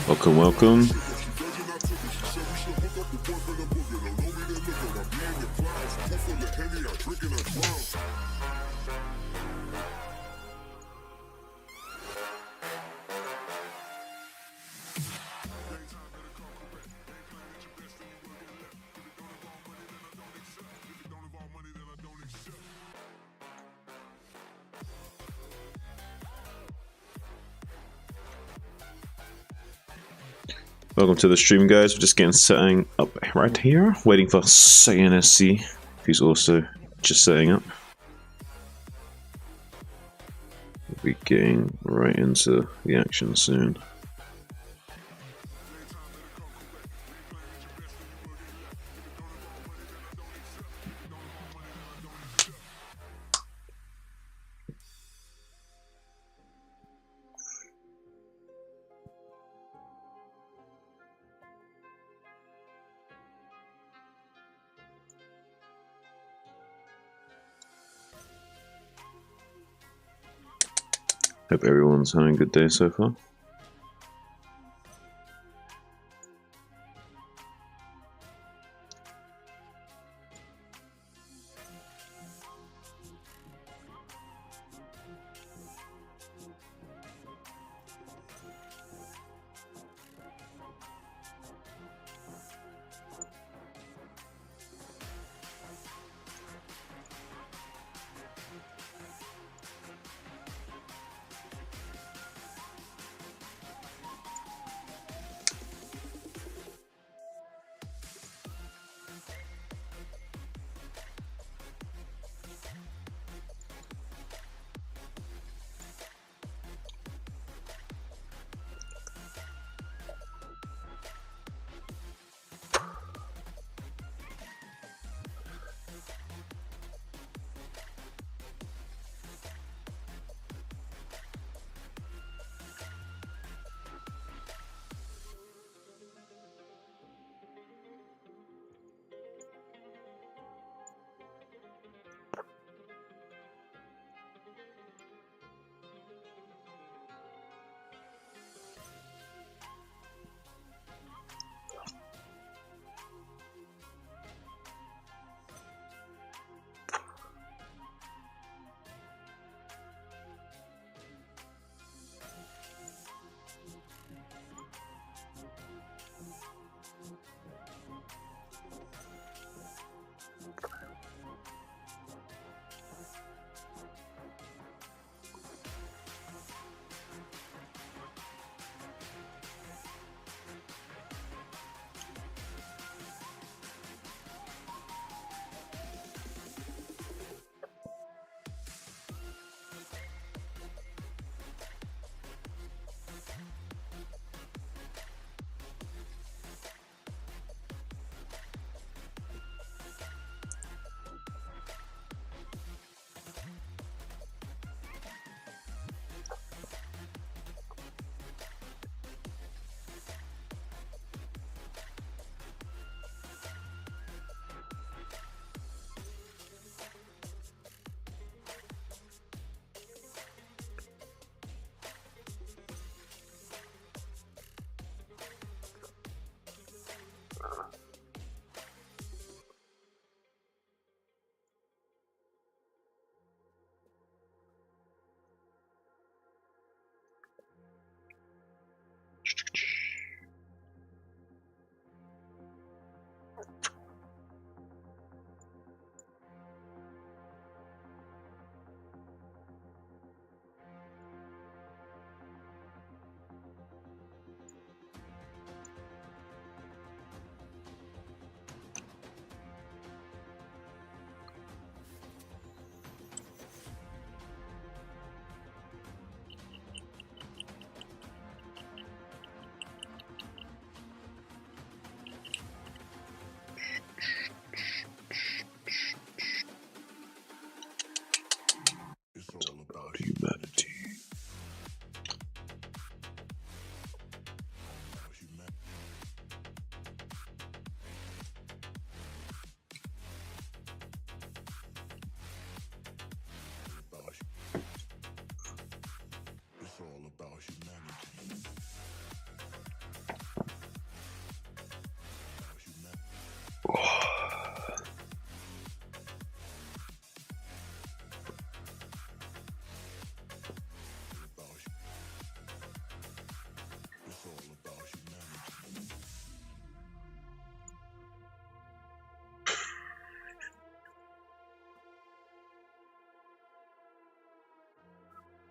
Welcome, welcome. Welcome to the stream, guys. We're just getting setting up right here, waiting for SaiyanSC, who's also just setting up. We'll be getting right into the action soon. Hope everyone's having a good day so far. Humanity.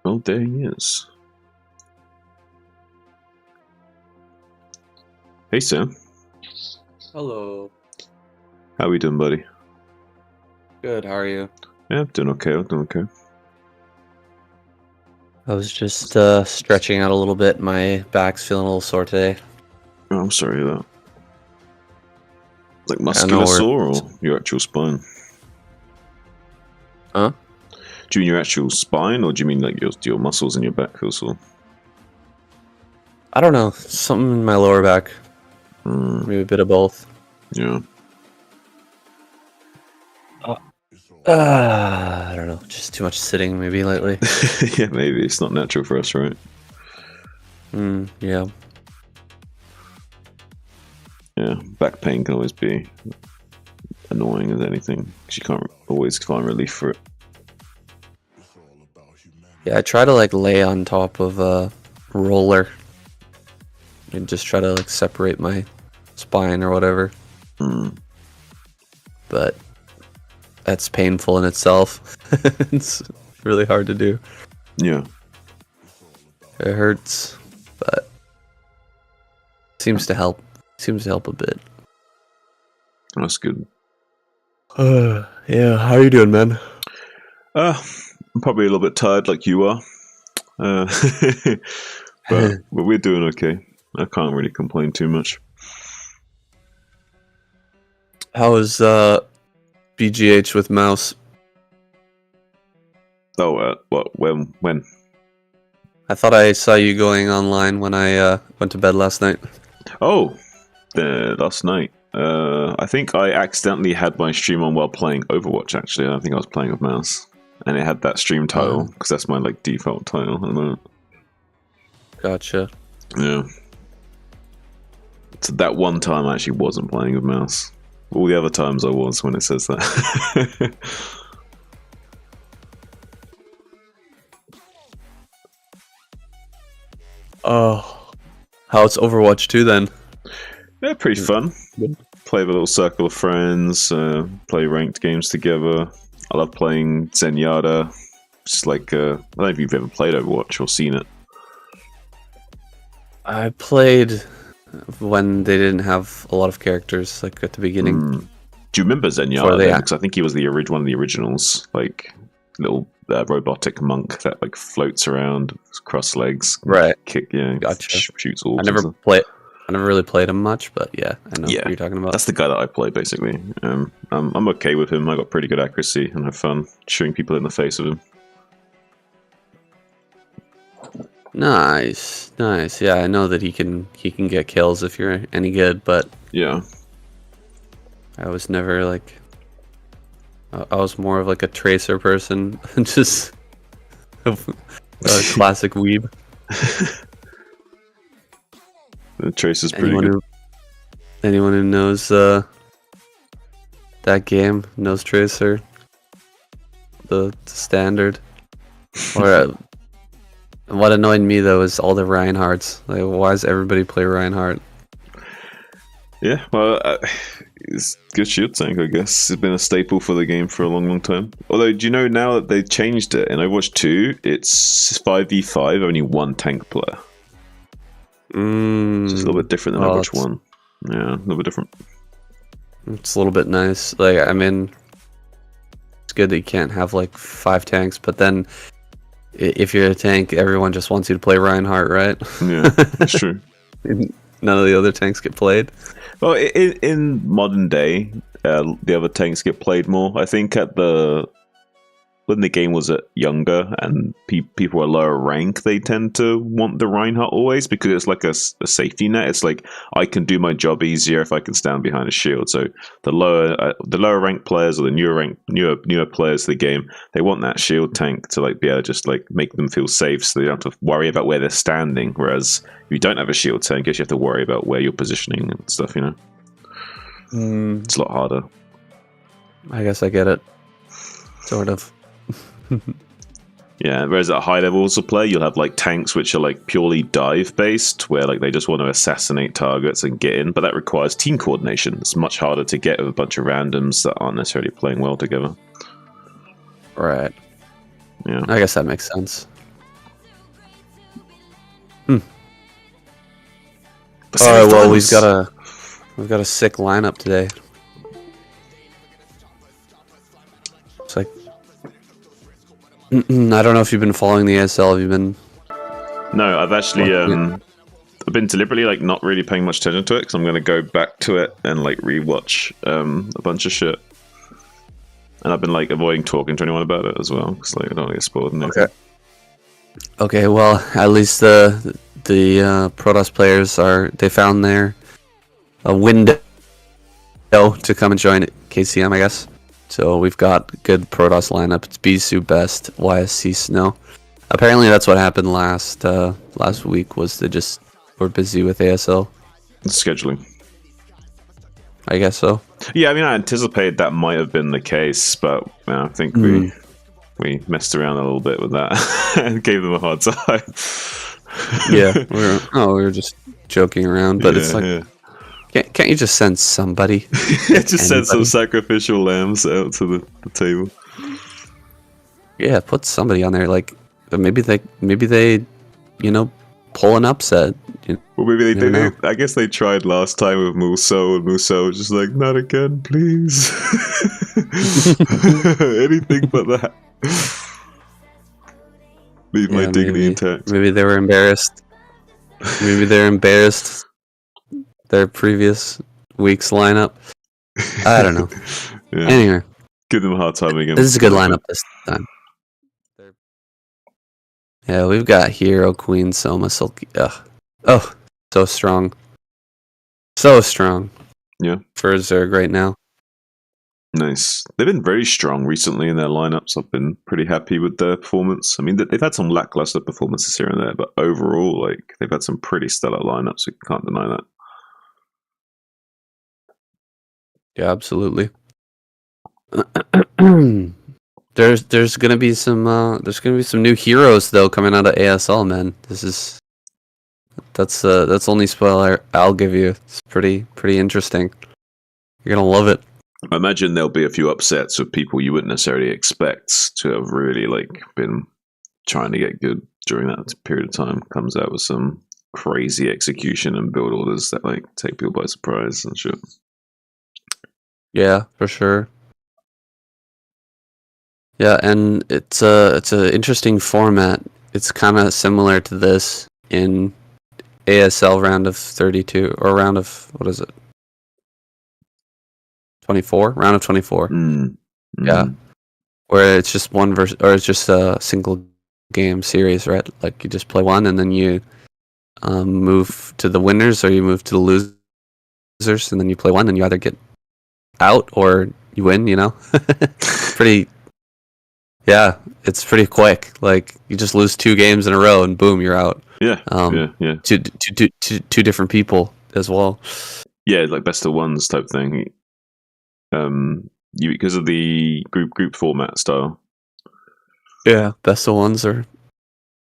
Oh, there he is. Hey, Sam. Hello. How we doing, buddy? Good, how are you? Yeah, I'm doing okay. I'm doing okay. I was just stretching out a little bit. My back's feeling a little sore today. Oh, I'm sorry to hear that. Like I muscular know sore or your actual spine? Huh? Do you mean your actual spine, or do you mean like your muscles in your back feel sore? I don't know. Something in my lower back. Maybe a bit of both. Yeah. I don't know. Just too much sitting maybe lately. Yeah, maybe. It's not natural for us, right? Yeah. Yeah, back pain can always be annoying as anything, because you can't always find relief for it. Yeah, I try to like lay on top of a roller and just try to like separate my spine or whatever. But that's painful in itself. It's really hard to do. Yeah. It hurts, but seems to help. Seems to help a bit. That's good. Yeah. How you doing, man? I'm probably a little bit tired like you are. But we're doing okay. I can't really complain too much. How was BGH with Mouse? Oh, what? When? I thought I saw you going online when I went to bed last night. Oh, last night. I think I accidentally had my stream on while playing Overwatch. Actually, I think I was playing with mouse, and it had that stream title because that's my like default title at the moment. Gotcha. Yeah. So that one time I actually wasn't playing with mouse. All the other times I was when it says that. Oh, how's Overwatch 2 then? Yeah, pretty fun. Play with a little circle of friends, play ranked games together. I love playing Zenyatta. Just like, I don't know if you've ever played Overwatch or seen it. I played when they didn't have a lot of characters, like at the beginning. Do you remember Zenyatta? Because I think he was one of the originals, like little robotic monk that like floats around, cross legs, right? Gotcha. Shoots orbs. I never really played him much, but yeah, I know what you're talking about. That's the guy that I play basically. I'm okay with him. I got pretty good accuracy and have fun shooting people in the face with him. Nice. Yeah, I know that he can get kills if you're any good, but yeah, I was never like. I was more of like a tracer person, just a classic weeb. The tracer's pretty good. Anyone who knows that game knows Tracer, the standard, or What annoyed me though is all the Reinhardts. Like, why does everybody play Reinhardt? Yeah, well, it's good shield tank, I guess. It's been a staple for the game for a long, long time. Although, do you know now that they've changed it in Overwatch 2, it's 5v5, only one tank player. So it's a little bit different than Overwatch 1. Yeah, a little bit different. It's a little bit nice. Like, I mean, it's good that you can't have like 5 tanks, but then if you're a tank, everyone just wants you to play Reinhardt, right? Yeah, that's true. None of the other tanks get played. Well, in modern day, the other tanks get played more. I think when the game was younger and people were lower rank, they tend to want the Reinhardt always because it's like a safety net. It's like I can do my job easier if I can stand behind a shield. So the lower rank players or the newer players of the game, they want that shield tank to like be able to just like make them feel safe, so they don't have to worry about where they're standing. Whereas if you don't have a shield tank, I guess you have to worry about where you're positioning and stuff. You know, it's a lot harder. I guess I get it. Sort of. Yeah, whereas at high levels of play, you'll have like tanks which are like purely dive based, where like they just want to assassinate targets and get in, but that requires team coordination. It's much harder to get with a bunch of randoms that aren't necessarily playing well together. Right. Yeah. I guess that makes sense. Alright, well, we've got a sick lineup today. It's like I don't know if you've been following the ASL. Have you been? No, I've actually I've been deliberately like not really paying much attention to it because I'm going to go back to it and like rewatch a bunch of shit. And I've been like avoiding talking to anyone about it as well because like I don't want to get spoiled. Okay. Well, at least the Protoss players they found their window to come and join KCM, I guess. So we've got good Protoss lineup. It's Bisu, Best, YSC, Snow. Apparently that's what happened last week, was they just were busy with ASL. Scheduling. I guess so. Yeah, I mean, I anticipated that might have been the case, but I think we messed around a little bit with that and gave them a hard time. Yeah, we were just joking around, but it's like... Can't you just send somebody? Just send some sacrificial lambs out to the table. Yeah, put somebody on there. Like maybe they pull an upset. Well, maybe they did. I guess they tried last time with Muso, and Muso was just like, "Not again, please." Anything but that. Leave my dignity intact. Maybe they were embarrassed. Maybe they're embarrassed. Their previous week's lineup. I don't know. Yeah. Anyway, give them a hard time again. This is a good lineup this time. Yeah, we've got Hero, Queen, Soma, Sulky. Oh, so strong. So strong. Yeah. For Zerg right now. Nice. They've been very strong recently in their lineups. I've been pretty happy with their performance. I mean, they've had some lackluster performances here and there, but overall, like, they've had some pretty stellar lineups. You can't deny that. Yeah, absolutely. There's gonna be some new heroes though coming out of ASL, man. That's the only spoiler I'll give you. It's pretty interesting. You're gonna love it. I imagine there'll be a few upsets with people you wouldn't necessarily expect to have really like been trying to get good during that period of time. Comes out with some crazy execution and build orders that like take people by surprise and shit. Yeah, for sure. Yeah, and it's a interesting format. It's kind of similar to this in ASL round of 32 or round of what is it? 24? Round of 24. Yeah. Where it's just one versus, or it's just a single game series, right? Like you just play one and then you move to the winners or you move to the losers and then you play one and you either get out or you win, you know? Pretty, yeah, it's pretty quick. Like you just lose 2 games in a row and boom, you're out. Yeah. Yeah. Two different people as well. Yeah, like best of ones type thing. Because of the group format style. Yeah, best of ones are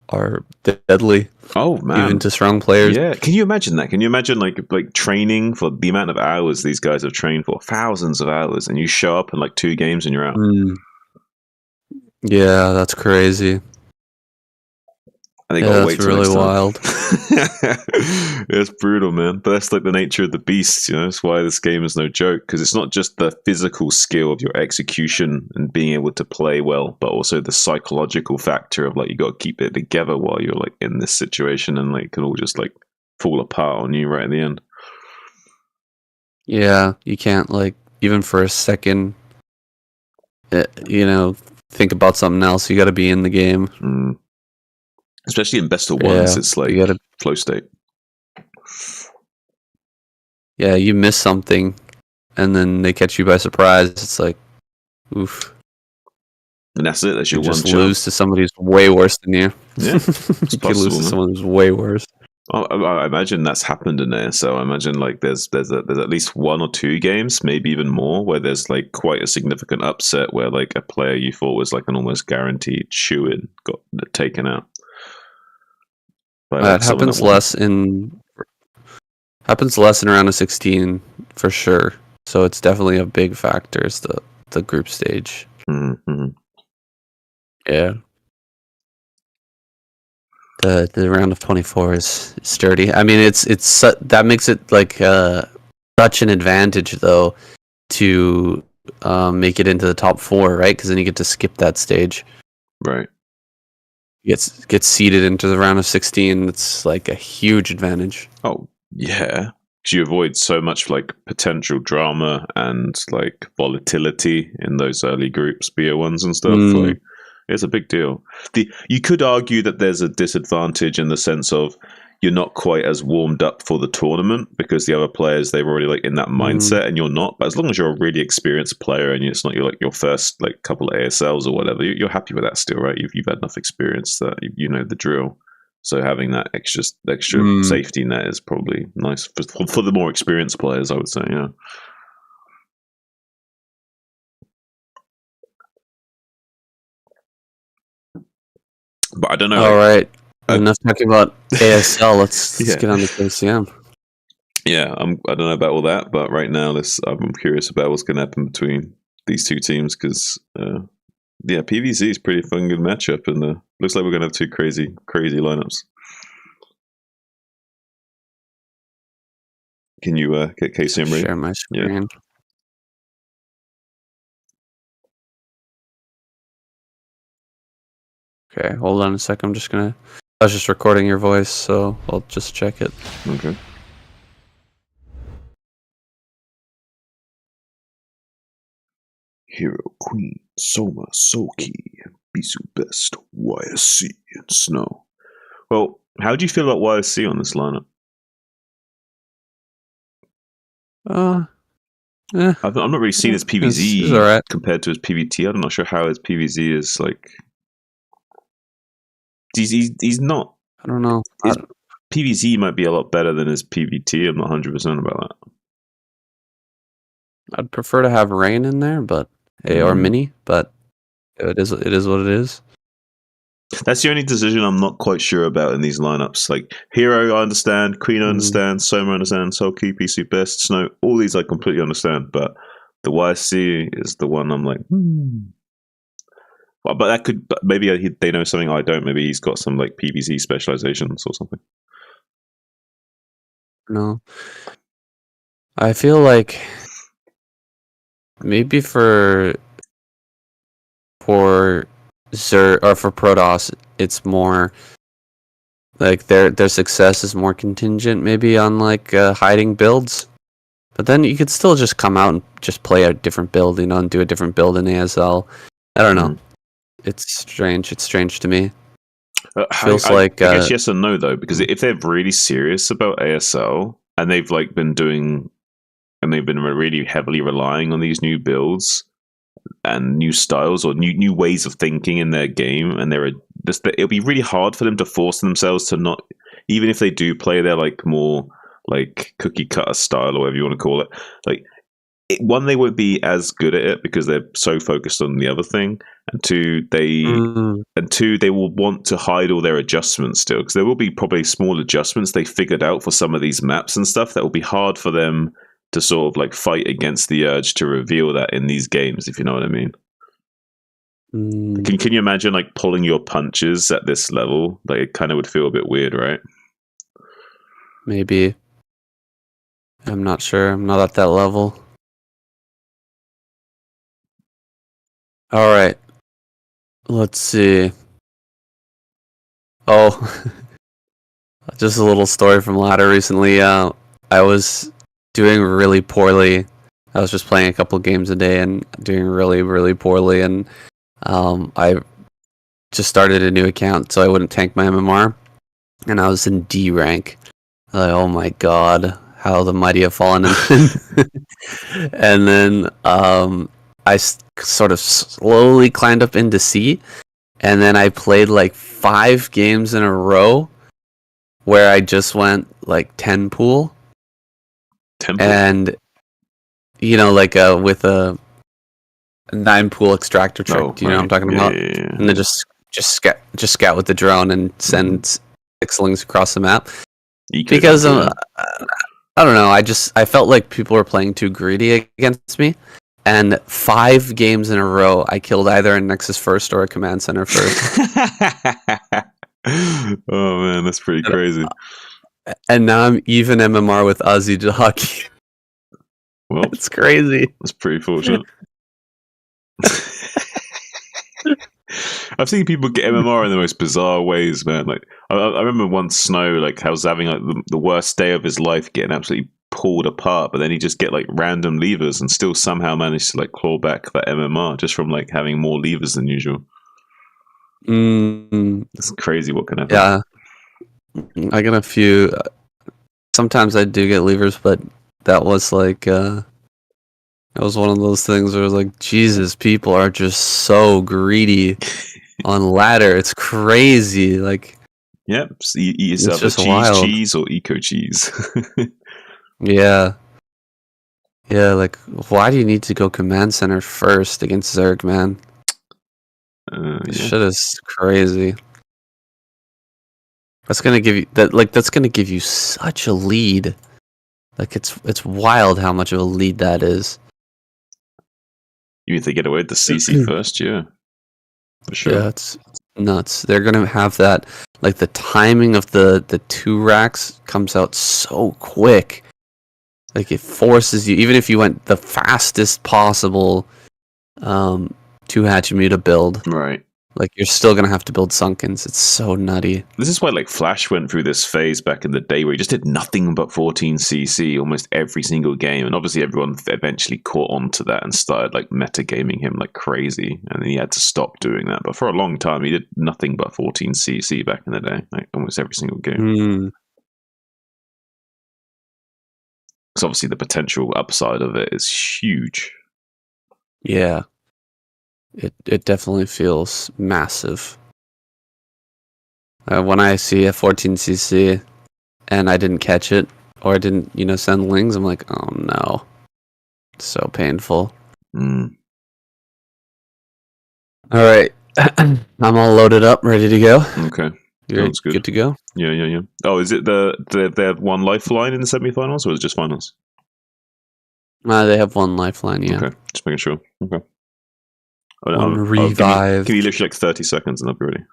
are deadly. Oh man, even to strong players. Yeah, can you imagine that? Can you imagine like training for the amount of hours these guys have trained for, thousands of hours, and you show up in like 2 games and you're out? Yeah, that's crazy. And they gotta wait till really next time. wild. It's brutal, man. But that's like the nature of the beast, you know. That's why this game is no joke, because it's not just the physical skill of your execution and being able to play well, but also the psychological factor of like you got to keep it together while you're like in this situation, and like it can all just like fall apart on you right at the end. Yeah, you can't like even for a second, you know, think about something else. You got to be in the game. Especially in best of ones, it's like flow state. Yeah, you miss something, and then they catch you by surprise. It's like, oof. And that's it. That's your one chance. You just lose to somebody who's way worse than you. Yeah, it's you could lose to someone who's way worse. I imagine that's happened in there. So I imagine like there's at least 1 or 2 games, maybe even more, where there's like quite a significant upset where like a player you thought was like an almost guaranteed shoo-in got taken out. It happens less in round of 16 for sure. So it's definitely a big factor. Is the group stage. Mm-hmm. Yeah. The round of 24 is sturdy. I mean, it's that makes it like such an advantage though to make it into the top 4, right? Because then you get to skip that stage. Right. Gets seeded into the round of 16. It's like a huge advantage. Oh yeah, because you avoid so much like potential drama and like volatility in those early groups, BO1s and stuff. Like it's a big deal. You could argue that there's a disadvantage in the sense of you're not quite as warmed up for the tournament because the other players, they're already like in that mindset and you're not. But as long as you're a really experienced player and it's not your first like couple of ASLs or whatever, you're happy with that still, right? You've had enough experience that you know the drill. So having that extra safety net is probably nice for the more experienced players, I would say. Yeah. But I don't know. All right. Enough talking about ASL. Let's get on to KCM. Yeah, I don't know about all that, but right now, I'm curious about what's going to happen between these 2 teams because, PVZ is pretty fun, good matchup, and looks like we're going to have 2 crazy lineups. Can you get KCM ready? Share my screen. Yeah. Okay, hold on a sec. I was just recording your voice, so I'll just check it. Okay. Hero, Queen, Soma, Soki, Bisu Best, YSC, and Snow. Well, how do you feel about YSC on this lineup? I'm not really seeing his PVZ right. compared to his PVT. I'm not sure how his PVZ is like. He's not. I don't know. His PVZ might be a lot better than his PVT. I'm not 100% about that. I'd prefer to have Rain in there, but or Mini, but it is what it is. That's the only decision I'm not quite sure about in these lineups. Like Hero, I understand. Queen, I understand. Soma, I understand. Soulkey, PC Best, Snow. All these I completely understand. But the YSC is the one I'm like, But that could, maybe they know something I don't. Maybe he's got some like PVZ specializations or something. No. I feel like maybe for Xur or for Protoss, it's more like their success is more contingent, maybe on like hiding builds. But then you could still just come out and just play a different build, and do a different build in ASL. I don't know. It's strange. It's strange to me. I guess yes and no though, because if they're really serious about ASL and they've like been doing, and they've been really heavily relying on these new builds and new styles or new ways of thinking in their game, and it'll be really hard for them to force themselves to not, even if they do play their like more like cookie cutter style or whatever you want to call it, like one, they won't be as good at it because they're so focused on the other thing, and two, they will want to hide all their adjustments still, because there will be probably small adjustments they figured out for some of these maps and stuff that will be hard for them to sort of like fight against the urge to reveal that in these games, if you know what I mean. Can you imagine like pulling your punches at this level? Like, it kind of would feel a bit weird, right? Maybe. I'm not sure. I'm not at that level. All right. Let's see. Oh, just a little story from ladder recently. I was doing really poorly. I was just playing a couple games a day and doing really, really poorly, and I just started a new account so I wouldn't tank my MMR, and I was in D rank. Like, oh my god, how the mighty have fallen! And then sort of slowly climbed up into C, and then I played like 5 games in a row where I just went like 10 pool. And like with a 9 pool extractor trick. Do you know what I'm talking about? Yeah. And then just scout with the drone and send Xlings across the map. Because I don't know, I felt like people were playing too greedy against me. And 5 games in a row, I killed either a Nexus first or a Command Center first. Oh man, that's pretty crazy. And now I'm even MMR with Ozzy Jockey. Well, it's crazy. That's pretty fortunate. I've seen people get MMR in the most bizarre ways, man. Like I remember once Snow, like, I was having like the worst day of his life, getting absolutely pulled apart, but then he just get like random levers and still somehow managed to like claw back that MMR just from like having more levers than usual. It's crazy what can happen. Yeah, I get a few. Sometimes I do get levers, but that was like it was one of those things where it was like, Jesus, people are just so greedy on ladder. It's crazy. Like, yep, so you eat yourself a cheese or eco cheese. Yeah. Yeah, like, why do you need to go Command Center first against Zerg, man? This shit is crazy. That's gonna give you that's gonna give you such a lead. Like, it's wild how much of a lead that is. You need to get away with the CC first, yeah. For sure. Yeah, it's nuts. They're gonna have that, like, the timing of the 2 racks comes out so quick. Like, it forces you, even if you went the fastest possible 2 Hatchimuta build. Right. Like, you're still going to have to build Sunkens. It's so nutty. This is why, like, Flash went through this phase back in the day where he just did nothing but 14 CC almost every single game. And obviously everyone eventually caught on to that and started, like, metagaming him like crazy. And then he had to stop doing that. But for a long time, he did nothing but 14 CC back in the day. Like, almost every single game. Because obviously the potential upside of it is huge. Yeah. It definitely feels massive. When I see a 14cc and I didn't catch it, or I didn't, send lings, I'm like, oh no. It's so painful. Alright. I'm all loaded up, ready to go. Okay. You're good to go? Yeah. Oh, is it they have one lifeline in the semifinals, or is it just finals? They have one lifeline, yeah. Okay, just making sure. Okay. One revive. Give me literally like 30 seconds and I'll be ready.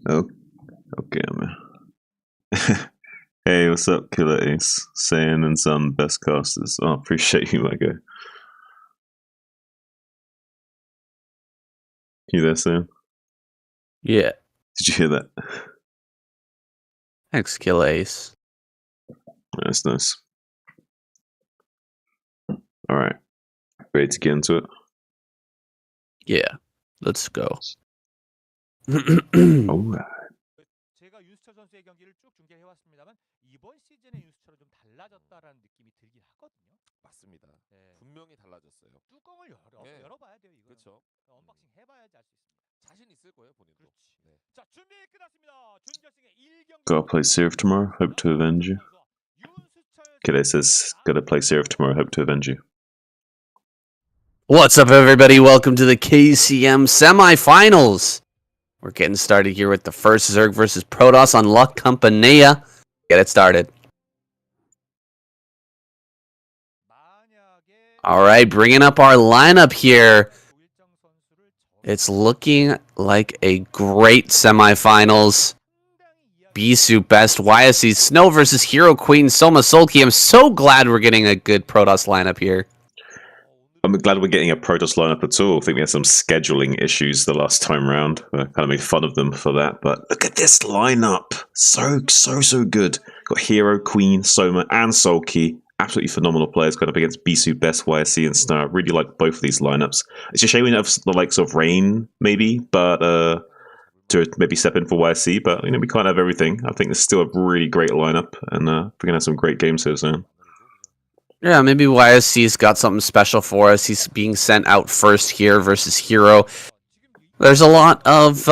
Oh, okay, man. Hey, what's up, Killer Ace? Saiyan and Son, best casters. Oh, appreciate you, my guy. You there, Saiyan? Yeah. Did you hear that? Thanks, Kill Ace. That's nice. Alright. Ready to get into it? Yeah. Let's go. Alright. 제가 윤수철 선수의 경기를 쭉 중계해 왔습니다만 이번 시즌의 윤수철은 좀 달라졌다라는 느낌이 들긴 하거든요. 맞습니다. 네. 분명히 달라졌어요. 뚜껑을 열어봐야 돼요. 이거. 그렇죠. 언박싱 해봐야지 알 수 있습니다. 자신 있을 거예요, 본인도. 그렇지. 네. 자, 준비 끝났습니다. 준결승의 1경기. Gotta play Seraph tomorrow. Hope to avenge you. Killer says, gotta play Seraph tomorrow. Hope to avenge you. What's up, everybody? Welcome to the KCM semifinals. We're getting started here with the first Zerg versus Protoss on La Compañía. Get it started. All right, bringing up our lineup here. It's looking like a great semifinals. Bisu best, YSC Snow versus Hero Queen, Soma Sulky. I'm so glad we're getting a good Protoss lineup here. I'm glad we're getting a Protoss lineup at all. I think we had some scheduling issues the last time round. I kind of made fun of them for that, but look at this lineup. So good. Got Hero, Queen, Soma, and Sulky. Absolutely phenomenal players going up against Bisu, Best, YSC, and Snow. I really like both of these lineups. It's a shame we don't have the likes of Rain, maybe, but to maybe step in for YSC, but we can't have everything. I think it's still a really great lineup, and we're going to have some great games here soon. Yeah, maybe YSC's got something special for us. He's being sent out first here versus Hero. There's a lot of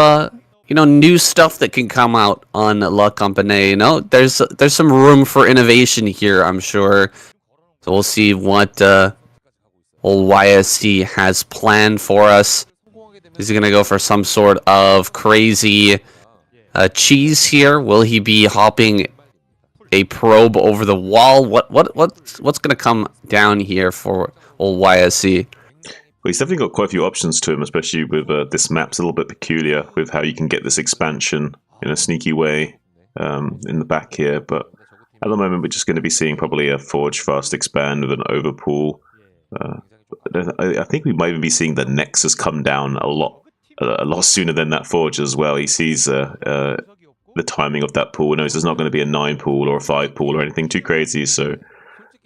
new stuff that can come out on La Compañía. There's some room for innovation here, I'm sure. So we'll see what old YSC has planned for us. Is he gonna go for some sort of crazy cheese here? Will he be hopping a probe over the wall? What's gonna come down here for old YSC? Well, he's definitely got quite a few options to him, especially with this map's a little bit peculiar with how you can get this expansion in a sneaky way in the back here. But at the moment, we're just going to be seeing probably a Forge Fast expand with an overpool. I think we might even be seeing the Nexus come down a lot sooner than that Forge as well. He sees the timing of that pool, knows there's not going to be a 9 pool or a 5 pool or anything too crazy, so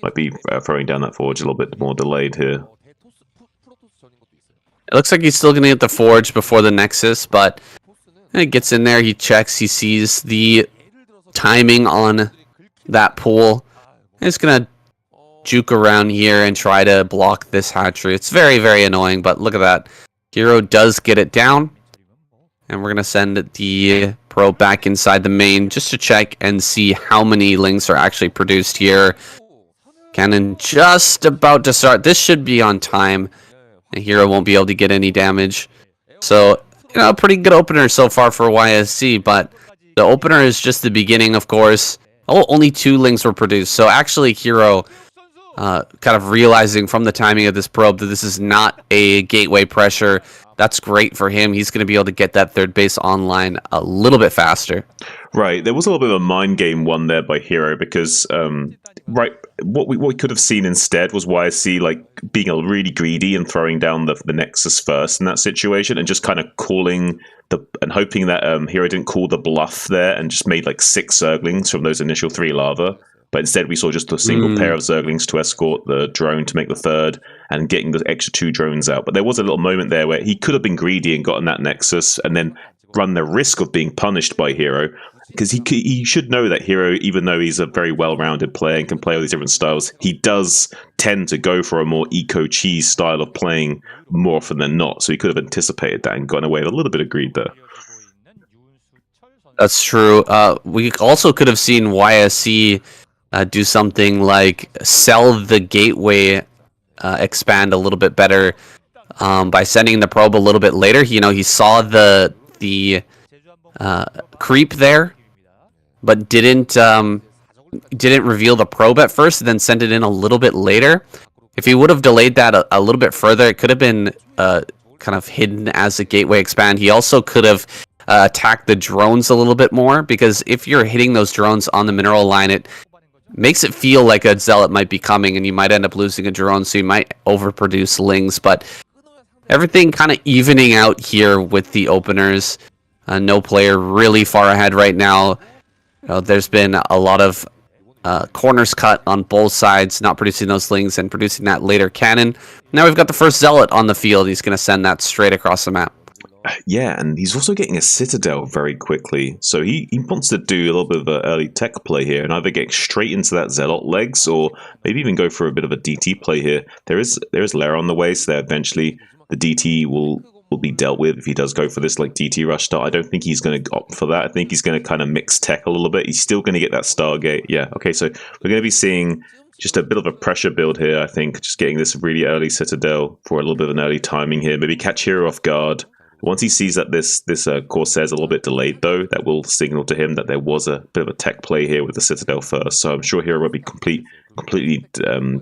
might be throwing down that Forge a little bit more delayed here. It looks like he's still going to get the Forge before the Nexus, but he gets in there, he checks, he sees the timing on that pool. He's going to juke around here and try to block this hatchery. It's very, very annoying, but look at that. Hero does get it down. And we're going to send the probe back inside the main just to check and see how many links are actually produced here. Cannon just about to start. This should be on time. And Hero won't be able to get any damage. So, a pretty good opener so far for YSC, but the opener is just the beginning, of course. Oh, only 2 links were produced. So actually, Hero kind of realizing from the timing of this probe that this is not a gateway pressure. That's great for him. He's going to be able to get that third base online a little bit faster. Right. There was a little bit of a mind game won there by Hero because, what we could have seen instead was YSC being really greedy and throwing down the Nexus first in that situation and just kind of calling and hoping that Hero didn't call the bluff there and just made 6 Zerglings from those initial 3 lava. But instead, we saw just a single pair of Zerglings to escort the drone to make the third and getting the extra 2 drones out. But there was a little moment there where he could have been greedy and gotten that Nexus and then run the risk of being punished by Hero. Because he should know that Hero, even though he's a very well-rounded player and can play all these different styles, he does tend to go for a more eco-cheese style of playing more often than not. So he could have anticipated that and gotten away with a little bit of greed there. That's true. We also could have seen YSC do something like sell the gateway expand a little bit better by sending the probe a little bit later. He saw the creep there, but didn't reveal the probe at first, and then sent it in a little bit later. If he would have delayed that a little bit further, it could have been kind of hidden as a gateway expand. He also could have attack the drones a little bit more, because if you're hitting those drones on the mineral line, it makes it feel like a zealot might be coming, and you might end up losing a drone, so you might overproduce lings. But everything kind of evening out here with the openers. No player really far ahead right now. There's been a lot of corners cut on both sides, not producing those lings and producing that later cannon. Now we've got the first zealot on the field. He's going to send that straight across the map. Yeah, and he's also getting a citadel very quickly. So he wants to do a little bit of an early tech play here and either get straight into that zealot legs or maybe even go for a bit of a DT play here. There is Lara on the way, so that eventually the DT will be dealt with if he does go for this like DT rush start. I don't think he's going to opt for that. I think he's going to kind of mix tech a little bit. He's still going to get that Stargate. Yeah, okay, so we're going to be seeing just a bit of a pressure build here, I think. Just getting this really early citadel for a little bit of an early timing here. Maybe catch Hero off guard. Once he sees that this Corsair's a little bit delayed, though, that will signal to him that there was a bit of a tech play here with the Citadel first. So I'm sure Hero will be completely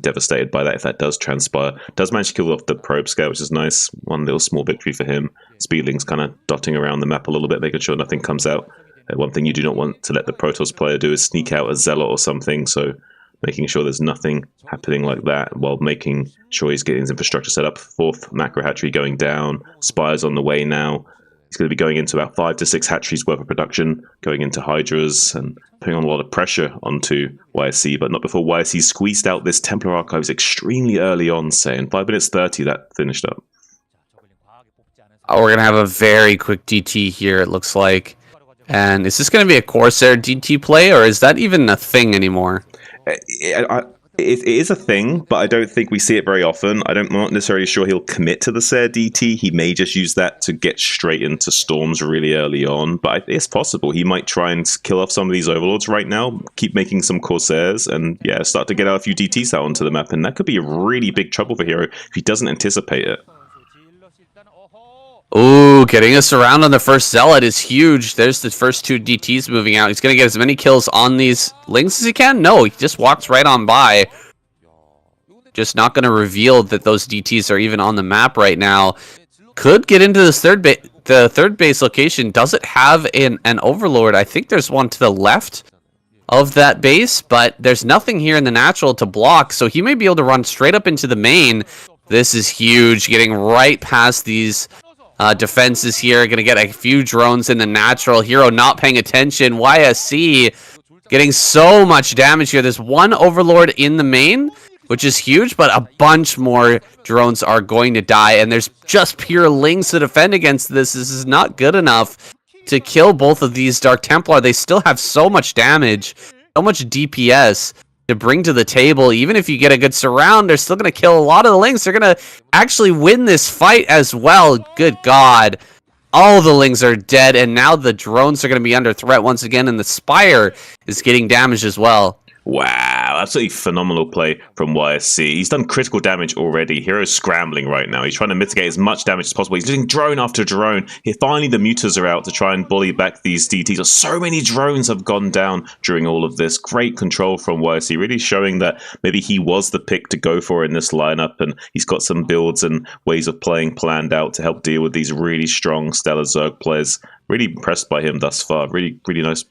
devastated by that if that does transpire. Does manage to kill off the probe scout, which is nice. One little small victory for him. Speedling's kind of dotting around the map a little bit, making sure nothing comes out. One thing you do not want to let the Protoss player do is sneak out a Zealot or something, so making sure there's nothing happening like that while making sure he's getting his infrastructure set up. Fourth macro hatchery going down. Spire's on the way now. He's going to be going into about 5 to 6 hatcheries worth of production, going into Hydras and putting on a lot of pressure onto YSC, but not before YSC squeezed out this Templar Archives extremely early on, saying 5 minutes 30 that finished up. We're going to have a very quick DT here, it looks like. And is this going to be a Corsair DT play, or is that even a thing anymore? It is a thing, but I don't think we see it very often. I'm not necessarily sure he'll commit to the Sair DT. He may just use that to get straight into Storms really early on, but it's possible. He might try and kill off some of these Overlords right now, keep making some Corsairs, and yeah, start to get out a few DTs out onto the map, and that could be a really big trouble for Hero if he doesn't anticipate it. Ooh, getting us around on the first Zealot is huge. There's the first 2 DTs moving out. He's going to get as many kills on these Lings as he can. No, he just walks right on by. Just not going to reveal that those DTs are even on the map right now. Could get into this the third base location. Does it have an Overlord? I think there's one to the left of that base, but there's nothing here in the natural to block, so he may be able to run straight up into the main. This is huge, getting right past these defenses here. Gonna get a few drones in the natural. Hero not paying attention. YSC getting so much damage here. There's one Overlord in the main, which is huge, but a bunch more drones are going to die, and there's just pure Lings to defend against this. This is not good enough to kill both of these Dark Templar. They still have so much damage, so much DPS to bring to the table. Even if you get a good surround, they're still going to kill a lot of the Lings. They're going to actually win this fight as well. Good God. All the Lings are dead, and now the drones are going to be under threat once again, and the Spire is getting damaged as well. Wow, absolutely phenomenal play from YSC. He's done critical damage already. Hero's scrambling right now. He's trying to mitigate as much damage as possible. He's doing drone after drone. Here, finally, the mutas are out to try and bully back these DTs. So many drones have gone down during all of this. Great control from YSC, really showing that maybe he was the pick to go for in this lineup, and he's got some builds and ways of playing planned out to help deal with these really strong Stellar Zerg players. Really impressed by him thus far. Really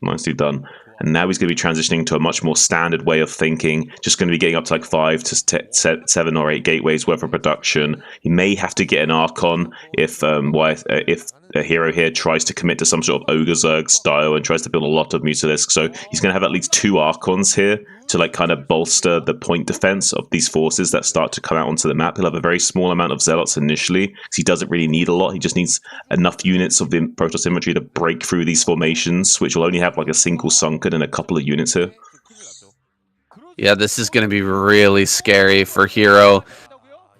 nicely done. And now he's going to be transitioning to a much more standard way of thinking. Just going to be getting up to like 5 to 7 or 8 gateways worth of production. He may have to get an Archon if a Hero here tries to commit to some sort of Ogre Zerg style and tries to build a lot of Mutalisks. So he's going to have at least 2 Archons here to like kind of bolster the point defense of these forces that start to come out onto the map. He'll have a very small amount of Zealots initially because he doesn't really need a lot. He just needs enough units of the Protoss infantry to break through these formations, which will only have like a single Sunken and a couple of units here. Yeah, this is going to be really scary for Hero.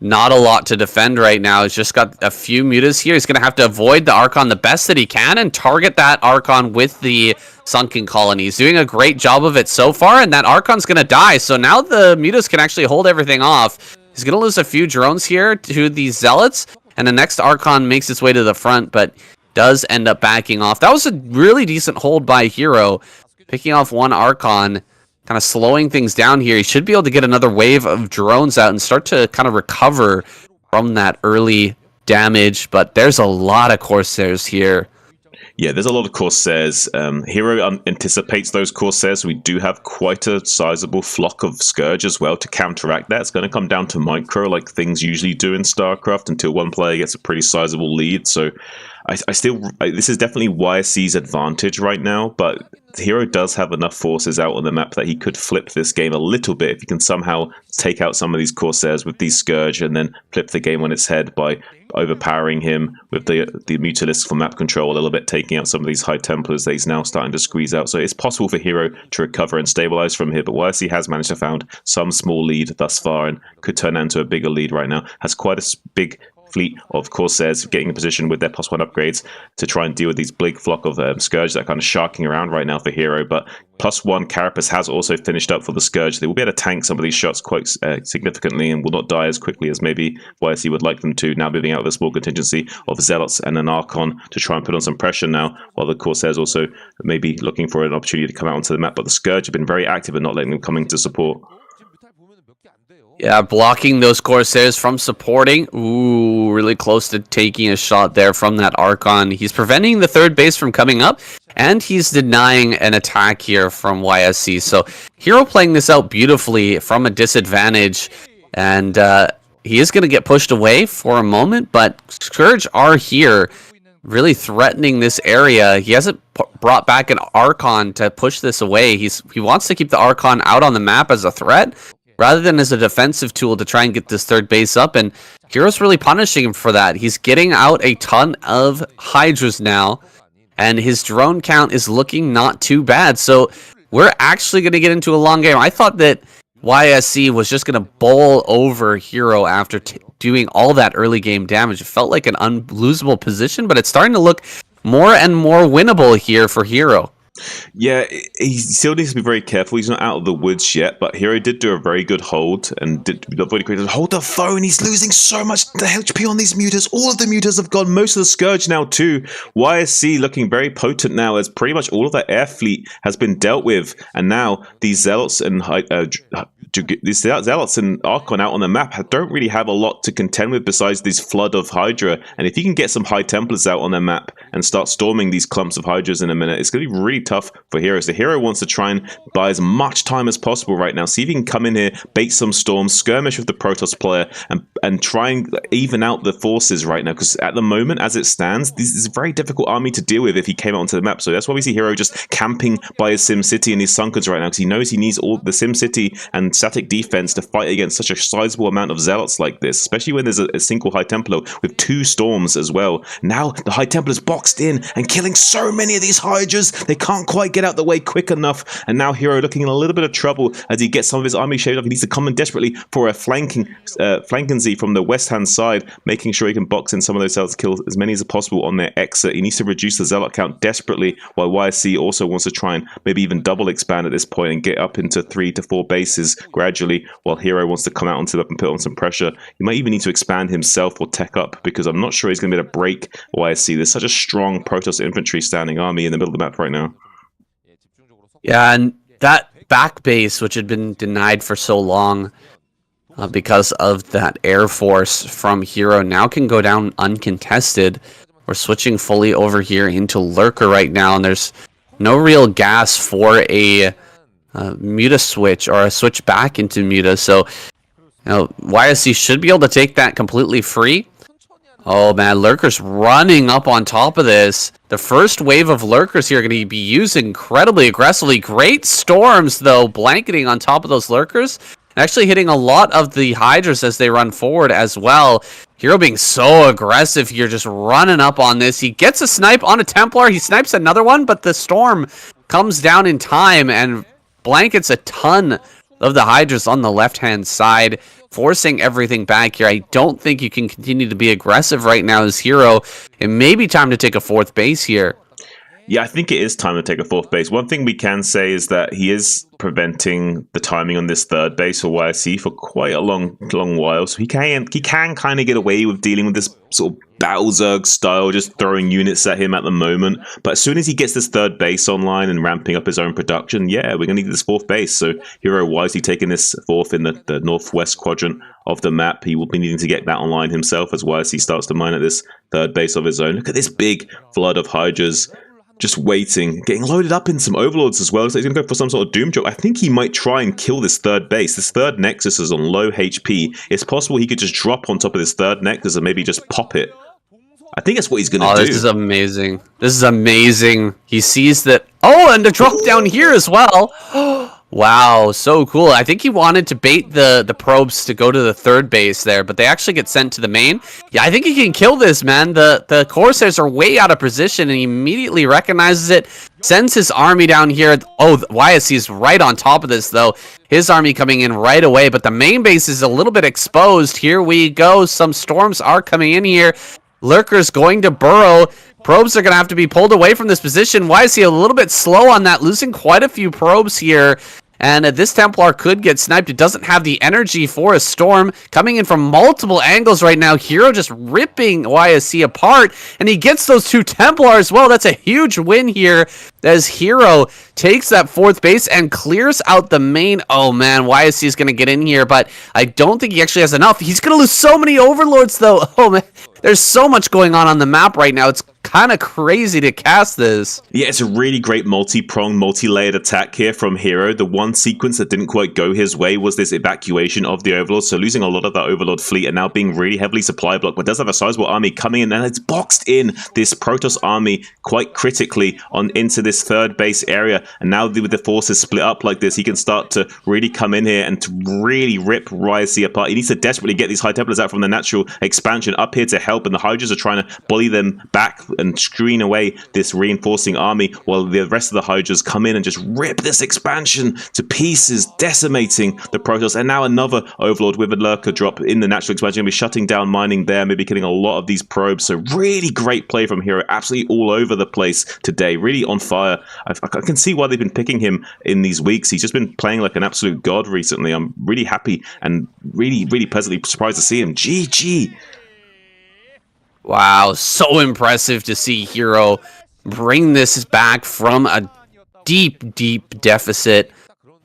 Not a lot to defend right now. He's just got a few mutas here. He's going to have to avoid the Archon the best that he can and target that Archon with the Sunken Colony. He's doing a great job of it so far, and that Archon's going to die. So now the mutas can actually hold everything off. He's going to lose a few drones here to these Zealots, and the next Archon makes its way to the front, but does end up backing off. That was a really decent hold by Hero, picking off one Archon, kind of slowing things down here. He should be able to get another wave of drones out and start to kind of recover from that early damage, but there's a lot of Corsairs here. Yeah, there's a lot of Corsairs. Hero anticipates those Corsairs. We do have quite a sizable flock of Scourge as well to counteract that. It's going to come down to micro, like things usually do in StarCraft, until one player gets a pretty sizable lead. So this is definitely YSC's advantage right now, but the Hero does have enough forces out on the map that he could flip this game a little bit if he can somehow take out some of these Corsairs with these Scourge and then flip the game on its head by overpowering him with the Mutalisk for map control a little bit, taking out some of these High Templars that he's now starting to squeeze out. So it's possible for Hero to recover and stabilize from here, but YSC has managed to found some small lead thus far and could turn that into a bigger lead right now. Has quite a big fleet of Corsairs getting in position with their +1 upgrades to try and deal with these big flock of Scourge that are kind of sharking around right now for Hero. But +1 Carapace has also finished up for the Scourge. They will be able to tank some of these shots quite significantly and will not die as quickly as maybe YSC would like them to. Now moving out with a small contingency of Zealots and an Archon to try and put on some pressure now, while the Corsairs also maybe looking for an opportunity to come out onto the map. But the Scourge have been very active in not letting them come into support. Yeah, blocking those Corsairs from supporting. Ooh, really close to taking a shot there from that Archon. He's preventing the third base from coming up, and he's denying an attack here from YSC. So Hero playing this out beautifully from a disadvantage, and he is going to get pushed away for a moment, but Scourge are here really threatening this area. He hasn't brought back an Archon to push this away. He wants to keep the Archon out on the map as a threat, rather than as a defensive tool to try and get this third base up, and Hero's really punishing him for that. He's getting out a ton of Hydras now, and his drone count is looking not too bad. So we're actually going to get into a long game. I thought that YSC was just going to bowl over Hero after doing all that early game damage. It felt like an unlosable position, but it's starting to look more and more winnable here for Hero. Yeah, he still needs to be very careful. He's not out of the woods yet, but Hero did do a very good hold and did very quickly hold the phone. He's losing so much the HP on these mutas. All of the mutas have gone. Most of the Scourge now too. YSC looking very potent now, as pretty much all of their air fleet has been dealt with, and now these Zealots and Archon out on the map don't really have a lot to contend with besides this flood of Hydra. And if you can get some High Templars out on their map and start storming these clumps of Hydras in a minute, it's going to be really tough for Hero. So Hero wants to try and buy as much time as possible right now. See if he can come in here, bait some storms, skirmish with the Protoss player, and try and even out the forces right now. Because at the moment, as it stands, this is a very difficult army to deal with if he came out onto the map. So that's why we see Hero just camping by his Sim City and his Sunkens right now, because he knows he needs all the Sim City and static defense to fight against such a sizable amount of Zealots like this, especially when there's a single High Templar with 2 storms as well. Now the High Templar's boxed in and killing so many of these Hydras, they can't quite get out the way quick enough, and now Hero looking in a little bit of trouble as he gets some of his army shaved off. He needs to come in desperately for a flankenzy from the west hand side, making sure he can box in some of those Zealots, kill as many as possible on their exit. He needs to reduce the Zealot count desperately, while YSC also wants to try and maybe even double expand at this point and get up into 3 to 4 bases gradually, while Hero wants to come out onto the map and put on some pressure. He might even need to expand himself or tech up, because I'm not sure he's going to be able to break YSC. There's such a strong Protoss infantry standing army in the middle of the map right now. Yeah, and that back base, which had been denied for so long because of that Air Force from Hero, now can go down uncontested. We're switching fully over here into Lurker right now, and there's no real gas for a Muta switch or a switch back into Muta, so YSC should be able to take that completely free. Oh man, Lurker's running up on top of this. The first wave of Lurkers here are going to be used incredibly aggressively. Great storms, though, blanketing on top of those Lurkers. Actually hitting a lot of the Hydras as they run forward as well. Hero being so aggressive here, just running up on this. He gets a snipe on a Templar. He snipes another one, but the storm comes down in time and blankets a ton of the Hydras on the left-hand side, forcing everything back here. I don't think you can continue to be aggressive right now as Hero. It may be time to take a 4th base here. Yeah, I think it is time to take a 4th base. One thing we can say is that he is preventing the timing on this 3rd base for YSC for quite a long while. So he can kind of get away with dealing with this sort of Battlezerg style, just throwing units at him at the moment. But as soon as he gets this 3rd base online and ramping up his own production, yeah, we're going to need this 4th base. So Hero wisely taking this 4th in the northwest quadrant of the map. He will be needing to get that online himself as YSC starts to mine at this 3rd base of his own. Look at this big flood of Hydras just waiting, getting loaded up in some overlords as well. So he's going to go for some sort of doom drop. I think he might try and kill this third base. This third nexus is on low HP. It's possible he could just drop on top of this third nexus and maybe just pop it. I think that's what he's going to do. This is amazing. This is amazing. He sees that. Oh, and the drop down here as well. Wow, so cool. I think he wanted to bait the probes to go to the third base there, but they actually get sent to the main. Yeah, I think he can kill this, man. The Corsairs are way out of position, and he immediately recognizes it, sends his army down here. Oh, YSC is right on top of this, though. His army coming in right away, but the main base is a little bit exposed. Here we go. Some storms are coming in here. Lurker's going to burrow. Probes are going to have to be pulled away from this position. YSC a little bit slow on that, losing quite a few probes here. And this Templar could get sniped. It doesn't have the energy for a storm. Coming in from multiple angles right now. Hero just ripping YSC apart. And he gets those two Templars. Well, that's a huge win here as Hero takes that fourth base and clears out the main. Oh, man, YSC is going to get in here. But I don't think he actually has enough. He's going to lose so many Overlords, though. Oh, man. There's so much going on the map right now. It's kind of crazy to cast this. Yeah, it's a really great multi-pronged, multi-layered attack here from Hero. The one sequence that didn't quite go his way was this evacuation of the Overlord. So losing a lot of that Overlord fleet and now being really heavily supply blocked, but does have a sizable army coming in, and it's boxed in this Protoss army quite critically on into this third base area. And now with the forces split up like this, he can start to really come in here and to really rip YSC apart. He needs to desperately get these High Templars out from the natural expansion up here to help, and the Hydras are trying to bully them back and screen away this reinforcing army while the rest of the Hydras come in and just rip this expansion to pieces, decimating the Protoss. And now another Overlord with a Lurker drop in the natural expansion, going to be shutting down mining there, maybe killing a lot of these probes. So really great play from Hero, absolutely all over the place today, really on fire. I can see why they've been picking him in these weeks. He's just been playing like an absolute god recently. I'm really happy and really pleasantly surprised to see him. GG. Wow, so impressive to see Hero bring this back from a deep deficit.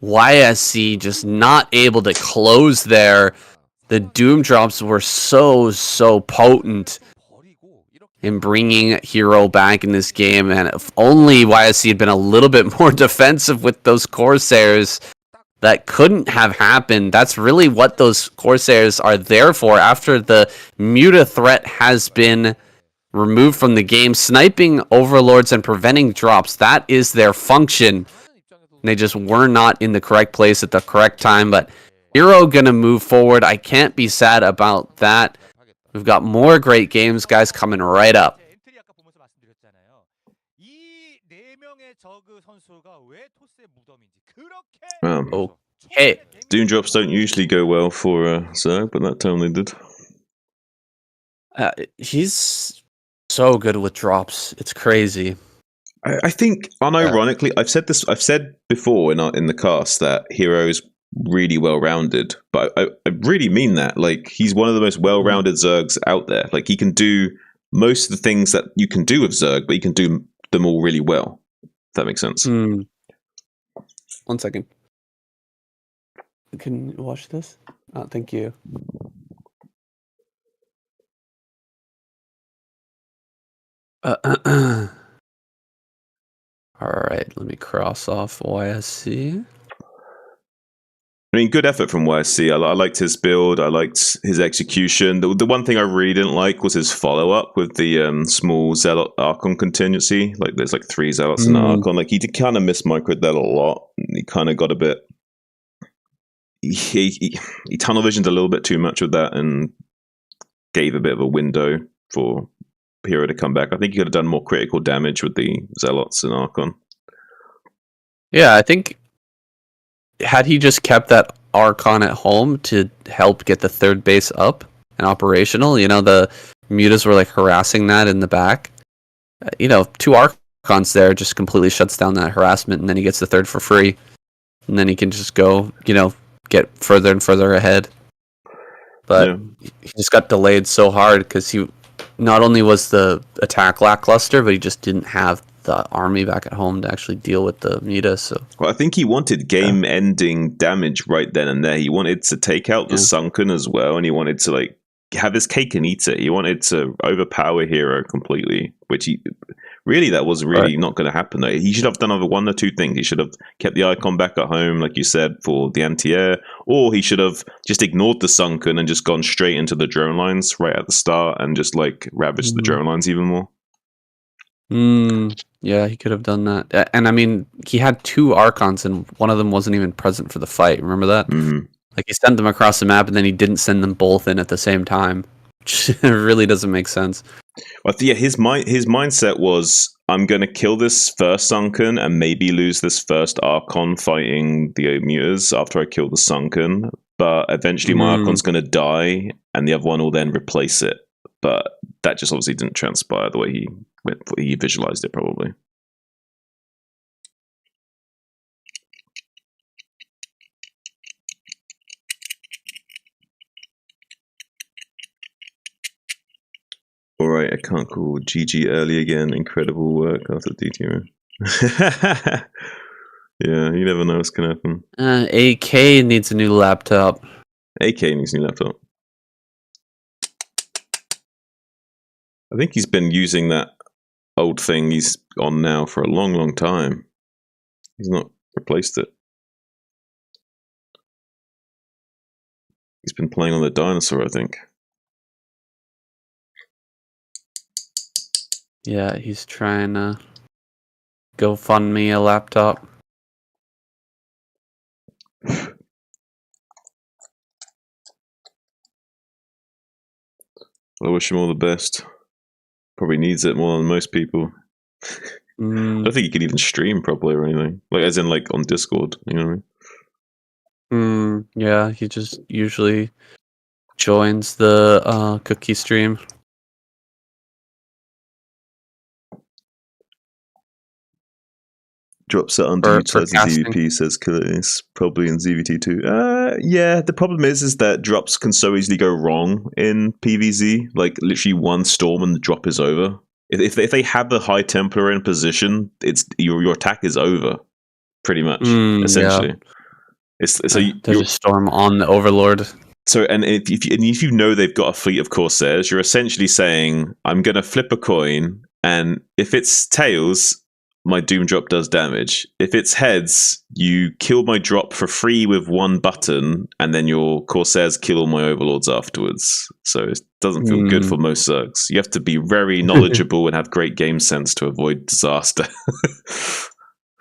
YSC just not able to close there. The Doom drops were so potent in bringing Hero back in this game, and if only YSC had been a little bit more defensive with those Corsairs, that couldn't have happened. That's really what those Corsairs are there for after the Muta threat has been removed from the game. Sniping Overlords and preventing drops, that is their function. They just were not in the correct place at the correct time, but Hero gonna move forward. I can't be sad about that. We've got more great games, guys, coming right up. Okay. Doom drops don't usually go well for Zerg, but that totally did. He's so good with drops. It's crazy. I think, unironically, I've said before in the cast that Hero's really well-rounded, but I really mean that. Like, he's one of the most well-rounded Zergs out there. Like, he can do most of the things that you can do with Zerg, but he can do them all really well. If that makes sense. 1 second. Can you watch this? Thank you. All right, let me cross off YSC. I mean, good effort from YSC. I liked his build. I liked his execution. The one thing I really didn't like was his follow-up with the small Zealot Archon contingency. Like, there's like 3 Zealots in the Archon. Like, he did kind of miss-microed that a lot. He kind of got a bit... He tunnel visioned a little bit too much with that and gave a bit of a window for Hero to come back. I think he could have done more critical damage with the Zealots and Archon. Yeah, I think had he just kept that Archon at home to help get the third base up and operational, you know, the Mutas were like harassing that in the back. 2 Archons there just completely shuts down that harassment, and then he gets the third for free. And then he can just go, get further and further ahead. But he just got delayed so hard because he not only was the attack lackluster, but he just didn't have the army back at home to actually deal with the Muta. So, well, I think he wanted game-ending damage right then and there. He wanted to take out the Sunken as well, and he wanted to have his cake and eat it. He wanted to overpower Hero completely, which he really that was really not going to happen. Though. He should have done either one or two things. He should have kept the icon back at home, like you said, for the anti-air, or he should have just ignored the sunken and just gone straight into the drone lines right at the start and just like ravaged the drone lines even more. Yeah, he could have done that. And I mean, he had 2 Archons, and one of them wasn't even present for the fight. Remember that? Like, he sent them across the map, and then he didn't send them both in at the same time. Which really doesn't make sense. Well, yeah, his mindset was, I'm going to kill this first Sunken and maybe lose this first Archon fighting the Muters after I kill the Sunken. But eventually my Archon's going to die, and the other one will then replace it. But that just obviously didn't transpire the way he visualized it, probably. All right, I can't call GG early again. Incredible work after DTM. Yeah, you never know what's going to happen. AK needs a new laptop. AK needs a new laptop. I think he's been using that old thing he's on now for a long, long time. He's not replaced it. He's been playing on the dinosaur, I think. Yeah, he's trying to go fund me a laptop. I wish him all the best. Probably needs it more than most people. I don't think he can even stream properly or anything. Like, as in, like, on Discord, you know what I mean? Yeah, he just usually joins the cookie stream. Drops it underutilized in ZVP, says Killers, probably in ZVT too. Yeah, the problem is that drops can so easily go wrong in PvZ. Like, literally one storm and the drop is over. If they have the High Templar in position, it's your attack is over, pretty much, essentially. Yeah. There's a storm on the Overlord. So, and if you know they've got a fleet of Corsairs, you're essentially saying, I'm going to flip a coin, and if it's tails, my Doom drop does damage. If it's heads, you kill my drop for free with one button, and then your Corsairs kill all my Overlords afterwards. So it doesn't feel good for most Zergs. You have to be very knowledgeable and have great game sense to avoid disaster.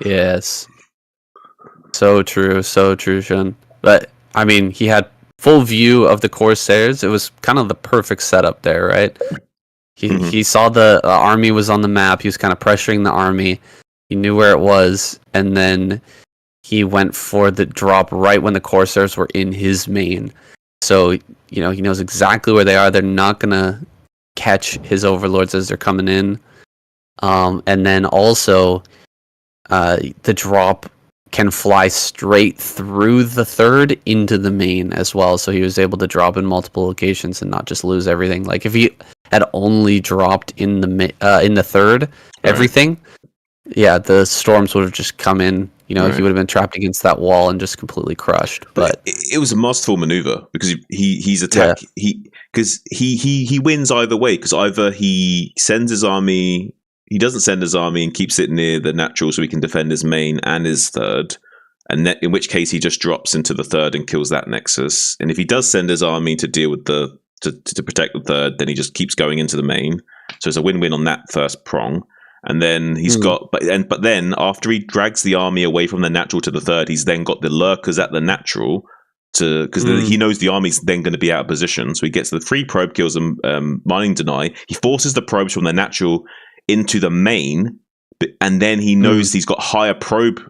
Yes. So true, Shun. But, I mean, he had full view of the Corsairs. It was kind of the perfect setup there, right? He saw the army was on the map. He was kind of pressuring the army. He knew where it was, and then he went for the drop right when the Corsairs were in his main. So, you know, he knows exactly where they are. They're not going to catch his Overlords as they're coming in. And then also, the drop can fly straight through the third into the main as well. So he was able to drop in multiple locations and not just lose everything. Like, if he had only dropped in the third, everything, yeah, the storms would have just come in. You know, he would have been trapped against that wall and just completely crushed. But it was a masterful maneuver because he's attack. Yeah. He wins either way, because either he sends his army. He doesn't send his army and keeps it near the natural so he can defend his main and his third, and in which case he just drops into the third and kills that nexus. And if he does send his army to deal with to protect the third, then he just keeps going into the main. So it's a win-win on that first prong. And then he's got, but then after he drags the army away from the natural to the third, he's then got the lurkers at the natural because he knows the army's then going to be out of position. So he gets the free probe kills and mining deny. He forces the probes from the natural into the main, and then he knows he's got higher probe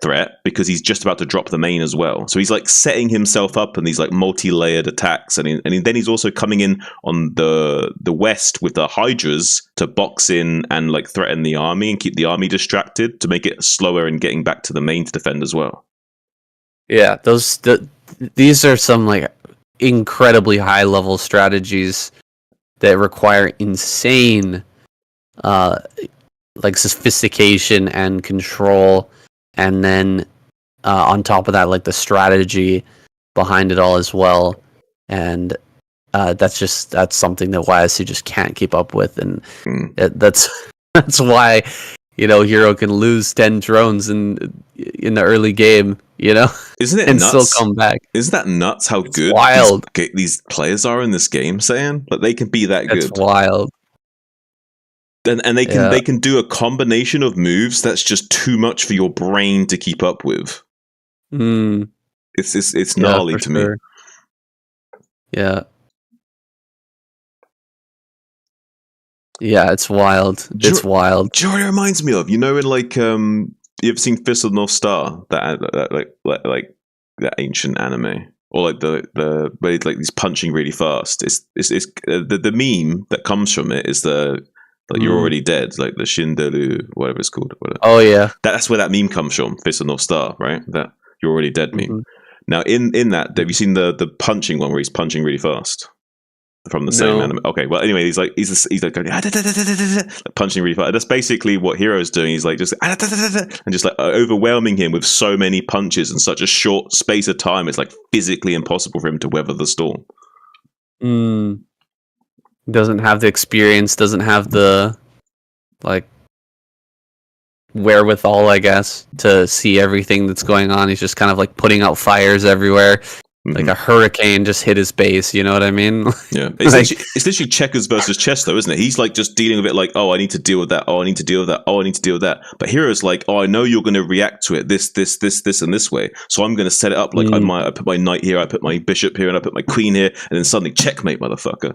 threat because he's just about to drop the main as well. So he's like setting himself up in these like multi-layered attacks, and then he's also coming in on the west with the Hydras to box in and like threaten the army and keep the army distracted to make it slower in getting back to the main to defend as well. Yeah, these are some like incredibly high level strategies that require insane like sophistication and control, and then on top of that, like the strategy behind it all as well. And that's something that YSC just can't keep up with, and that's That's why, Hero can lose 10 drones in the early game, Isn't it and nuts? still come back. Isn't that nuts how It's good wild. these players are in this game, Saiyan? Like, they can be that That's good. wild. And they can do a combination of moves that's just too much for your brain to keep up with. It's gnarly to me. Yeah. Yeah, it's wild. It's wild. Do you know what it reminds me of? In like you ever seen Fist of the North Star? That like that ancient anime, or like the where it's like he's punching really fast. It's the meme that comes from it is the like you're already dead, like the Shinderu, whatever it's called. Whatever. Oh yeah, that's where that meme comes from. Fist of the North Star, right? That you're already dead meme. Now in that, have you seen the punching one where he's punching really fast? From the same anime. Okay, well, anyway, he's like going, punching really fast. That's basically what Hero's doing. He's like just and just like overwhelming him with so many punches in such a short space of time. It's like physically impossible for him to weather the storm. Doesn't have the experience. Doesn't have the like wherewithal, I guess, to see everything that's going on. He's just kind of like putting out fires everywhere. Like a hurricane just hit his base, you know what I mean? Yeah, it's literally checkers versus chess, though, isn't it? He's like just dealing with it, like, oh, I need to deal with that. Oh, I need to deal with that. Oh, I need to deal with that. But Hero's like, oh, I know you're going to react to it this, and this way. So I'm going to set it up like I put my knight here, I put my bishop here, and I put my queen here, and then suddenly checkmate, motherfucker.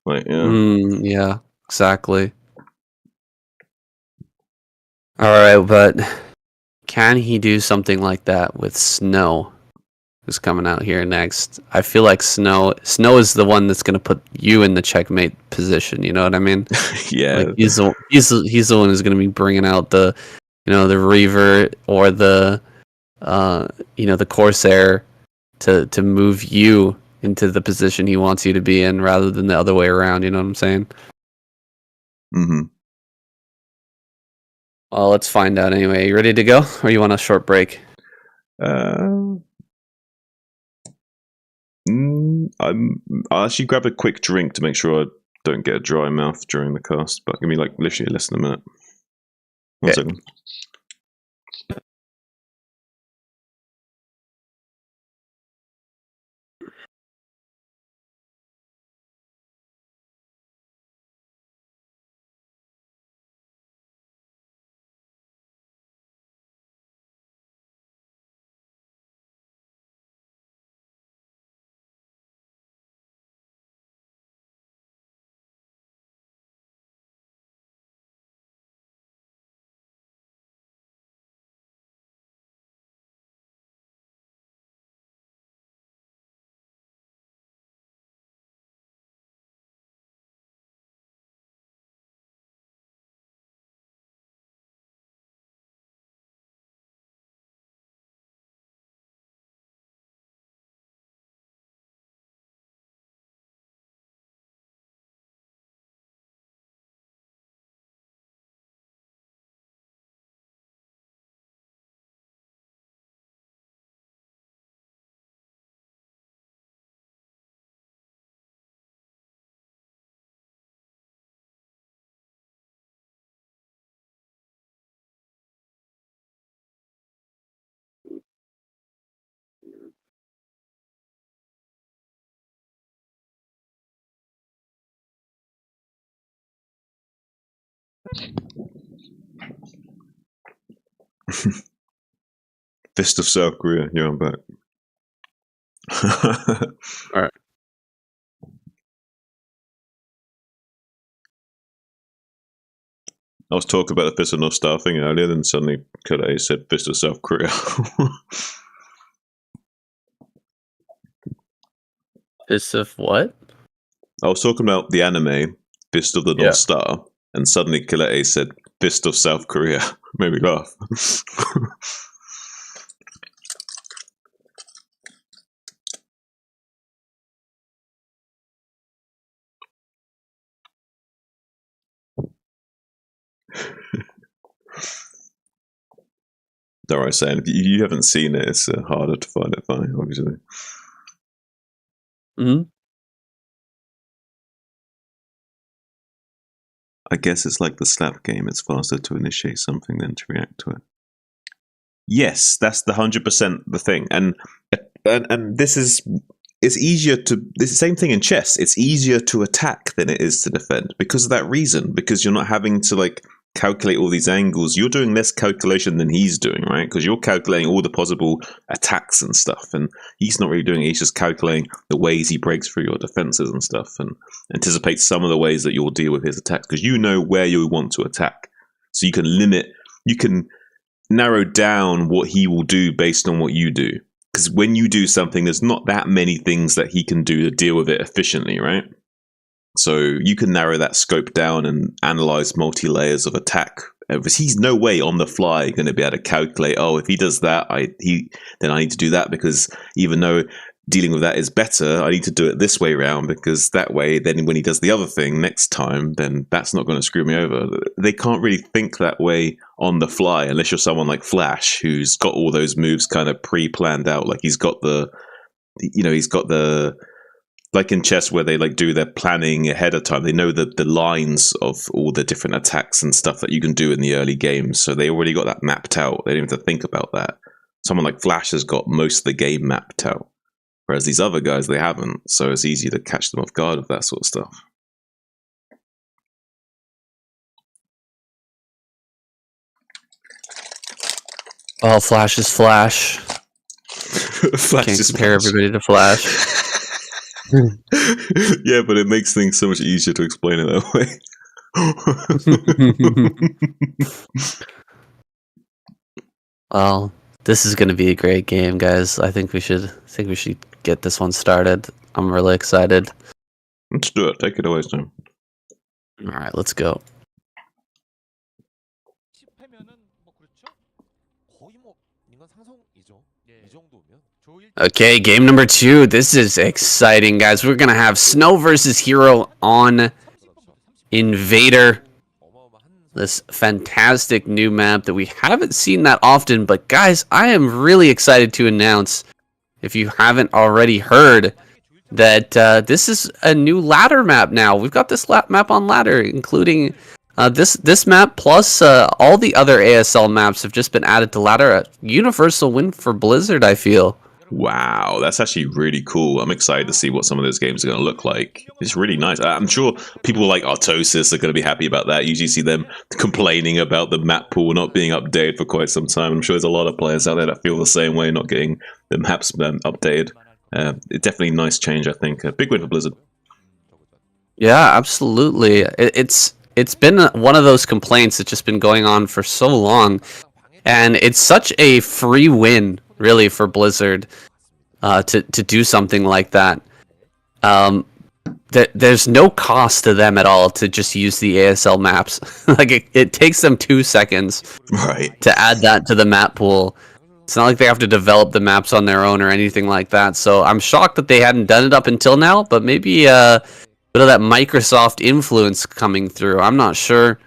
Like, yeah, exactly. All right, but can he do something like that with Snow? Who's coming out here next? I feel like Snow is the one that's going to put you in the checkmate position. You know what I mean? Yeah. Like he's the one who's going to be bringing out the, the Reaver or the, the Corsair to move you into the position he wants you to be in, rather than the other way around. You know what I'm saying? Mm-hmm. Well, let's find out anyway. You ready to go, or you want a short break? I'll actually grab a quick drink to make sure I don't get a dry mouth during the cast, but give me like literally less than a minute. One second. Fist of South Korea. Yeah, I'm back. All right. I was talking about the Fist of North Star thing earlier, then suddenly Kale said Fist of South Korea. Fist of what? I was talking about the anime Fist of the North Star, and suddenly Kale said Fist of South Korea. Made me laugh. Don't worry, Sam. If you haven't seen it, it's harder to find it funny, obviously. I guess it's like the slap game. It's faster to initiate something than to react to it. Yes, that's the 100% the thing, and this is it's easier to. It's the same thing in chess. It's easier to attack than it is to defend because of that reason. Because you're not having to like calculate all these angles. You're doing less calculation than he's doing, right? Because you're calculating all the possible attacks and stuff, and he's not really doing it. He's just calculating the ways he breaks through your defenses and stuff, and anticipates some of the ways that you'll deal with his attacks because you know where you want to attack, so you can limit. You can narrow down what he will do based on what you do. Because when you do something, there's not that many things that he can do to deal with it efficiently, right? So you can narrow that scope down and analyze multi-layers of attack. Because he's no way on the fly going to be able to calculate, oh, if he does that, then I need to do that because even though dealing with that is better, I need to do it this way around because that way, then when he does the other thing next time, then that's not going to screw me over. They can't really think that way on the fly unless you're someone like Flash who's got all those moves kind of pre-planned out. Like he's got the like in chess where they like do their planning ahead of time. They know the lines of all the different attacks and stuff that you can do in the early games. So they already got that mapped out. They didn't have to think about that. Someone like Flash has got most of the game mapped out. Whereas these other guys, they haven't. So it's easy to catch them off guard with that sort of stuff. Well, Flash is Flash. Flash Can't is compare Flash. everybody to Flash. Yeah, but it makes things so much easier to explain it that way. Well, this is going to be a great game, guys. I think we should get this one started. I'm really excited. Let's do it. Take it away, Sam. All right, let's go. Okay, game number 2. This is exciting, guys. We're gonna have Snow versus Hero on Invader. This fantastic new map that we haven't seen that often, but guys, I am really excited to announce, if you haven't already heard, that this is a new ladder map now. We've got this map on ladder, including this map plus all the other ASL maps have just been added to ladder. A universal win for Blizzard, I feel. Wow, that's actually really cool. I'm excited to see what some of those games are going to look like. It's really nice. I'm sure people like Artosis are going to be happy about that. You usually see them complaining about the map pool not being updated for quite some time. I'm sure there's a lot of players out there that feel the same way, not getting the maps updated. It's definitely a nice change, I think. A big win for Blizzard. Yeah, absolutely. It's been one of those complaints that's just been going on for so long. And it's such a free win, really, for Blizzard to do something like that. There's no cost to them at all to just use the ASL maps. Like it takes them 2 seconds to add that to the map pool. It's not like they have to develop the maps on their own or anything like that. So I'm shocked that they hadn't done it up until now, but maybe a bit of that Microsoft influence coming through. I'm not sure.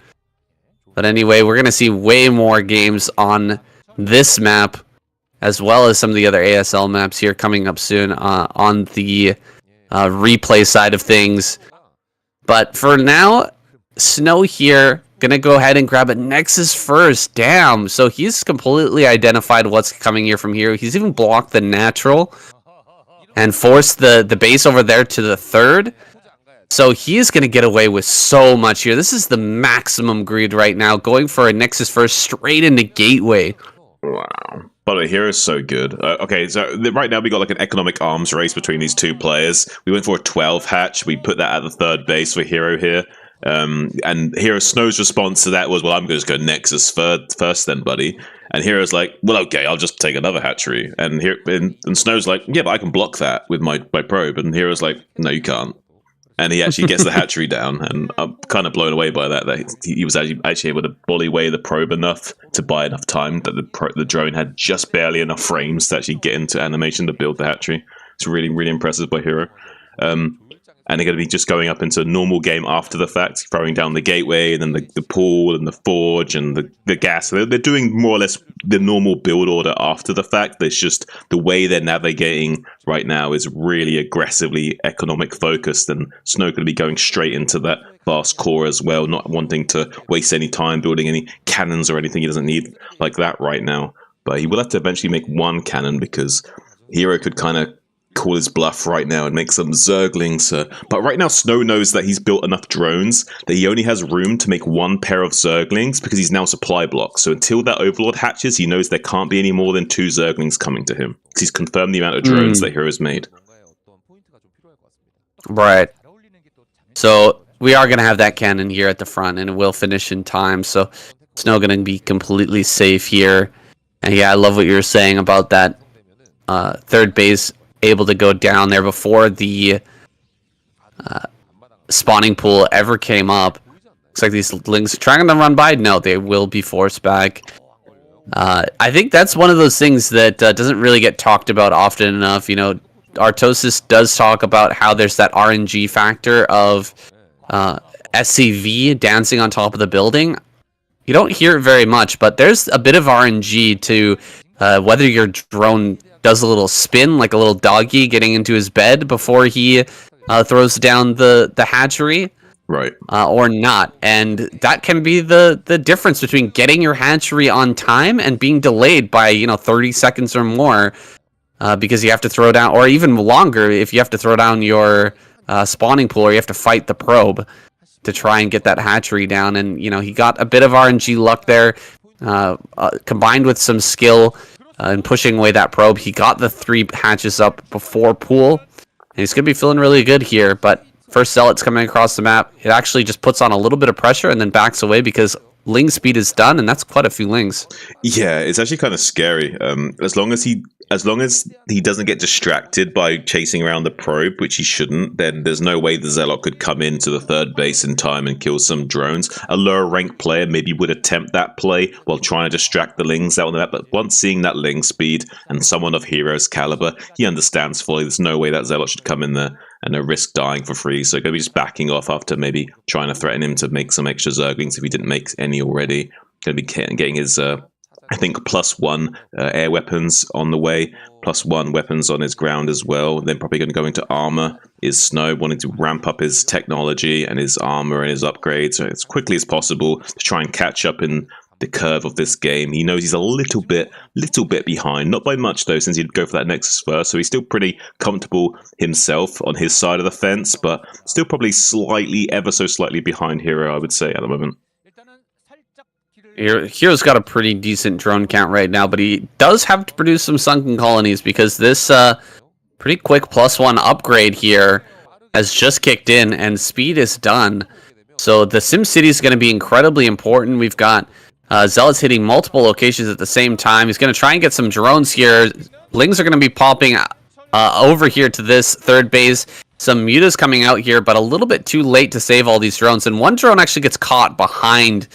But anyway, we're going to see way more games on this map, as well as some of the other ASL maps here coming up soon on the replay side of things. But for now, Snow here, going to go ahead and grab a Nexus first. Damn, so he's completely identified what's coming here from here. He's even blocked the natural and forced the base over there to the third. So he's going to get away with so much here. This is the maximum greed right now, going for a Nexus first straight into Gateway. Wow. By the way, Hero's so good. Okay, so right now we got like an economic arms race between these two players. We went for a 12 hatch. We put that at the third base for Hero here. And Hero Snow's response to that was, well, I'm going to go Nexus first then, buddy. And Hero's like, well, okay, I'll just take another hatchery. And Snow's like, yeah, but I can block that with my probe. And Hero's like, no, you can't. And he actually gets the hatchery down, and I'm kind of blown away by that he was actually able to bully away the probe enough to buy enough time that the drone had just barely enough frames to actually get into animation to build the hatchery. It's really, really impressive by Hero. and they're going to be just going up into a normal game after the fact, throwing down the gateway and then the pool and the forge and the gas. They're doing more or less the normal build order after the fact. It's just the way they're navigating right now is really aggressively economic focused, and Snow going to be going straight into that fast core as well, not wanting to waste any time building any cannons or anything he doesn't need like that right now. But he will have to eventually make one cannon, because Hero could kind of call his bluff right now and make some Zerglings. But right now Snow knows that he's built enough drones that he only has room to make one pair of Zerglings, because he's now supply blocked. So until that Overlord hatches, he knows there can't be any more than 2 Zerglings coming to him, because he's confirmed the amount of drones that Hero's made. Right. So we are going to have that cannon here at the front, and it will finish in time. So Snow going to be completely safe here. And yeah, I love what you were saying about that third base able to go down there before the spawning pool ever came up. Looks like these Lings are trying to run by. No, they will be forced back. I think that's one of those things that doesn't really get talked about often enough. You know, Artosis does talk about how there's that RNG factor of SCV dancing on top of the building. You don't hear it very much, but there's a bit of RNG to whether your drone does a little spin, like a little doggy getting into his bed before he throws down the hatchery, right? Or not. And that can be the difference between getting your hatchery on time and being delayed by 30 seconds or more, because you have to throw down, or even longer if you have to throw down your spawning pool, or you have to fight the probe to try and get that hatchery down. And he got a bit of RNG luck there, combined with some skill and pushing away that probe. He got the 3 hatches up before pool, and he's going to be feeling really good here. But first Zealot's coming across the map. It actually just puts on a little bit of pressure and then backs away, because Ling speed is done, and that's quite a few Lings. Yeah, it's actually kind of scary. As long as he doesn't get distracted by chasing around the probe, which he shouldn't, then there's no way the Zealot could come into the third base in time and kill some drones. A lower ranked player maybe would attempt that play while trying to distract the Lings out on the map, but once seeing that Ling speed and someone of Hero's caliber, he understands fully there's no way that Zealot should come in there and risk dying for free. So going to be just backing off after maybe trying to threaten him to make some extra Zerglings if he didn't make any already. Going to be getting his I think +1 air weapons on the way, +1 weapons on his ground as well. Then probably going to go into armor. Is Snow wanting to ramp up his technology and his armor and his upgrades as quickly as possible to try and catch up in the curve of this game. He knows he's a little bit behind, not by much though, since he'd go for that Nexus first, so he's still pretty comfortable himself on his side of the fence, but still probably ever so slightly behind Hero, I would say, at the moment. Hero's got a pretty decent drone count right now, but he does have to produce some sunken colonies, because this pretty quick +1 upgrade here has just kicked in, and speed is done. So the SimCity is going to be incredibly important. We've got Zealots hitting multiple locations at the same time. He's going to try and get some drones here. Lings are going to be popping over here to this third base. Some mutas coming out here, but a little bit too late to save all these drones. And one drone actually gets caught behind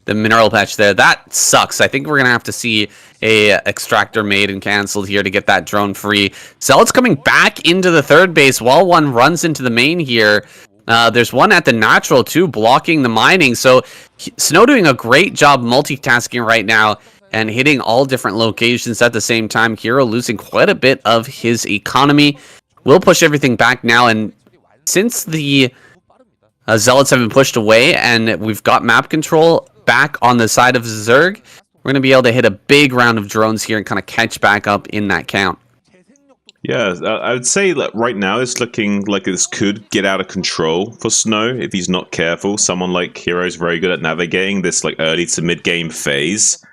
the mineral patch there. That sucks. I think we're going to have to see a extractor made and canceled here to get that drone free. Zealot's coming back into the third base while one runs into the main here. There's one at the natural too, blocking the mining. So Snow doing a great job multitasking right now and hitting all different locations at the same time. Hero losing quite a bit of his economy. We'll push everything back now, and since the Zealots have been pushed away and we've got map control back on the side of Zerg, we're going to be able to hit a big round of drones here and kind of catch back up in that count. Yeah, I would say that right now it's looking like this could get out of control for Snow if he's not careful. Someone like Hero is very good at navigating this early to mid game phase.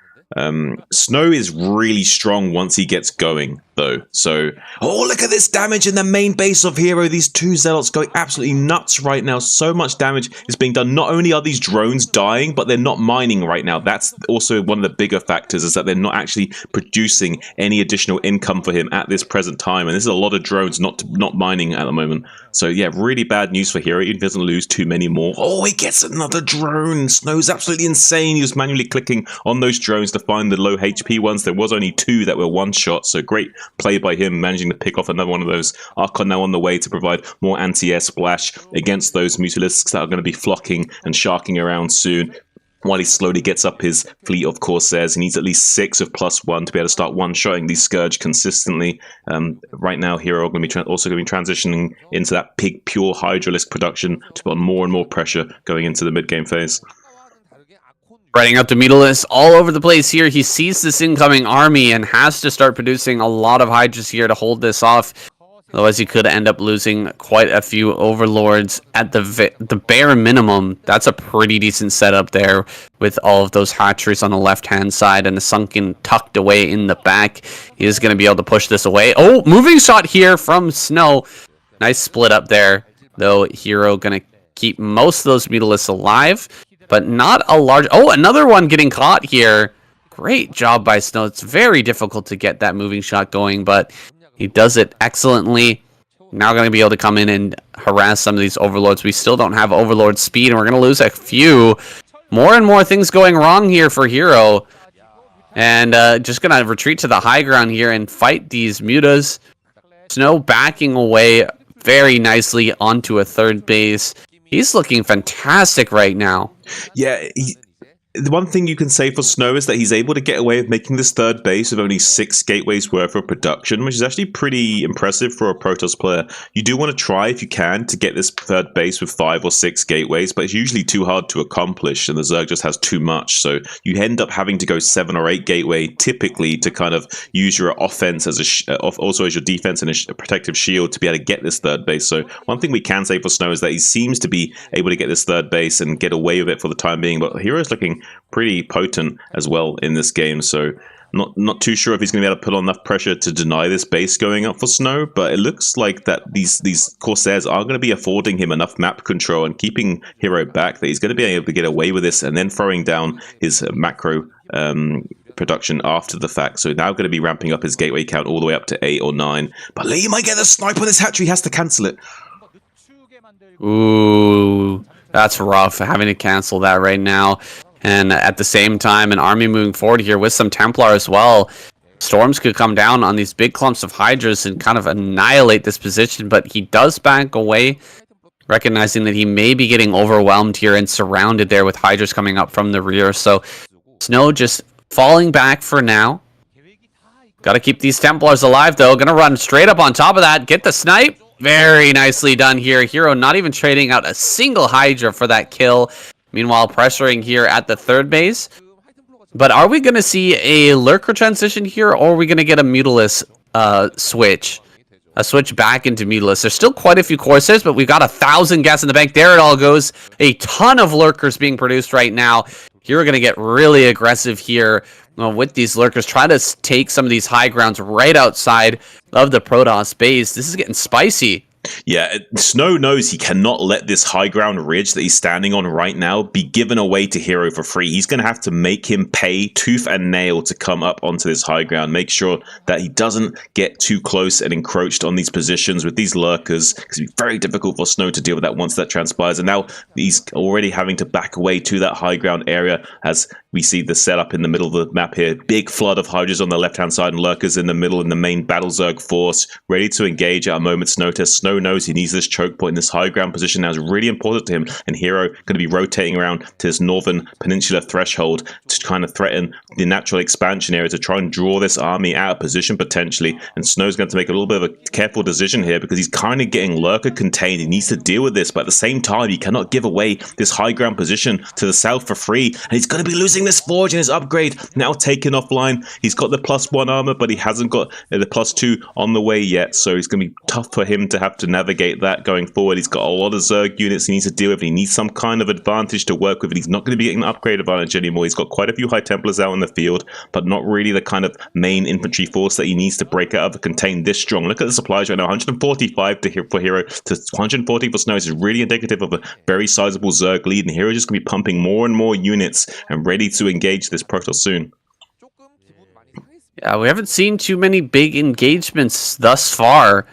Snow is really strong once he gets going, though. So, oh, look at this damage in the main base of Hero. These 2 Zealots going absolutely nuts right now. So much damage is being done. Not only are these drones dying, but they're not mining right now. That's also one of the bigger factors, is that they're not actually producing any additional income for him at this present time. And this is a lot of drones not mining at the moment. So, yeah, really bad news for Hero. He doesn't lose too many more. Oh, he gets another drone. Snow's absolutely insane. He was manually clicking on those drones to find the low HP ones. There was only 2 that were one-shot, so great play by him, managing to pick off another one of those. Archon now on the way to provide more anti-air splash against those Mutalisks that are going to be flocking and sharking around soon. While he slowly gets up his fleet of Corsairs, he needs at least 6 of +1 to be able to start one-shotting these Scourge consistently. Right now, Hero are going to be also going to be transitioning into that pure Hydralisk production to put on more and more pressure going into the mid-game phase. Riding up to Mutalisk all over the place here. He sees this incoming army and has to start producing a lot of Hydras here to hold this off. Otherwise, he could end up losing quite a few Overlords at the bare minimum. That's a pretty decent setup there with all of those hatcheries on the left-hand side and the Sunken tucked away in the back. He is going to be able to push this away. Oh, moving shot here from Snow. Nice split up there, though. Hero going to keep most of those Mutalisks alive, but not a large... Oh, another one getting caught here. Great job by Snow. It's very difficult to get that moving shot going, but... he does it excellently. Now going to be able to come in and harass some of these Overlords. We still don't have Overlord speed, and we're going to lose a few. More and more things going wrong here for Hero. And just going to retreat to the high ground here and fight these Mutas. Snow backing away very nicely onto a third base. He's looking fantastic right now. Yeah, the one thing you can say for Snow is that he's able to get away with making this third base with only 6 gateways worth of production, which is actually pretty impressive for a Protoss player. You do want to try, if you can, to get this third base with 5 or 6 gateways, but it's usually too hard to accomplish, and the Zerg just has too much. So you end up having to go 7 or 8 gateway, typically, to kind of use your offense as also as your defense and a protective shield to be able to get this third base. So one thing we can say for Snow is that he seems to be able to get this third base and get away with it for the time being, but Hero's looking pretty potent as well in this game, so not too sure if he's going to be able to put on enough pressure to deny this base going up for Snow, but it looks like that these Corsairs are going to be affording him enough map control and keeping Hero back that he's going to be able to get away with this and then throwing down his macro production after the fact. So now going to be ramping up his gateway count all the way up to 8 or 9, but Lee might get a snipe on this hatchery. He has to cancel it. Ooh, that's rough, having to cancel that right now. And at the same time, an army moving forward here with some Templar as well. Storms could come down on these big clumps of Hydras and kind of annihilate this position, but he does back away, recognizing that he may be getting overwhelmed here and surrounded there with Hydras coming up from the rear. So Snow just falling back for now. Got to keep these Templars alive, though. Going to run straight up on top of that. Get the snipe. Very nicely done here. Hero not even trading out a single Hydra for that kill. Meanwhile, pressuring here at the third base. But are we going to see a Lurker transition here, or are we going to get a Mutalisk switch? A switch back into Mutalisk. There's still quite a few Corsairs, but we've got 1,000 gas in the bank. There it all goes. A ton of Lurkers being produced right now. You're going to get really aggressive here with these Lurkers. Try to take some of these high grounds right outside of the Protoss base. This is getting spicy. Yeah, Snow knows he cannot let this high ground ridge that he's standing on right now be given away to Hero for free. He's going to have to make him pay tooth and nail to come up onto this high ground. Make sure that he doesn't get too close and encroached on these positions with these lurkers, because it'll be very difficult for Snow to deal with that once that transpires. And now he's already having to back away to that high ground area as we see the setup in the middle of the map here. Big flood of Hydras on the left-hand side and lurkers in the middle in the main Battle Zerg force, ready to engage at a moment's notice. Snow knows he needs this choke point in this high ground position now is really important to him, and Hero going to be rotating around to this northern peninsula threshold to kind of threaten the natural expansion area to try and draw this army out of position potentially. And Snow's going to make a little bit of a careful decision here because he's kind of getting lurker contained. He needs to deal with this, but at the same time he cannot give away this high ground position to the south for free, and he's going to be losing this forge and his upgrade now taken offline. He's got the +1 armor, but he hasn't got the +2 on the way yet, so it's going to be tough for him to have to navigate that going forward. He's got a lot of Zerg units he needs to deal with. He needs some kind of advantage to work with, and he's not going to be getting the upgrade advantage anymore. He's got quite a few High Templars out in the field, but not really the kind of main infantry force that he needs to break out of and contain this strong. Look at the supplies right now, 145 for Hero to 140 for Snow. This is really indicative of a very sizable Zerg lead, and Hero just going to be pumping more and more units and ready to engage this Protoss soon. Yeah, we haven't seen too many big engagements thus far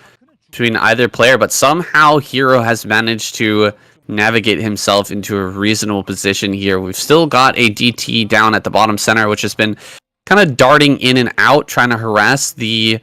between either player, but somehow Hero has managed to navigate himself into a reasonable position here. We've still got a DT down at the bottom center, which has been kind of darting in and out, trying to harass the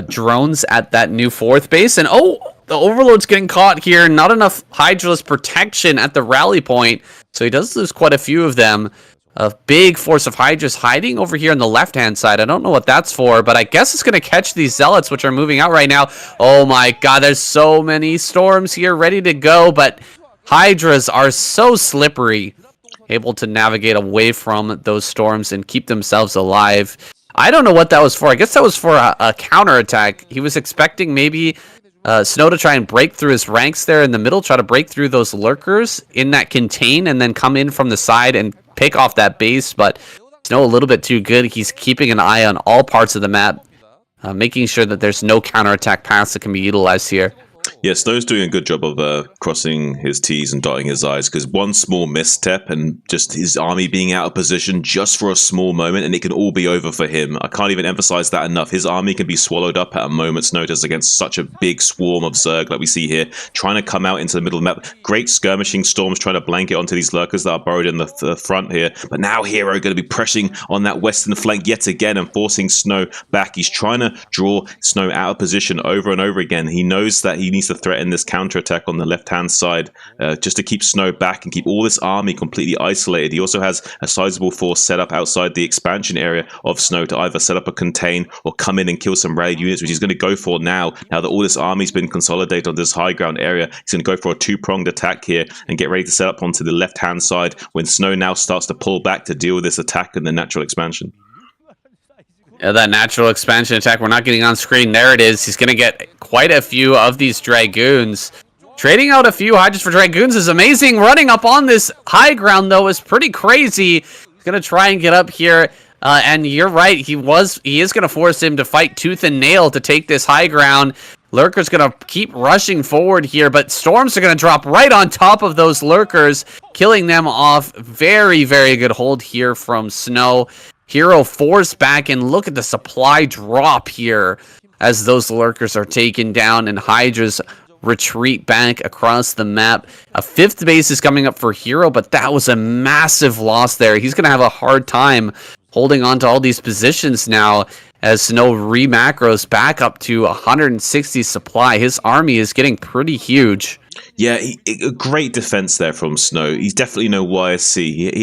drones at that new 4th base. And the Overlord's getting caught here. Not enough Hydra's protection at the rally point. So he does lose quite a few of them. A big force of Hydras hiding over here on the left-hand side. I don't know what that's for, but I guess it's going to catch these Zealots, which are moving out right now. Oh my god, there's so many storms here ready to go, but Hydras are so slippery, able to navigate away from those storms and keep themselves alive. I don't know what that was for. I guess that was for a counterattack. He was expecting maybe Snow to try and break through his ranks there in the middle, try to break through those lurkers in that contain, and then come in from the side and pick off that base. But Snow a little bit too good. He's keeping an eye on all parts of the map, making sure that there's no counterattack paths that can be utilized here. Yeah, Snow's doing a good job of crossing his T's and dotting his I's, because one small misstep and just his army being out of position just for a small moment, and it can all be over for him. I can't even emphasize that enough. His army can be swallowed up at a moment's notice against such a big swarm of Zerg like we see here, trying to come out into the middle of the map. Great skirmishing storms trying to blanket onto these lurkers that are burrowed in the front here. But now Hero going to be pressing on that western flank yet again and forcing Snow back. He's trying to draw Snow out of position over and over again. He knows that he needs to threaten this counterattack on the left-hand side just to keep Snow back and keep all this army completely isolated. He also has a sizable force set up outside the expansion area of Snow to either set up a contain or come in and kill some raid units, which he's going to go for now that all this army's been consolidated on this high ground area. He's going to go for a two-pronged attack here and get ready to set up onto the left-hand side when Snow now starts to pull back to deal with this attack and the natural expansion. Yeah, that natural expansion attack we're not getting on screen. There it is. He's going to get quite a few of these Dragoons. Trading out a few Hydras for Dragoons is amazing. Running up on this high ground, though, is pretty crazy. He's going to try and get up here. And you're right. He is going to force him to fight tooth and nail to take this high ground. Lurker's going to keep rushing forward here, but storms are going to drop right on top of those Lurkers, killing them off. Very, very good hold here from Snow. Hero forced back, and look at the supply drop here as those Lurkers are taken down and Hydras retreat back across the map. A 5th base is coming up for Hero, but that was a massive loss there. He's going to have a hard time holding on to all these positions now as Snow re-macros back up to 160 supply. His army is getting pretty huge. Yeah, a great defense there from Snow. He's definitely no YSC.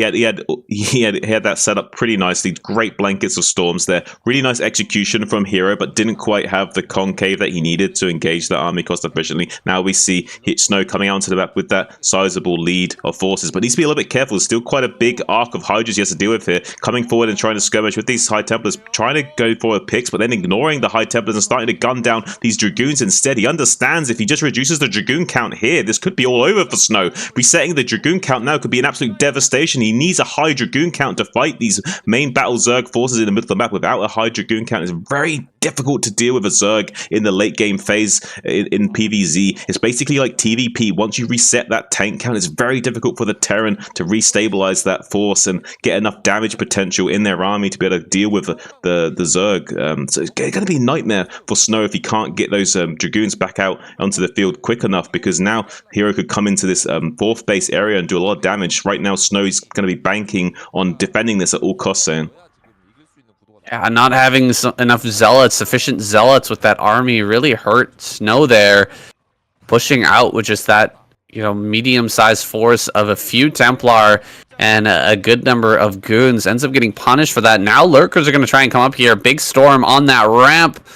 He had that set up pretty nicely. Great blankets of storms there. Really nice execution from Hero, but didn't quite have the concave that he needed to engage the army cost efficiently. Now we see Snow coming out into the map with that sizable lead of forces, but needs to be a little bit careful. There's still quite a big arc of Hydras he has to deal with here. Coming forward and trying to skirmish with these High Templars, trying to go for picks, but then ignoring the High Templars and starting to gun down these Dragoons instead. He understands if he just reduces the Dragoon count here, this could be all over for Snow. Resetting the Dragoon count now could be an absolute devastation. He needs a high Dragoon count to fight these main battle Zerg forces in the middle of the map. Without a high Dragoon count, it's very difficult to deal with a Zerg in the late game phase in PvZ. It's basically like TVP. Once you reset that tank count, it's very difficult for the Terran to restabilize that force and get enough damage potential in their army to be able to deal with the Zerg. So it's going to be a nightmare for Snow if he can't get those Dragoons back out onto the field quick enough, because now Hero could come into this 4th base area and do a lot of damage. Right now, Snow is going to be banking on defending this at all costs, Saiyan. Yeah, not having enough zealots, sufficient zealots with that army really hurt Snow there. Pushing out with just that, medium-sized force of a few Templar and a good number of goons ends up getting punished for that. Now Lurkers are going to try and come up here. Big storm on that ramp,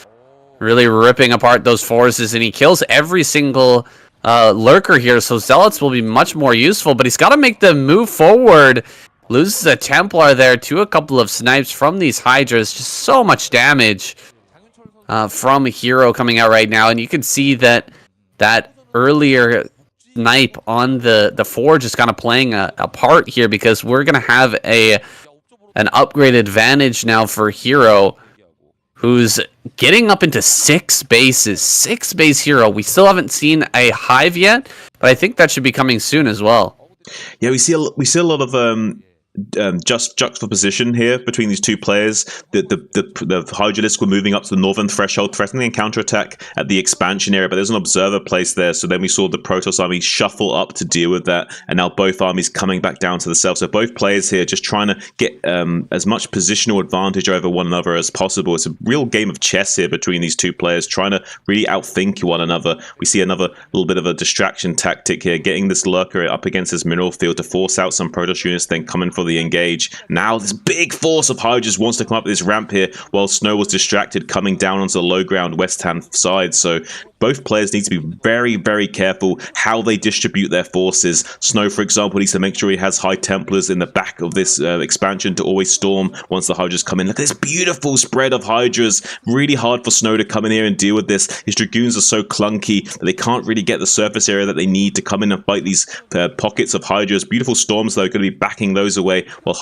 really ripping apart those forces, and he kills every single Lurker here, so Zealots will be much more useful, but he's got to make the move forward. Loses a Templar there to a couple of snipes from these Hydras. Just so much damage from Hero coming out right now, and you can see that earlier snipe on the Forge is kind of playing a part here, because we're going to have an upgrade advantage now for Hero, who's getting up into 6 bases. 6 base Hero. We still haven't seen a Hive yet, but I think that should be coming soon as well. Yeah, we see a lot of just juxtaposition here between these two players. The Hydralisks were moving up to the northern threshold, threatening a counterattack at the expansion area, but there's an observer placed there. So then we saw the Protoss army shuffle up to deal with that, and now both armies coming back down to the south. So both players here just trying to get as much positional advantage over one another as possible. It's a real game of chess here between these two players, trying to really outthink one another. We see another little bit of a distraction tactic here, getting this lurker up against this mineral field to force out some Protoss units, then coming for the engage. Now this big force of Hydras wants to come up this ramp here, while Snow was distracted coming down onto the low ground west hand side. So both players need to be very, very careful how they distribute their forces. Snow, for example, needs to make sure he has High Templars in the back of this expansion to always storm once the Hydras come in. Look at this beautiful spread of Hydras. Really hard for Snow to come in here and deal with this. His Dragoons are so clunky that they can't really get the surface area that they need to come in and fight these pockets of Hydras. Beautiful storms, though, going to be backing those away, while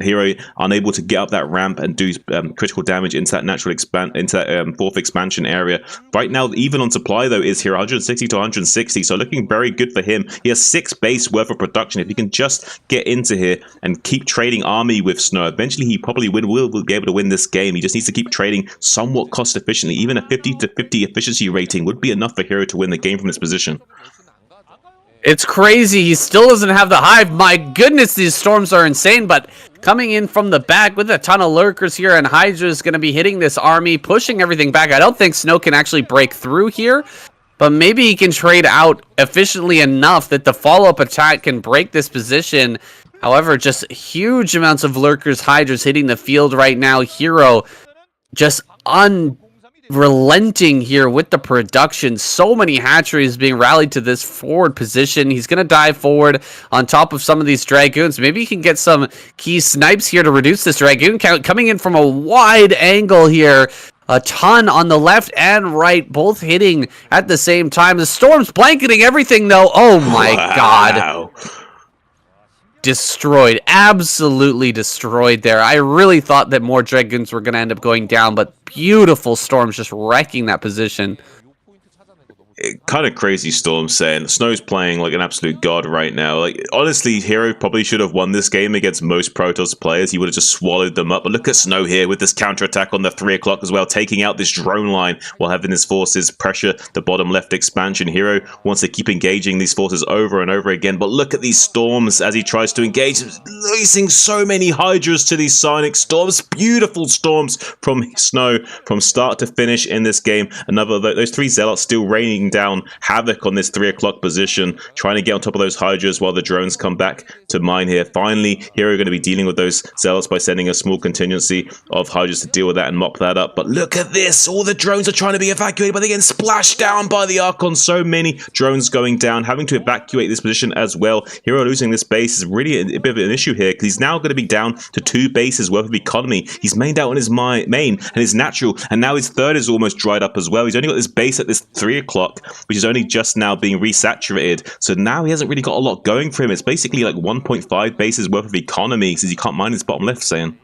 Hero unable to get up that ramp and do critical damage into that natural fourth expansion area. Right now, even on supply, though, is here 160 to 160, so looking very good for him. He has 6 base worth of production. If he can just get into here and keep trading army with Snow, eventually he probably will be able to win this game. He just needs to keep trading somewhat cost efficiently. Even a 50 to 50 efficiency rating would be enough for Hero to win the game from this position. It's crazy. He still doesn't have the hive. My goodness, these storms are insane, but coming in from the back with a ton of lurkers here, and Hydra is going to be hitting this army, pushing everything back. I don't think Snow can actually break through here, but maybe he can trade out efficiently enough that the follow-up attack can break this position. However, just huge amounts of lurkers, Hydras hitting the field right now. Hero just unrelenting here with the production. So many hatcheries being rallied to this forward position. He's going to dive forward on top of some of these Dragoons. Maybe he can get some key snipes here to reduce this Dragoon count. Coming in from a wide angle here. A ton on the left and right, both hitting at the same time. The storm's blanketing everything, though. Oh my god. Destroyed. Absolutely destroyed there. I really thought that more Dragoons were going to end up going down, but beautiful storms just wrecking that position. Kind of crazy storm saying Snow's playing like an absolute god right now. Like, honestly, Hero probably should have won this game against most Protoss players. He would have just swallowed them up. But look at Snow here with this counterattack on the 3 o'clock as well, taking out this drone line while having his forces pressure the bottom left expansion. Hero wants to keep engaging these forces over and over again. But look at these storms as he tries to engage, losing so many Hydras to these Psionic storms. Beautiful storms from Snow from start to finish in this game. Those 3 Zealots still raining down havoc on this 3 o'clock position, trying to get on top of those Hydras while the drones come back to mine here. Finally, Hero going to be dealing with those Zealots by sending a small contingency of Hydras to deal with that and mop that up. But look at this, all the drones are trying to be evacuated, but they get splashed down by the Archon. So many drones going down, having to evacuate this position as well. Hero losing this base is really a bit of an issue here, because he's now going to be down to 2 bases worth of economy. He's mained out on his main and his natural, and now his third is almost dried up as well. He's only got this base at this 3 o'clock, which is only just now being resaturated. So now he hasn't really got a lot going for him. It's basically like 1.5 bases worth of economy, since he can't mine his bottom left, saying.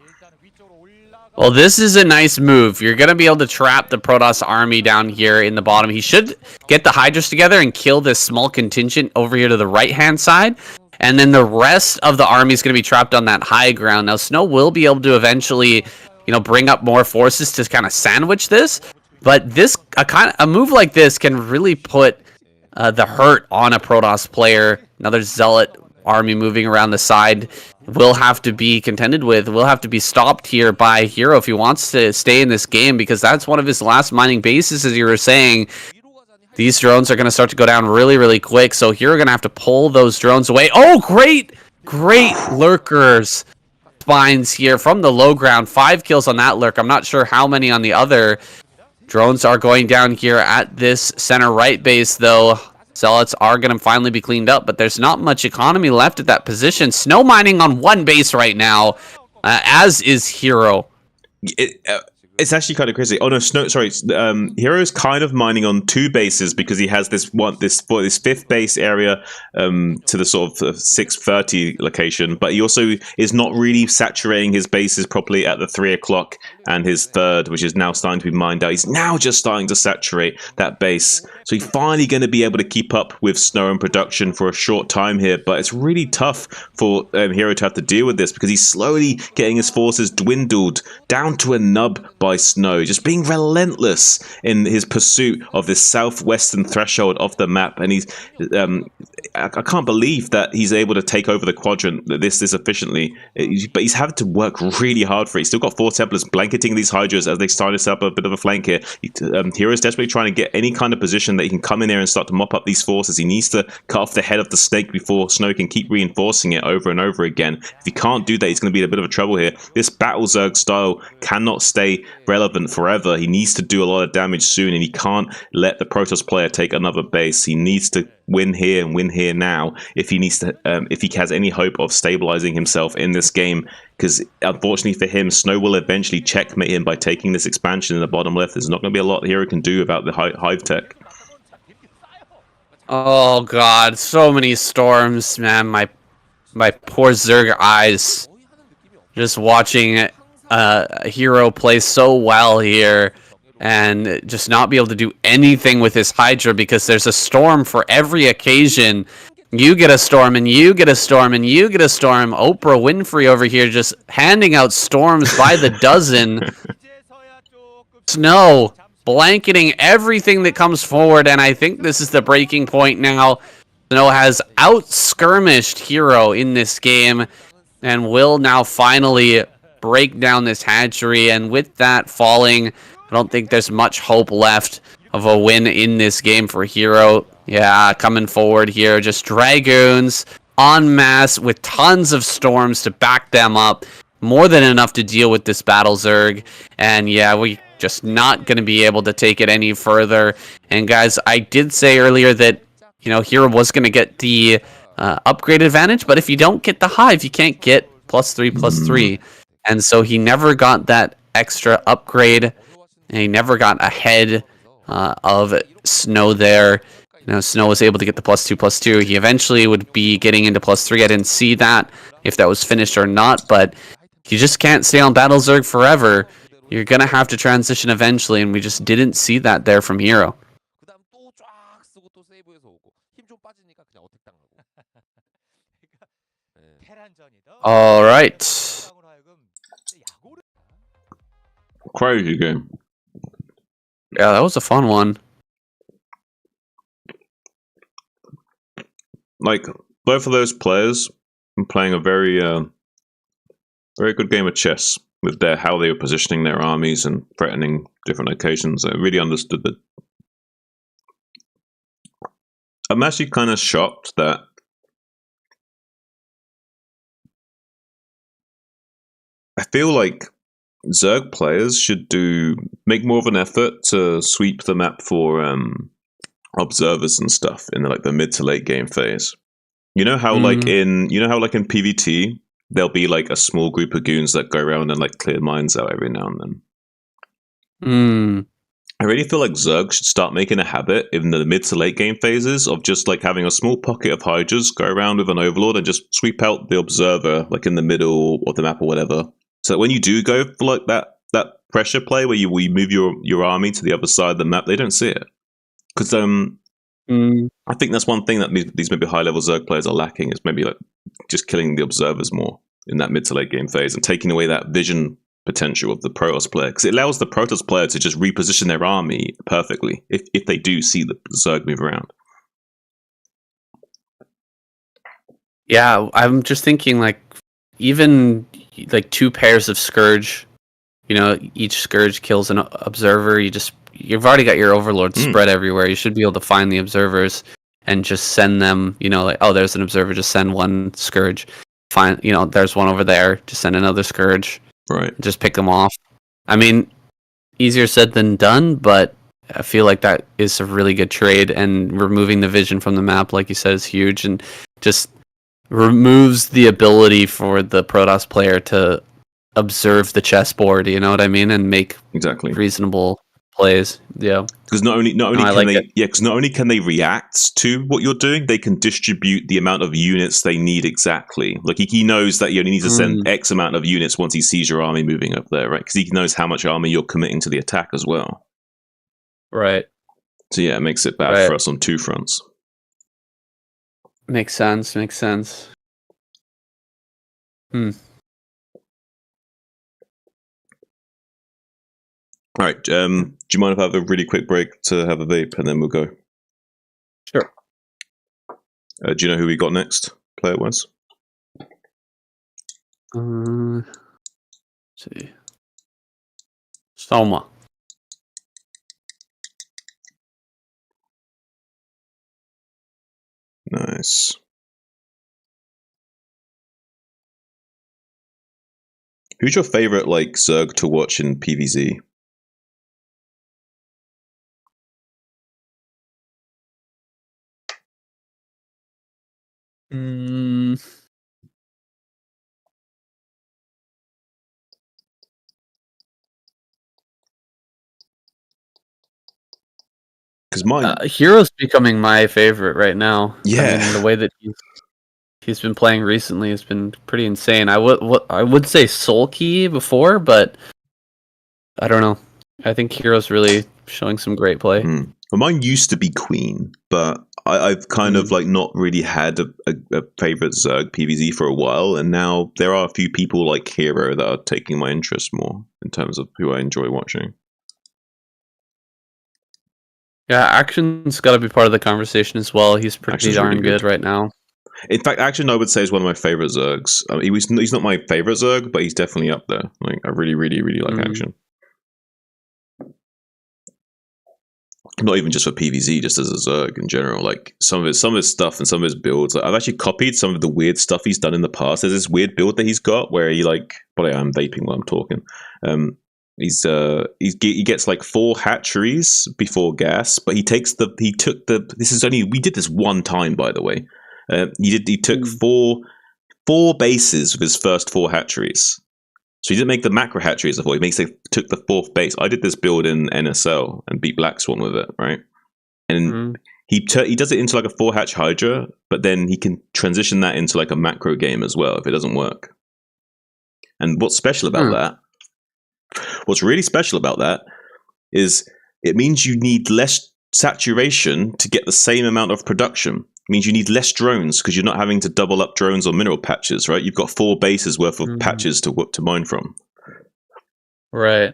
Well, this is a nice move. You're going to be able to trap the Protoss army down here in the bottom. He should get the Hydras together and kill this small contingent over here to the right-hand side. And then the rest of the army is going to be trapped on that high ground. Now, Snow will be able to eventually, bring up more forces to kind of sandwich this. But a move like this can really put the hurt on a Protoss player. Another Zealot army moving around the side will have to be contended with, will have to be stopped here by Hero if he wants to stay in this game, because that's one of his last mining bases, as you were saying. These drones are going to start to go down really, really quick, so Hero going to have to pull those drones away. Oh, great lurkers spines here from the low ground. 5 kills on that lurk. I'm not sure how many on the other. Drones are going down here at this center right base, though. Zealots are going to finally be cleaned up, but there's not much economy left at that position. Snow mining on 1 base right now, as is Hero. It's actually kind of crazy. Oh no, Hero's kind of mining on 2 bases because he has this 5th base area to the sort of 630 location, but he also is not really saturating his bases properly at the 3 o'clock and his 3rd, which is now starting to be mined out. He's now just starting to saturate that base, so he's finally going to be able to keep up with Snow in production for a short time here. But it's really tough for Hero to have to deal with this because he's slowly getting his forces dwindled down to a nub by Snow, just being relentless in his pursuit of this southwestern threshold of the map. And he's I can't believe that he's able to take over the quadrant this efficiently, but he's having to work really hard for it. He's still got 4 Templars blanketing these Hydras as they start to set up a bit of a flank here. Hero's desperately trying to get any kind of position that he can come in here and start to mop up these forces. He needs to cut off the head of the snake before Snow can keep reinforcing it over and over again. If he can't do that, he's going to be in a bit of a trouble here. This Battle Zerg style cannot stay relevant forever. He needs to do a lot of damage soon, and he can't let the Protoss player take another base. He needs to win here and win here now if he needs to if he has any hope of stabilizing himself in this game, because unfortunately for him, Snow will eventually checkmate him by taking this expansion in the bottom left. There's not going to be a lot Hero can do about the hive tech. Oh god, so many storms, man. My poor Zerg eyes just watching Hero play so well here and just not be able to do anything with his Hydra because there's a storm for every occasion. You get a storm, and you get a storm, and you get a storm. Oprah Winfrey over here just handing out storms by the dozen. Snow blanketing everything that comes forward, and I think this is the breaking point now. Snow has out-skirmished Hero in this game and will now finally break down this hatchery, and with that falling, I don't think there's much hope left of a win in this game for Hero. Yeah, coming forward here, just Dragoons en masse with tons of storms to back them up. More than enough to deal with this Battle Zerg. And yeah, we just not going to be able to take it any further. And guys, I did say earlier that, you know, Hero was going to get the upgrade advantage, but if you don't get the Hive, you can't get +3/+3. And so he never got that extra upgrade, and he never got ahead of Snow there. You know, Snow was able to get the +2/+2. He eventually would be getting into +3. I didn't see that, if that was finished or not, but you just can't stay on Battle Zerg forever. You're going to have to transition eventually, and we just didn't see that there from Hero. All right. Crazy game. Yeah, that was a fun one. Like, both of those players were playing a very good game of chess with how they were positioning their armies and threatening different locations. I really understood that. I'm actually kind of shocked that I feel like Zerg players should make more of an effort to sweep the map for observers and stuff in the mid to late game phase. You know how like in PvT there'll be like a small group of goons that go around and like clear mines out every now and then. I really feel like Zerg should start making a habit in the mid to late game phases of just like having a small pocket of Hydras, go around with an Overlord and just sweep out the observer like in the middle of the map or whatever. So that when you do go for like that pressure play where you move your army to the other side of the map, they don't see it. Because I think that's one thing that these maybe high level Zerg players are lacking, is maybe like just killing the observers more in that mid to late game phase and taking away that vision potential of the Protoss player, because it allows the Protoss player to just reposition their army perfectly if they do see the Zerg move around. Yeah, I'm just thinking like even like 2 pairs of Scourge, you know, each Scourge kills an observer. You've already got your Overlords spread everywhere. You should be able to find the observers and just send them, you know, like, oh, there's an observer, just send one Scourge. Find, you know, there's one over there, just send another Scourge. Right. Just pick them off. I mean, easier said than done, but I feel like that is a really good trade, and removing the vision from the map, like you said, is huge, and just removes the ability for the Protoss player to observe the chessboard. You know what I mean, and make exactly reasonable plays. Yeah, because not only because not only can they react to what you're doing, they can distribute the amount of units they need exactly. Like he knows that he only needs to send X amount of units once he sees your army moving up there, right? Because he knows how much army you're committing to the attack as well. Right. So yeah, it makes it bad for us on two fronts. Makes sense. Makes sense. All right. Do you mind if I have a really quick break to have a vape and then we'll go? Sure. Do you know who we got next, player-wise? Let's see. Soma. Nice. Who's your favorite like Zerg to watch in PvZ? Because mine, Hero's becoming my favorite right now. Yeah. I mean, the way that he's been playing recently has been pretty insane. I would say Soul Key before, but I don't know. I think Hero's really showing some great play. Well, mine used to be Queen, but I've kind of like not really had a favorite Zerg PvZ for a while, and now there are a few people like Hero that are taking my interest more in terms of who I enjoy watching. Yeah, Action's got to be part of the conversation as well. He's pretty darn good right now. In fact, Action I would say is one of my favorite Zergs. I mean, he's not my favorite Zerg, but he's definitely up there. Like I really, really, really like Action. Not even just for PvZ, just as a Zerg in general. Like some of his stuff and some of his builds. Like, I've actually copied some of the weird stuff he's done in the past. There's this weird build that he's got where he like. But I'm vaping while I'm talking. He gets like 4 hatcheries before gas, but we did this one time, by the way. He took 4 bases with his first 4 hatcheries. So he didn't make the macro hatcheries before. He took the 4th base. I did this build in NSL and beat Black Swan with it, right? And he does it into like a 4-hatch Hydra, but then he can transition that into like a macro game as well if it doesn't work. And what's special about that? What's really special about that is it means you need less saturation to get the same amount of production. It means you need less drones because you're not having to double up drones or mineral patches, right? You've got 4 bases worth of patches to mine from. Right.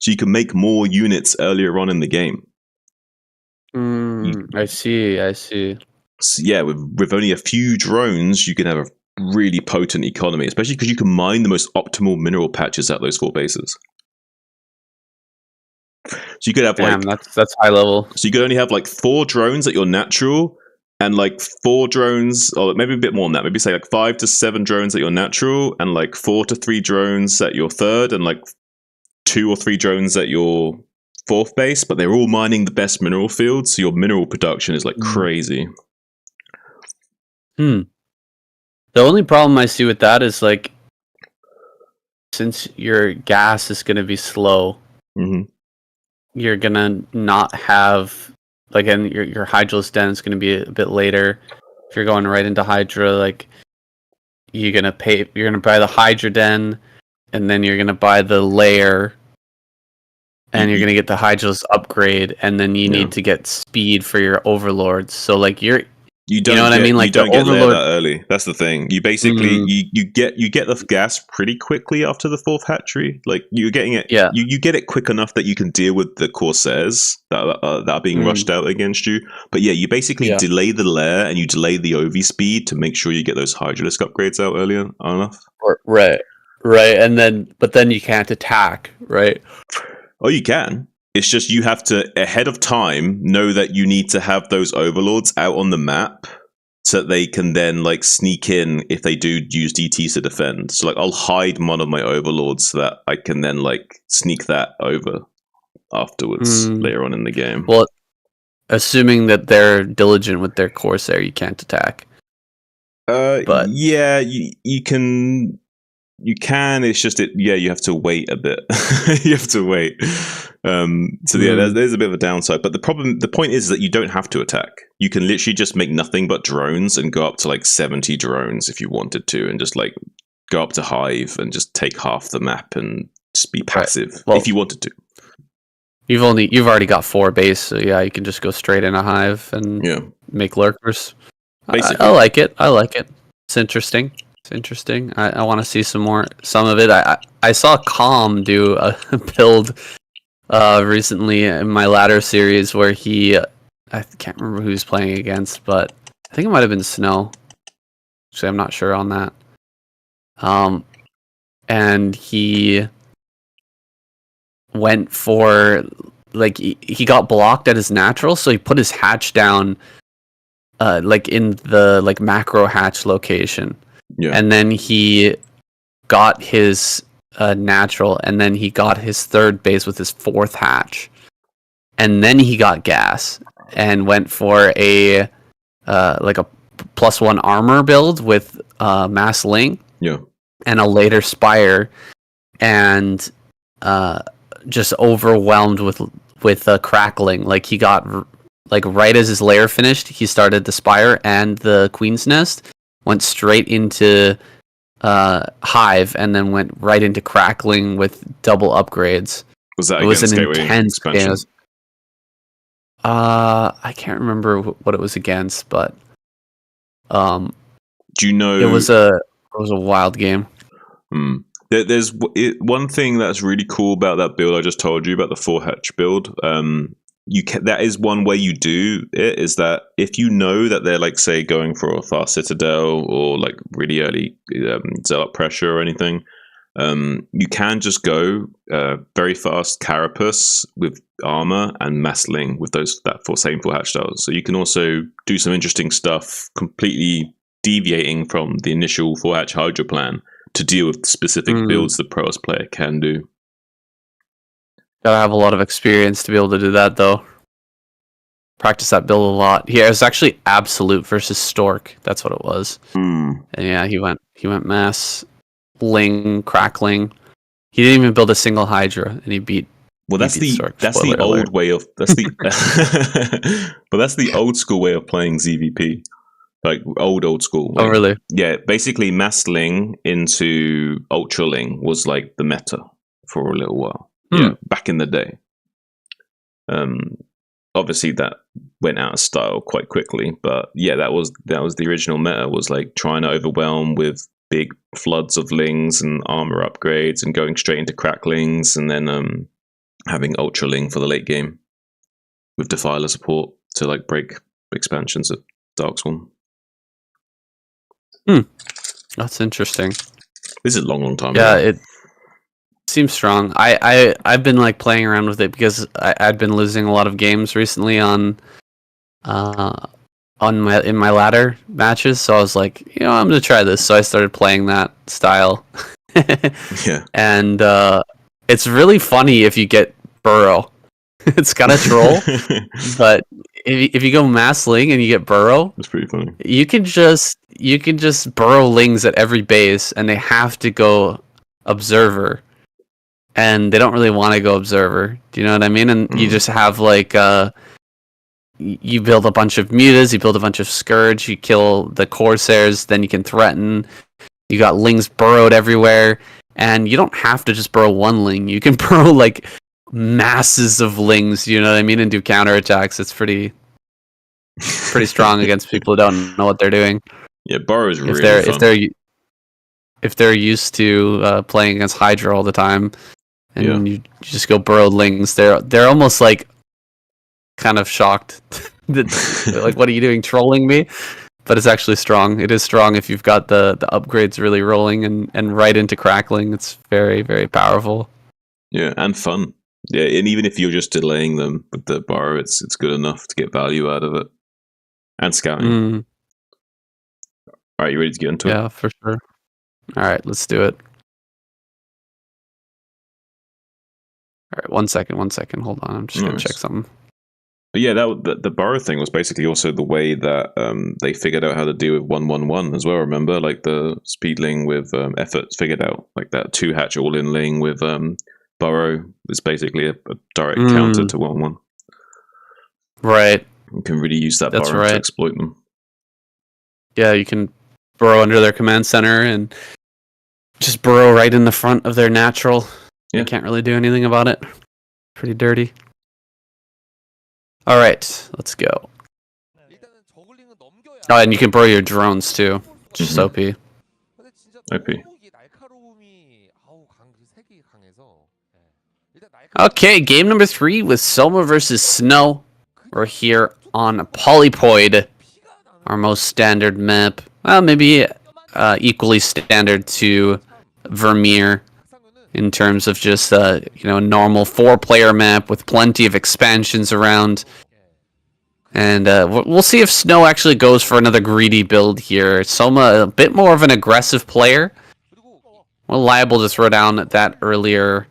So you can make more units earlier on in the game. I see. So yeah, with only a few drones, you can have a really potent economy, especially because you can mine the most optimal mineral patches at those 4 bases. So you could have that's high level. So you could only have like 4 drones at your natural, and like 4 drones, or maybe a bit more than that. Maybe say like 5 to 7 drones at your natural, and like 4 to 3 drones at your 3rd, and like 2 or 3 drones at your 4th base. But they're all mining the best mineral fields, so your mineral production is like crazy. The only problem I see with that is like, since your gas is going to be slow, you're gonna not have like, and your Hydra's den is gonna be a bit later. If you're going right into Hydra, like you're gonna buy the Hydra den, and then you're gonna buy the layer, and you're gonna get the Hydra's upgrade, and then you need to get speed for your overlords. So like you know what I mean? Like, you don't get there that early. That's the thing. You basically you get the gas pretty quickly after the 4th hatchery. Like you're getting it. Yeah. You get it quick enough that you can deal with the Corsairs that are being rushed out against you. But yeah, you basically delay the lair and you delay the OV speed to make sure you get those Hydralisk upgrades out earlier enough. Right. And then you can't attack, right? Oh, you can. It's just you have to, ahead of time, know that you need to have those overlords out on the map so that they can then like sneak in if they do use DTs to defend. So like I'll hide one of my overlords so that I can then like sneak that over afterwards later on in the game. Well, assuming that they're diligent with their Corsair, you can't attack. But yeah, you can. You can. It's just you have to wait a bit. You have to wait. So yeah, there's a bit of a downside. But the point is that you don't have to attack. You can literally just make nothing but drones and go up to like 70 drones if you wanted to, and just like go up to Hive and just take half the map and just be passive if you wanted to. You've already got 4 base, so yeah, you can just go straight in a Hive and make lurkers. I like it. It's interesting. I want to see some of it. I saw Calm do a build recently in my ladder series where I can't remember who he was playing against, but I think it might have been Snow. Actually, I'm not sure on that. And he went for like he got blocked at his natural, so he put his hatch down like in the like macro hatch location. Yeah. And then he got his natural, and then he got his 3rd base with his 4th hatch. And then he got gas and went for a like a +1 armor build with mass ling. Yeah. And a later spire, and just overwhelmed with crackling. Like he got like right as his lair finished, he started the spire and the queen's nest, went straight into Hive, and then went right into crackling with double upgrades. Was that against an intense game? I can't remember what it was against, but do you know it was a wild game. There's one thing that's really cool about that build I just told you about, the 4 hatch build. That is one way you do it, is that if you know that they're like, say, going for a fast citadel or like really early zealot pressure or anything, you can just go very fast carapace with armor and massling with that same 4 hatch styles. So you can also do some interesting stuff completely deviating from the initial 4 hatch Hydra plan to deal with specific builds the Protoss player can do. Gotta have a lot of experience to be able to do that, though. Practice that build a lot. Yeah, it was actually Absolute versus Stork. That's what it was. And yeah, he went mass ling crackling. He didn't even build a single Hydra, and he beat. Well, that's the old way of but that's the old school way of playing ZVP. Like old school. Oh, really? Yeah, basically mass ling into ultra ling was like the meta for a little while. Yeah, back in the day. Obviously that went out of style quite quickly, but yeah, that was the original meta, was like trying to overwhelm with big floods of lings and armor upgrades and going straight into cracklings, and then having ultra ling for the late game with defiler support to like break expansions of Darksworn. That's interesting. This is a long time ago. It seems strong. I've been like playing around with it because I'd been losing a lot of games recently in my ladder matches, so I was like, I'm gonna try this. So I started playing that style. Yeah. And it's really funny if you get burrow. It's kind of troll, but if you go mass ling and you get burrow, it's pretty funny. You can just burrow lings at every base, and they have to go observer, and they don't really want to go observer. Do you know what I mean? And you just have like you build a bunch of mutas, you build a bunch of scourge, you kill the corsairs, then you can threaten. You got lings burrowed everywhere, and you don't have to just burrow one ling. You can burrow like masses of lings, you know what I mean, and do counterattacks. It's pretty strong against people who don't know what they're doing. Yeah, burrow is really fun. If they're used to playing against Hydra all the time, and you just go burrow lings, they're almost like kind of shocked. Like, what are you doing, trolling me? But it's actually strong. It is strong if you've got the upgrades really rolling and right into crackling. It's very, very powerful. Yeah, and fun. Yeah, and even if you're just delaying them with the burrow, it's good enough to get value out of it. And scouting. Alright, you ready to get into it? Yeah, for sure. Alright, let's do it. Alright, one second. Hold on, I'm just gonna check something. Yeah, the burrow thing was basically also the way that they figured out how to deal with 1-1-1 as well. Remember, like the speedling with efforts figured out like that 2-hatch all-in ling with burrow is basically a direct counter to 1-1. Right. You can really use that That's burrow right. to exploit them. Yeah, you can burrow under their command center and just burrow right in the front of their natural. Yeah. You can't really do anything about it. Pretty dirty. All right, let's go. 일단은 저글링은 넘겨야. Oh, and you can burrow your drones too. Just OP. 근데 진짜 OP. 너무 이 날카로움이 색이 강해서. 일단 날카로움. Okay, game number 3 with Soma versus Snow. We're here on Polypoid, our most standard map. Well, maybe equally standard to Vermeer in terms of just a normal 4-player map with plenty of expansions around. And we'll see if Snow actually goes for another greedy build here. Soma a bit more of an aggressive player. Well, liable to throw down that earlier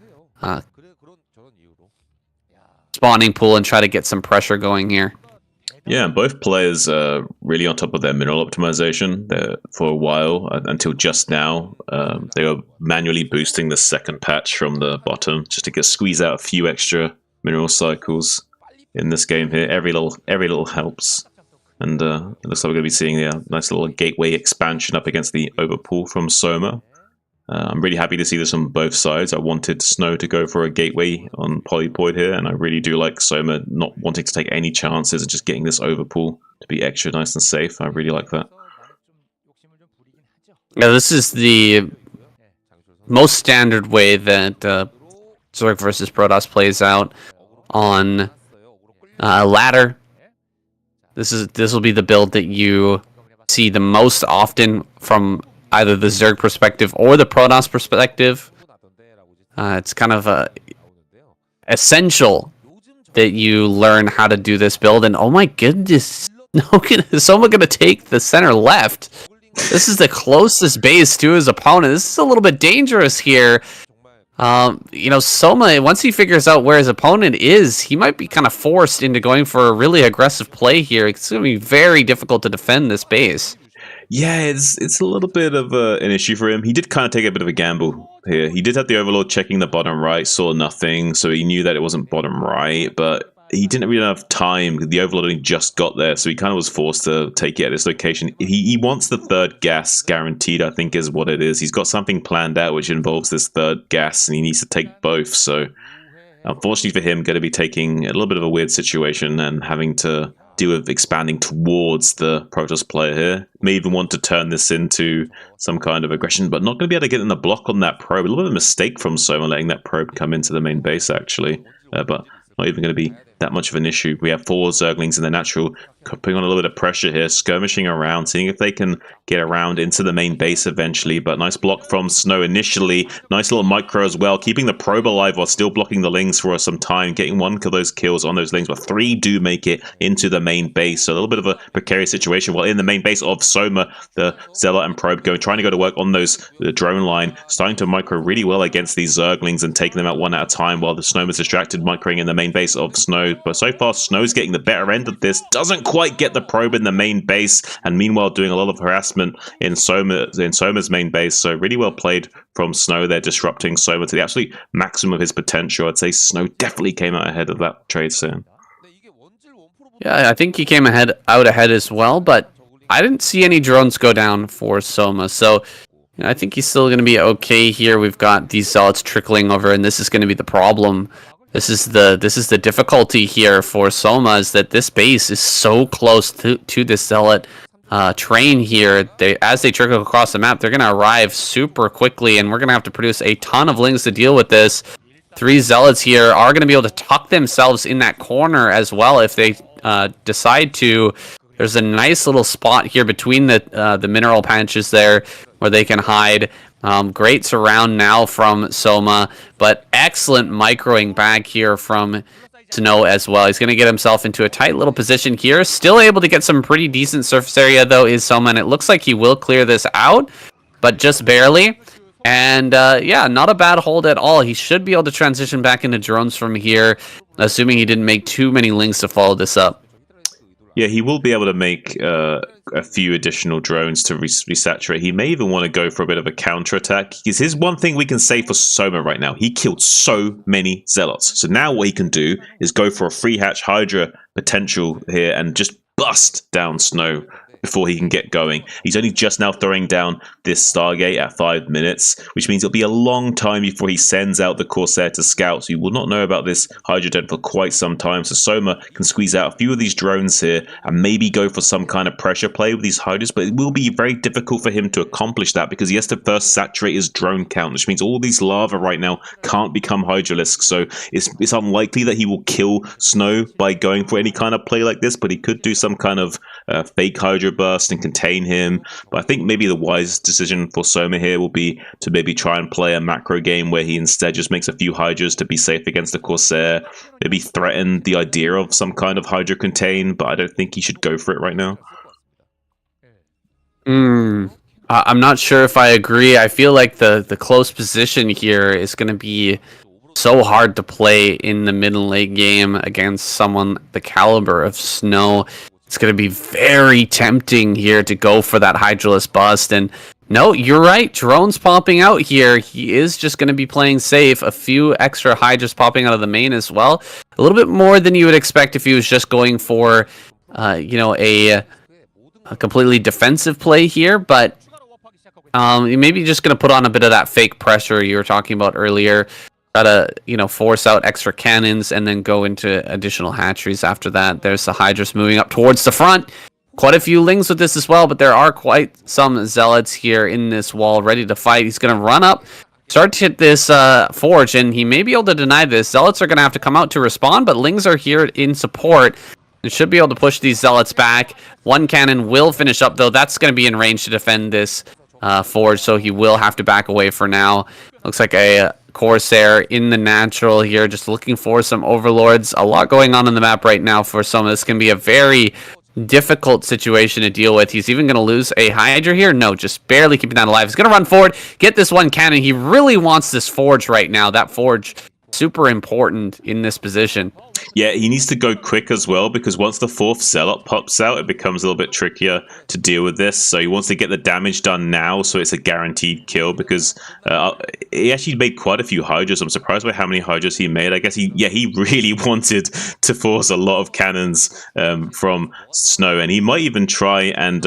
spawning pool and try to get some pressure going here. Yeah, both players are really on top of their mineral optimization. For a while, until just now, they were manually boosting the second patch from the bottom just to squeeze out a few extra mineral cycles in this game here. Every little helps. And it looks like we're going to be seeing a nice little gateway expansion up against the overpool from Soma. I'm really happy to see this on both sides. I wanted Snow to go for a gateway on Polypoid here, and I really do like Soma not wanting to take any chances and just getting this overpool to be extra nice and safe. I really like that. Yeah, this is the most standard way that Zerg versus Protoss plays out on ladder. This will be the build that you see the most often from either the Zerg perspective or the Protoss perspective. It's kind of essential that you learn how to do this build. And oh my goodness, is someone going to take the center left? This is the closest base to his opponent. This is a little bit dangerous here. Soma, once he figures out where his opponent is, he might be kind of forced into going for a really aggressive play here. It's going to be very difficult to defend this base. Yeah, it's a little bit of an issue for him. He did kind of take a bit of a gamble here. He did have the Overlord checking the bottom right, saw nothing, so he knew that it wasn't bottom right, but he didn't really have time. The Overlord only just got there, so he kind of was forced to take it at this location. He wants the third gas guaranteed, I think is what it is. He's got something planned out which involves this third gas, and he needs to take both, so unfortunately for him, going to be taking a little bit of a weird situation and having to deal with expanding towards the Protoss player here. May even want to turn this into some kind of aggression, but not going to be able to get in the block on that probe. A little bit of a mistake from Soma letting that probe come into the main base, actually. But not even going to be that much of an issue. We have 4 Zerglings in the natural, putting on a little bit of pressure here, skirmishing around, seeing if they can get around into the main base eventually. But nice block from Snow initially. Nice little micro as well, keeping the probe alive while still blocking the lings for some time, getting 1 of those kills on those lings, but 3 do make it into the main base. So a little bit of a precarious situation. While in the main base of Soma, the Zealot and Probe trying to go to work on the drone line, starting to micro really well against these Zerglings and taking them out one at a time while the Snowman's distracted, microing in the main base of Snow. But so far, Snow's getting the better end of this. Doesn't quite get the probe in the main base, and meanwhile doing a lot of harassment in Soma's main base. So really well played from Snow there, disrupting Soma to the absolute maximum of his potential. I'd say Snow definitely came out ahead of that trade, Sam. Yeah, I think he came out ahead as well, but I didn't see any drones go down for Soma, so I think he's still going to be okay here. We've got these Zealots trickling over, and this is going to be the problem. This is the difficulty here for Soma, is that this base is so close to this Zealot train here. As they trickle across the map, they're going to arrive super quickly, and we're going to have to produce a ton of lings to deal with this. 3 Zealots here are going to be able to tuck themselves in that corner as well if they decide to. There's a nice little spot here between the mineral patches there where they can hide. Great surround now from Soma, but excellent microing back here from Snow as well. He's going to get himself into a tight little position here. Still able to get some pretty decent surface area, though, is Soma, and it looks like he will clear this out, but just barely. And yeah, not a bad hold at all. He should be able to transition back into drones from here, assuming he didn't make too many links to follow this up. Yeah, he will be able to make a few additional drones to resaturate. He may even want to go for a bit of a counterattack. Because here's one thing we can say for Soma right now. He killed so many Zealots. So now what he can do is go for a free hatch Hydra potential here and just bust down Snow before he can get going. He's only just now throwing down this Stargate at 5 minutes, which means it'll be a long time before he sends out the Corsair to scout. So you will not know about this Hydra Den for quite some time. So Soma can squeeze out a few of these drones here and maybe go for some kind of pressure play with these Hydras, but it will be very difficult for him to accomplish that because he has to first saturate his drone count, which means all these lava right now can't become Hydralisks. So it's unlikely that he will kill Snow by going for any kind of play like this, but he could do some kind of fake Hydra burst and contain him. But I think maybe the wise decision for Soma here will be to maybe try and play a macro game where he instead just makes a few Hydras to be safe against the Corsair, maybe threaten the idea of some kind of Hydra contain, but I don't think he should go for it right now. I'm not sure if I agree. I feel like the close position here is going to be so hard to play in the mid and late game against someone the caliber of Snow. It's going to be very tempting here to go for that Hydralisk bust. And no, you're right. Drones popping out here. He is just going to be playing safe. A few extra Hydras popping out of the main as well. A little bit more than you would expect if he was just going for, you know, a completely defensive play here. But maybe just going to put on a bit of that fake pressure you were talking about earlier. Gotta, you know, force out extra cannons and then go into additional hatcheries after that. There's the Hydras moving up towards the front. Quite a few Lings with this as well, but there are quite some Zealots here in this wall ready to fight. He's going to run up, start to hit this Forge, and he may be able to deny this. Zealots are going to have to come out to respond, but Lings are here in support. They should be able to push these Zealots back. One cannon will finish up, though. That's going to be in range to defend this Forge, so he will have to back away for now. Looks like a Corsair in the natural here, just looking for some Overlords. A lot going on the map right now for some. This can be a very difficult situation to deal with. He's even going to lose a Hydra here. No, just barely keeping that alive. He's going to run forward, get this one cannon. He really wants this Forge right now. That Forge, super important in this position. Yeah, he needs to go quick as well, because once the fourth Zealot pops out, it becomes a little bit trickier to deal with this. So he wants to get the damage done now, so it's a guaranteed kill, because he actually made quite a few Hydras. I'm surprised by how many Hydras he made. I guess he really wanted to force a lot of cannons from Snow, and he might even try and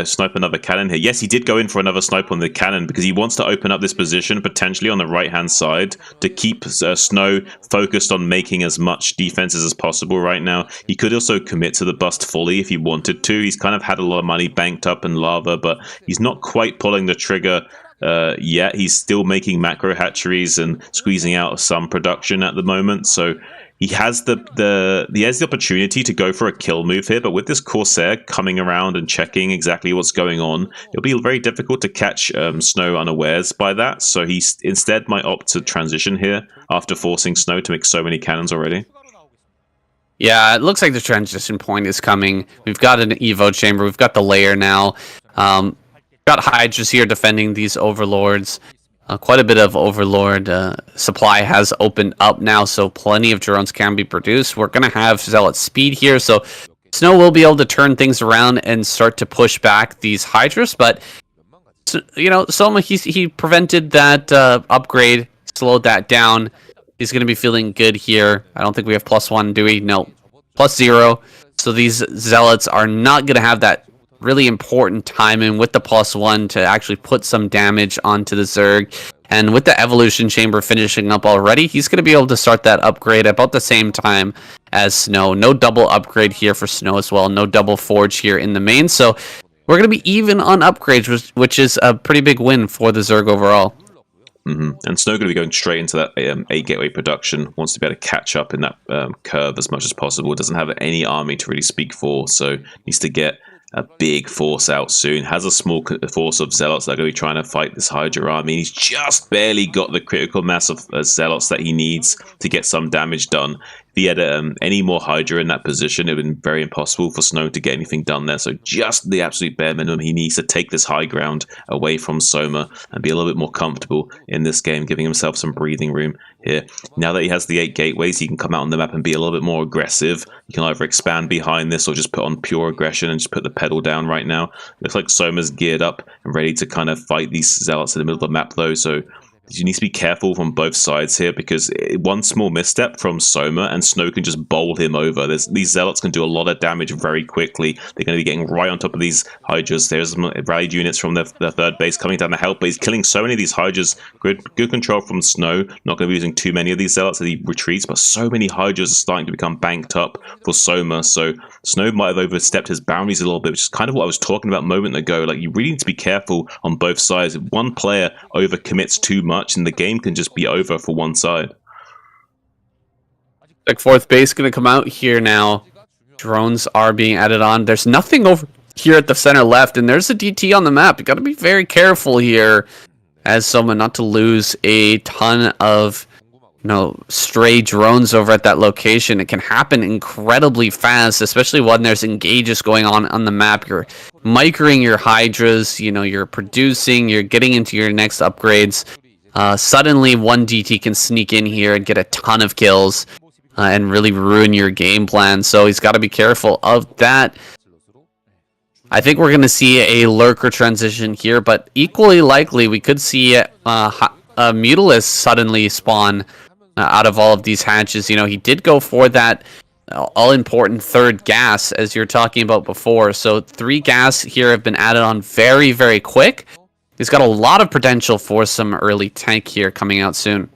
snipe another cannon here. Yes, he did go in for another snipe on the cannon, because he wants to open up this position, potentially on the right-hand side, to keep Snow focused on making as much defenses as possible right now. He could also commit to the bust fully if he wanted to. He's kind of had a lot of money banked up in lava, but he's not quite pulling the trigger yet. He's still making macro hatcheries and squeezing out some production at the moment, so he has the opportunity to go for a kill move here, but with this Corsair coming around and checking exactly what's going on, it'll be very difficult to catch Snow unawares by that, so he instead might opt to transition here after forcing Snow to make so many cannons already. Yeah, it looks like the transition point is coming. We've got an Evo chamber, we've got the layer now. Got Hydras here defending these Overlords. Quite a bit of Overlord supply has opened up now, so plenty of drones can be produced. We're going to have Zealot speed here, so Snow will be able to turn things around and start to push back these Hydras, but, you know, Soma, he prevented that upgrade, slowed that down. He's going to be feeling good here. I don't think we have +1, do we? No, +0. So these Zealots are not going to have that really important timing with the +1 to actually put some damage onto the Zerg. And with the Evolution Chamber finishing up already, he's going to be able to start that upgrade about the same time as Snow. No double upgrade here for Snow as well. No double Forge here in the main. So we're going to be even on upgrades, which is a pretty big win for the Zerg overall. And Snow going to be going straight into that 8 gateway production. Wants to be able to catch up in that curve as much as possible. Doesn't have any army to really speak for, so needs to get a big force out soon. Has a small force of Zealots that are going to be trying to fight this Hydra army. He's just barely got the critical mass of Zealots that he needs to get some damage done. If he had any more Hydra in that position, it would have been very impossible for Snow to get anything done there. So just the absolute bare minimum. He needs to take this high ground away from Soma and be a little bit more comfortable in this game, giving himself some breathing room here. Now that he has the 8 gateways, he can come out on the map and be a little bit more aggressive. He can either expand behind this or just put on pure aggression and just put the pedal down right now. Looks like Soma's geared up and ready to kind of fight these Zealots in the middle of the map though, so you need to be careful from both sides here, because one small misstep from Soma and Snow can just bowl him over. These Zealots can do a lot of damage very quickly. They're going to be getting right on top of these Hydras. There's some rallied units from the third base coming down to help, but he's killing so many of these Hydras. Good control from Snow. Not going to be using too many of these Zealots as he retreats, but so many Hydras are starting to become banked up for Soma. So Snow might have overstepped his boundaries a little bit, which is kind of what I was talking about a moment ago. Like, you really need to be careful on both sides. If one player overcommits too much, and the game can just be over for one side. Like, fourth base going to come out here now. Drones are being added on. There's nothing over here at the center left, and there's a DT on the map. You got to be very careful here as someone not to lose a ton of stray drones over at that location. It can happen incredibly fast, especially when there's engages going on the map. You're microing your Hydras, you're producing, you're getting into your next upgrades. Suddenly one DT can sneak in here and get a ton of kills and really ruin your game plan. So he's got to be careful of that. I think we're going to see a lurker transition here, but equally likely we could see a Mutalisk suddenly spawn out of all of these hatches. He did go for that all-important third gas, as you're talking about before. So 3 gas here have been added on very, very quick. He's got a lot of potential for some early tank here coming out soon.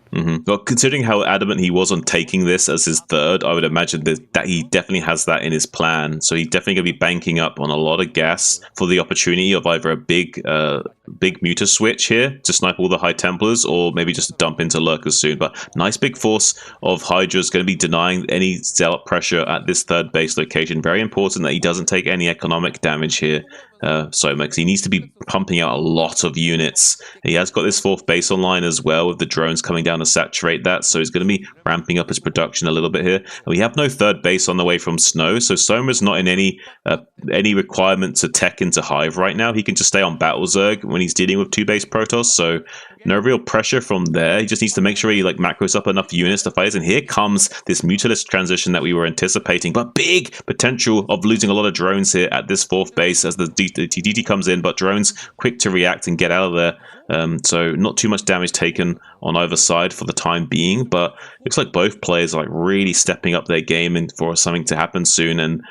Well, considering how adamant he was on taking this as his third, I would imagine that he definitely has that in his plan. So he's definitely going to be banking up on a lot of gas for the opportunity of either a big muta switch here to snipe all the High Templars, or maybe just to dump into lurkers soon. But nice big force of Hydra is going to be denying any Zealot pressure at this third base location. Very important that he doesn't take any economic damage here. Soma, because he needs to be pumping out a lot of units. He has got this fourth base online as well, with the drones coming down to saturate that, so he's going to be ramping up his production a little bit here. And we have no third base on the way from Snow, so Soma's not in any requirement to tech into Hive right now. He can just stay on Battle Zerg when he's dealing with 2 base Protoss, so no real pressure from there. He just needs to make sure he macros up enough units to fight. And here comes this Mutalisk transition that we were anticipating, but big potential of losing a lot of drones here at this fourth base as the DT comes in, but drones quick to react and get out of there. So not too much damage taken on either side for the time being, but looks like both players are really stepping up their game and for something to happen soon. And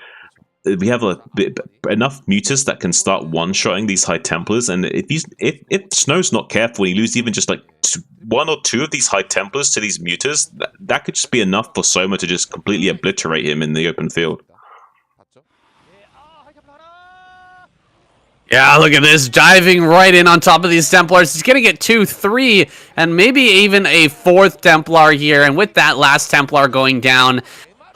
we have enough mutas that can start one-shotting these High Templars, and if Snow's not careful, he loses even just 1 or 2 of these High Templars to these mutas, that could just be enough for Soma to just completely obliterate him in the open field. Yeah, look at this, diving right in on top of these Templars. He's going to get 2, 3, and maybe even a 4th Templar here, and with that last Templar going down,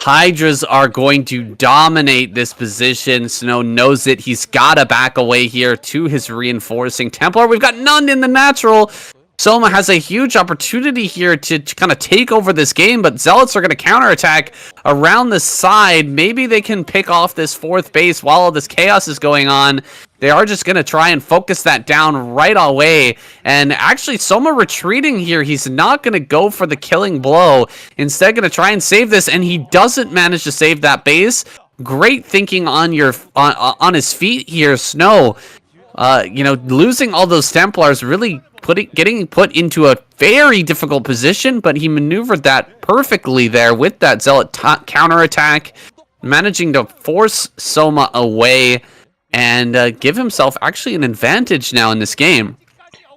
Hydras are going to dominate this position. Snow knows it. He's got to back away here to his reinforcing Templar. We've got none in the natural. Soma has a huge opportunity here to kind of take over this game, but Zealots are going to counterattack around the side. Maybe they can pick off this 4th base while all this chaos is going on. They are just going to try and focus that down right away. And actually, Soma retreating here. He's not going to go for the killing blow. Instead, going to try and save this, and he doesn't manage to save that base. Great thinking on on his feet here, Snow. Losing all those Templars, really getting put into a very difficult position, but he maneuvered that perfectly there with that Zealot counterattack, managing to force Soma away and give himself actually an advantage now in this game.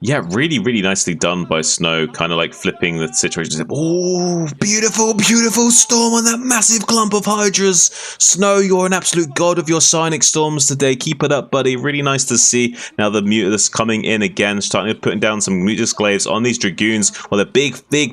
Yeah, really, really nicely done by Snow, kind of flipping the situation. Oh, beautiful, beautiful storm on that massive clump of Hydras. Snow, you're an absolute god of your Psionic Storms today. Keep it up, buddy. Really nice to see. Now the Mutalisk coming in again, starting to putting down some Mutalisk glaives on these Dragoons, while the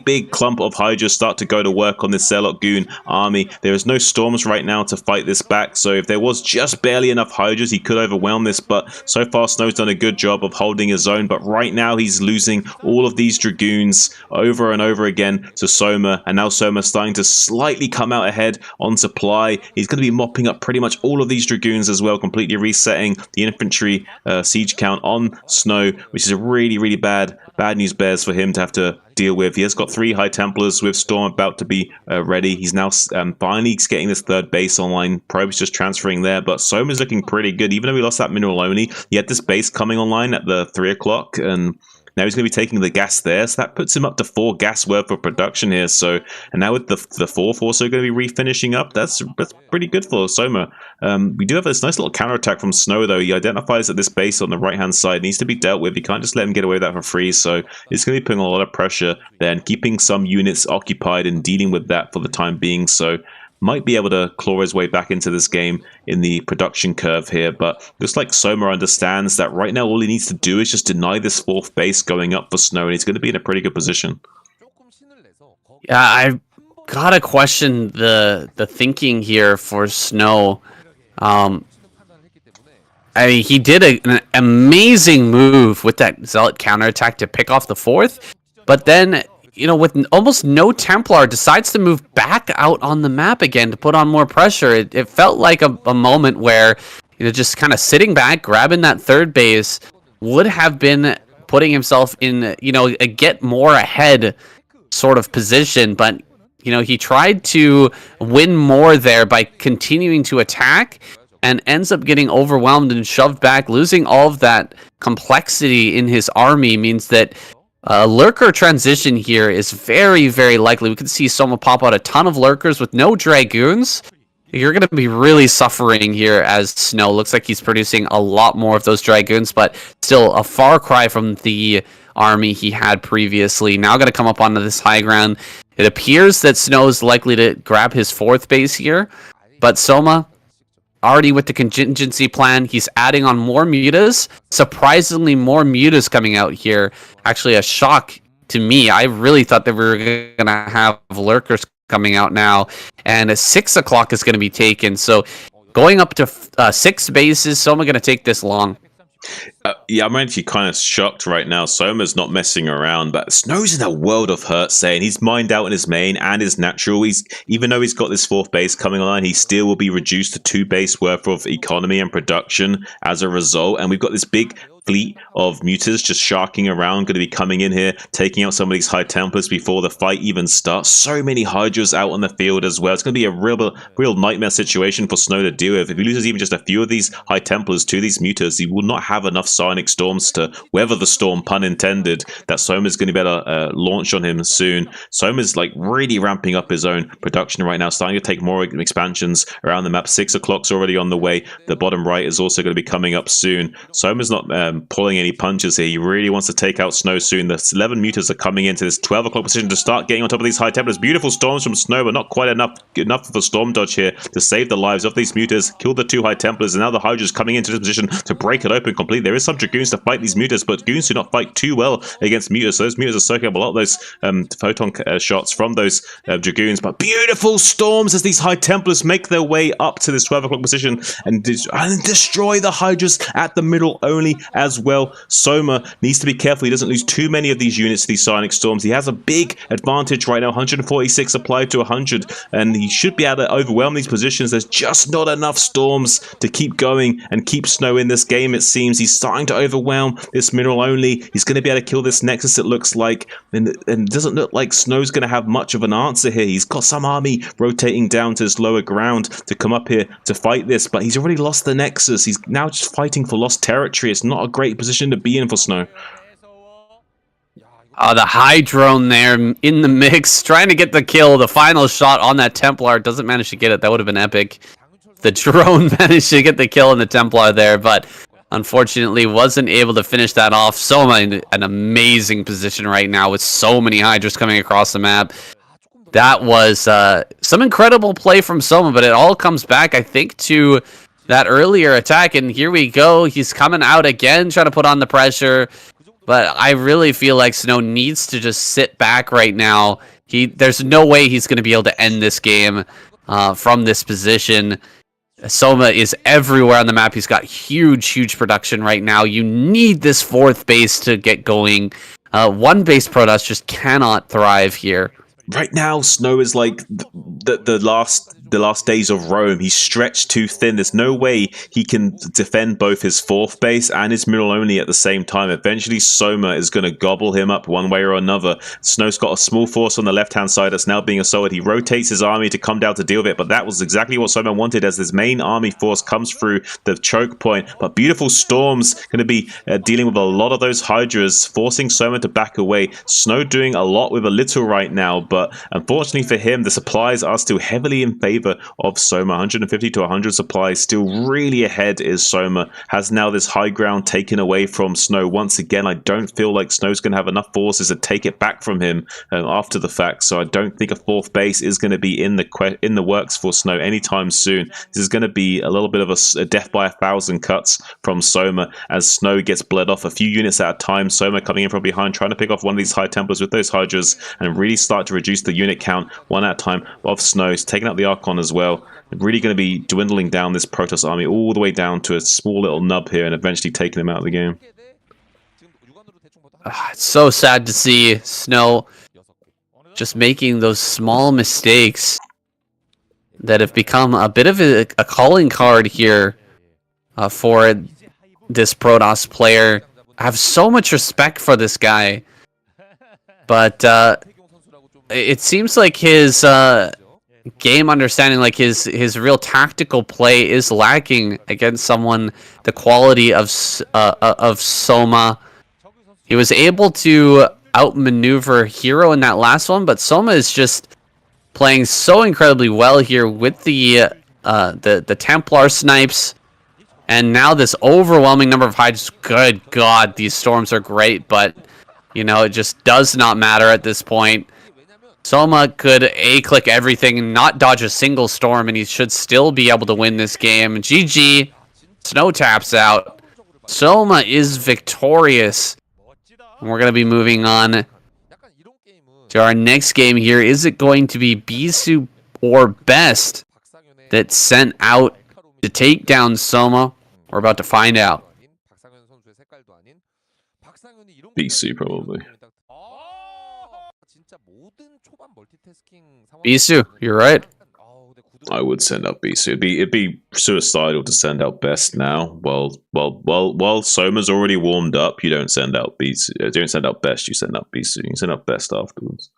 big clump of Hydras start to go to work on this Zealot Goon army. There is no storms right now to fight this back, so if there was just barely enough Hydras, he could overwhelm this, but so far Snow's done a good job of holding his own, but right now he's losing all of these Dragoons over and over again to Soma, and now Soma's starting to slightly come out ahead on supply. He's going to be mopping up pretty much all of these Dragoons as well, completely resetting the infantry siege count on Snow, which is a really, really bad news bears for him to have to deal with. He has got 3 High Templars with Storm about to be ready. He's now finally getting this 3rd base online. Probe's just transferring there, but Soma's looking pretty good. Even though he lost that mineral only, he had this base coming online at the 3 o'clock, and now he's going to be taking the gas there, so that puts him up to 4 gas worth of production here. So, and now with the 4th also going to be refinishing up, that's pretty good for Soma. We do have this nice little counterattack from Snow, though. He identifies that this base on the right-hand side needs to be dealt with. You can't just let him get away with that for free, so it's going to be putting a lot of pressure there and keeping some units occupied and dealing with that for the time being. So, might be able to claw his way back into this game in the production curve here, but looks like Soma understands that right now all he needs to do is just deny this 4th base going up for Snow, and he's going to be in a pretty good position. Yeah, I gotta question the thinking here for Snow. He did an amazing move with that Zealot counterattack to pick off the 4th, but then, you know, with almost no Templar, decides to move back out on the map again to put on more pressure. It felt like a moment where, you know, just kind of sitting back, grabbing that 3rd base would have been putting himself in, you know, a get more ahead sort of position. But, you know, he tried to win more there by continuing to attack and ends up getting overwhelmed and shoved back. Losing all of that complexity in his army means that Lurker transition here is very, very likely. We can see Soma pop out a ton of Lurkers with no Dragoons. You're going to be really suffering here as Snow. Looks like he's producing a lot more of those Dragoons, but still a far cry from the army he had previously. Now going to come up onto this high ground. It appears that Snow is likely to grab his 4th base here, but Soma, already with the contingency plan, he's adding on more mutas. Surprisingly, more mutas coming out here. Actually, a shock to me. I really thought that we were going to have Lurkers coming out now, and 6 o'clock is going to be taken. So going up to 6 bases, Soma going to take this long. Yeah, I'm actually kind of shocked right now. Soma's not messing around, but Snow's in a world of hurt, saying he's mined out in his main and his natural. Even though he's got this 4th base coming online, he still will be reduced to 2 base worth of economy and production as a result. And we've got this big fleet of mutas just sharking around, going to be coming in here, taking out some of these High Templars before the fight even starts. So many Hydras out on the field as well. It's going to be a real nightmare situation for Snow to deal with. If he loses even just a few of these High Templars to these mutas, he will not have enough Psionic Storms to weather the storm, pun intended, that Soma's going to be able to launch on him soon. Soma's like really ramping up his own production right now, starting to take more expansions around the map. 6 o'clock's already on the way. The bottom right is also going to be coming up soon. Soma's not pulling any punches here. He really wants to take out Snow soon. The 11 mutas are coming into this 12 o'clock position to start getting on top of these High Templars. Beautiful storms from Snow, but not quite enough of a storm dodge here to save the lives of these mutas. Kill the 2 High Templars, and now the Hydra's coming into this position to break it open completely. There is some Dragoons to fight these mutas, but Dragoons do not fight too well against mutas. So those mutas are soaking up a lot of those photon shots from those Dragoons. But beautiful storms as these High Templars make their way up to this 12 o'clock position and destroy the Hydras at the middle only as well. Soma needs to be careful he doesn't lose too many of these units to these Psionic Storms. He has a big advantage right now, 146 applied to 100, and he should be able to overwhelm these positions. There's just not enough storms to keep going and keep Snow in this game, it seems. He's starting to overwhelm this mineral only. He's going to be able to kill this Nexus, it looks like, and it doesn't look like Snow's going to have much of an answer here. He's got some army rotating down to this lower ground to come up here to fight this, but he's already lost the Nexus. He's now just fighting for lost territory. It's not a great position to be in for Snow. The high drone there in the mix, trying to get the kill. The final shot on that Templar doesn't manage to get it. That would have been epic. The drone managed to get the kill in the Templar there, but unfortunately wasn't able to finish that off. Soma in an amazing position right now with so many Hydras coming across the map. That was some incredible play from Soma, but it all comes back, I think, to that earlier attack. And here we go. He's coming out again, trying to put on the pressure. But I really feel like Snow needs to just sit back right now. There's no way he's going to be able to end this game from this position. Soma is everywhere on the map. He's got huge production right now. You need this 4th base to get going. 1 base Protoss just cannot thrive here. Right now, Snow is like the last days of Rome. He's stretched too thin. There's no way he can defend both his 4th base and his middle only at the same time. Eventually, Soma is going to gobble him up one way or another. Snow's got a small force on the left-hand side that's now being assaulted. He rotates his army to come down to deal with it, but that was exactly what Soma wanted as his main army force comes through the choke point. But Beautiful Storm's going to be dealing with a lot of those Hydras, forcing Soma to back away. Snow doing a lot with a little right now, but unfortunately for him, the supplies are still heavily in favor of Soma. 150 to 100 supplies, still really ahead is Soma. Has now this high ground taken away from Snow. Once again, I don't feel like Snow's going to have enough forces to take it back from him after the fact, so I don't think a 4th base is going to be in the works for Snow anytime soon. This is going to be a little bit of a death by 1,000 cuts from Soma as Snow gets bled off a few units at a time. Soma coming in from behind, trying to pick off one of these High Templars with those Hydras and really start to reduce the unit count one at a time of Snow. He's taking out the Archon as well. Really going to be dwindling down this Protoss army all the way down to a small little nub here and eventually taking him out of the game. It's so sad to see Snow just making those small mistakes that have become a bit of a calling card here for this Protoss player. I have so much respect for this guy, but it seems like his game understanding, like his real tactical play, is lacking against someone the quality of Soma. He was able to outmaneuver Hero in that last one, but Soma is just playing so incredibly well here with the Templar snipes, and now this overwhelming number of Hydras. Good God, these storms are great, but you know, it just does not matter at this point. Soma could A-click everything and not dodge a single storm, and he should still be able to win this game. GG. Snow taps out. Soma is victorious. And we're going to be moving on to our next game here. Is it going to be Bisu or Best that sent out to take down Soma? We're about to find out. BC probably. Bisu, you're right. I would send out BC. It'd be suicidal to send out Best now. While Soma's already warmed up, you don't send out BC. You don't send out Best. You send out BC. You send out Best afterwards.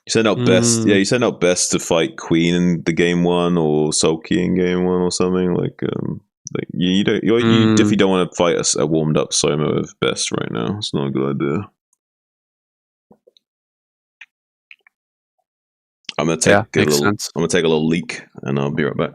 You send out Best. Yeah, you send out Best to fight Queen in the game 1 or Sulky in game 1 or something like. You definitely don't want to fight a warmed up Soma with Best right now. It's not a good idea. I'm gonna take a little leak, and I'll be right back.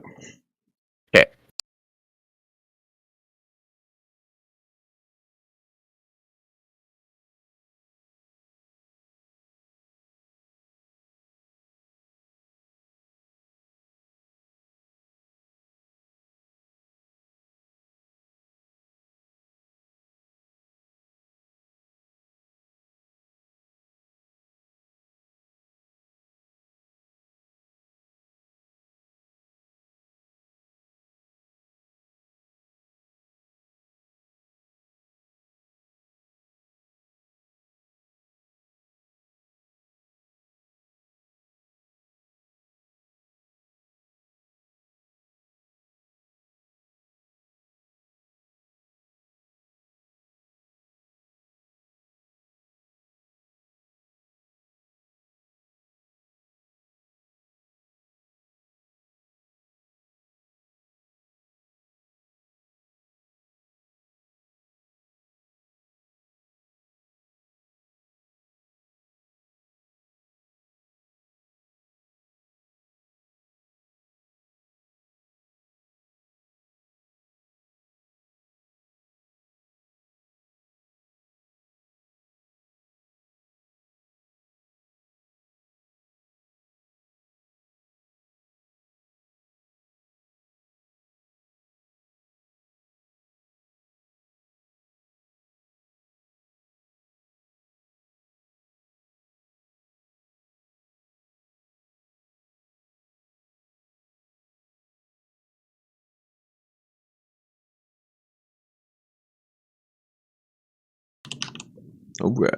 Alright,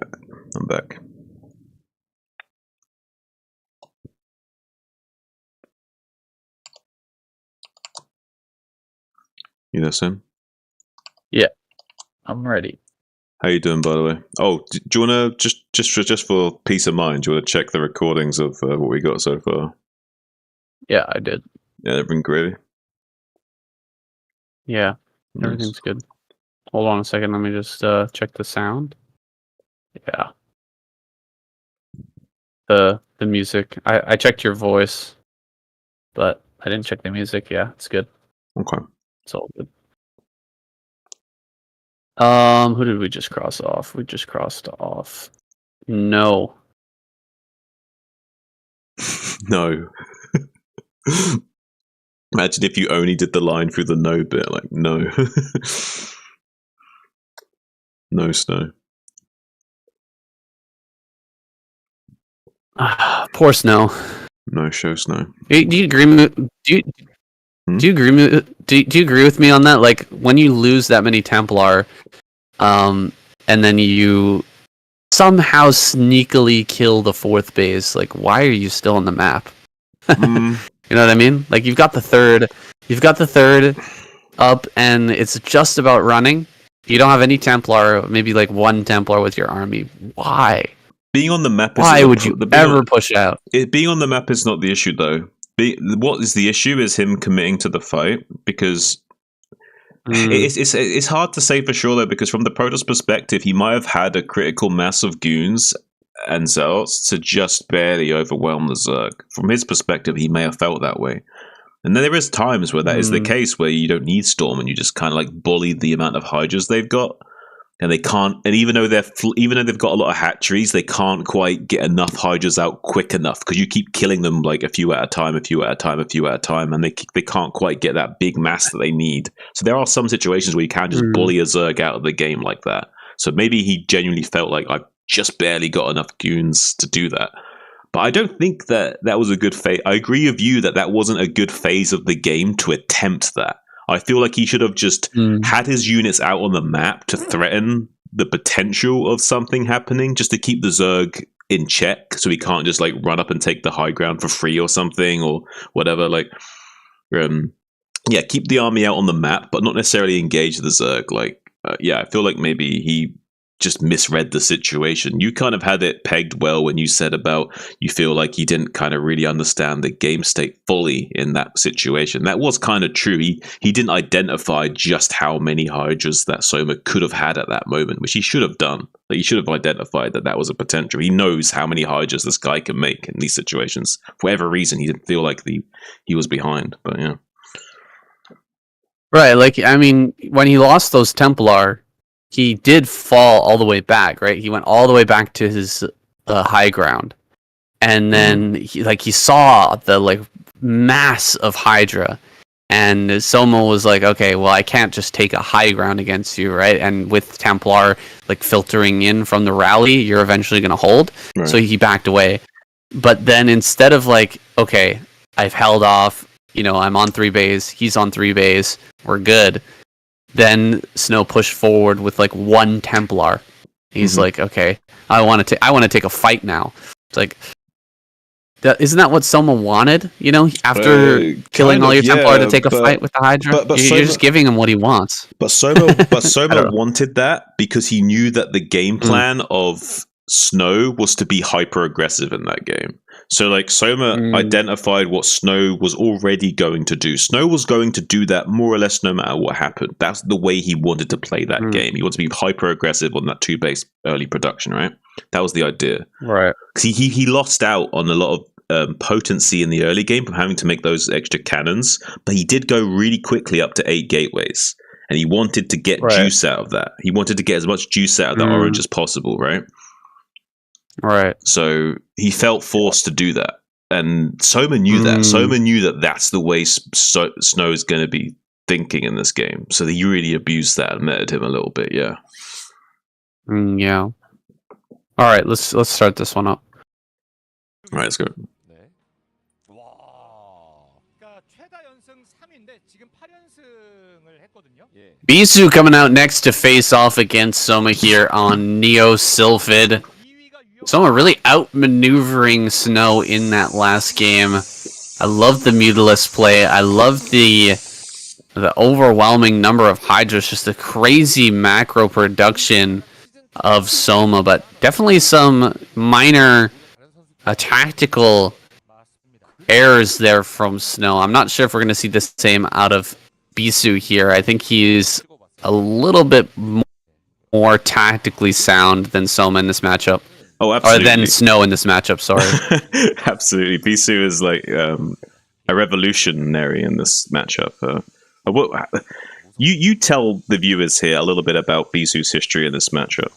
I'm back. You there, Sam? Yeah, I'm ready. How you doing, by the way? Oh, do you want to just for peace of mind? Do you want to check the recordings of what we got so far? Yeah, I did. Yeah, they've been gravy. Yeah, Nice. everything's good. Hold on a second. Let me just check the sound. Yeah. The music. I checked your voice, but I didn't check the music. Yeah, it's good. Okay. It's all good. Who did we just cross off? We just crossed off. No. No. Imagine if you only did the line through the no bit, like no. No snow. Poor Snow. No show snow. Do you agree? Do you agree? Do you agree with me on that? Like when you lose that many Templar, and then you somehow sneakily kill the 4th base. Like, why are you still on the map? You know what I mean? Like you've got the third up, and it's just about running. You don't have any Templar, maybe like 1 Templar with your army. Why? Being on the map is Why would you ever push out? Being on the map is not the issue, though. What is the issue is him committing to the fight, because it's hard to say for sure, though, because from the Protoss perspective, he might have had a critical mass of goons and zealots to just barely overwhelm the Zerg. From his perspective, he may have felt that way. And then there is times where that is the case, where you don't need Storm and you just kind of like bully the amount of Hydras they've got. And they can't, and even though they've got a lot of hatcheries, they can't quite get enough Hydras out quick enough, because you keep killing them like a few at a time, and they can't quite get that big mass that they need. So there are some situations where you can just bully a Zerg out of the game like that. So maybe he genuinely felt like, I've just barely got enough goons to do that. But I don't think that was a good phase. I agree with you that wasn't a good phase of the game to attempt that. I feel like he should have just had his units out on the map to threaten the potential of something happening, just to keep the Zerg in check, so he can't just like run up and take the high ground for free or something or whatever. Like, keep the army out on the map, but not necessarily engage the Zerg. Like, I feel like maybe he just misread the situation. You kind of had it pegged well when you said about you feel like he didn't kind of really understand the game state fully in that situation. That was kind of true. He didn't identify just how many Hydras that Soma could have had at that moment, which he should have done. Like, he should have identified that was a potential. He knows how many Hydras this guy can make in these situations. For whatever reason, he didn't feel like he was behind. But yeah. Right, like, I mean, when he lost those Templar, he did fall all the way back, right? He went all the way back to his high ground, and then he saw the like mass of Hydra, and Soma was like, okay, well, I can't just take a high ground against you, right? And with Templar like filtering in from the rally, you're eventually going to hold. Right. So he backed away. But then instead of like, okay, I've held off, I'm on 3 bays, he's on 3 bays, we're good. Then Snow pushed forward with like 1 Templar. He's like, okay, I want to take a fight now. It's like, isn't that what Soma wanted? After killing all your Templar to take a fight with the Hydra, you're just giving him what he wants. But Soma wanted that because he knew that the game plan of Snow was to be hyper aggressive in that game. So like Soma identified what Snow was already going to do. Snow was going to do that more or less no matter what happened. That's the way he wanted to play that game. He wanted to be hyper aggressive on that 2-base early production, right? That was the idea. Right. Because he lost out on a lot of potency in the early game from having to make those extra cannons, but he did go really quickly up to 8 gateways. And he wanted to get juice out of that. He wanted to get as much juice out of that orange as possible, right? Right. So he felt forced to do that. And Soma knew that. Soma knew that that's the way Snow is going to be thinking in this game. So he really abused that and meted him a little bit, yeah. Yeah. All right, let's start this one up. All right, let's go. 와. 그러니까 최다 연승 3인 Bisu coming out next to face off against Soma here on Neo Sylphid. Soma really outmaneuvering Snow in that last game. I love the Mutalisk play. I love the overwhelming number of Hydras, just the crazy macro production of Soma, but definitely some minor tactical errors there from Snow. I'm not sure if we're going to see the same out of Bisu here. I think he's a little bit more tactically sound than Soma in this matchup. Oh, absolutely. Or than Snow in this matchup, sorry. Absolutely. Bisu is like a revolutionary in this matchup. You tell the viewers here a little bit about Bisu's history in this matchup.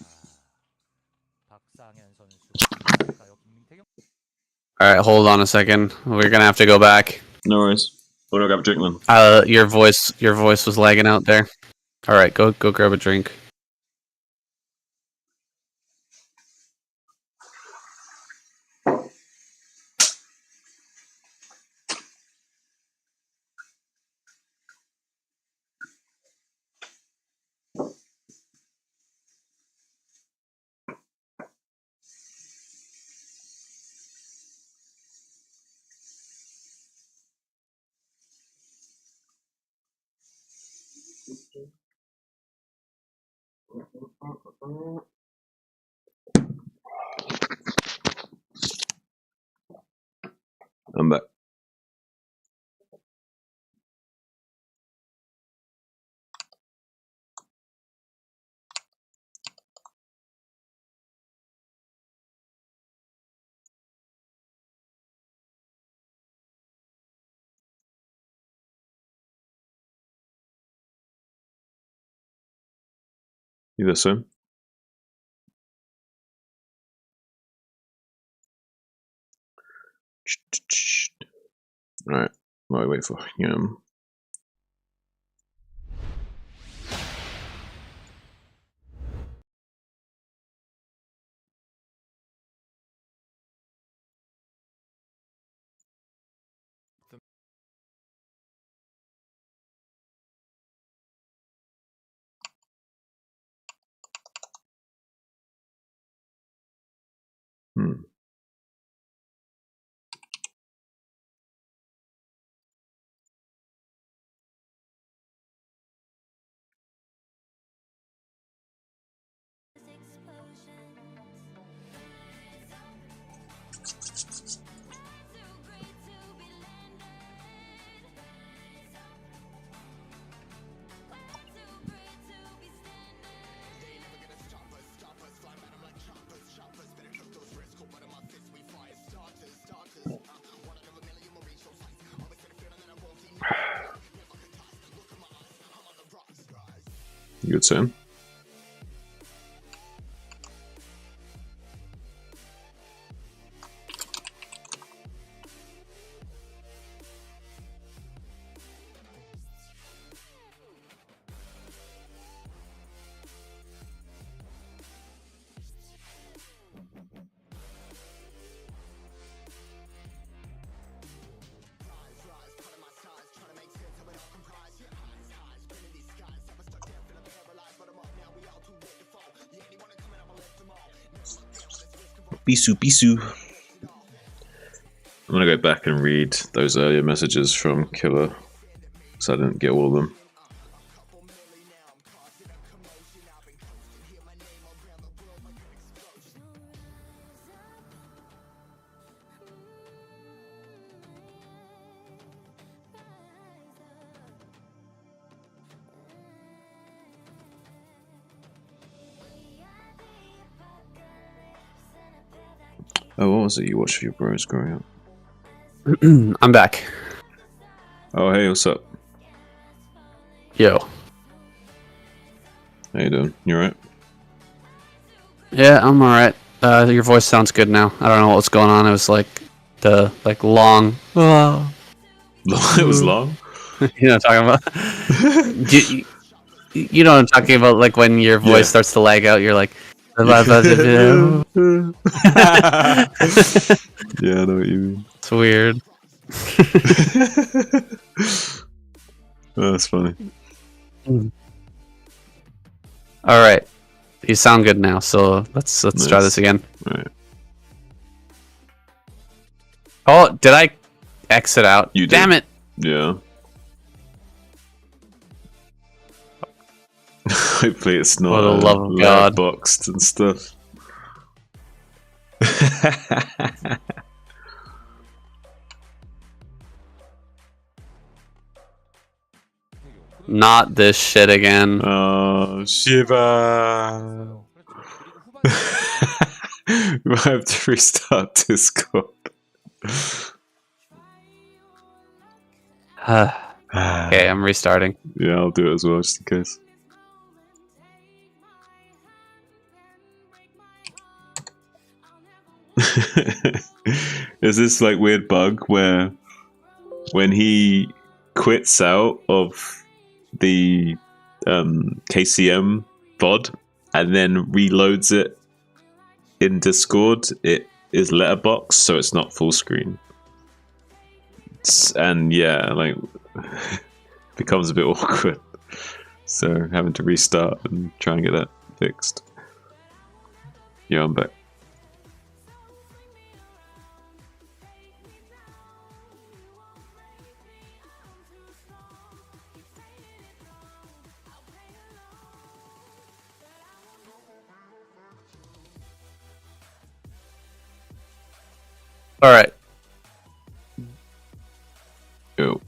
Alright, hold on a second. We're gonna have to go back. No worries. We'll go grab a drink then. Your voice was lagging out there. Alright, go grab a drink. I'm back. You listen. Alright, while I wait for him. You would say? Bisu. I'm gonna go back and read those earlier messages from Killer, so I didn't get all of them. Oh, what was it you watched with your bros growing up? I'm back. Oh, hey, what's up? Yo. How you doing? You alright? Yeah, I'm alright. Your voice sounds good now. I don't know what's going on. It was like the long. It was long. You know what I'm talking about? you know what I'm talking about? Like when your voice starts to lag out, you're like. Yeah, I know what you mean. It's weird. Oh, that's funny. All right, you sound good now. So let's try this again. Right. Oh, did I exit out? You did. Damn it! Yeah. Hopefully it's not For the love of God. boxed and stuff. Not this shit again. Oh, Shiva. We have to restart Discord. Okay, I'm restarting. Yeah, I'll do it as well, just in case. There's this like weird bug where when he quits out of the KCM VOD and then reloads it in Discord, it is letterbox, so it's not full screen. And yeah, like becomes a bit awkward. So having to restart and try and get that fixed. Yeah, I'm back. All right. Go.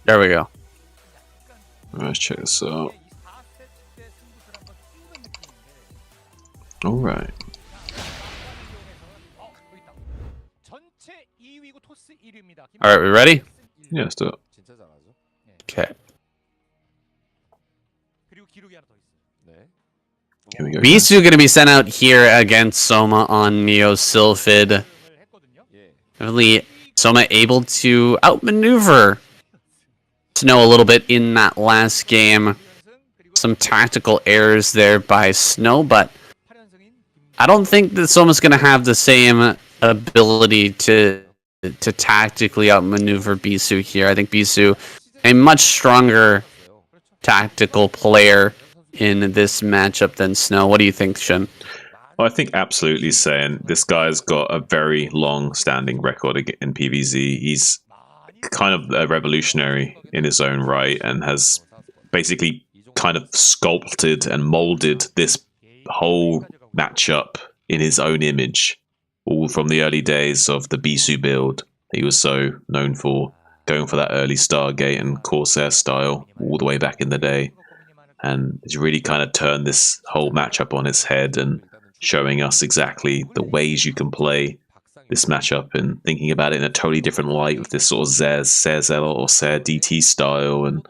There we go. Let's check this out. All right. All right, we ready? Yeah, let's do it. 진짜 잘하죠. Okay. 그리고 기록이 하나 더 있어. 네. Here we go. Bisu gonna be sent out here against Soma on Neo Sylphid. 예. Really, Soma able to outmaneuver Snow a little bit in that last game. Some tactical errors there by Snow, but I don't think that Soma's gonna have the same ability to tactically outmaneuver Bisu here. I think Bisu, a much stronger tactical player in this matchup than Snow. What do you think, Shun? Well, I think absolutely saying this guy's got a very long-standing record in PvZ. He's kind of a revolutionary in his own right and has basically kind of sculpted and molded this whole matchup in his own image, all from the early days of the Bisu build he was so known for, going for that early Stargate and Corsair style all the way back in the day. And he's really kind of turned this whole matchup on its head and showing us exactly the ways you can play this matchup and thinking about it in a totally different light with this sort of Ser or Ser DT style. And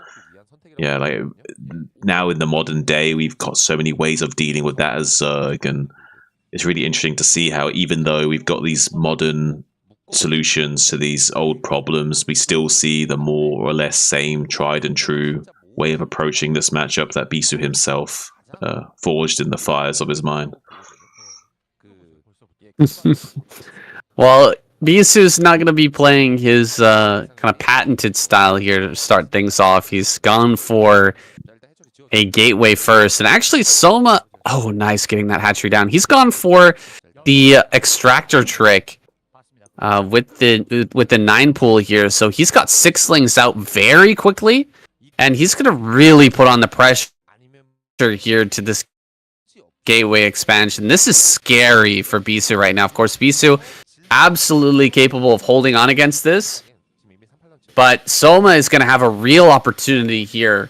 yeah, like now in the modern day, we've got so many ways of dealing with that as Zerg, and it's really interesting to see how even though we've got these modern solutions to these old problems, we still see the more or less same tried and true way of approaching this matchup that Bisu himself forged in the fires of his mind. Well, Bisu's not going to be playing his kind of patented style here to start things off. He's gone for a gateway first. And actually, Soma... Oh, nice, getting that hatchery down. He's gone for the extractor trick with the 9 pool here. So he's got 6 slings out very quickly. And he's going to really put on the pressure here to this gateway expansion. This is scary for Bisu right now. Of course, Bisu absolutely capable of holding on against this. But Soma is going to have a real opportunity here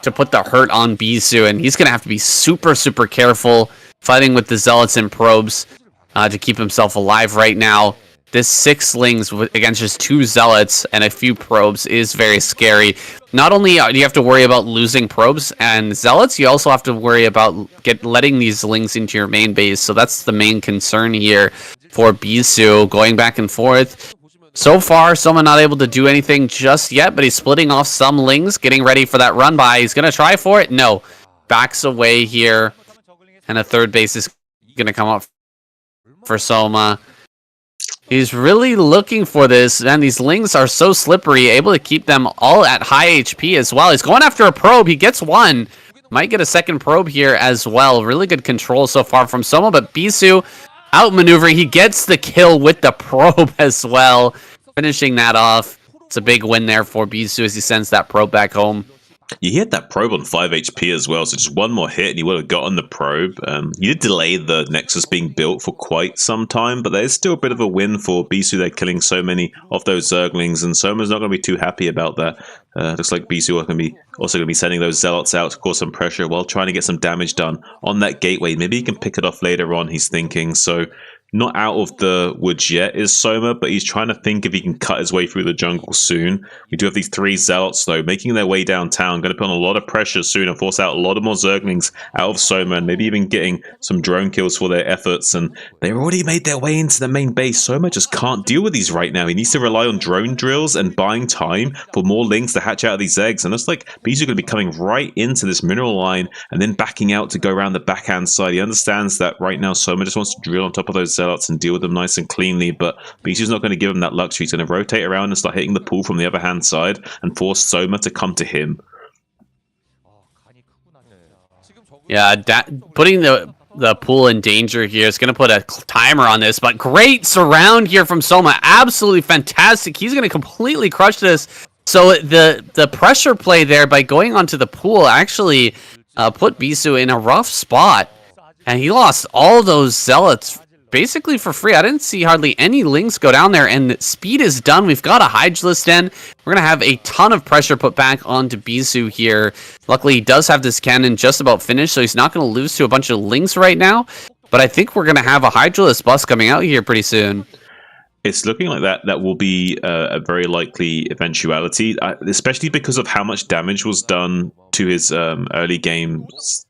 to put the hurt on Bisu. And he's going to have to be super, super careful fighting with the Zealots and Probes to keep himself alive right now. This 6 slings against just 2 Zealots and a few Probes is very scary. Not only do you have to worry about losing Probes and Zealots, you also have to worry about letting these slings into your main base. So that's the main concern here for Bisu, going back and forth. So far, Soma not able to do anything just yet, but he's splitting off some lings, getting ready for that run by. He's going to try for it. No. backs away here, and a third base is going to come up for Soma. He's really looking for this, and these Lings are so slippery, able to keep them all at high HP as well. He's going after a probe. He gets one. Might get a second probe here as well. Really good control so far from Soma, but Bisu outmaneuvering. He gets the kill with the probe as well, finishing that off. It's a big win there for Bisu as he sends that probe back home. You hit that probe on 5 HP as well, so just one more hit and you would have gotten the probe. You did delay the Nexus being built for quite some time, but there's still a bit of a win for Bisu. They're killing so many of those Zerglings, and Soma's not going to be too happy about that. Looks like Bisu are also going to be sending those Zealots out to cause some pressure while trying to get some damage done on that gateway. Maybe he can pick it off later on, he's thinking. So not out of the woods yet is Soma, but he's trying to think if he can cut his way through the jungle soon. We do have these 3 Zealots, though, making their way downtown. Going to put on a lot of pressure soon and force out a lot of more Zerglings out of Soma, and maybe even getting some drone kills for their efforts. And they've already made their way into the main base. Soma just can't deal with these right now. He needs to rely on drone drills and buying time for more Lings to hatch out of these eggs. And looks like Bisu going to be coming right into this mineral line and then backing out to go around the backhand side. He understands that right now Soma just wants to drill on top of those Zealots and deal with them nice and cleanly, but Bisu's not going to give him that luxury. He's going to rotate around and start hitting the pool from the other hand side and force Soma to come to him. Yeah, putting the pool in danger here is going to put a timer on this, but great surround here from Soma. Absolutely fantastic. He's going to completely crush this. So the pressure play there by going onto the pool actually put Bisu in a rough spot, and he lost all those Zealots basically for free. I didn't see hardly any Lings go down there, and speed is done. We've got a Hydralisk in. We're going to have a ton of pressure put back onto Bisu here. Luckily, he does have this cannon just about finished, so he's not going to lose to a bunch of Lings right now. But I think we're going to have a Hydralisk bus coming out here pretty soon. It's looking like that will be a very likely eventuality, especially because of how much damage was done to his early games.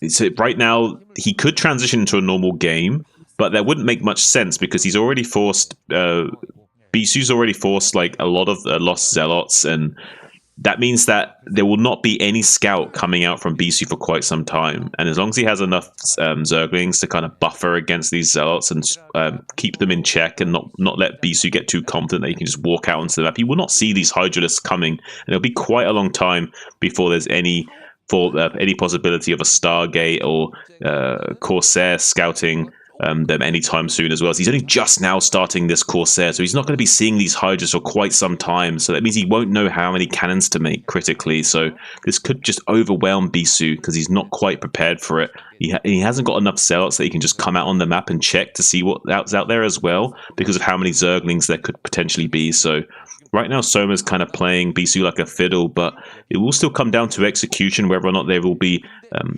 So right now, he could transition into a normal game, but that wouldn't make much sense because he's already forced, Bisu's already forced like a lot of lost Zealots, and that means that there will not be any scout coming out from Bisu for quite some time. And as long as he has enough Zerglings to kind of buffer against these Zealots and keep them in check and not let Bisu get too confident that he can just walk out onto the map, he will not see these Hydralisks coming. And it'll be quite a long time before there's any possibility of a Stargate or Corsair scouting them anytime soon as well. So he's only just now starting this Corsair, so he's not going to be seeing these Hydras for quite some time. So that means he won't know how many cannons to make critically. So this could just overwhelm Bisu because he's not quite prepared for it. He hasn't got enough Zealots that he can just come out on the map and check to see what's out there as well, because of how many Zerglings there could potentially be. So right now, Soma's kind of playing Bisu like a fiddle, but it will still come down to execution, whether or not there will be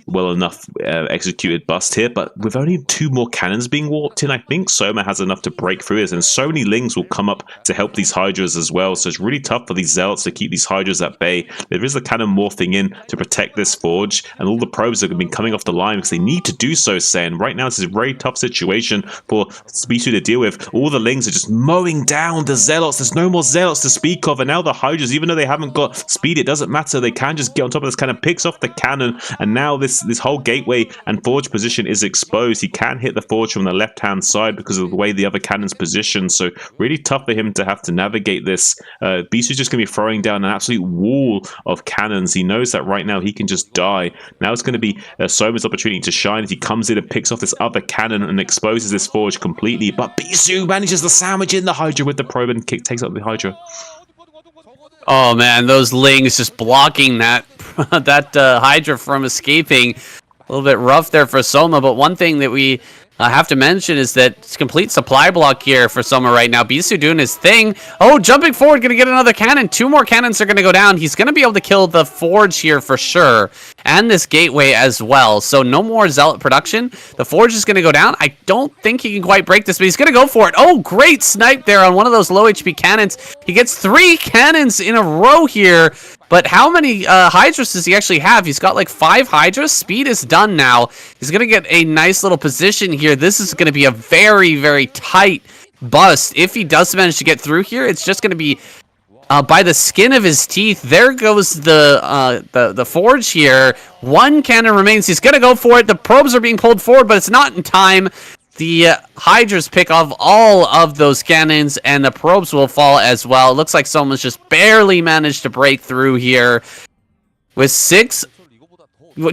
well enough executed bust here. But with only 2 more cannons being warped in, I think Soma has enough to break through this, and so many Lings will come up to help these Hydras as well. So it's really tough for these Zealots to keep these Hydras at bay. There is the cannon morphing in to protect this forge, and all the probes have been coming off the line because they need to do so, Saiyan. Right now, this is a very tough situation for Bisu to deal with. All the Lings are just mowing down the Zealots. There's no more Zealots to speak of, and now the Hydras, even though they haven't got speed, it doesn't matter. They can just get on top of this cannon, picks off the cannon, and now this whole gateway and forge position is exposed. He can hit the forge from the left-hand side because of the way the other cannon's positioned, so really tough for him to have to navigate this. Bisu's just going to be throwing down an absolute wall of cannons. He knows that right now he can just die. Now it's going to be Soma's opportunity to shine as he comes in and picks off this other cannon and exposes this forge completely, but Bisu manages to sandwich in the Hydra with the probe and takes out the Hydra. Oh man, those Lings just blocking that Hydra from escaping. A little bit rough there for Soma, but one thing that we have to mention is that it's complete supply block here for Soma right now. Bisu doing his thing. Oh, jumping forward, gonna get another cannon. 2 more cannons are gonna go down. He's gonna be able to kill the forge here for sure, and this gateway as well. So no more Zealot production. The forge is gonna go down. I don't think he can quite break this, but he's gonna go for it. Oh, great snipe there on one of those low HP cannons. He gets 3 cannons in a row here. But how many Hydras does he actually have? He's got like 5 Hydras. Speed is done now. He's going to get a nice little position here. This is going to be a very, very tight bust. If he does manage to get through here, it's just going to be by the skin of his teeth. There goes the forge here. One cannon remains. He's gonna go for it. The probes are being pulled forward, but it's not in time. The Hydras pick off all of those cannons, and the probes will fall as well. It looks like someone's just barely managed to break through here. With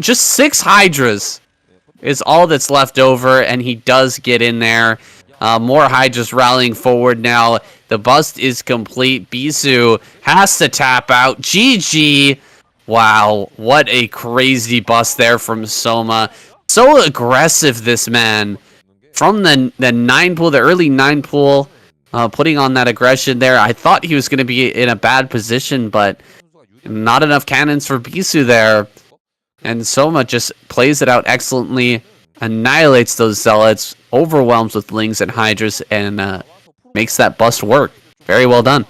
just six Hydras is all that's left over, and he does get in there. More Hydras rallying forward now. The bust is complete. Bisu has to tap out. GG. Wow, what a crazy bust there from Soma. So aggressive, this man. From the 9 pool, the early 9 pool, putting on that aggression there. I thought he was going to be in a bad position, but not enough cannons for Bisu there. And Soma just plays it out excellently, annihilates those zealots, overwhelms with Lings and Hydras, and makes that bust work. Very well done.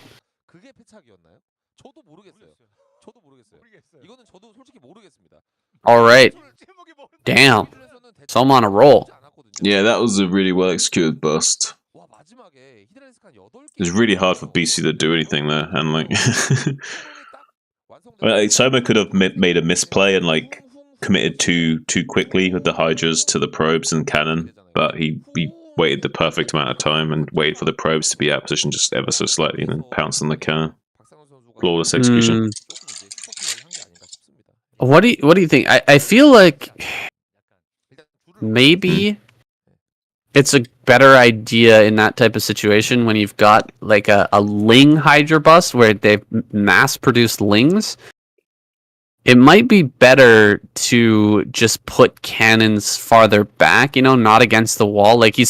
All right. Damn. Soma on a roll. Yeah, that was a really well executed bust. It was really hard for BC to do anything there, and like, Soma could have made a misplay and like committed too quickly with the Hydras to the probes and cannon, but he waited the perfect amount of time and waited for the probes to be out of position just ever so slightly, and then pounced on the cannon. Flawless execution. What do you think? I feel like maybe it's a better idea in that type of situation when you've got like a Ling Hydra bust where they've mass-produced Lings. It might be better to just put cannons farther back, not against the wall. Like he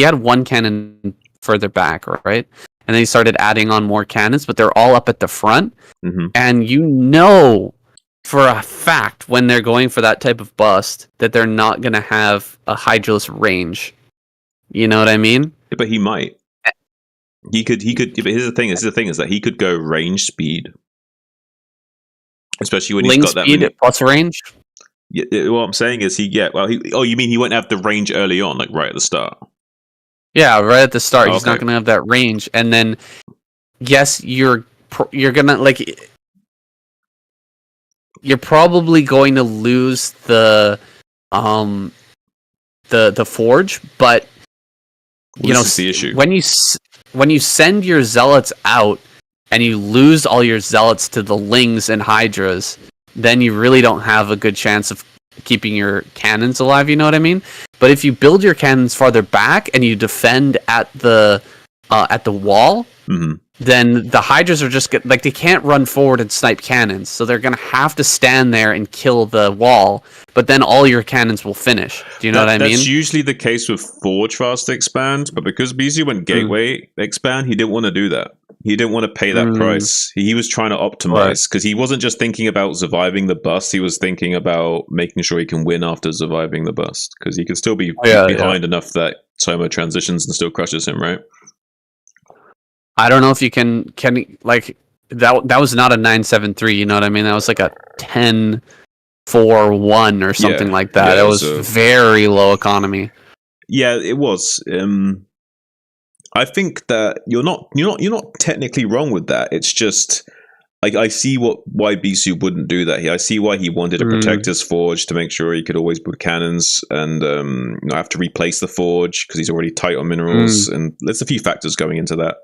had one cannon further back, right? And then he started adding on more cannons, but they're all up at the front. Mm-hmm. And for a fact when they're going for that type of bust that they're not going to have a Hydraless range. You know what I mean? Yeah, but he might. He could. But here's the thing is that he could go range speed, especially when he's got that speed plus range. Yeah, what I'm saying is you mean he won't have the range early on, like right at the start? Yeah, right at the start, he's not going to have that range, and then yes, you're gonna like. You're probably going to lose the forge, but this is the issue. When you send your zealots out and you lose all your zealots to the Lings and Hydras, then you really don't have a good chance of keeping your cannons alive. You know what I mean? But if you build your cannons farther back and you defend at the wall. Mm-hmm. Then the Hydras are just they can't run forward and snipe cannons, so they're gonna have to stand there and kill the wall. But then all your cannons will finish. Do you know what I mean? That's usually the case with Forge Fast Expand, but because BZ went Gateway Expand, he didn't want to do that. He didn't want to pay that price. He was trying to optimize because he wasn't just thinking about surviving the bust. He was thinking about making sure he can win after surviving the bust because he could still be behind enough that Soma transitions and still crushes him, right? I don't know if you can like that was not a 9-7-3, you know what I mean? That was like a 10-4-1 or something like that. Yeah, it was very low economy. Yeah, it was. I think that you're not technically wrong with that. It's just I see why Bisu wouldn't do that. I see why he wanted to protect his forge to make sure he could always put cannons and not have to replace the forge because he's already tight on minerals, and there's a few factors going into that.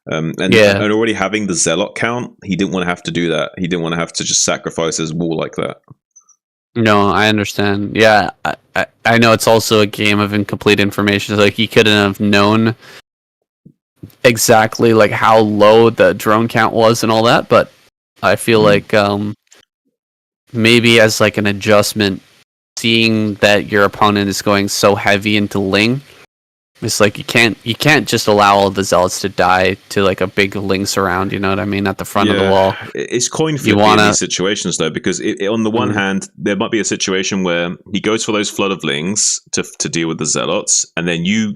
And already having the zealot count, he didn't want to have to do that. He didn't want to have to just sacrifice his wall like that. No, I understand. Yeah, I know it's also a game of incomplete information. Like he couldn't have known exactly like how low the drone count was and all that, but I feel like maybe as like an adjustment, seeing that your opponent is going so heavy into Ling. It's like you can't just allow all the zealots to die to like a big Ling surround, you know what I mean, at the front of the wall. It's coin flipping in these situations though, because on the one hand, there might be a situation where he goes for those flood of Lings to deal with the zealots, and then you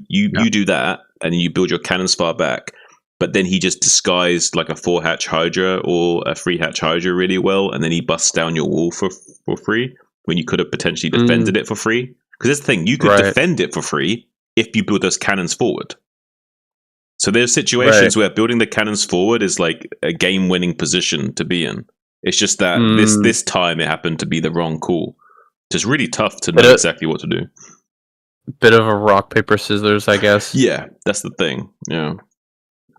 do that, and you build your cannons far back, but then he just disguised like a 4-hatch Hydra or a 3-hatch Hydra really well, and then he busts down your wall for free when you could have potentially defended it for free. Because that's the thing, you could defend it for free if you build those cannons forward. So there's situations where building the cannons forward is like a game-winning position to be in. It's just that this time it happened to be the wrong call. It's really tough to know exactly what to do. Bit of a rock, paper, scissors, I guess. Yeah, that's the thing. Yeah.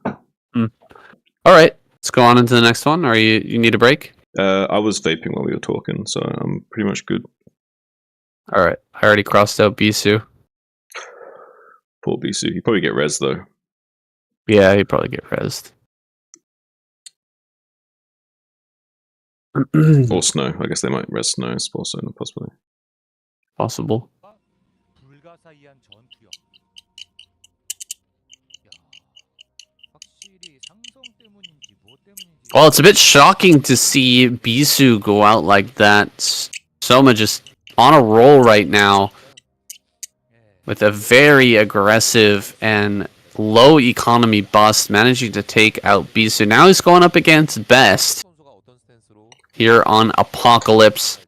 All right, let's go on into the next one. Or you need a break? I was vaping while we were talking, so I'm pretty much good. All right, I already crossed out Bisu. Poor Bisu. He'd probably get res though. Yeah, he'd probably get rezzed. Or Snow. I guess they might res Snow also, possibly. Possible. 불가사의한 전투력. 야, 확실히 상성 때문인지 뭐 때문인지. Well, it's a bit shocking to see Bisu go out like that. Soma just on a roll right now with a very aggressive and low economy bust, managing to take out Bisu. Now he's going up against Best here on Apocalypse.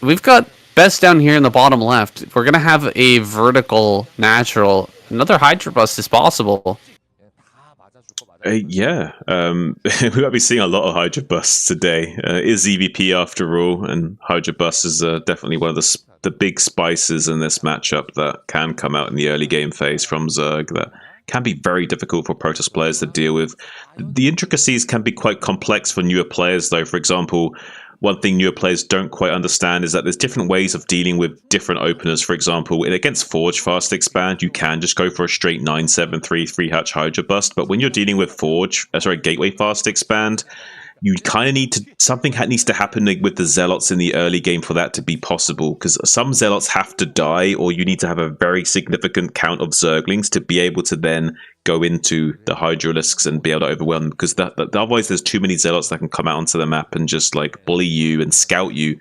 We've got Best down here in the bottom left. We're going to have a vertical natural. Another Hydra bust is possible. Yeah, we might be seeing a lot of Hydra busts today. It is EVP after all, and Hydra busts is definitely one of the big spices in this matchup that can come out in the early game phase from Zerg that can be very difficult for Protoss players to deal with. The intricacies can be quite complex for newer players, though. For example, one thing newer players don't quite understand is that there's different ways of dealing with different openers. For example, against Forge Fast Expand, you can just go for a straight 973 3-hatch Hydra bust, but when you're dealing with Gateway Fast Expand, you kind of need to, something needs to happen with the Zealots in the early game for that to be possible, because some Zealots have to die, or you need to have a very significant count of Zerglings to be able to then go into the Hydralisks and be able to overwhelm them, because otherwise there's too many Zealots that can come out onto the map and just like bully you and scout you.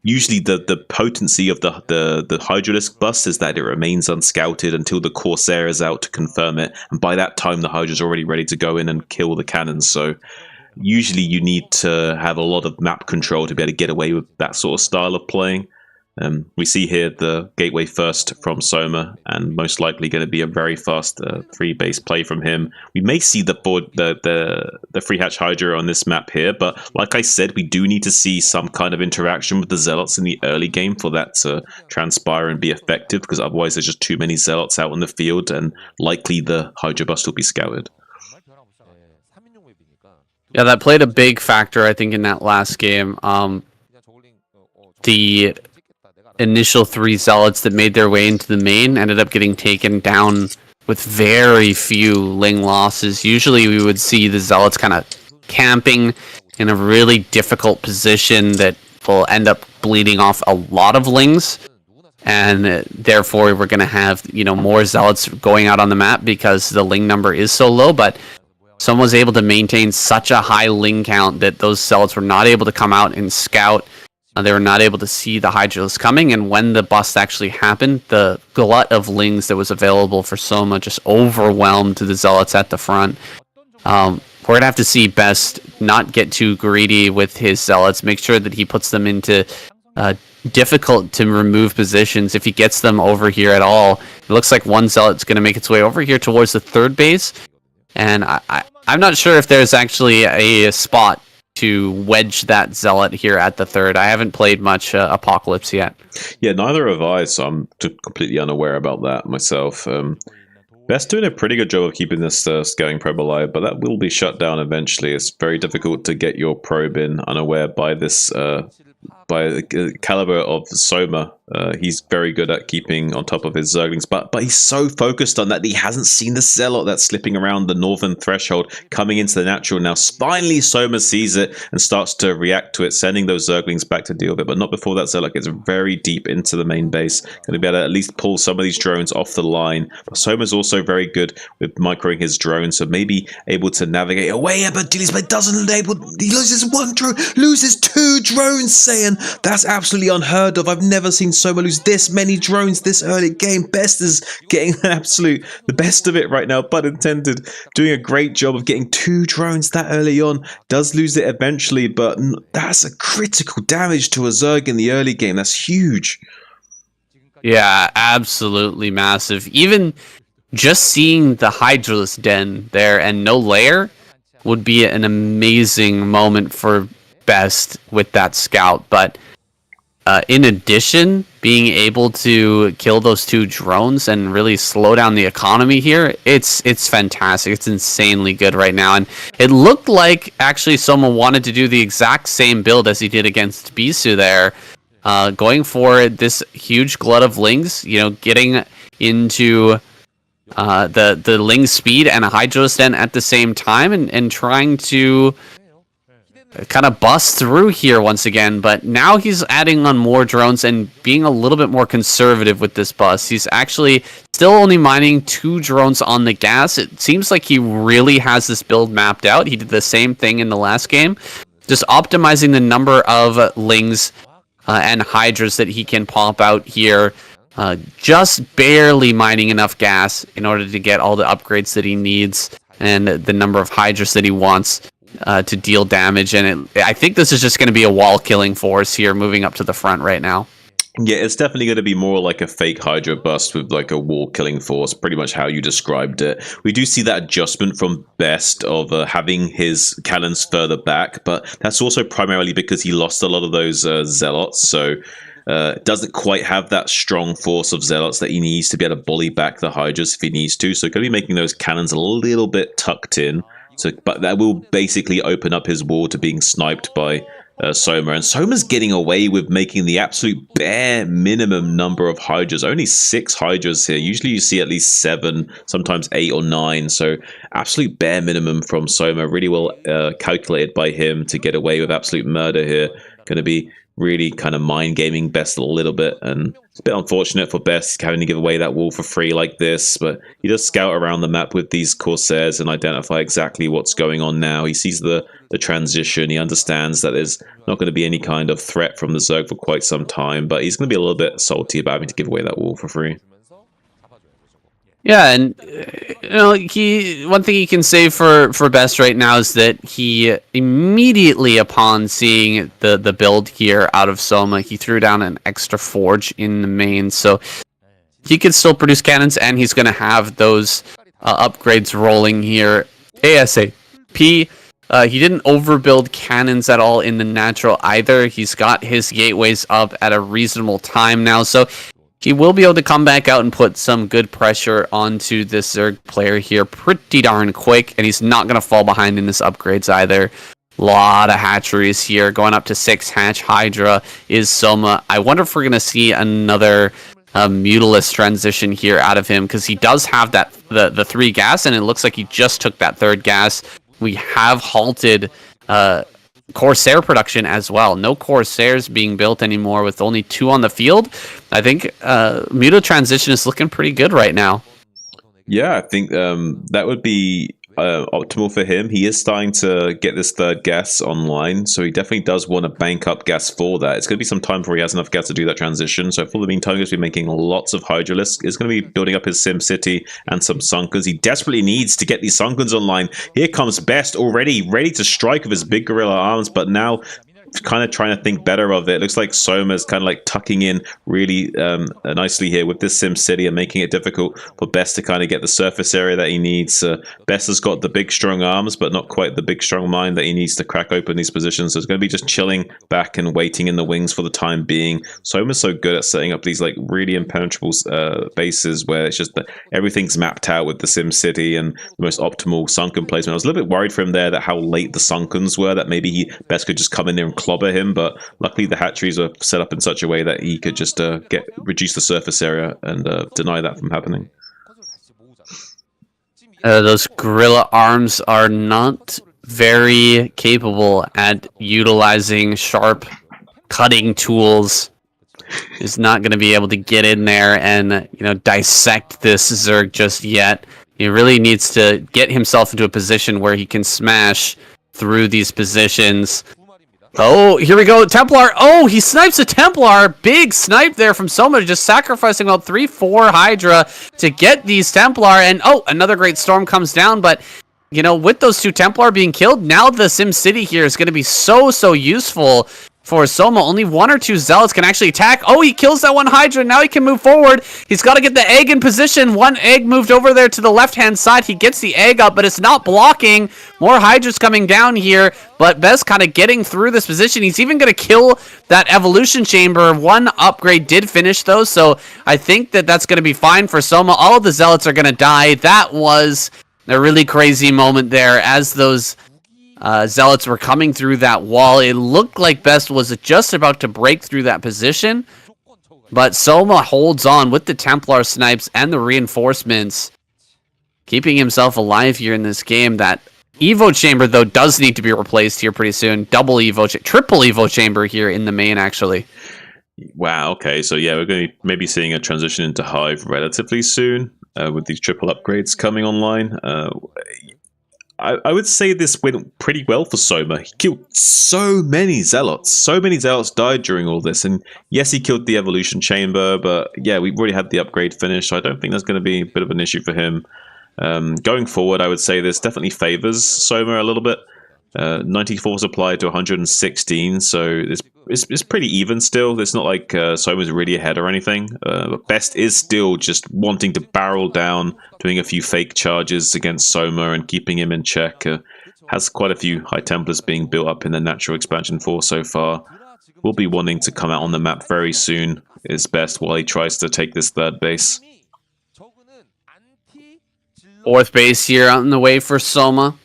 Usually the potency of the Hydralisk bust is that it remains unscouted until the Corsair is out to confirm it, and by that time the Hydra's already ready to go in and kill the cannons. So usually you need to have a lot of map control to be able to get away with that sort of style of playing. We see here the Gateway first from Soma, and most likely going to be a very fast 3-base play from him. We may see the 3-hatch Hydra on this map here, but like I said, we do need to see some kind of interaction with the Zealots in the early game for that to transpire and be effective, because otherwise there's just too many Zealots out in the field, and likely the Hydra bust will be scouted. Yeah, that played a big factor, I think, in that last game. The initial 3 Zealots that made their way into the main ended up getting taken down with very few Ling losses. Usually we would see the Zealots kind of camping in a really difficult position that will end up bleeding off a lot of Lings. And therefore we're going to have, more Zealots going out on the map because the Ling number is so low. But someone was able to maintain such a high Ling count that those Zealots were not able to come out and scout. They were not able to see the Hydralisk coming, and when the bust actually happened, the glut of Lings that was available for Soma just overwhelmed the Zealots at the front. We're going to have to see Best not get too greedy with his Zealots, make sure that he puts them into difficult to remove positions. If he gets them over here at all, it looks like one Zealot's going to make its way over here towards the 3rd base, and I'm not sure if there's actually a spot to wedge that Zealot here at the 3rd. I haven't played much Apocalypse yet. Yeah, neither have I, so I'm completely unaware about that myself. Best doing a pretty good job of keeping this scouting probe alive, but that will be shut down eventually. It's very difficult to get your probe in unaware by this by the caliber of Soma. He's very good at keeping on top of his Zerglings, but he's so focused on that he hasn't seen the Zealot that's slipping around the northern threshold coming into the natural. Now finally Soma sees it and starts to react to it, sending those Zerglings back to deal with it, but not before that Zealot gets very deep into the main base. Going to be able to at least pull some of these drones off the line. But Soma's also very good with microing his drones, so maybe able to navigate away, but he loses 1 drone, loses 2 drones, Saiyan. That's absolutely unheard of. I've never seen Soma lose this many drones this early game. Best is getting the best of it right now, pun intended. Doing a great job of getting 2 drones that early on. Does lose it eventually, but that's a critical damage to a Zerg in the early game. That's huge. Yeah, absolutely massive. Even just seeing the Hydra's Den there and no lair would be an amazing moment for Best with that scout. But in addition, being able to kill those 2 drones and really slow down the economy here, it's fantastic. It's insanely good right now. And it looked like actually someone wanted to do the exact same build as he did against Bisu there, going for this huge glut of Lings, getting into the Ling speed and a Hydra's Den at the same time and trying to kind of bust through here once again. But now he's adding on more drones and being a little bit more conservative with this bust. He's actually still only mining 2 drones on the gas. It seems like he really has this build mapped out. He did the same thing in the last game, just optimizing the number of Lings and Hydras that he can pop out here. Just barely mining enough gas in order to get all the upgrades that he needs and the number of Hydras that he wants to deal damage. And I think this is just going to be a wall killing force here moving up to the front right now. Yeah, it's definitely going to be more like a fake Hydra bust with like a wall killing force, pretty much how you described it. We do see that adjustment from Best of having his cannons further back, but that's also primarily because he lost a lot of those Zealots, so doesn't quite have that strong force of Zealots that he needs to be able to bully back the Hydras if he needs to. So going to be making those cannons a little bit tucked in. So, but that will basically open up his wall to being sniped by Soma. And Soma's getting away with making the absolute bare minimum number of Hydras. Only 6 Hydras here. Usually you see at least 7, sometimes 8 or 9. So absolute bare minimum from Soma. Really well calculated by him to get away with absolute murder here. Going to be really kind of mind gaming Best a little bit, and it's a bit unfortunate for Best having to give away that wall for free like this, but he does scout around the map with these Corsairs and identify exactly what's going on now. He sees the transition, he understands that there's not going to be any kind of threat from the Zerg for quite some time, but he's going to be a little bit salty about having to give away that wall for free. Yeah, and one thing he can say for Best right now is that he immediately upon seeing the build here out of Soma, he threw down an extra forge in the main, so he can still produce cannons, and he's going to have those upgrades rolling here ASAP. He didn't overbuild cannons at all in the natural either. He's got his gateways up at a reasonable time now, so he will be able to come back out and put some good pressure onto this Zerg player here pretty darn quick, and he's not going to fall behind in his upgrades either. Lot of hatcheries here, going up to 6 hatch. Hydra is Soma. I wonder if we're going to see another Mutilus transition here out of him, because he does have that the 3 gas, and it looks like he just took that 3rd gas. We have halted Corsair production as well. No Corsairs being built anymore with only 2 on the field. I think Muto transition is looking pretty good right now. Yeah, I think that would be optimal for him. He is starting to get this 3rd gas online, so he definitely does want to bank up gas for that. It's going to be some time before he has enough gas to do that transition, so for the meantime he's going to be making lots of Hydralisks. He's going to be building up his Sim City and some Sunkers. He desperately needs to get these Sunkers online. Here comes Best already ready to strike with his big gorilla arms, but now kind of trying to think better of it. Looks like Soma's kind of like tucking in really nicely here with this Sim City and making it difficult for Best to kind of get the surface area that he needs. Best has got the big strong arms, but not quite the big strong mind that he needs to crack open these positions. So it's going to be just chilling back and waiting in the wings for the time being. Soma's so good at setting up these like really impenetrable bases where it's just that everything's mapped out with the Sim City and the most optimal sunken placement. I was a little bit worried for him there that how late the sunkens were, that maybe Best could just come in there and clobber him, but luckily the hatcheries were set up in such a way that he could just reduce the surface area and deny that from happening. Those gorilla arms are not very capable at utilizing sharp cutting tools. Is not going to be able to get in there and dissect this Zerg just yet. He really needs to get himself into a position where he can smash through these positions. Oh, here we go. Templar. Oh, he snipes a Templar. Big snipe there from Soma, just sacrificing about 3-4 Hydra to get these Templar. And oh, another great storm comes down. But, with those 2 Templar being killed, now the Sim City here is going to be so useful for Soma. Only 1 or 2 Zealots can actually attack. Oh, he kills that one Hydra. Now he can move forward. He's got to get the egg in position. One egg moved over there to the left-hand side. He gets the egg up, but it's not blocking. More Hydras coming down here, but Best kind of getting through this position. He's even going to kill that Evolution Chamber. One upgrade did finish, though, so I think that that's going to be fine for Soma. All of the Zealots are going to die. That was a really crazy moment there as those Zealots were coming through that wall. It looked like Best was just about to break through that position, but Soma holds on with the Templar snipes and the reinforcements, keeping himself alive here in this game. That Evo Chamber, though, does need to be replaced here pretty soon. Triple Evo Chamber here in the main, actually. Wow, okay, so yeah, we're going to be maybe seeing a transition into Hive relatively soon with these triple upgrades coming online. I would say this went pretty well for Soma. He killed so many Zealots. So many Zealots died during all this. And yes, he killed the Evolution Chamber, but yeah, we've already had the upgrade finished, so I don't think that's going to be a bit of an issue for him. Going forward, I would say this definitely favors Soma a little bit. 94 supply to 116, so it's pretty even still. It's not like Soma's really ahead or anything. But Best is still just wanting to barrel down, doing a few fake charges against Soma and keeping him in check. Has quite a few High Templars being built up in the natural expansion force so far. Will be wanting to come out on the map very soon, is Best, while he tries to take this third base. 4th base here out in the way for Soma.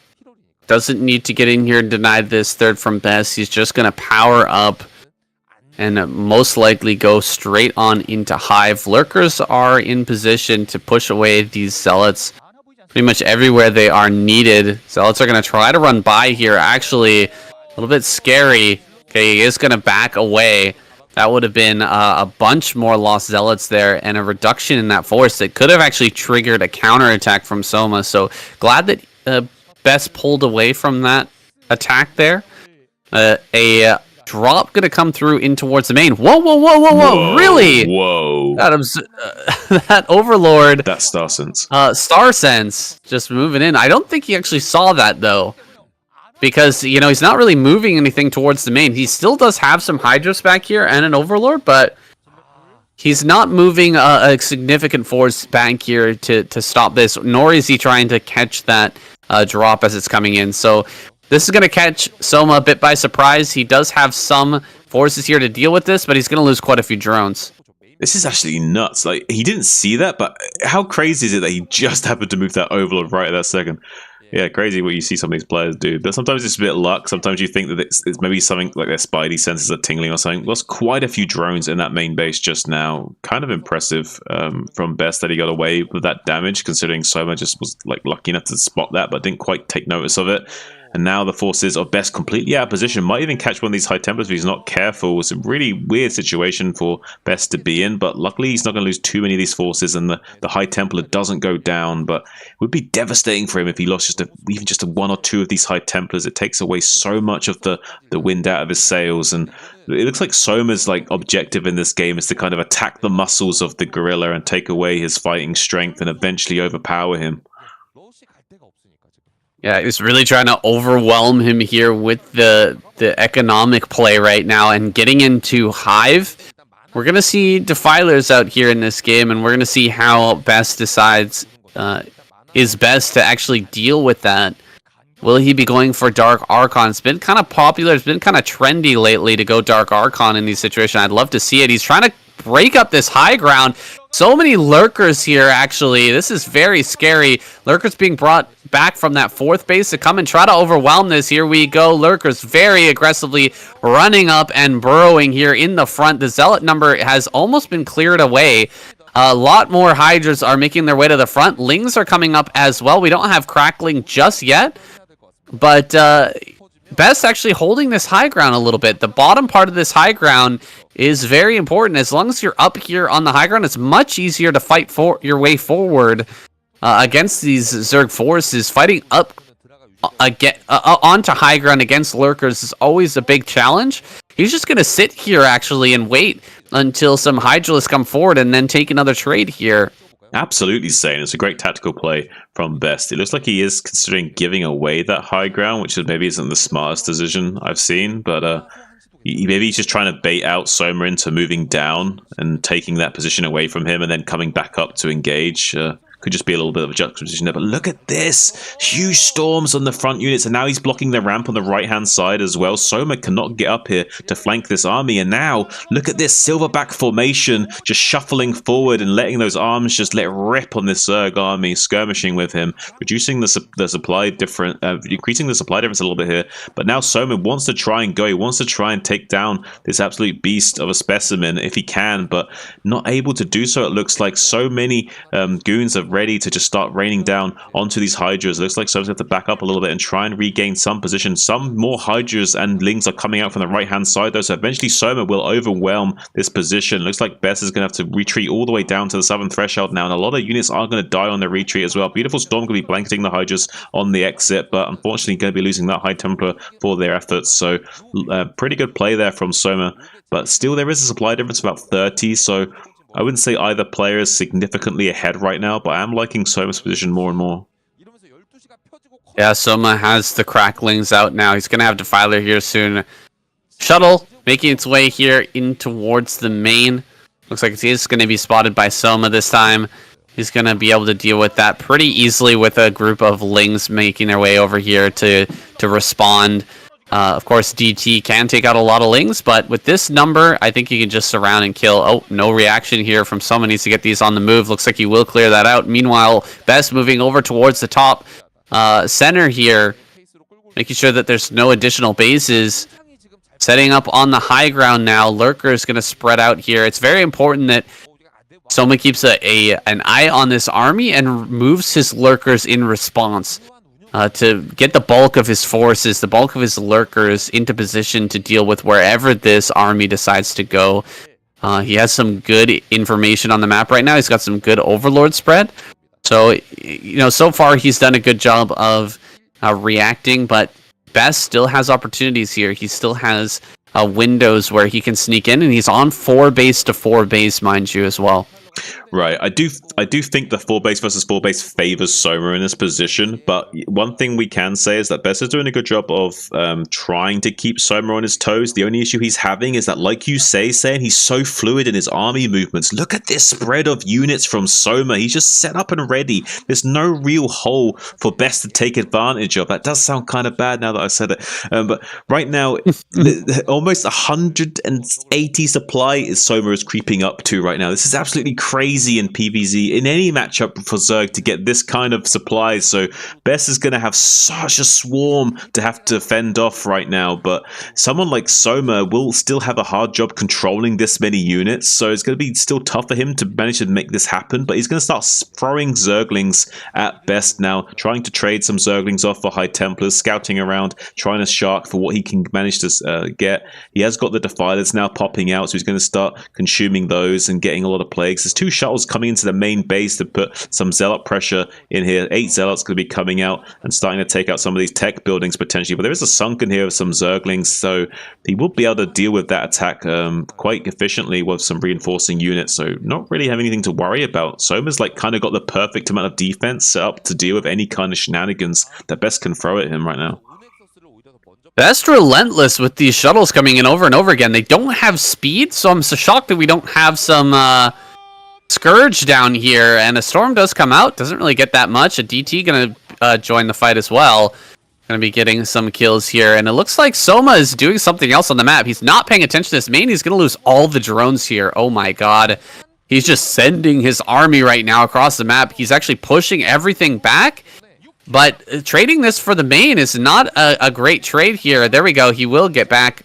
Doesn't need to get in here and deny this third from Best. He's just going to power up and most likely go straight on into Hive. Lurkers are in position to push away these Zealots pretty much everywhere they are needed. Zealots are going to try to run by here. Actually, a little bit scary. Okay, he is going to back away. That would have been a bunch more lost Zealots there and a reduction in that force that could have actually triggered a counterattack from Soma. So glad that Best pulled away from that attack there. A drop going to come through in towards the main. Whoa, really? Whoa. That Overlord. That Star Sense. Star Sense just moving in. I don't think he actually saw that, though. Because, you know, he's not really moving anything towards the main. He still does have some Hydras back here and an Overlord, but he's not moving a significant force back here to stop this, nor is he trying to catch that drop as it's coming in. So this is going to catch Soma a bit by surprise. He does have some forces here to deal with this, but he's going to lose quite a few drones. This is actually nuts. Like, he didn't see that, but how crazy is it that he just happened to move that Overlord right at that second? Yeah, crazy what you see some of these players do. But sometimes it's a bit of luck. Sometimes you think that it's maybe something like their spidey senses are tingling or something. Lost quite a few drones in that main base just now. Kind of impressive from Best that he got away with that damage, considering Soma just was like lucky enough to spot that, but didn't quite take notice of it. And now the forces of Best completely out of position. Might even catch one of these High Templars if he's not careful. It's a really weird situation for Best to be in, but luckily he's not going to lose too many of these forces, and the High Templar doesn't go down. But it would be devastating for him if he lost even just one or two of these High Templars. It takes away so much of the wind out of his sails, and it looks like Soma's objective in this game is to kind of attack the muscles of the gorilla and take away his fighting strength and eventually overpower him. Yeah, he's really trying to overwhelm him here with the economic play right now and getting into Hive. We're going to see Defilers out here in this game, and we're going to see how Best decides is best to actually deal with that. Will he be going for Dark Archon? It's been kind of popular. It's been kind of trendy lately to go Dark Archon in these situations. I'd love to see it. He's trying to break up this high ground. So many Lurkers here, actually. This is very scary. Lurkers being brought back from that 4th base to come and try to overwhelm this. Here we go. Lurkers very aggressively running up and burrowing here in the front. The Zealot number has almost been cleared away. A lot more Hydras are making their way to the front. Lings are coming up as well. We don't have Crackling just yet, but Best actually holding this high ground a little bit. The bottom part of this high ground is very important. As long as you're up here on the high ground, it's much easier to fight for your way forward against these Zerg forces. Fighting up onto high ground against Lurkers is always a big challenge. He's just going to sit here actually and wait until some Hydralists come forward and then take another trade here. Absolutely insane. It's a great tactical play from Best. It looks like he is considering giving away that high ground, which maybe isn't the smartest decision I've seen, but Maybe he's just trying to bait out Soma into moving down and taking that position away from him and then coming back up to engage. Could just be a little bit of a juxtaposition there, but look at this! Huge storms on the front units, and now he's blocking the ramp on the right-hand side as well. Soma cannot get up here to flank this army, and now, look at this Silverback formation, just shuffling forward and letting those arms just let rip on this Zerg army, skirmishing with him, reducing the supply difference, increasing the supply difference a little bit here, but now Soma wants to try and go, he wants to try and take down this absolute beast of a specimen if he can, but not able to do so. It looks like so many goons have ready to just start raining down onto these Hydras. It looks like Soma's going to have to back up a little bit and try and regain some position. Some more Hydras and Lings are coming out from the right-hand side, though, so eventually Soma will overwhelm this position. Looks like Bess is going to have to retreat all the way down to the southern threshold now, and a lot of units are going to die on the retreat as well. Beautiful Storm going to be blanketing the Hydras on the exit, but unfortunately going to be losing that High Templar for their efforts, so pretty good play there from Soma, but still there is a supply difference of about 30, so I wouldn't say either player is significantly ahead right now, but I am liking Soma's position more and more. Yeah, Soma has the cracklings out now. He's going to have Defiler here soon. Shuttle making its way here in towards the main. Looks like it is going to be spotted by Soma this time. He's going to be able to deal with that pretty easily with a group of Lings making their way over here to respond. Of course, DT can take out a lot of Lings, but with this number, I think you can just surround and kill. Oh, no reaction here from someone. Needs to get these on the move. Looks like he will clear that out. Meanwhile, Best moving over towards the top center here, making sure that there's no additional bases. Setting up on the high ground now. Lurker is going to spread out here. It's very important that Soma keeps an eye on this army and moves his Lurkers in response. To get the bulk of his forces, the bulk of his Lurkers into position to deal with wherever this army decides to go. He has some good information on the map right now. He's got some good Overlord spread. So, you know, so far he's done a good job of reacting, but Best still has opportunities here. He still has windows where he can sneak in, and he's on 4 base to 4 base, mind you, as well. Right, I do think the 4 base versus 4 base favors Soma in this position, but one thing we can say is that Bess is doing a good job of trying to keep Soma on his toes. The only issue he's having is that, like you say, he's so fluid in his army movements. Look at this spread of units from Soma. He's just set up and ready. There's no real hole for Bess to take advantage of. That does sound kind of bad now that I said it, but right now, almost 180 supply is Soma is creeping up to right now. This is absolutely crazy in PvZ in any matchup for Zerg to get this kind of supplies, so Bess is going to have such a swarm to have to fend off right now, but someone like Soma will still have a hard job controlling this many units, so it's going to be still tough for him to manage to make this happen, but he's going to start throwing Zerglings at Best now, trying to trade some Zerglings off for High Templars, scouting around, trying to shark for what he can manage to get. He has got the Defilers now popping out, so he's going to start consuming those and getting a lot of plagues. There's 2 shuttles coming into the main base to put some Zealot pressure in here. 8 Zealots going to be coming out and starting to take out some of these tech buildings potentially, but there is a sunken here of some Zerglings, so he will be able to deal with that attack quite efficiently with some reinforcing units, so not really have anything to worry about. Soma's like kind of got the perfect amount of defense set up to deal with any kind of shenanigans that Best can throw at him right now. Best relentless with these shuttles coming in over and over again. They don't have speed, so I'm so shocked that we don't have some Scourge down here, and a Storm does come out. Doesn't really get that much. A DT going to join the fight as well. Going to be getting some kills here, and it looks like Soma is doing something else on the map. He's not paying attention to this main. He's going to lose all the drones here. Oh my god. He's just sending his army right now across the map. He's actually pushing everything back, but trading this for the main is not a great trade here. There we go. He will get back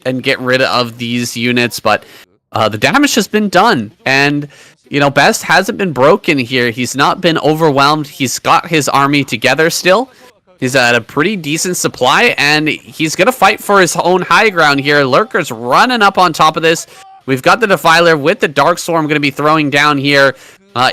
and get rid of these units, but the damage has been done, and you know, Best hasn't been broken here. He's not been overwhelmed. He's got his army together still. He's at a pretty decent supply, and he's going to fight for his own high ground here. Lurker's running up on top of this. We've got the Defiler with the Darkstorm going to be throwing down here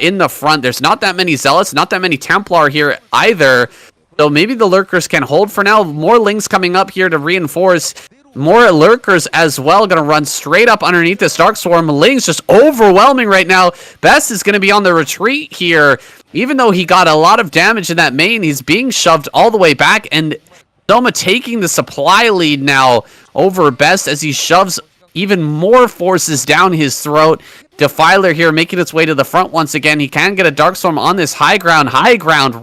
in the front. There's not that many Zealots, not that many Templar here either. So maybe the Lurkers can hold for now. More Lings coming up here to reinforce. More Lurkers as well, going to run straight up underneath this Darkstorm. Lings just overwhelming right now. Best is going to be on the retreat here. Even though he got a lot of damage in that main, he's being shoved all the way back, and Soma taking the supply lead now over Best as he shoves even more forces down his throat. Defiler here making its way to the front once again. He can get a Darkstorm on this high ground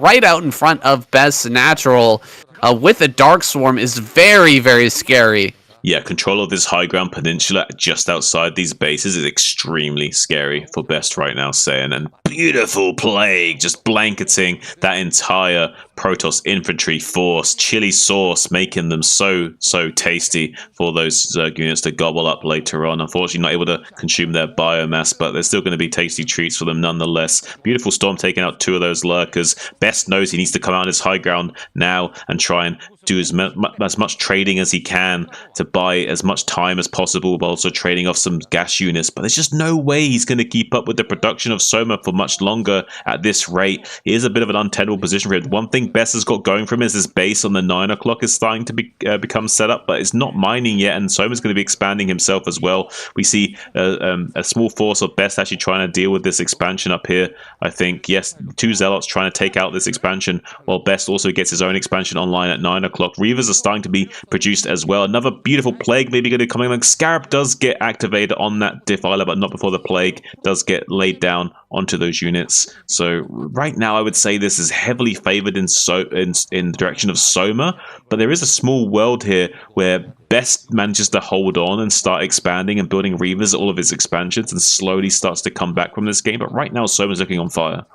right out in front of Best's natural. With a Darkstorm is very, very scary. Yeah, control of this high ground peninsula just outside these bases is extremely scary for Best right now, Saiyan. And beautiful Plague just blanketing that entire Protoss infantry force. Chili sauce making them so tasty for those Zerg units to gobble up later on. Unfortunately, not able to consume their biomass, but they're still going to be tasty treats for them nonetheless. Beautiful Storm taking out 2 of those lurkers. Best knows he needs to come out on his high ground now and try and do as much trading as he can to buy as much time as possible, while also trading off some gas units. But there's just no way he's going to keep up with the production of Soma for much longer at this rate. It is a bit of an untenable position for him. One thing Best has got going for him is his base on the 9 o'clock is starting to become set up, but it's not mining yet, and Soma's going to be expanding himself as well. We see a small force of Best actually trying to deal with this expansion up here. I think, yes, 2 Zealots trying to take out this expansion, while Best also gets his own expansion online at 9 o'clock. Reavers are starting to be produced as well. Another beautiful Plague maybe going to come in. Scarab does get activated on that Defiler, but not before the Plague does get laid down onto those units. So right now I would say this is heavily favored in the direction of Soma, but there is a small world here where Best manages to hold on and start expanding and building Reavers at all of his expansions and slowly starts to come back from this game. But right now Soma's looking on fire.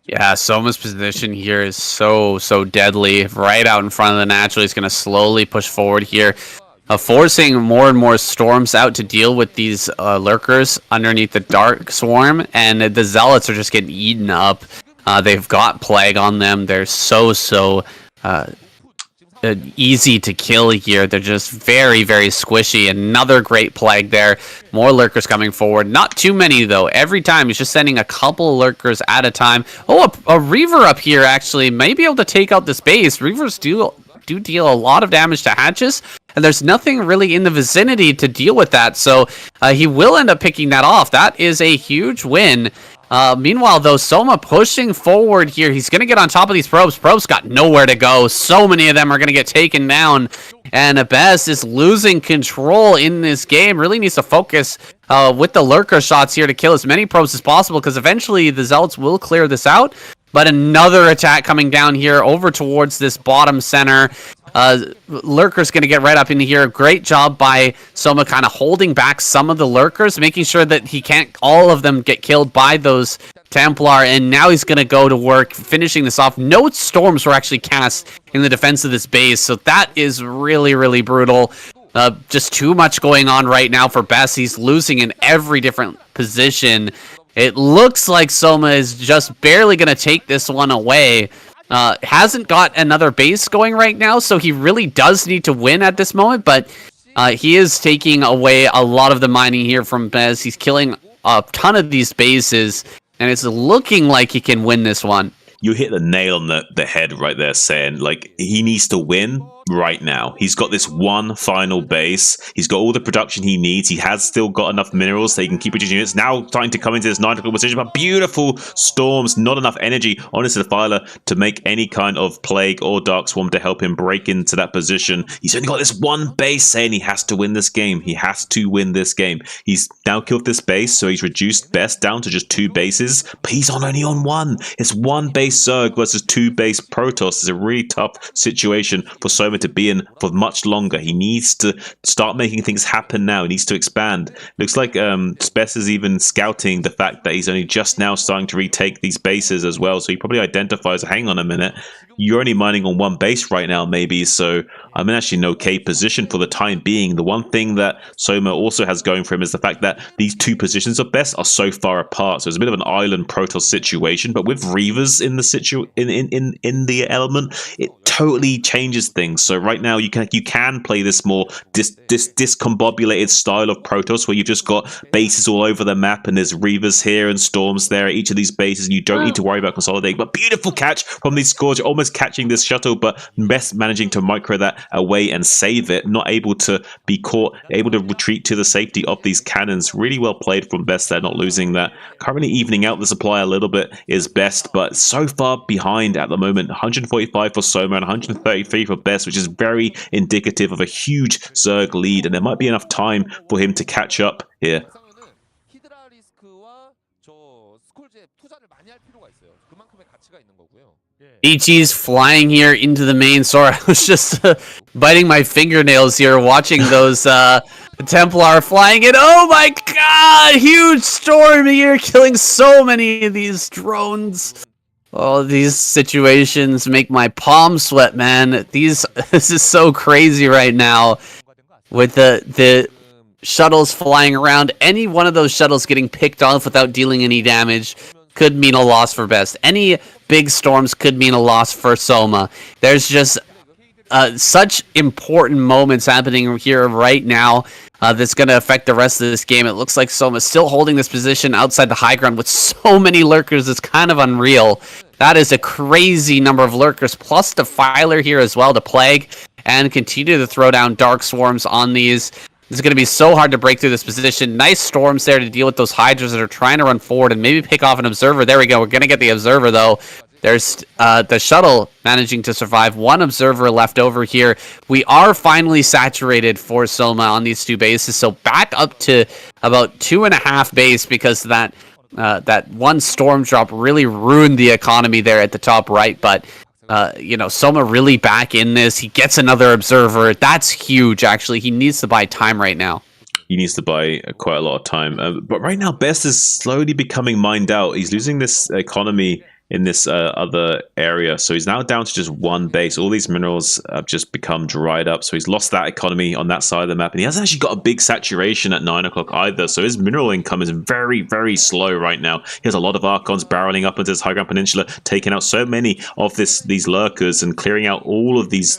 Yeah, Soma's position here is so deadly. Right out in front of the natural. He's going to slowly push forward here, forcing more and more storms out to deal with these lurkers underneath the Dark Swarm, and the Zealots are just getting eaten up. They've got Plague on them. They're so easy to kill here. They're just very Squishy. Another great Plague there. More lurkers coming forward. Not too many though. Every time he's just sending a couple lurkers at a time. Oh, a Reaver up here actually may be able to take out this base. Reavers do deal a lot of damage to hatches, and there's nothing really in the vicinity to deal with that, so he will end up picking that off. That is a huge win. Meanwhile, though, Soma pushing forward here. He's going to get on top of these probes. Probes got nowhere to go. So many of them are going to get taken down. And Best is losing control in this game. Really needs to focus with the lurker shots here to kill as many probes as possible, because eventually the Zealots will clear this out. But another attack coming down here over towards this bottom center. Lurker's going to get right up into here. Great job by Soma kind of holding back some of the lurkers, making sure that he can't all of them get killed by those Templar, and now he's going to go to work finishing this off. No storms were actually cast in the defense of this base, so that is really brutal. Just too much going on right now for Best. He's losing in every different position. It looks like Soma is just barely going to take this one away. Hasn't got another base going right now, so he really does need to win at this moment, but he is taking away a lot of the mining here from Bez. He's killing a ton of these bases, and it's looking like he can win this one. You hit the nail on the head right there, saying, like, he needs to win right now. He's got this one final base. He's got all the production he needs. He has still got enough minerals so he can keep producing units. Now starting to come into this 9 o'clock position, but beautiful storms, not enough energy on his Defiler to make any kind of Plague or Dark Swarm to help him break into that position. He's only got this one base, saying he has to win this game. He has to win this game. He's now killed this base, so he's reduced Best down to just 2 bases, but he's only on 1. It's 1 base Zerg versus 2 base Protoss. It's a really tough situation for Soma to be in for much longer. He needs to start making things happen now. He needs to expand. Looks like Spess is even scouting the fact that he's only just now starting to retake these bases as well. So he probably identifies, hang on a minute, you're only mining on 1 base right now, maybe. So I'm in actually an okay position for the time being. The one thing that Soma also has going for him is the fact that these 2 positions of Best are so far apart. So it's a bit of an island Protoss situation, but with Reavers in the in the element, it totally changes things. So right now you can play this more discombobulated style of Protoss, where you've just got bases all over the map, and there's Reavers here and Storms there at each of these bases, and you don't need to worry about consolidating. But beautiful catch from these Scourge, almost catching this shuttle, but best managing to micro that away and save it. Not able to be caught, able to retreat to the safety of these cannons. Really well played from Best there, not losing that. Currently evening out the supply a little bit is Best, but so far behind at the moment. 145 for Soma and 133 for Best, which is very indicative of a huge Zerg lead, and there might be enough time for him to catch up here. EG's flying here into the main. Sorry, I was just biting my fingernails here watching those Templar flying in. Oh my god! Huge storm here, killing so many of these drones. Oh, these situations make my palms sweat, man. This is so crazy right now. With the shuttles flying around, any one of those shuttles getting picked off without dealing any damage could mean a loss for Best. Any big storms could mean a loss for Soma. There's just such important moments happening here right now that's going to affect the rest of this game. It looks like Soma's still holding this position outside the high ground with so many lurkers. It's kind of unreal. That is a crazy number of lurkers, plus Defiler here as well to plague and continue to throw down Dark Swarms on these. It's going to be so hard to break through this position. Nice storms there to deal with those Hydras that are trying to run forward and maybe pick off an Observer. There we go. We're going to get the Observer, though. There's the shuttle managing to survive. One Observer left over here. We are finally saturated for Soma on these two bases. So back up to about 2.5 base because that one storm drop really ruined the economy there at the top right. But Soma really back in this. He gets another Observer. That's huge, actually. He needs to buy time right now. He needs to buy quite a lot of time. But right now, Best is slowly becoming mined out. He's losing this economy in this other area. So he's now down to just one base. All these minerals have just become dried up. So he's lost that economy on that side of the map. And he hasn't actually got a big saturation at 9 o'clock either. So his mineral income is very, very slow right now. He has a lot of Archons barreling up into this high ground peninsula, taking out so many of these lurkers and clearing out all of these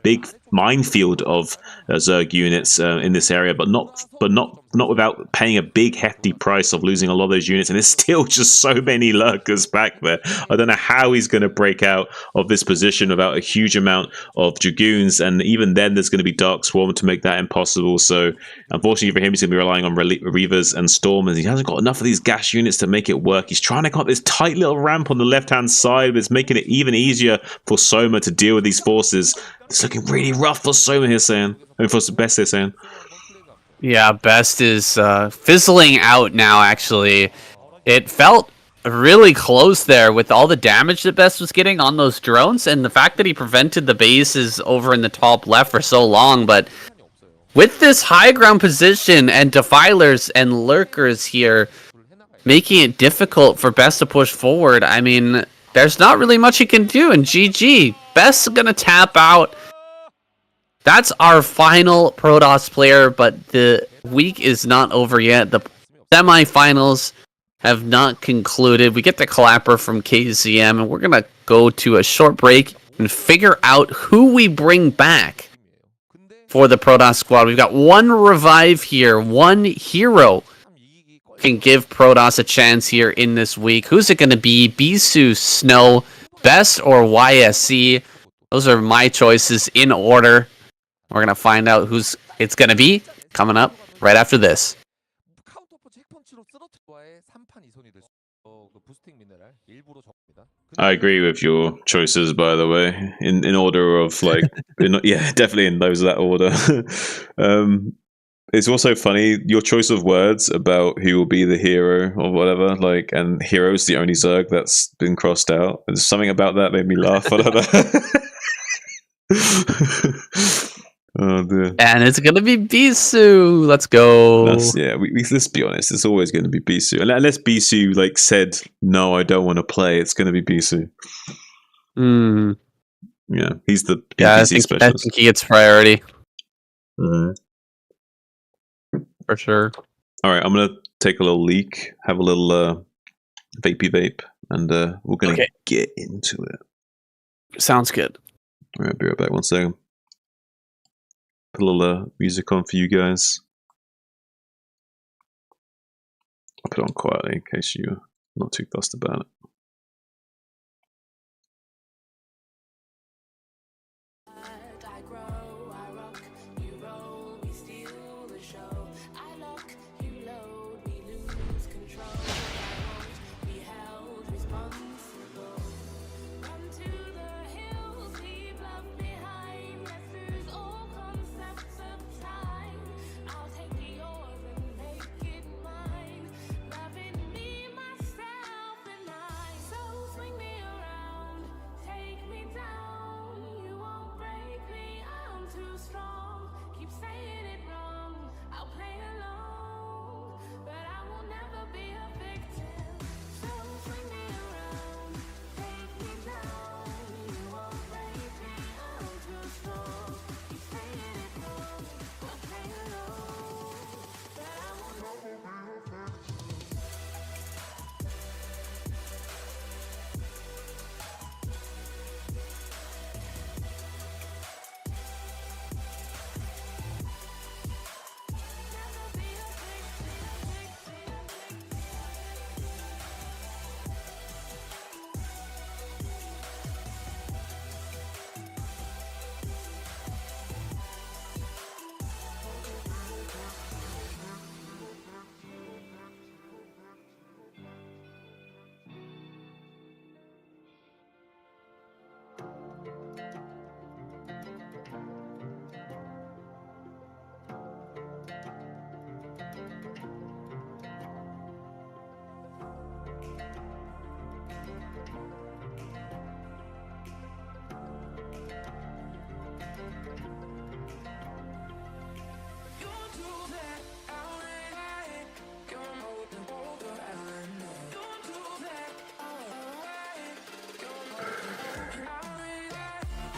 big minefield of Zerg units in this area, but not without paying a big hefty price of losing a lot of those units. And there's still just so many lurkers back there. I don't know how he's going to break out of this position without a huge amount of Dragoons, and even then there's going to be Dark Swarm to make that impossible. So unfortunately for him, he's going to be relying on Reavers and Storm, and he hasn't got enough of these gas units to make it work. He's trying to cut this tight little ramp on the left hand side, but it's making it even easier for Soma to deal with these forces. It's looking really rough for Soma here, saying. I mean, for Best here, saying. Yeah, Best is fizzling out now, actually. It felt really close there with all the damage that Best was getting on those drones, and the fact that he prevented the bases over in the top left for so long. But with this high ground position and Defilers and Lurkers here, making it difficult for Best to push forward, I mean, there's not really much he can do, and GG. Best's gonna tap out. That's our final Protoss player, but the week is not over yet. The semifinals have not concluded. We get the clapper from KCM, and we're gonna go to a short break and figure out who we bring back for the Protoss squad. We've got one revive here, one hero can give Protoss a chance here in this week. Who's it going to be? Bisu, Snow, Best, or YSC? Those are my choices in order. We're going to find out who's it's going to be coming up right after this. I agree with your choices, by the way, in order of like, yeah, definitely in that order. It's also funny, your choice of words about who will be the hero or whatever, like, and hero's the only Zerg that's been crossed out. There's something about that made me laugh. I don't know. Oh dear. And it's gonna be Bisu. Let's go. Let's be honest. It's always going to be Bisu, unless Bisu like said, "No, I don't want to play." It's going to be Bisu. Yeah, he's the PPC specialist. I think he gets priority. Mm-hmm. For sure. All right, I'm gonna take a little leak, have a little vapey vape, and we're gonna get into it. Sounds good. All right, be right back. 1 second. Put a little music on for you guys. I'll put it on quietly in case you're not too fussed about it.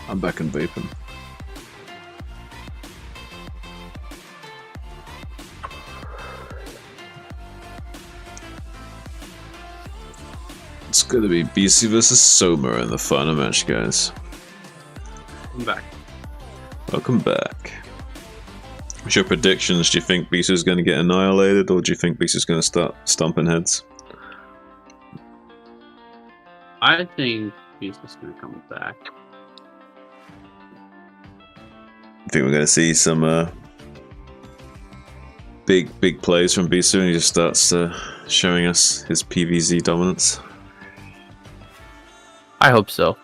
I'm back in vaping. It's gonna be BC versus Soma in the final match, guys. I'm back. Welcome back. What's your predictions? Do you think BC is going to get annihilated, or do you think BC is going to start stomping heads? I think BC is going to come back. I think we're going to see some big plays from BC, and he just starts showing us his PvZ dominance. I hope so.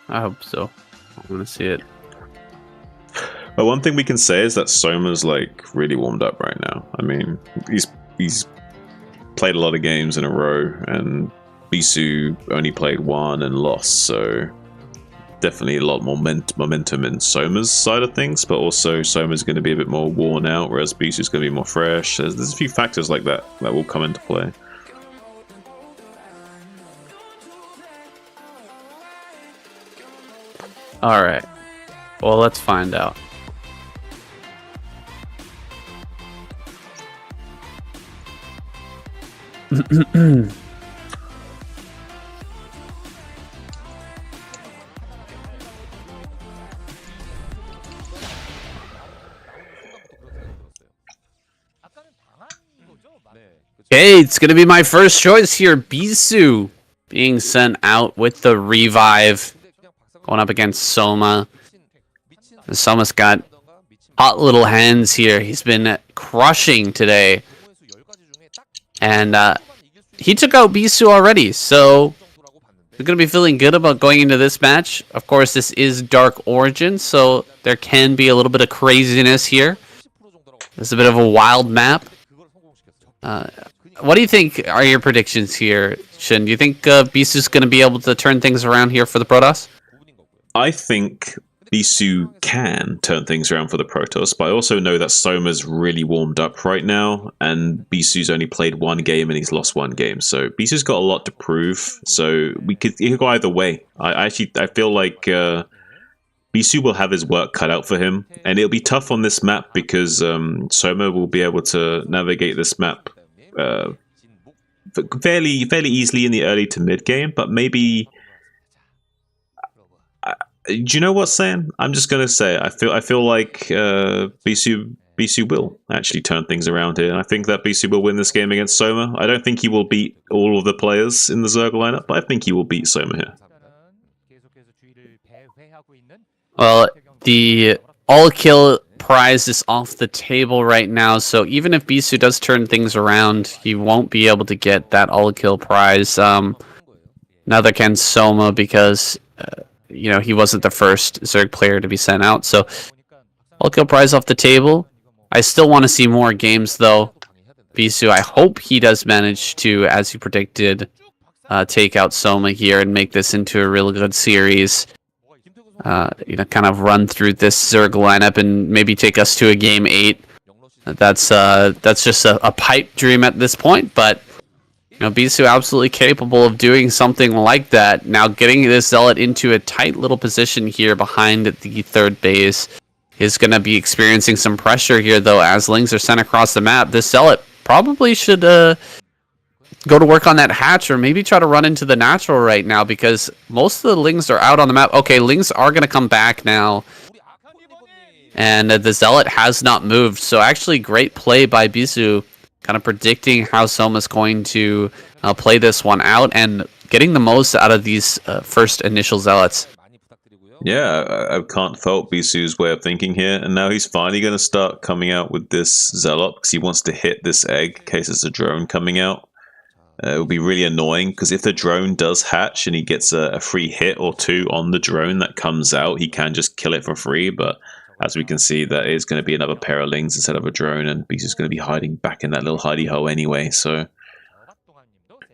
I hope so. I want to see it. But one thing we can say is that Soma's like really warmed up right now. I mean, he's played a lot of games in a row, and Bisu only played one and lost, so definitely a lot more momentum in Soma's side of things, but also Soma's going to be a bit more worn out, whereas Bisu's going to be more fresh. There's a few factors like that that will come into play. Alright. Well, let's find out. Okay, it's gonna be my first choice here. Bisu being sent out with the revive, going up against Soma. Soma's got hot little hands here. He's been crushing today, and he took out Bisu already, so we're gonna be feeling good about going into this match. Of course, this is Dark Origin, so there can be a little bit of craziness here. This is a bit of a wild map. What do you think are your predictions here, Shin? Do you think Bisu's going to be able to turn things around here for the Protoss? I think Bisu can turn things around for the Protoss, but I also know that Soma's really warmed up right now, and Bisu's only played one game and he's lost one game, so Bisu's got a lot to prove. So it could go either way. I feel like Bisu will have his work cut out for him, and it'll be tough on this map because Soma will be able to navigate this map fairly easily in the early to mid game, but maybe Do you know what's saying? I'm just gonna say I feel like BC will actually turn things around here. I think that BC will win this game against Soma. I don't think he will beat all of the players in the Zerg lineup, but I think he will beat Soma here. Well, the all-kill prize is off the table right now, so even if Bisu does turn things around, he won't be able to get that all-kill prize. Neither can Soma because, he wasn't the first Zerg player to be sent out, so all-kill prize off the table. I still want to see more games, though. Bisu, I hope he does manage to, as he predicted, take out Soma here and make this into a really good series. Kind of run through this Zerg lineup and maybe take us to a game 8. That's just a pipe dream at this point, but Bisu absolutely capable of doing something like that. Now getting this Zealot into a tight little position here behind the third base is going to be experiencing some pressure here, though, as Lings are sent across the map. This Zealot probably should go to work on that hatch, or maybe try to run into the natural right now, because most of the Lings are out on the map. Okay, Lings are going to come back now, and the Zealot has not moved. So actually great play by Bisu, kind of predicting how Soma's going to play this one out and getting the most out of these first initial Zealots. Yeah, I can't fault Bisu's way of thinking here, and now he's finally going to start coming out with this Zealot because he wants to hit this egg in case there's a drone coming out. It would be really annoying because if the drone does hatch and he gets a free hit or two on the drone that comes out, he can just kill it for free. But as we can see, that is going to be another pair of Lings instead of a drone, and Bisu's going to be hiding back in that little hidey hole anyway. So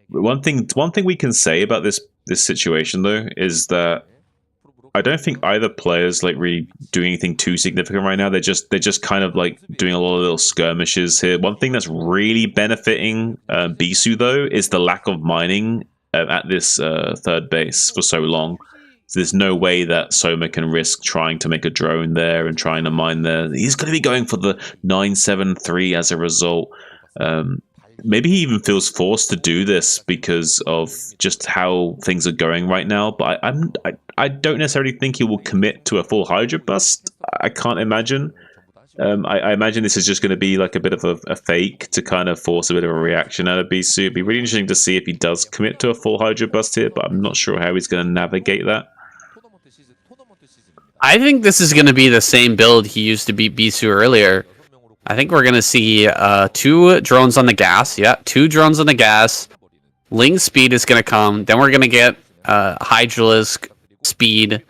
one thing we can say about this situation though is that I don't think either player's really doing anything too significant right now. They're just kind of doing a lot of little skirmishes here. One thing that's really benefiting Bisu though is the lack of mining at this third base for so long. So there's no way that Soma can risk trying to make a drone there and trying to mine there. He's going to be going for the 973 as a result. Maybe he even feels forced to do this because of just how things are going right now. But I don't necessarily think he will commit to a full Hydra bust. I can't imagine. I imagine this is just going to be a bit of a fake to kind of force a bit of a reaction out of Bisu. It'd be really interesting to see if he does commit to a full Hydra bust here, but I'm not sure how he's going to navigate that. I think this is going to be the same build he used to beat Bisu earlier. I think we're going to see 2 drones on the gas. Yeah, 2 drones on the gas. Ling speed is going to come. Then we're going to get Hydralisk speed.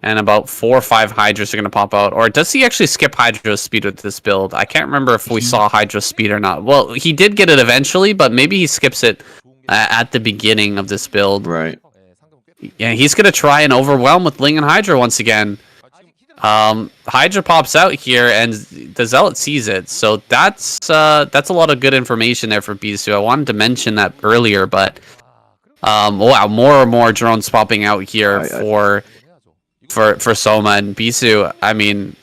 And about 4 or 5 Hydras are going to pop out. Or does he actually skip Hydra speed with this build? I can't remember if we saw Hydra speed or not. Well, he did get it eventually, but maybe he skips it at the beginning of this build. Right. Yeah, he's going to try and overwhelm with Ling and Hydra once again. Hydra pops out here, and the Zealot sees it, so that's a lot of good information there for Bisu. I wanted to mention that earlier, but wow, more and more drones popping out here for Soma and Bisu. I mean,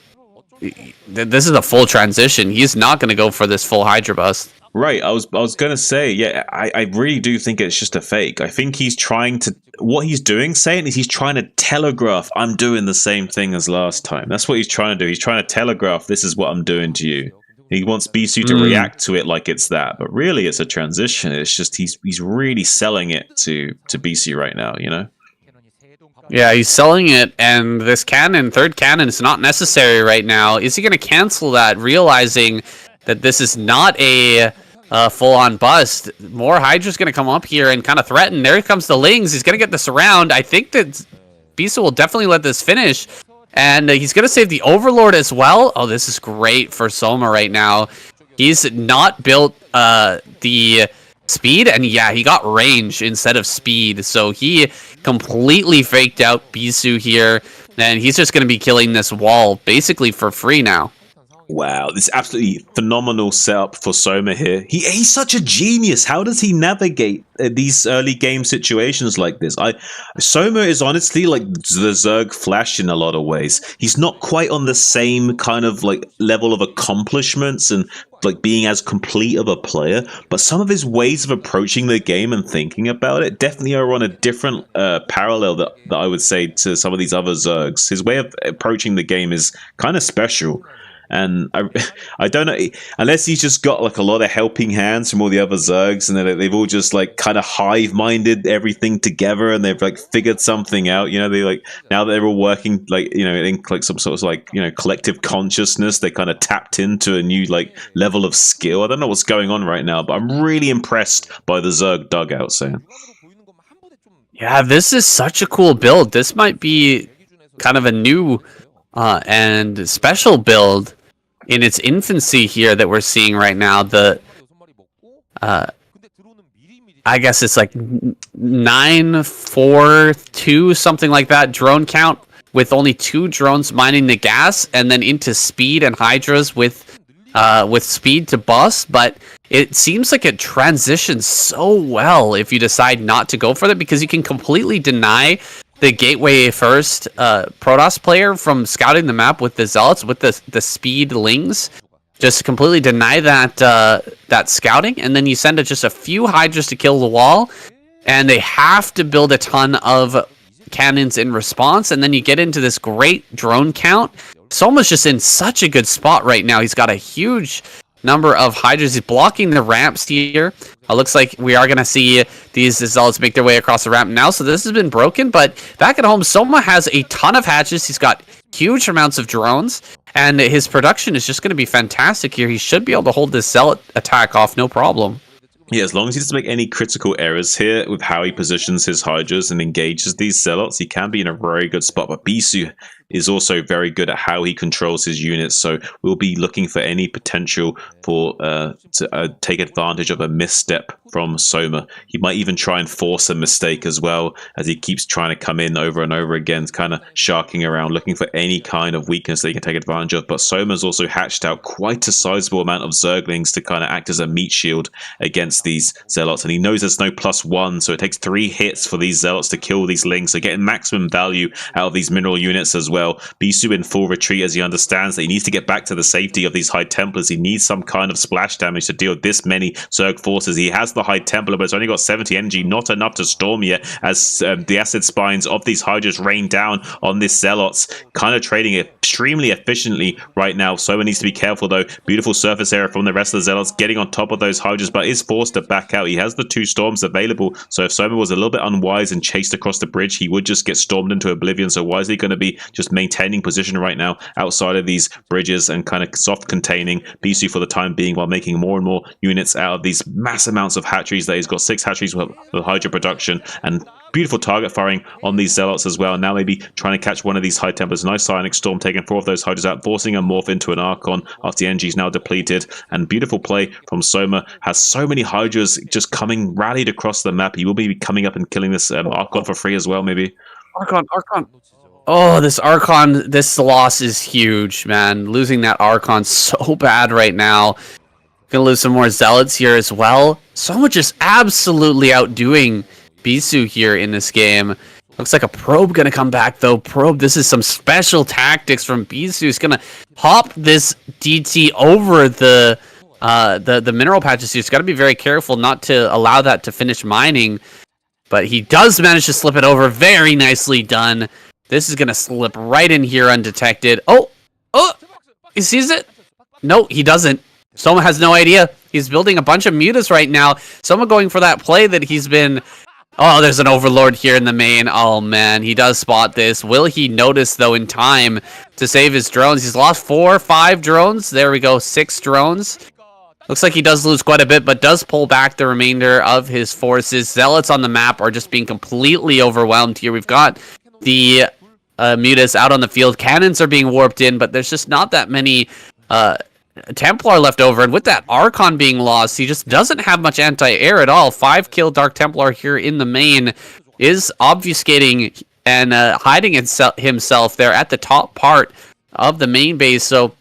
this is a full transition. He's not going to go for this full Hydra bust. Right, I was gonna say, yeah, I really do think it's just a fake. I think he's trying to, what he's doing, saying, is he's trying to telegraph, I'm doing the same thing as last time. That's what he's trying to do. He's trying to telegraph, this is what I'm doing to you. He wants Bisu to react to it like it's that, but really it's a transition. It's just he's really selling it to Bisu right now, Yeah, he's selling it, and this third cannon, is not necessary right now. Is he going to cancel that, realizing that this is not a full-on bust? More Hydra's going to come up here and kind of threaten. There comes the Lings. He's going to get this around. I think that Bisu will definitely let this finish. And he's going to save the Overlord as well. Oh, this is great for Soma right now. He's not built the speed. And yeah, he got range instead of speed. So he completely faked out Bisu here. And he's just going to be killing this wall basically for free now. Wow, this is absolutely phenomenal setup for Soma here. He's such a genius. How does he navigate these early game situations like this? Soma is honestly like the Zerg Flash in a lot of ways. He's not quite on the same kind of like level of accomplishments and like being as complete of a player, but some of his ways of approaching the game and thinking about it definitely are on a different parallel that I would say to some of these other Zergs. His way of approaching the game is kind of special. And I don't know, unless he's just got like a lot of helping hands from all the other Zergs, and then they've all just like kind of hive-minded everything together, and they've like figured something out. You know, they like now they're all working like, you know, in like some sort of like, you know, collective consciousness. They kind of tapped into a new like level of skill. I don't know what's going on right now, but I'm really impressed by the Zerg dugout, Sam. Yeah, this is such a cool build. This might be kind of a new and special build in its infancy here that we're seeing right now. The I guess it's like 942 something like that drone count, with only 2 drones mining the gas, and then into speed and hydras with speed to bust. But it seems like it transitions so well if you decide not to go for that, because you can completely deny the gateway first Protoss player from scouting the map with the Zealots, with the speed lings. Just completely deny that scouting, and then you send just a few hydras to kill the wall, and they have to build a ton of cannons in response, and then you get into this great drone count. Soma's just in such a good spot right now. He's got a huge number of hydras. He's blocking the ramps here. Looks like we are going to see these Zealots make their way across the ramp now, so this has been broken. But back at home, Soma has a ton of hatches. He's got huge amounts of drones, and his production is just going to be fantastic here. He should be able to hold this Zealot attack off, no problem. Yeah, as long as he doesn't make any critical errors here with how he positions his hydras and engages these Zealots, he can be in a very good spot. But Bisu is also very good at how he controls his units, so we'll be looking for any potential for to take advantage of a misstep from Soma. He might even try and force a mistake as well, as he keeps trying to come in over and over again, kind of sharking around, looking for any kind of weakness that he can take advantage of. But Soma's also hatched out quite a sizable amount of Zerglings to kind of act as a meat shield against these Zealots, and he knows there's no +1, so it takes 3 hits for these Zealots to kill these Lings, so getting maximum value out of these mineral units as well. Bisu in full retreat, as he understands that he needs to get back to the safety of these High Templars. He needs some kind of splash damage to deal with this many Zerg forces. He has the High Templar, but it's only got 70 energy, not enough to storm yet, as the acid spines of these Hydras rain down on this Zealots, kind of trading extremely efficiently right now. Soma needs to be careful though. Beautiful surface area from the rest of the Zealots, getting on top of those Hydras, but is forced to back out. He has the 2 storms available, so if Soma was a little bit unwise and chased across the bridge, he would just get stormed into oblivion. So why is he going to be just maintaining position right now outside of these bridges and kind of soft containing Bisu for the time being, while making more and more units out of these mass amounts of hatcheries that he's got? 6 hatcheries with Hydra production, and beautiful target firing on these Zealots as well. Now maybe trying to catch one of these High Templars. Nice Psionic Storm taking 4 of those Hydras out, forcing a morph into an Archon after the energy is now depleted. And beautiful play from Soma. Has so many Hydras just coming rallied across the map. He will be coming up and killing this Archon for free as well, maybe. Archon. Oh, this Archon, this loss is huge, man. Losing that Archon so bad right now. Gonna lose some more Zealots here as well. Soma just absolutely outdoing Bisu here in this game. Looks like a probe gonna come back though. Probe, this is some special tactics from Bisu. He's gonna hop this DT over the mineral patches here. He's got to be very careful not to allow that to finish mining. But he does manage to slip it over. Very nicely done. This is gonna slip right in here undetected. Oh, he sees it. No, he doesn't. Soma has no idea. He's building a bunch of mutas right now. Soma going for that play that he's been... Oh, there's an Overlord here in the main. Oh, man, he does spot this. Will he notice, though, in time to save his drones? He's lost 4 or 5 drones. There we go, 6 drones. Looks like he does lose quite a bit, but does pull back the remainder of his forces. Zealots on the map are just being completely overwhelmed here. We've got the mutas out on the field. Cannons are being warped in, but there's just not that many... Templar left over, and with that Archon being lost, he just doesn't have much anti-air at all. 5-kill Dark Templar here in the main is obfuscating and hiding himself there at the top part of the main base. So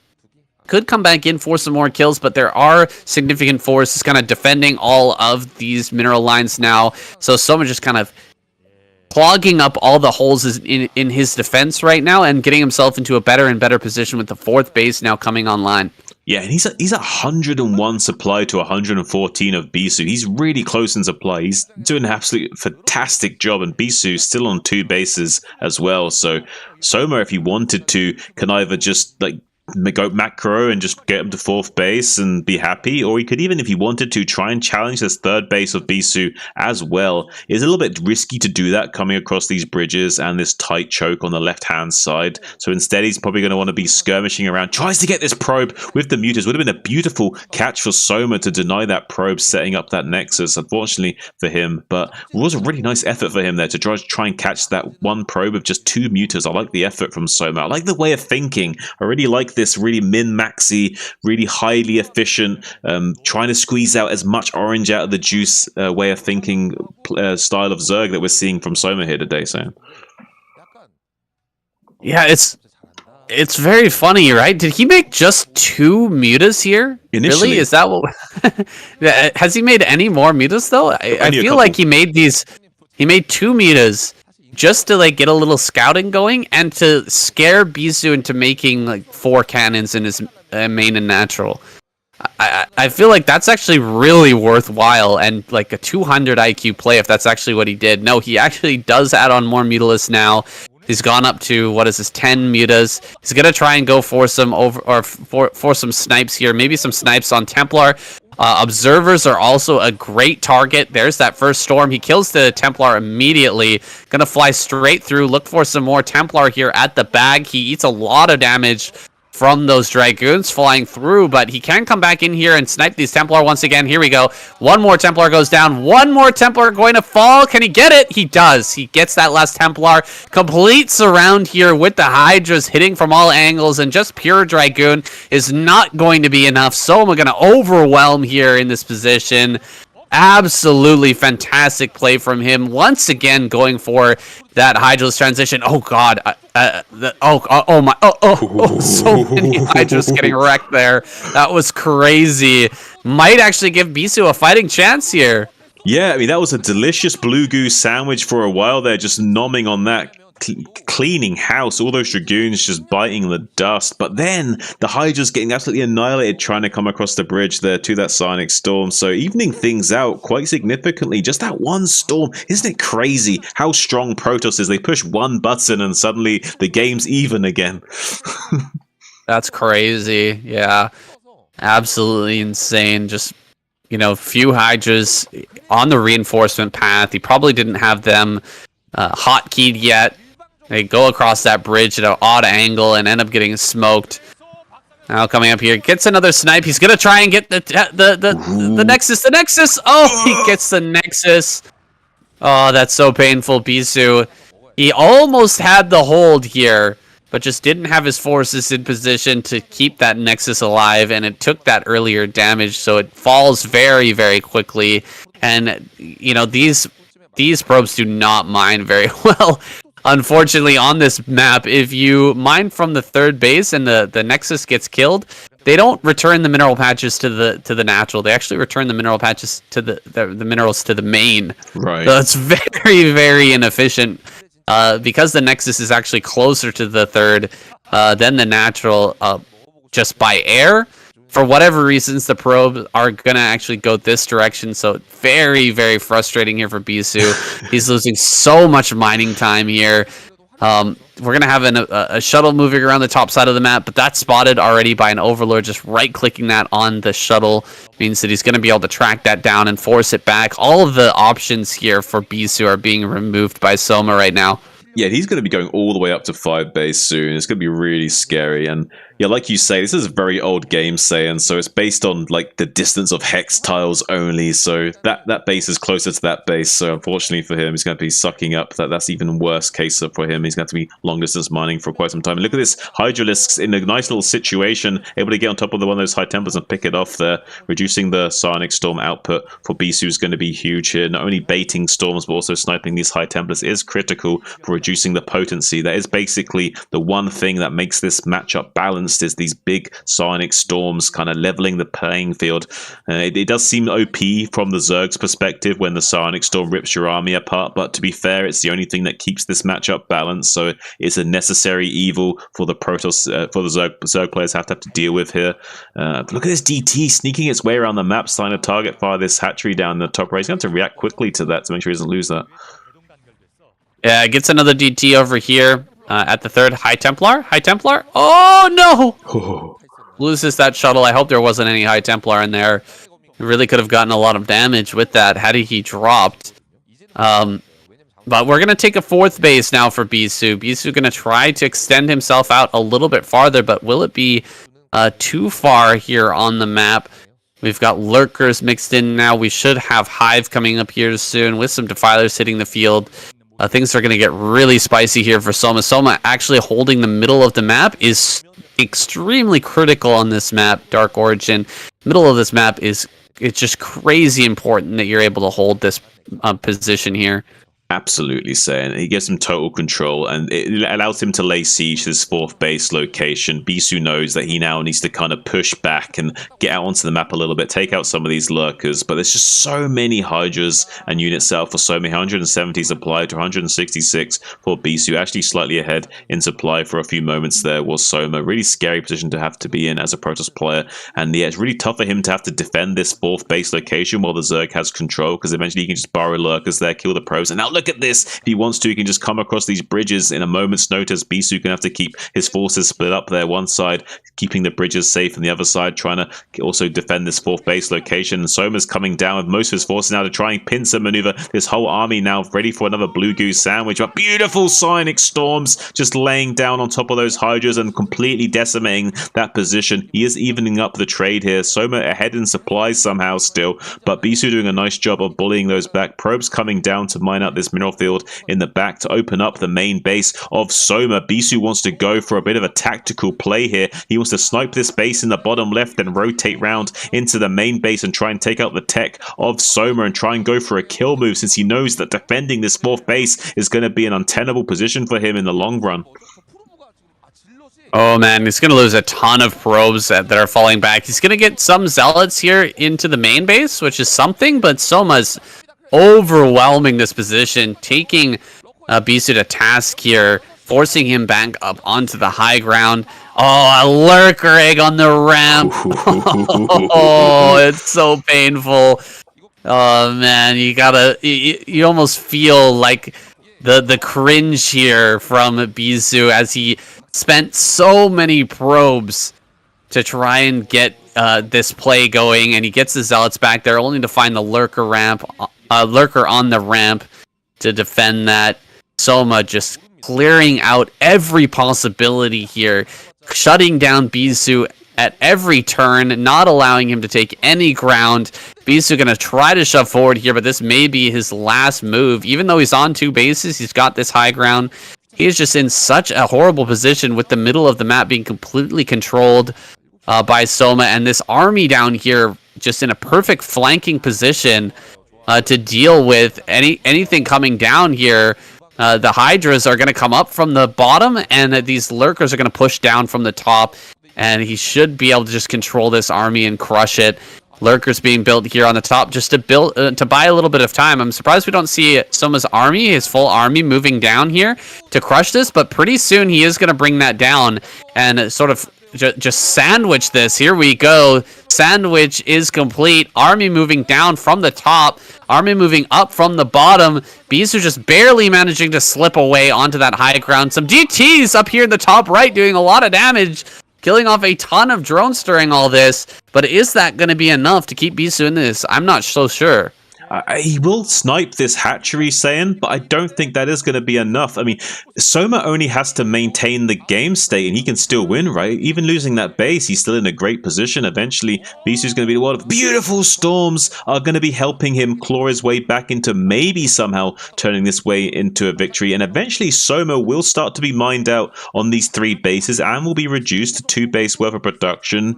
could come back in for some more kills, but there are significant forces kind of defending all of these mineral lines now. So Soma just kind of clogging up all the holes in his defense right now and getting himself into a better and better position with the 4th base now coming online. Yeah, and he's at 101 supply to 114 of Bisu. He's really close in supply. He's doing an absolute fantastic job, and Bisu's still on 2 bases as well. So Soma, if he wanted to, can either just like go macro and just get him to 4th base and be happy, or he could even, if he wanted to, try and challenge this 3rd base of Bisu as well. It's a little bit risky to do that coming across these bridges and this tight choke on the left-hand side. So instead, he's probably going to want to be skirmishing around, tries to get this probe with the mutas. Would have been a beautiful catch for Soma to deny that probe, setting up that nexus, unfortunately for him. But it was a really nice effort for him there to try and catch that one probe with just 2 mutas. I like the effort from Soma. I like the way of thinking. I really like this really min-maxy, really highly efficient, trying to squeeze out as much orange out of the juice way of thinking style of Zerg that we're seeing from Soma here today, Sam. Yeah, it's very funny, right? Did he make just 2 mutas here? Initially. Really? Is that what... Has he made any more mutas, though? I feel like he made 2 mutas just to like get a little scouting going and to scare Bisu into making like 4 cannons in his main and natural. I feel like that's actually really worthwhile and like a 200 IQ play if that's actually what he did. No, he actually does add on more mutalists now. He's gone up to, what is this, 10 mutas. He's going to try and go for some for some snipes here. Maybe some snipes on Templar. Observers are also a great target. There's that first storm. He kills the Templar immediately. Gonna fly straight through. Look for some more Templar here at the bag. He eats a lot of damage from those Dragoons flying through, but he can come back in here and snipe these Templar once again. Here we go. One more Templar goes down. One more Templar going to fall. Can he get it? He does. He gets that last Templar. Complete surround here with the Hydras hitting from all angles, and just pure Dragoon is not going to be enough. Soma going to overwhelm here in this position. Absolutely fantastic play from him. Once again, going for that Hydra's transition. Oh God! So many Hydras getting wrecked there. That was crazy. Might actually give Bisu a fighting chance here. Yeah, I mean that was a delicious blue goose sandwich for a while there, just nomming on that. Cleaning house, all those Dragoons just biting the dust, but then the Hydra's getting absolutely annihilated trying to come across the bridge there to that Psionic Storm, so evening things out quite significantly. Just that one storm, isn't it crazy how strong Protoss is? They push one button and suddenly the game's even again. That's crazy. Yeah, absolutely insane. Just, you know, few Hydras on the reinforcement path. He probably didn't have them hotkeyed yet. They go across that bridge at an odd angle and end up getting smoked. Now coming up here, gets another snipe. He's gonna try and get the Nexus. The Nexus. Oh, he gets the Nexus. Oh, that's so painful, Bisu. He almost had the hold here, but just didn't have his forces in position to keep that Nexus alive, and it took that earlier damage, so it falls very, very quickly. And you know, these probes do not mine very well. Unfortunately, on this map, if you mine from the 3rd base and the Nexus gets killed, they don't return the mineral patches to the natural. They actually return the mineral patches to the minerals to the main. Right. So it's very, very inefficient. Because the Nexus is actually closer to the 3rd than the natural, just by air. For whatever reasons, the probes are going to actually go this direction, so very, very frustrating here for Bisu. He's losing so much mining time here. We're going to have a shuttle moving around the top side of the map, but that's spotted already by an Overlord. Just right-clicking that on the shuttle means that he's going to be able to track that down and force it back. All of the options here for Bisu are being removed by Soma right now. Yeah, he's going to be going all the way up to 5 base soon. It's going to be really scary. And yeah, like you say, this is a very old game, Saiyan, so it's based on like the distance of hex tiles only. So that base is closer to that base. So unfortunately for him, he's going to be sucking up. That's even worse case for him. He's going to be long distance mining for quite some time. And look at this, Hydralisks in a nice little situation, able to get on top of one of those high Templars and pick it off there, reducing the Psionic Storm output for Bisu is going to be huge here. Not only baiting storms, but also sniping these high Templars is critical for reducing the potency. That is basically the one thing that makes this matchup balanced balanced is these big Psionic Storms kind of leveling the playing field. It does seem OP from the Zerg's perspective when the Psionic Storm rips your army apart, but to be fair, it's the only thing that keeps this matchup balanced, so it's a necessary evil for the Protoss, for the Zerg players have to deal with here. Look at this DT sneaking its way around the map, starting to target fire this hatchery down the top right. He's going to have to react quickly to that to make sure he doesn't lose that. Yeah, gets another DT over here at the third. High Templar? High Templar? Oh, no! Loses that shuttle. I hope there wasn't any High Templar in there. He really could have gotten a lot of damage with that had he dropped. But we're going to take a fourth base now for Bisu. Bisu going to try to extend himself out a little bit farther, but will it be too far here on the map? We've got Lurkers mixed in now. We should have Hive coming up here soon with some Defilers hitting the field. Things are going to get really spicy here for Soma. Soma actually holding the middle of the map is extremely critical on this map, Dark Origin. Middle of this map it's just crazy important that you're able to hold this position here. Absolutely, saying he gives him total control, and it allows him to lay siege to this fourth base location. Bisu knows that he now needs to kind of push back and get out onto the map a little bit, take out some of these lurkers. But there's just so many Hydras and unit cell for so many. 170 supply to 166 for Bisu, actually slightly ahead in supply for a few moments there was Soma. Really scary position to have to be in as a Protoss player, and yeah, it's really tough for him to have to defend this fourth base location while the Zerg has control, because eventually he can just borrow lurkers there, kill the pros, and now look at this. If he wants to, he can just come across these bridges in a moment's notice. Bisu can have to keep his forces split up there. One side keeping the bridges safe, and the other side trying to also defend this fourth base location. And Soma's coming down with most of his forces now to try and pincer maneuver this whole army now, ready for another Blue Goose sandwich. But beautiful Psionic Storms just laying down on top of those Hydras and completely decimating that position. He is evening up the trade here. Soma ahead in supplies somehow still, but Bisu doing a nice job of bullying those back. Probes coming down to mine out this mineral field in the back to open up the main base of Soma. Bisu wants to go for a bit of a tactical play here. He wants to snipe this base in the bottom left and rotate round into the main base and try and take out the tech of Soma and try and go for a kill move, since he knows that defending this fourth base is going to be an untenable position for him in the long run. Oh man, he's going to lose a ton of probes that are falling back. He's going to get some zealots here into the main base, which is something, but Soma's overwhelming this position, taking Bisu to task here, forcing him back up onto the high ground. Oh, a lurker egg on the ramp. Oh, it's so painful. Oh man, you almost feel like the cringe here from Bisu as he spent so many probes to try and get this play going, and he gets the zealots back there only to find the lurker on the ramp to defend that. Soma just clearing out every possibility here, shutting down Bisu at every turn, not allowing him to take any ground. Bisu going to try to shove forward here, but this may be his last move. Even though he's on two bases, he's got this high ground. He is just in such a horrible position with the middle of the map being completely controlled by Soma, and this army down here just in a perfect flanking position to deal with anything coming down here. The Hydras are going to come up from the bottom, and these Lurkers are going to push down from the top, and he should be able to just control this army and crush it. Lurkers being built here on the top just to buy a little bit of time. I'm surprised we don't see Soma's army, his full army, moving down here to crush this, but pretty soon he is going to bring that down and sort of just sandwich this. Here we go. Sandwich is complete. Army moving down from the top. Army moving up from the bottom. Bisu just barely managing to slip away onto that high ground. Some DTs up here in the top right doing a lot of damage, killing off a ton of drones during all this. But is that going to be enough to keep Bisu in this? I'm not so sure. He will snipe this hatchery, Saiyan, but I don't think that is going to be enough. I mean, Soma only has to maintain the game state, and he can still win, right? Even losing that base, he's still in a great position. Eventually, Bisu's going to be the one of beautiful storms are going to be helping him claw his way back into maybe somehow turning this way into a victory. And eventually, Soma will start to be mined out on these 3 bases and will be reduced to 2 base worth of production.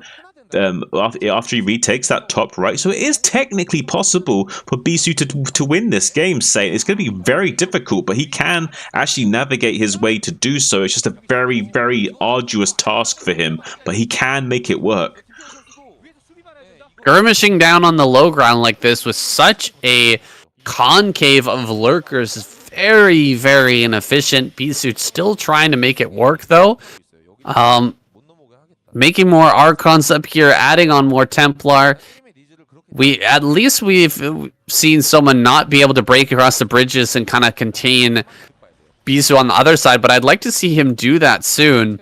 after he retakes that top right. So it is technically possible for Bisu to win this game. Say it's going to be very difficult, but he can actually navigate his way to do so. It's just a very, very arduous task for him, but he can make it work. Skirmishing down on the low ground like this with such a concave of lurkers is very, very inefficient. Bisu still trying to make it work though. Making more Archons up here, adding on more Templar. At least we've seen someone not be able to break across the bridges and kind of contain Bisu on the other side, but I'd like to see him do that soon.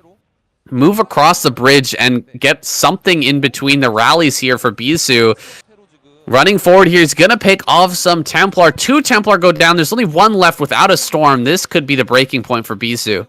Move across the bridge and get something in between the rallies here for Bisu. Running forward here, he's going to pick off some Templar. 2 Templar go down. There's only 1 left without a storm. This could be the breaking point for Bisu.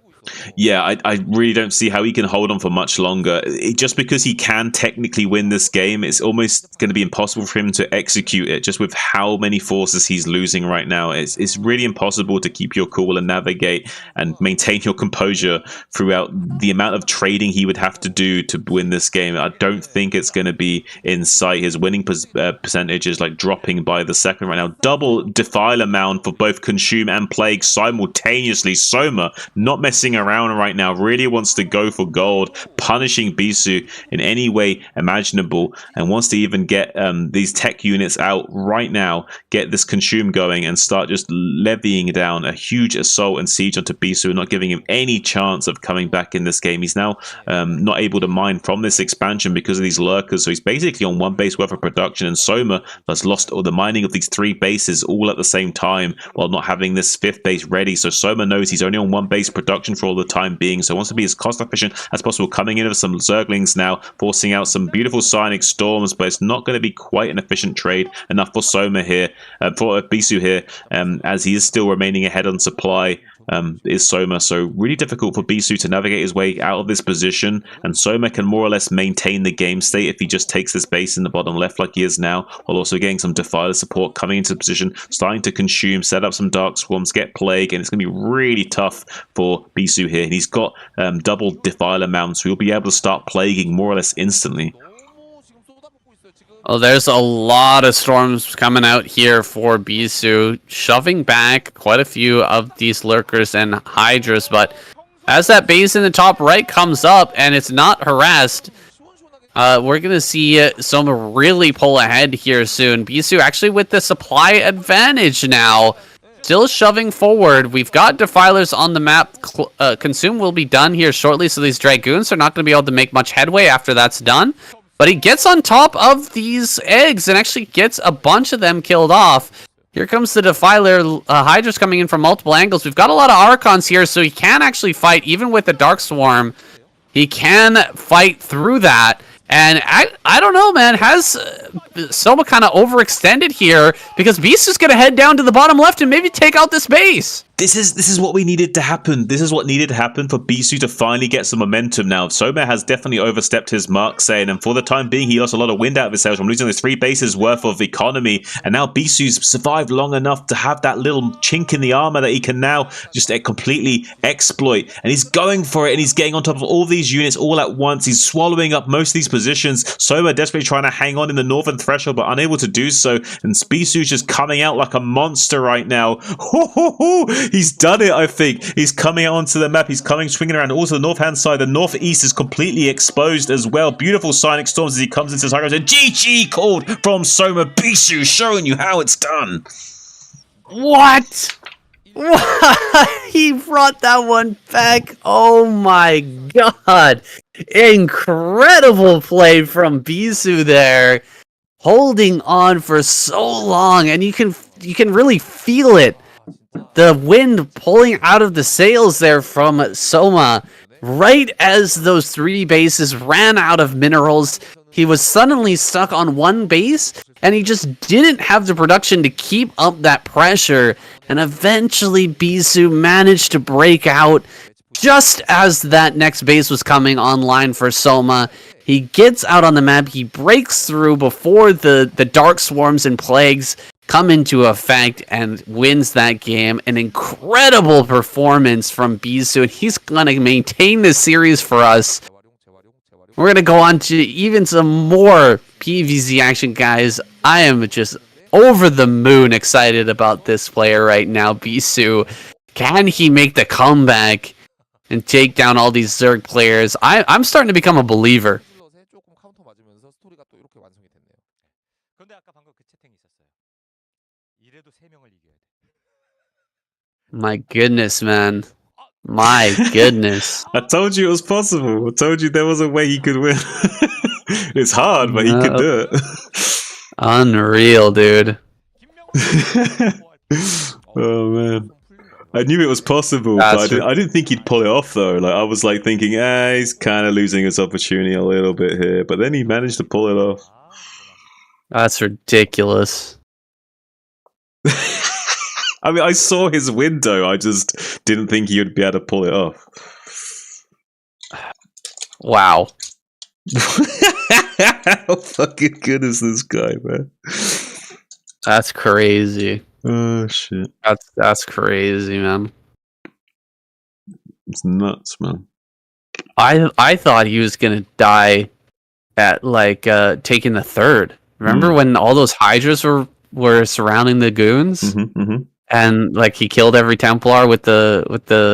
Yeah, I really don't see how he can hold on for much longer. Just because he can technically win this game, it's almost going to be impossible for him to execute it just with how many forces he's losing right now. It's really impossible to keep your cool and navigate and maintain your composure throughout the amount of trading he would have to do to win this game. I don't think it's going to be in sight. His winning percentage is like dropping by the second right now. Double Defile amount for both Consume and Plague simultaneously. Soma not messing around right now, really wants to go for gold, punishing Bisu in any way imaginable, and wants to even get these tech units out right now, get this Consume going and start just levying down a huge assault and siege onto Bisu, not giving him any chance of coming back in this game. He's now not able to mine from this expansion because of these lurkers, so he's basically on 1 base worth of production, and Soma has lost all the mining of these 3 bases all at the same time while not having this 5th base ready. So Soma knows he's only on 1 base production for all the time being, so wants to be as cost efficient as possible, coming in with some Zerglings now, forcing out some beautiful Psionic Storms, but it's not going to be quite an efficient trade enough for Soma here, for Bisu here, as he is still remaining ahead on supply. Is Soma, so really difficult for Bisu to navigate his way out of this position, and Soma can more or less maintain the game state if he just takes this base in the bottom left like he is now, while also getting some Defiler support coming into position, starting to consume, set up some Dark Swarms, get Plague, and it's going to be really tough for Bisu here. And he's got double Defiler mounts, so he'll be able to start plaguing more or less instantly. Well, there's a lot of storms coming out here for Bisu, shoving back quite a few of these lurkers and hydras, but as that base in the top right comes up and it's not harassed, we're going to see Soma really pull ahead here soon. Bisu actually with the supply advantage now, still shoving forward. We've got Defilers on the map. Consume will be done here shortly, so these Dragoons are not going to be able to make much headway after that's done. But he gets on top of these eggs and actually gets a bunch of them killed off. Here comes the Defiler. Hydra's coming in from multiple angles. We've got a lot of Archons here, so he can actually fight even with the Dark Swarm. He can fight through that. And I don't know, man. Has Soma kind of overextended here? Because Bisu's going to head down to the bottom left and maybe take out this base. This is what we needed to happen. This is what needed to happen for Bisu to finally get some momentum now. Soma has definitely overstepped his mark, saying, and for the time being, he lost a lot of wind out of his sails from losing those 3 bases worth of economy. And now Bisu's survived long enough to have that little chink in the armor that he can now just completely exploit. And he's going for it, and he's getting on top of all these units all at once. He's swallowing up most of these positions. Soma desperately trying to hang on in the northern threshold, but unable to do so. And Bisu's just coming out like a monster right now. He's done it, I think. He's coming out onto the map. He's coming, swinging around. Also, the north-hand side, the northeast is completely exposed as well. Beautiful Psionic Storms as he comes into his high ground. And GG called from Soma. Bisu showing you how it's done. What? He brought that one back. Oh my god. Incredible play from Bisu there. Holding on for so long, and you can really feel it. The wind pulling out of the sails there from Soma. Right as those 3 bases ran out of minerals, he was suddenly stuck on 1 base, and he just didn't have the production to keep up that pressure. And eventually Bisu managed to break out just as that next base was coming online for Soma. He gets out on the map, he breaks through before the Dark Swarms and Plagues come into effect and wins that game. An incredible performance from Bisu, and he's going to maintain this series for us We're gonna go on to even some more PvZ action, guys. I am just over the moon excited about this player right now, Bisu. Can he make the comeback and take down all these Zerg players? I'm starting to become a believer. 슬롯에 조금 카운터 맞으면서 스토리가 또 이렇게 완성이 됐네요. 그런데 아까 방금 그 채팅이 있었어요. 이래도 3명을 이겨야 돼. My goodness, man. My goodness. I told you it was possible. I told you there was a way he could win. It's hard, but he could do it. Unreal, dude. Oh man, I knew it was possible, but I didn't think he'd pull it off though. Like I was like thinking, he's kind of losing his opportunity a little bit here, but then he managed to pull it off. That's ridiculous. I mean, I saw his window. I just didn't think he would be able to pull it off. Wow. How fucking good is this guy, man? That's crazy. Oh shit. That's crazy, man. It's nuts, man. I thought he was gonna die at like taking the third. Remember when all those Hydras were surrounding the goons? And like he killed every Templar with the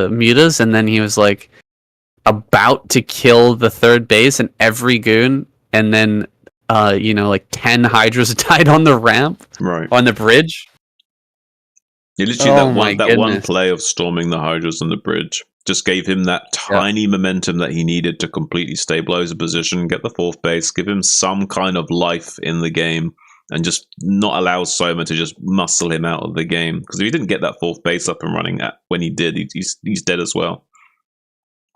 mutas, and then he was like about to kill the third base and every goon, and then like 10 Hydras died on the ramp, right, on the bridge. Yeah, literally that one play of storming the Hydras on the bridge just gave him that tiny momentum that he needed to completely stabilize the position, get the fourth base, give him some kind of life in the game, and just not allow Soma to just muscle him out of the game. Because if he didn't get that fourth base up and running when he did, he's dead as well.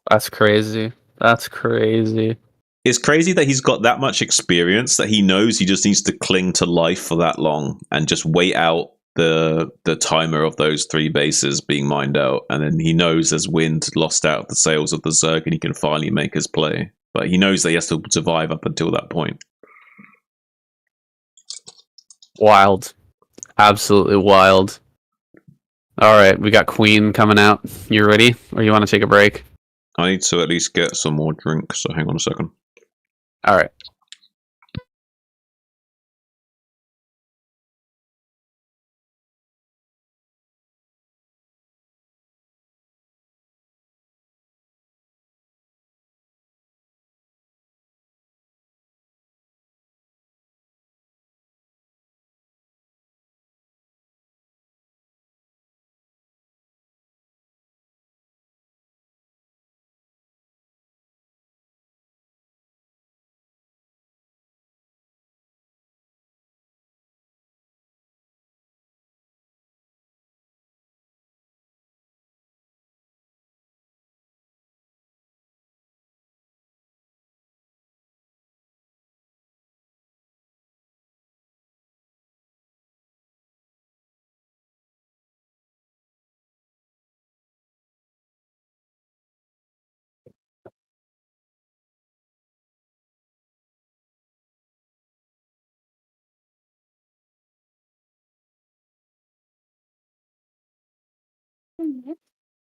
That's crazy. That's crazy. It's crazy that he's got that much experience that he knows he just needs to cling to life for that long and just wait out the timer of those 3 bases being mined out. And then he knows there's wind lost out of the sails of the Zerg and he can finally make his play. But he knows that he has to survive up until that point. Wild. Absolutely wild. Alright, we got Queen coming out. You ready? Or you want to take a break? I need to at least get some more drink, so hang on a second. Alright.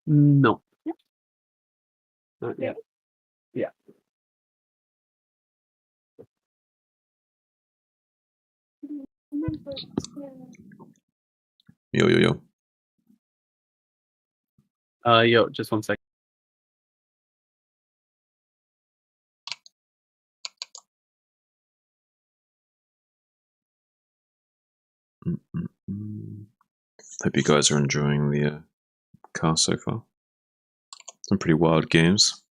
No. Not yet. Yeah. Yo. Yo, just 1 second. Hope you guys are enjoying the cast so far. Some pretty wild games.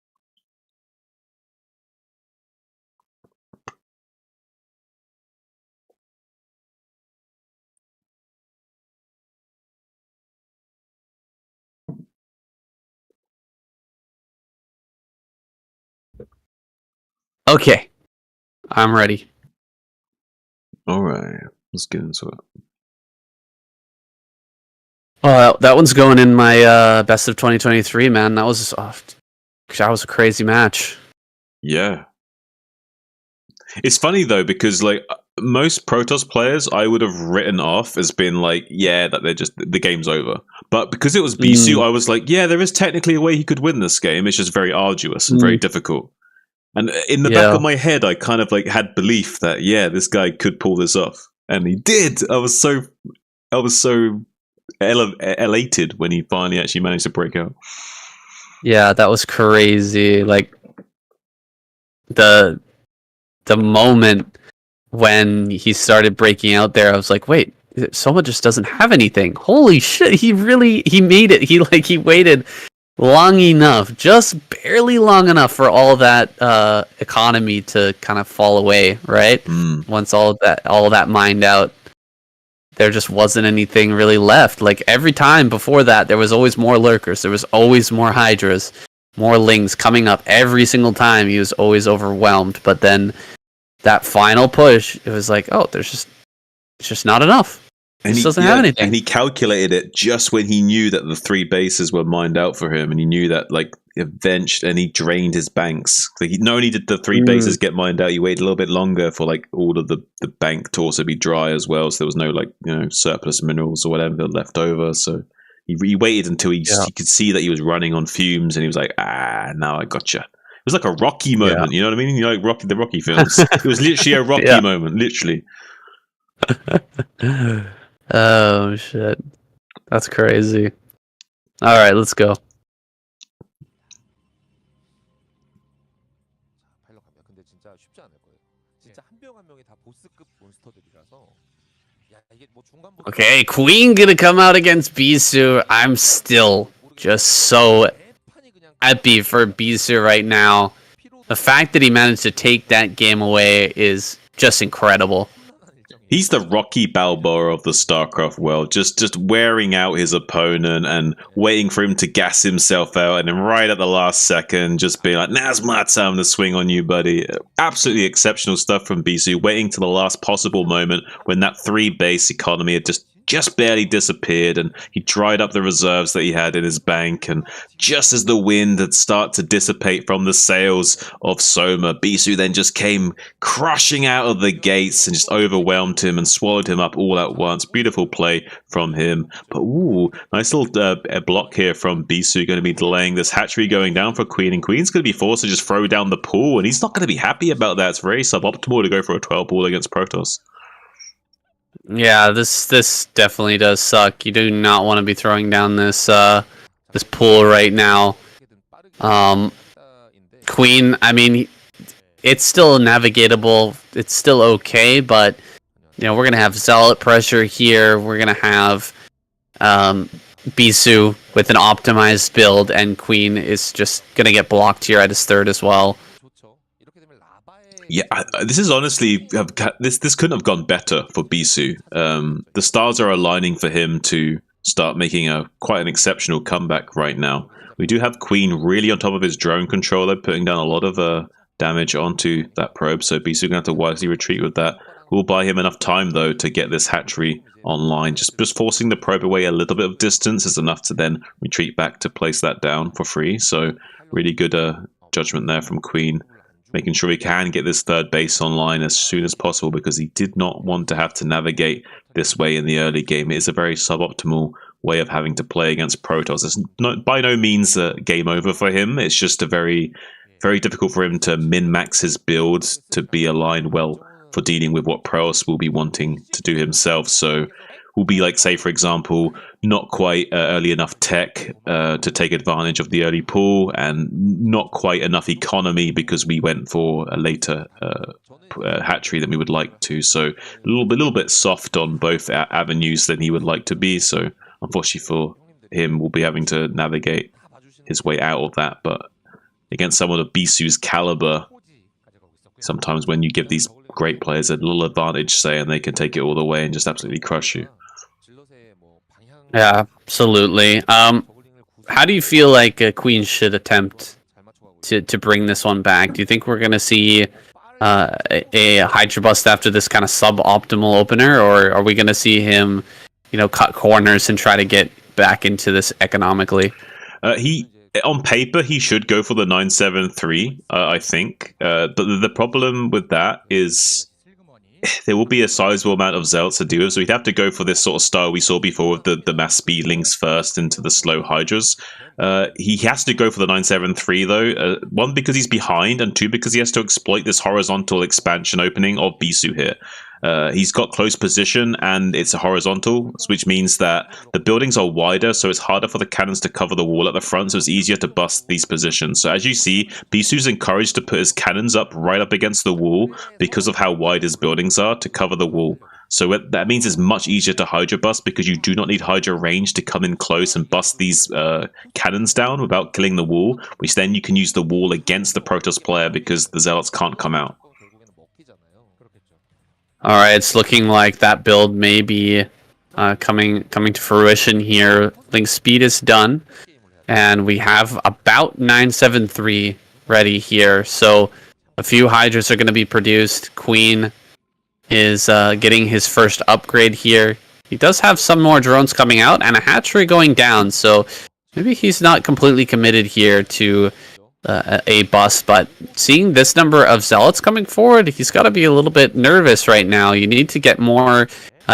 Okay. I'm ready. Alright, let's get into it. Oh, that one's going in my best of 2023, man. That was a crazy match. Yeah. It's funny though, because like most Protoss players I would have written off as being like, yeah, that they're just the game's over. But because it was Bisu, I was like, yeah, there is technically a way he could win this game. It's just very arduous and very difficult. And in the back of my head, I kind of like had belief that this guy could pull this off, and he did. I was so elated when he finally actually managed to break out. Yeah, that was crazy. Like the moment when he started breaking out there, I was like, wait, Soma just doesn't have anything. Holy shit, he made it. He waited long enough, just barely long enough for all that economy to kind of fall away, right? Once all that mined out, there just wasn't anything really left. Like every time before that, there was always more lurkers, there was always more hydras, more lings coming up every single time. He was always overwhelmed, but then that final push, it was like, oh, it's just not enough. And he doesn't have anything. And he calculated it just when he knew that the 3 bases were mined out for him, and he knew that like eventually, and he drained his banks. Like, not only did the 3 bases get mined out, he waited a little bit longer for like all of the bank to also be dry as well, so there was no like surplus minerals or whatever left over. So he waited until he could see that he was running on fumes, and he was like, now I gotcha. It was like a Rocky moment, you know what I mean? You know, like the Rocky films. It was literally a Rocky moment, literally. Oh shit, that's crazy. All right, let's go. 근데 진짜 쉽지 않을 거예요. 진짜 한 명 한 명이 다 보스급 몬스터들이라서. 이게 뭐 중간. Okay, Queen gonna come out against Bisu. I'm still just so happy for Bisu right now. The fact that he managed to take that game away is just incredible. He's the Rocky Balboa of the StarCraft world, just wearing out his opponent and waiting for him to gas himself out, and then right at the last second, just being like, now's my time to swing on you, buddy. Absolutely exceptional stuff from Bisu, waiting to the last possible moment when that 3 base economy had just barely disappeared, and he dried up the reserves that he had in his bank, and just as the wind had started to dissipate from the sails of Soma, Bisu then just came crushing out of the gates and just overwhelmed him and swallowed him up all at once. Beautiful play from him. But nice little block here from Bisu, going to be delaying this hatchery going down for Queen, and Queen's going to be forced to just throw down the pool, and he's not going to be happy about that. It's very suboptimal to go for a 12 pool against Protoss. Yeah, this definitely does suck. You do not want to be throwing down this this pool right now. Queen, I mean, it's still navigatable. It's still okay, but we're gonna have Zealot pressure here. We're gonna have Bisu with an optimized build, and Queen is just gonna get blocked here at his 3rd as well. Yeah, this is honestly this couldn't have gone better for Bisu. The stars are aligning for him to start making quite an exceptional comeback right now. We do have Queen really on top of his drone controller, putting down a lot of damage onto that probe. So Bisu gonna have to wisely retreat with that. We'll buy him enough time though to get this hatchery online. Just forcing the probe away a little bit of distance is enough to then retreat back to place that down for free. So really good judgment there from Queen, making sure he can get this 3rd base online as soon as possible, because he did not want to have to navigate this way in the early game. It is a very suboptimal way of having to play against Protoss. It's by no means a game over for him. It's just a very, very difficult for him to min-max his build to be aligned well for dealing with what Protoss will be wanting to do himself. So will be like, say, for example, not quite early enough tech to take advantage of the early pull, and not quite enough economy because we went for a later hatchery than we would like to. So a little bit soft on both avenues than he would like to be. So unfortunately for him, we'll be having to navigate his way out of that. But against someone of Bisu's caliber, sometimes when you give these great players a little advantage, say, and they can take it all the way and just absolutely crush you. Yeah, absolutely. How do you feel like Queen should attempt to bring this one back? Do you think we're going to see a Hydra bust after this kind of suboptimal opener, or are we going to see him, cut corners and try to get back into this economically? On paper, he should go for the 973, I think. But the problem with that is there will be a sizable amount of Zealots to do it, so we'd have to go for this sort of style we saw before with the mass speedlings first into the slow Hydras. He has to go for the 973 though. One, because he's behind, and two, because he has to exploit this horizontal expansion opening of Bisu here. He's got close position, and it's a horizontal, which means that the buildings are wider, so it's harder for the cannons to cover the wall at the front, so it's easier to bust these positions. So as you see, Bisu's encouraged to put his cannons right up against the wall because of how wide his buildings are to cover the wall. So that means it's much easier to Hydra bust because you do not need Hydra range to come in close and bust these cannons down without killing the wall, which then you can use the wall against the Protoss player because the Zealots can't come out. All right, it's looking like that build may be coming to fruition here. Link speed is done, and we have about 973 ready here. So a few Hydras are going to be produced. Queen is getting his first upgrade here. He does have some more drones coming out and a hatchery going down, so maybe he's not completely committed here to a bust, but seeing this number of Zealots coming forward, he's got to be a little bit nervous right now. You need to get more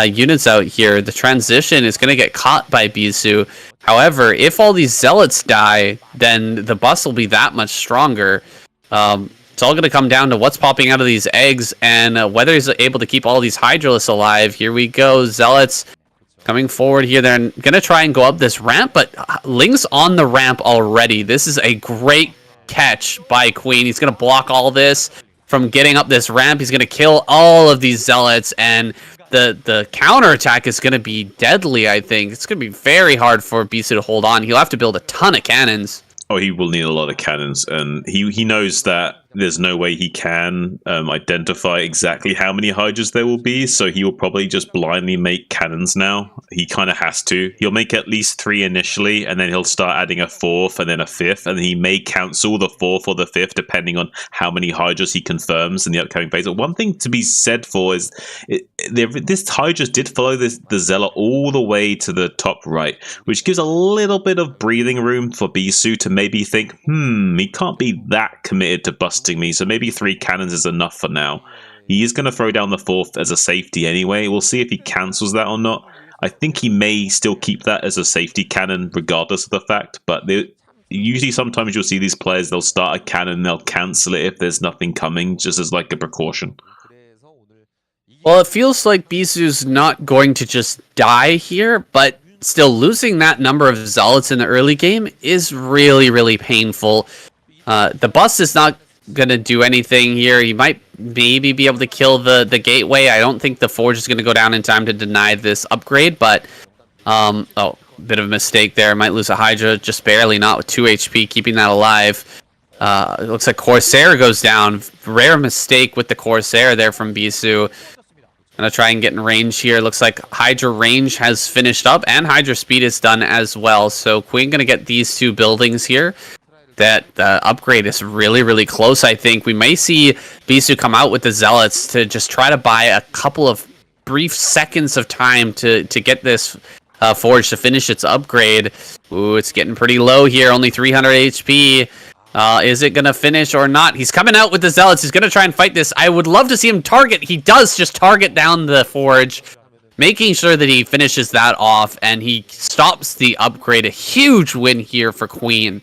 units out here. The transition is going to get caught by Bisu. However, if all these Zealots die, then the bust will be that much stronger. It's all going to come down to what's popping out of these eggs and whether he's able to keep all these Hydralisks alive. Here we go, Zealots coming forward here. They're going to try and go up this ramp, but Ling's on the ramp already. This is a great catch by Queen. He's going to block all this from getting up this ramp. He's going to kill all of these Zealots, and the counterattack is going to be deadly, I think. It's going to be very hard for Bisu to hold on. He'll have to build a ton of cannons. Oh, he will need a lot of cannons, and he knows that there's no way he can identify exactly how many Hydras there will be, so he will probably just blindly make cannons now. He kind of has to. He'll make at least 3 initially, and then he'll start adding a 4th and then a 5th, and he may cancel the 4th or the 5th depending on how many Hydras he confirms in the upcoming phase. But one thing to be said for is this Hydras did follow the Zealot all the way to the top right, which gives a little bit of breathing room for Bisu to maybe think, he can't be that committed to busting me, so maybe 3 cannons is enough for now. He is going to throw down the 4th as a safety anyway. We'll see if he cancels that or not. I think he may still keep that as a safety cannon regardless of the fact, but usually sometimes you'll see these players, they'll start a cannon, they'll cancel it if there's nothing coming, just as like a precaution. Well, it feels like Bisu's not going to just die here, but still losing that number of Zealots in the early game is really, really painful. The bust is not going to do anything here. He might maybe be able to kill the gateway. I don't think the Forge is going to go down in time to deny this upgrade, but oh, bit of a mistake there. Might lose a Hydra just barely, not with 2 HP, keeping that alive. It looks like Corsair goes down. Rare mistake with the Corsair there from Bisu. Gonna try and get in range here. Looks like Hydra range has finished up, and Hydra speed is done as well. So Queen gonna get these 2 buildings here. That upgrade is really, really close, I think. We may see Bisu come out with the Zealots to just try to buy a couple of brief seconds of time to get this Forge to finish its upgrade. Ooh, it's getting pretty low here, only 300 HP. Is it going to finish or not? He's coming out with the Zealots. He's going to try and fight this. I would love to see him target. He does just target down the Forge, making sure that he finishes that off, and he stops the upgrade. A huge win here for Queen.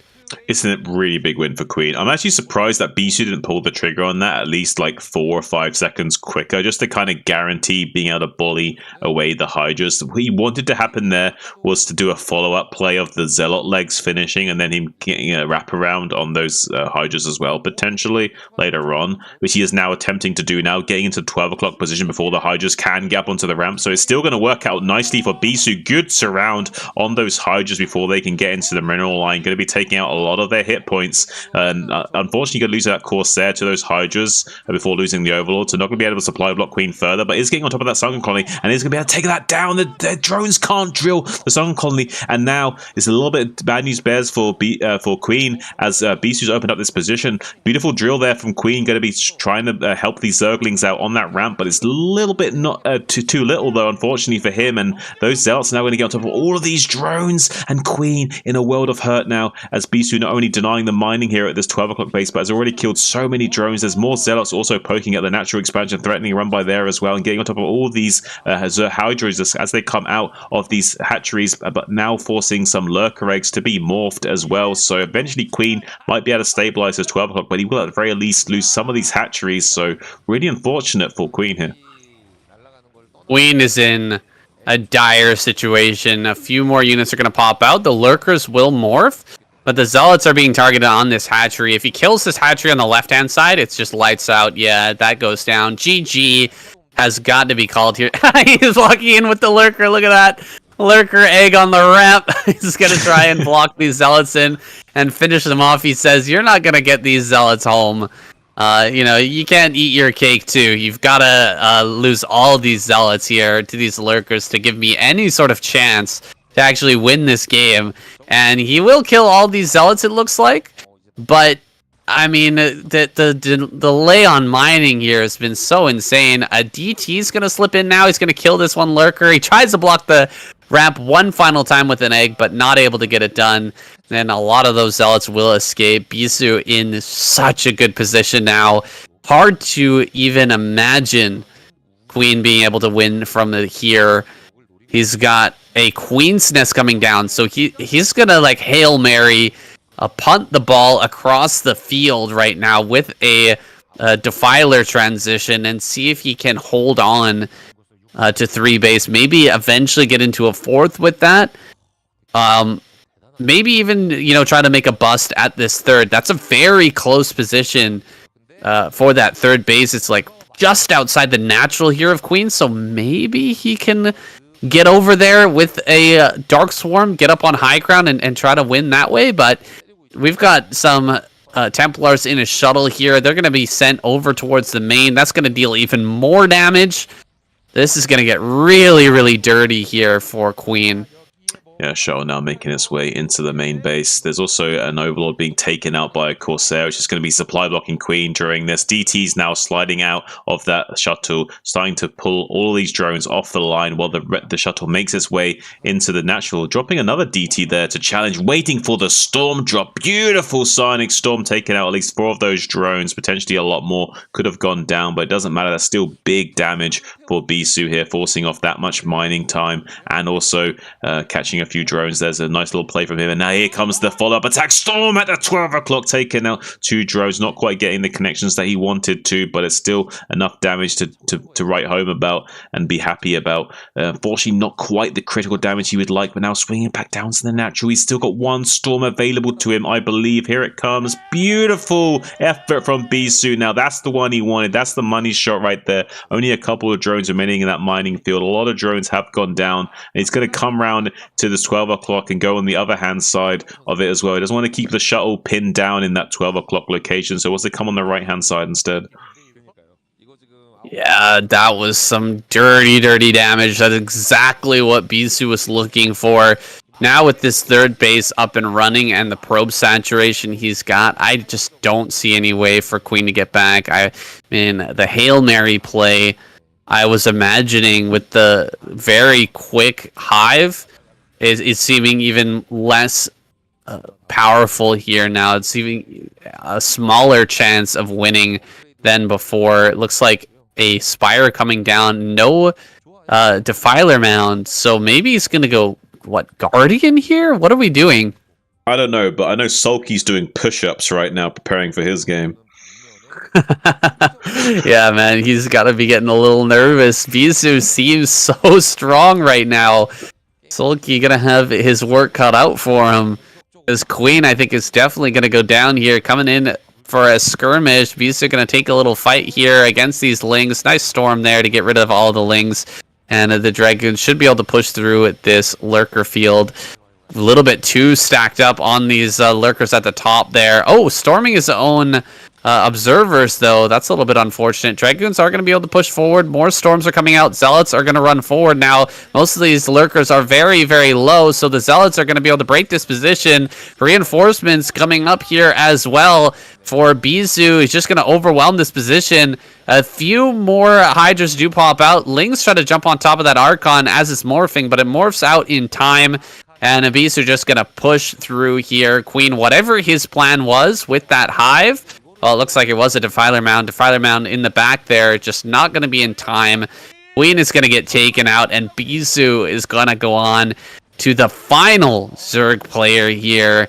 It's a really big win for Queen. I'm actually surprised that Bisu didn't pull the trigger on that at least like 4 or 5 seconds quicker, just to kind of guarantee being able to bully away the Hydras. What he wanted to happen there was to do a follow-up play of the Zealot legs finishing, and then him getting a wraparound on those Hydras as well, potentially later on, which he is now attempting to do now, getting into 12 o'clock position before the Hydras can get up onto the ramp. So it's still going to work out nicely for Bisu. Good surround on those Hydras before they can get into the mineral line. Going to be taking out a lot of their hit points, and unfortunately going to lose that Corsair to those Hydras before losing the Overlord, so not going to be able to supply block Queen further, but is getting on top of that Sunken Colony, and is going to be able to take that down. The drones can't drill the Sunken Colony, and now it's a little bit bad news bears for Queen as Bisu's opened up this position. Beautiful drill there from Queen, going to be trying to help these Zerglings out on that ramp, but it's a little bit not too little though, unfortunately for him, and those Zealots are now going to get on top of all of these drones, and Queen in a world of hurt now as Bisu Bisou not only denying the mining here at this 12 o'clock base, but has already killed so many drones. There's more Zealots also poking at the natural expansion, threatening a run by there as well, and getting on top of all these Hydras as they come out of these hatcheries, but now forcing some Lurker eggs to be morphed as well. So eventually Queen might be able to stabilize his 12 o'clock, but he will at the very least lose some of these hatcheries. So really unfortunate for Queen here. Queen is in a dire situation. A few more units are going to pop out. The Lurkers will morph, but the Zealots are being targeted on this hatchery. If he kills this hatchery on the left-hand side, it's just lights out. Yeah, that goes down. GG has got to be called here. He's walking in with the Lurker. Look at that. Lurker egg on the ramp. He's going to try and block these Zealots in and finish them off. He says, you're not going to get these Zealots home. You know, you can't eat your cake too. You've got to lose all these Zealots here to these Lurkers to give me any sort of chance to actually win this game. And he will kill all these Zealots, it looks like. But, I mean, the delay on mining here has been so insane. A DT's going to slip in now. He's going to kill this one Lurker. He tries to block the ramp one final time with an egg, but not able to get it done. Then a lot of those Zealots will escape. Bisou in such a good position now. Hard to even imagine Queen being able to win from here. He's got a Queen's Nest coming down, so he's gonna like Hail Mary, punt the ball across the field right now with a Defiler transition and see if he can hold on to 3 base. Maybe eventually get into a 4th with that. Maybe even, you know, try to make a bust at this 3rd. That's a very close position for that 3rd base. It's like just outside the natural here of Queen, so maybe he can get over there with a Dark Swarm, get up on high ground and try to win that way. But we've got some Templars in a shuttle here. They're going to be sent over towards the main. That's going to deal even more damage. This is going to get really, really dirty here for Queen. Yeah, Shuttle now making its way into the main base. There's also an Overlord being taken out by a Corsair, which is going to be supply blocking Queen during this. DT's now sliding out of that shuttle, starting to pull all these drones off the line while the shuttle makes its way into the natural. Dropping another DT there to challenge, waiting for the storm drop. Beautiful Psionic Storm taking out at least 4 of those drones. Potentially a lot more could have gone down, but it doesn't matter. That's still big damage for Bisou here, forcing off that much mining time and also catching a few drones. There's a nice little play from him, and now here comes the follow-up attack. Storm at the 12 o'clock, taking out 2 drones, not quite getting the connections that he wanted to, but it's still enough damage to write home about and be happy about. Unfortunately, not quite the critical damage he would like, but now swinging back down to the natural. He's still got 1 storm available to him, I believe. Here it comes. Beautiful effort from Bisou. Now that's the one he wanted. That's the money shot right there. Only a couple of drones remaining in that mining field. A lot of drones have gone down, and he's going to come round to this 12 o'clock and go on the other hand side of it as well. He doesn't want to keep the shuttle pinned down in that 12 o'clock location, so wants to come on the right hand side instead. Yeah, that was some dirty, dirty damage. That's exactly what Bisou was looking for. Now with this 3rd base up and running and the probe saturation he's got, I just don't see any way for Queen to get back. I mean, the Hail Mary play, I was imagining with the very quick hive is seeming even less powerful here now. It's even a smaller chance of winning than before. It looks like a Spire coming down, no Defiler Mound, so maybe he's going to go, what, Guardian here? What are we doing? I don't know, but I know Sulky's doing push-ups right now, preparing for his game. Yeah, man, he's got to be getting a little nervous. Bisou seems so strong right now. Sulky gonna have his work cut out for him. This Queen, I think, is definitely gonna go down here, coming in for a skirmish. Bisou gonna take a little fight here against these Lings. Nice storm there to get rid of all the Lings, and the Dragoons should be able to push through at this Lurker field. A little bit too stacked up on these Lurkers at the top there. Oh, storming his own observers, though. That's a little bit unfortunate. Dragoons are going to be able to push forward. More storms are coming out. Zealots are going to run forward now. Most of these Lurkers are very, very low, so the Zealots are going to be able to break this position. Reinforcements coming up here as well for Bisou. He's just going to overwhelm this position. A few more Hydras do pop out. Lings try to jump on top of that Archon as it's morphing, but it morphs out in time. And Abyss are just going to push through here. Queen, whatever his plan was with that hive, well, it looks like it was a Defiler Mound. Defiler Mound in the back there, just not going to be in time. Queen is going to get taken out, and Bisu is going to go on to the final Zerg player here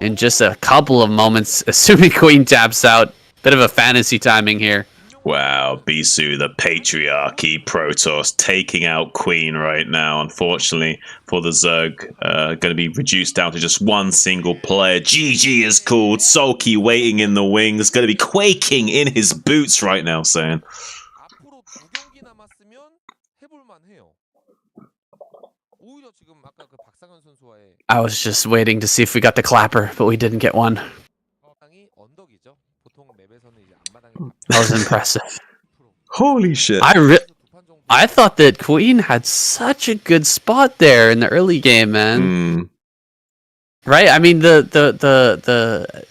in just a couple of moments, assuming Queen taps out. Bit of a fantasy timing here. Wow, Bisu, the patriarchy, Protoss, taking out Queen right now, unfortunately, for the Zerg. Going to be reduced down to just one single player. GG is called. Sulky waiting in the wings. Going to be quaking in his boots right now, saying. 앞으로 2경기 남았으면 해볼만 해요. 오히려 지금 아까 그 박상현 선수와의 I was just waiting to see if we got the clapper, but we didn't get one. 상황이 언덕이죠. 보통 맵에서는 이제 앞마당에 That was impressive. Holy shit. I thought that Queen had such a good spot there in the early game, man. Right? I mean, the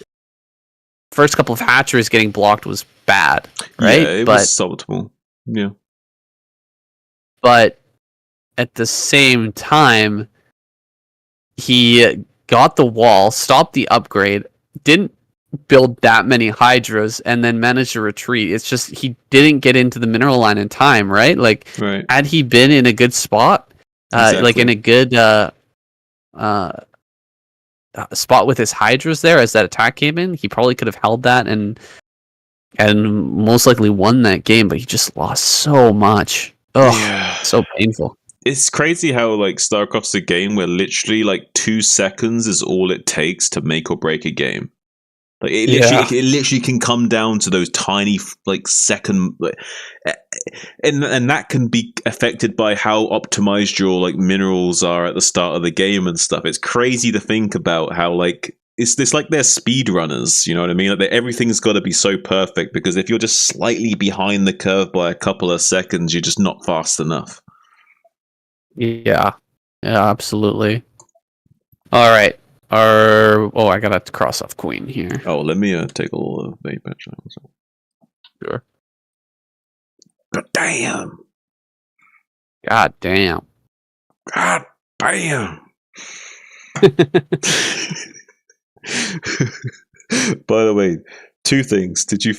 first couple of hatcheries getting blocked was bad, right? Yeah, it was suboptimal. Yeah. But at the same time, he got the wall, stopped the upgrade, didn't build that many hydras, and then managed to retreat. It's just he didn't get into the mineral line in time, right? Like, had he been in a good spot, like in a good spot with his hydras there as that attack came in, he probably could have held that and most likely won that game, but he just lost so much. Oh, so painful. It's crazy how like StarCraft's a game where literally like 2 seconds is all it takes to make or break a game. Like it literally can come down to those tiny like second, like, and that can be affected by how optimized your like minerals are at the start of the game and stuff. It's crazy to think about how like it's like they're speed runners. You know what I mean? Like everything's got to be so perfect because if you're just slightly behind the curve by a couple of seconds, you're just not fast enough. Yeah, absolutely. All right. I gotta cross off Queen here. Oh, let me take a little vape actually. Sure. God damn. God damn. God damn. By the way, 2 things. Did you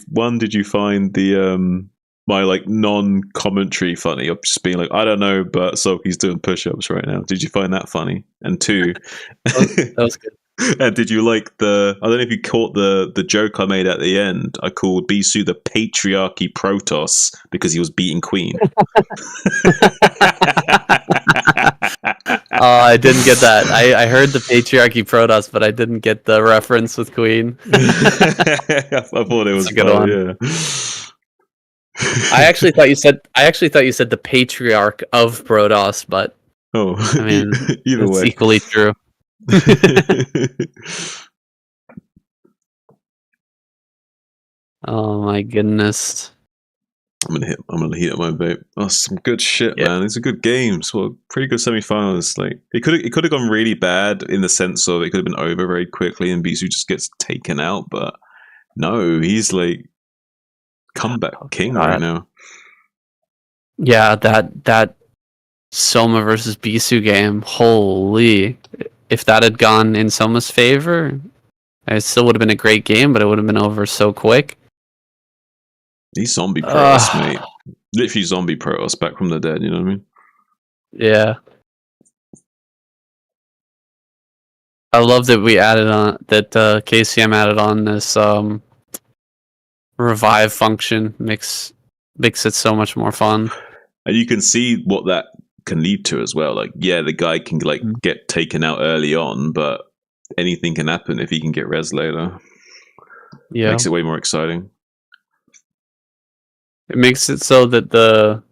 find the my like non-commentary funny of just being like, I don't know, but Sulky's doing push-ups right now. Did you find that funny? And 2, that was good. And did you like I don't know if you caught the joke I made at the end. I called Bisu the patriarchy Protoss because he was beating Queen. I didn't get that. I heard the patriarchy Protoss, but I didn't get the reference with Queen. I thought it was a good one. Yeah. I actually thought you said the patriarch of Protoss, but I mean, either way, equally true. Oh my goodness! I'm gonna heat up my vape. Oh, some good shit, man. These are good games. Well, pretty good semifinals. Like it could have gone really bad in the sense of it could have been over very quickly and Bisu just gets taken out, but no, he's like comeback king right now. Yeah, that Soma versus Bisu game. Holy! If that had gone in Soma's favor, it still would have been a great game, but it would have been over so quick. These zombie Protoss, mate. Literally zombie Protoss back from the dead, you know what I mean? Yeah. I love that we added on, that KCM added on this revive function. Makes it so much more fun. And you can see what that can lead to as well. Like, yeah, the guy can like get taken out early on, but anything can happen if he can get res later. Yeah. Makes it way more exciting. It makes it so that the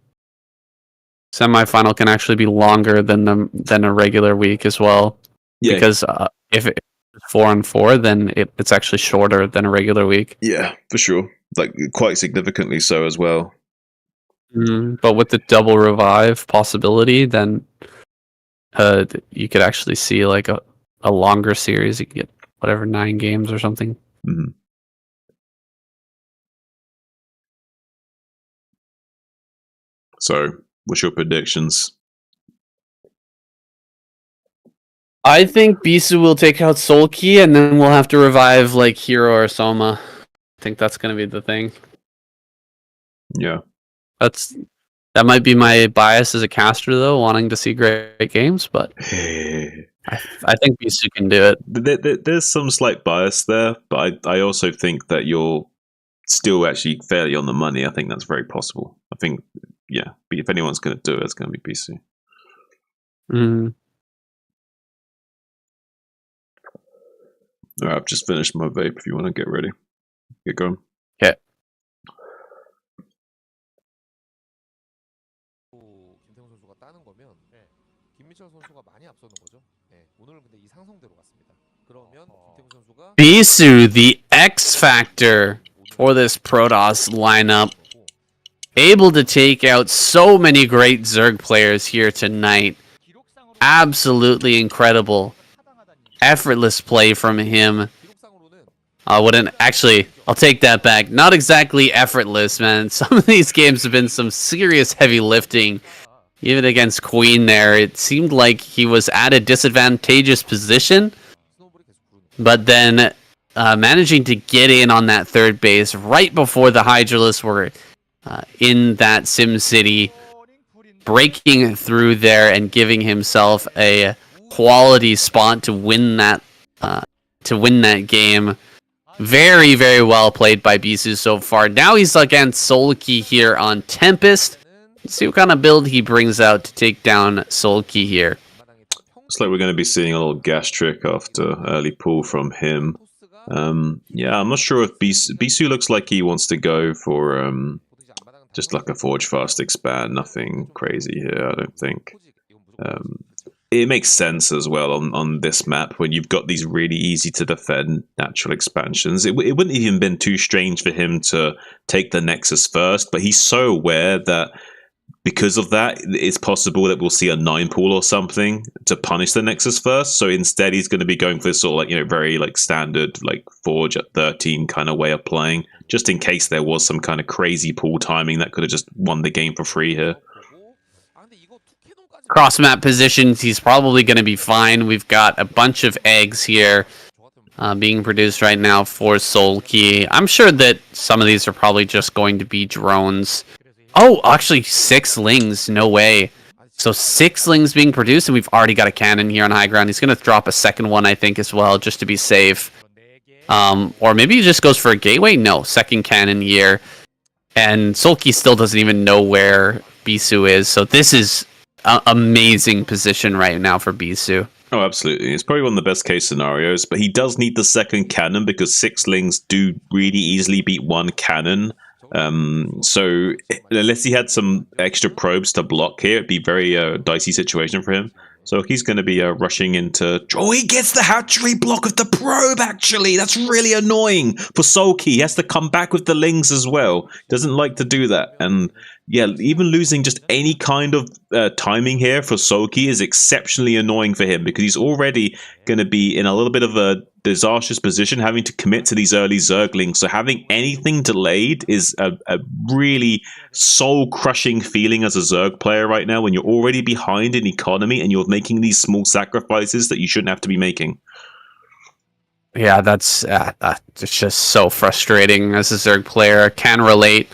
semifinal can actually be longer than a regular week as well. Yeah. Because if it's 4-on-4, then it's actually shorter than a regular week. Yeah, for sure. Like quite significantly so as well. But with the double revive possibility, then you could actually see like a longer series. You could get whatever 9 games or something. Mm-hmm. So, what's your predictions? I think Bisu will take out Solki, and then we'll have to revive like Hero or Soma. I think that's going to be the thing. Yeah. That might be my bias as a caster, though, wanting to see great games, but I think Bisu can do it. There's some slight bias there, but I also think that you're still actually fairly on the money. I think that's very possible. I think, yeah, but if anyone's going to do it, it's going to be Bisu. All right, I've just finished my vape. If you want to get ready, get going. Okay. 김태훈 선수가 따는 거면 김민철 선수가 많이 앞서는 거죠. 오늘은 근데 이 상성대로 갔습니다. 그러면 김태훈 선수가 Bisu, the X factor for this Protoss lineup, able to take out so many great Zerg players here tonight. Absolutely incredible. Effortless play from him. I'll take that back. Not exactly effortless, man. Some of these games have been some serious heavy lifting. Even against Queen there, it seemed like he was at a disadvantageous position. But then managing to get in on that third base right before the Hydralisks were in that Sim City, breaking through there and giving himself a quality spot to win that game. Very, very well played by Bisu so far. Now he's against Solki here on Tempest. Let's see what kind of build he brings out to take down Solki here. Looks like we're going to be seeing a little gas trick after early pull from him. Yeah, I'm not sure if Bisu looks like he wants to go for just like a Forge Fast expand. Nothing crazy here, I don't think. It makes sense as well on this map when you've got these really easy to defend natural expansions. It wouldn't even been too strange for him to take the Nexus first, but he's so aware that because of that, it's possible that we'll see a 9 pool or something to punish the Nexus first. So instead, he's going to be going for this sort of like, very like standard like Forge at 13 kind of way of playing, just in case there was some kind of crazy pool timing that could have just won the game for free here. Cross map positions, he's probably going to be fine. We've got a bunch of eggs here being produced right now for Solki. I'm sure that some of these are probably just going to be drones. Oh, actually 6 lings, no way. So 6 lings being produced, and we've already got a cannon here on high ground. He's going to drop a second one, I think, as well, just to be safe. Or maybe he just goes for a gateway? No, second cannon here. And Solki still doesn't even know where Bisu is, so this is amazing position right now for Bisu. Oh, absolutely. It's probably one of the best case scenarios, but he does need the second cannon because 6 lings do really easily beat 1 cannon. So unless he had some extra probes to block here, it'd be a very dicey situation for him. So he's going to be rushing into... Oh, he gets the hatchery block of the probe, actually. That's really annoying for Solki. He has to come back with the lings as well. Doesn't like to do that. And yeah, even losing just any kind of timing here for Solki is exceptionally annoying for him because he's already going to be in a little bit of a disastrous position having to commit to these early Zerglings. So having anything delayed is a really soul-crushing feeling as a Zerg player right now when you're already behind in economy and you're making these small sacrifices that you shouldn't have to be making. Yeah, that's it's just so frustrating as a Zerg player. Can relate.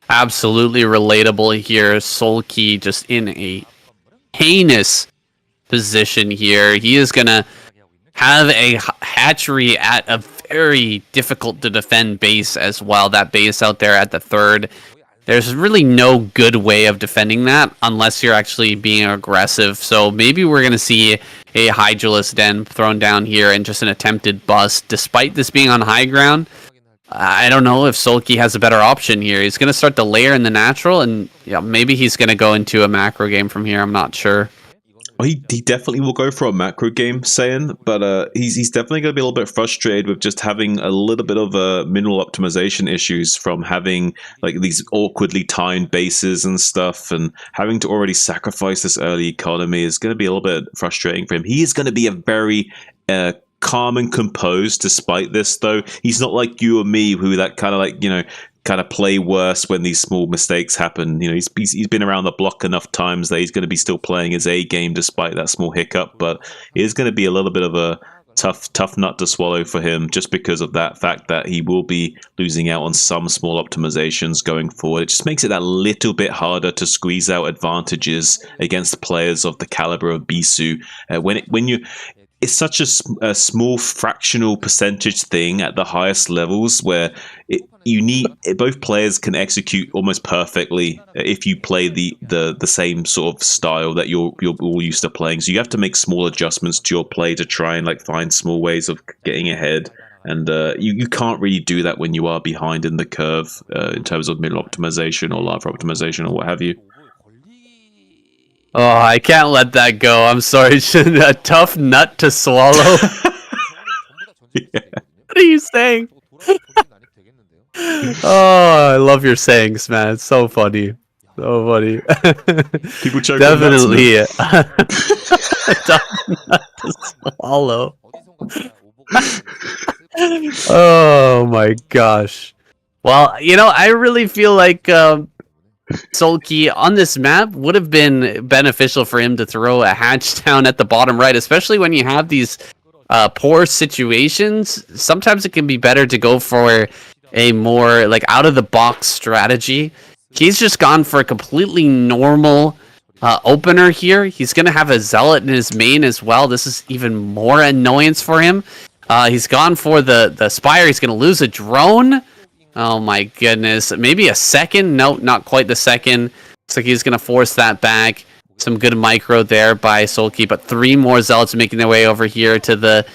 Absolutely relatable here. Solki just in a heinous position here. He is going to have a hatchery at a very difficult to defend base as well. That base out there at the 3rd. There's really no good way of defending that unless you're actually being aggressive. So maybe we're going to see a Hydralisk Den thrown down here and just an attempted bust. Despite this being on high ground, I don't know if Solki has a better option here. He's going to start to layer in the natural, and maybe he's going to go into a macro game from here. I'm not sure. Well, he definitely will go for a macro game, Saiyan, but he's definitely going to be a little bit frustrated with just having a little bit of mineral optimization issues from having like these awkwardly timed bases and stuff, and having to already sacrifice this early economy is going to be a little bit frustrating for him. He is going to be a very calm and composed despite this, though. He's not like you or me, who that kind of like, kind of play worse when these small mistakes happen. He's been around the block enough times that he's going to be still playing his A game despite that small hiccup, but it is going to be a little bit of a tough nut to swallow for him, just because of that fact that he will be losing out on some small optimizations going forward. It just makes it that little bit harder to squeeze out advantages against players of the caliber of Bisu. It's such a small fractional percentage thing at the highest levels where both players can execute almost perfectly if you play the same sort of style that you're all used to playing. So you have to make small adjustments to your play to try and like find small ways of getting ahead. And you can't really do that when you are behind in the curve in terms of middle optimization or lava optimization or what have you. Oh, I can't let that go. I'm sorry. A tough nut to swallow. Yeah. What are you saying? Oh, I love your sayings, man. It's so funny. So funny. People choke definitely a tough nut to swallow. Oh my gosh. Well, I really feel like Sulky on this map would have been beneficial for him to throw a hatch down at the bottom right, especially when you have these poor situations. Sometimes it can be better to go for a more like out of the box strategy. He's just gone for a completely normal opener here. He's going to have a zealot in his main as well. This is even more annoyance for him. He's gone for the spire. He's going to lose a drone. Oh my goodness. Maybe a second? No, not quite the second. Looks like he's going to force that back. Some good micro there by Sulky, but 3 more zealots making their way over here to the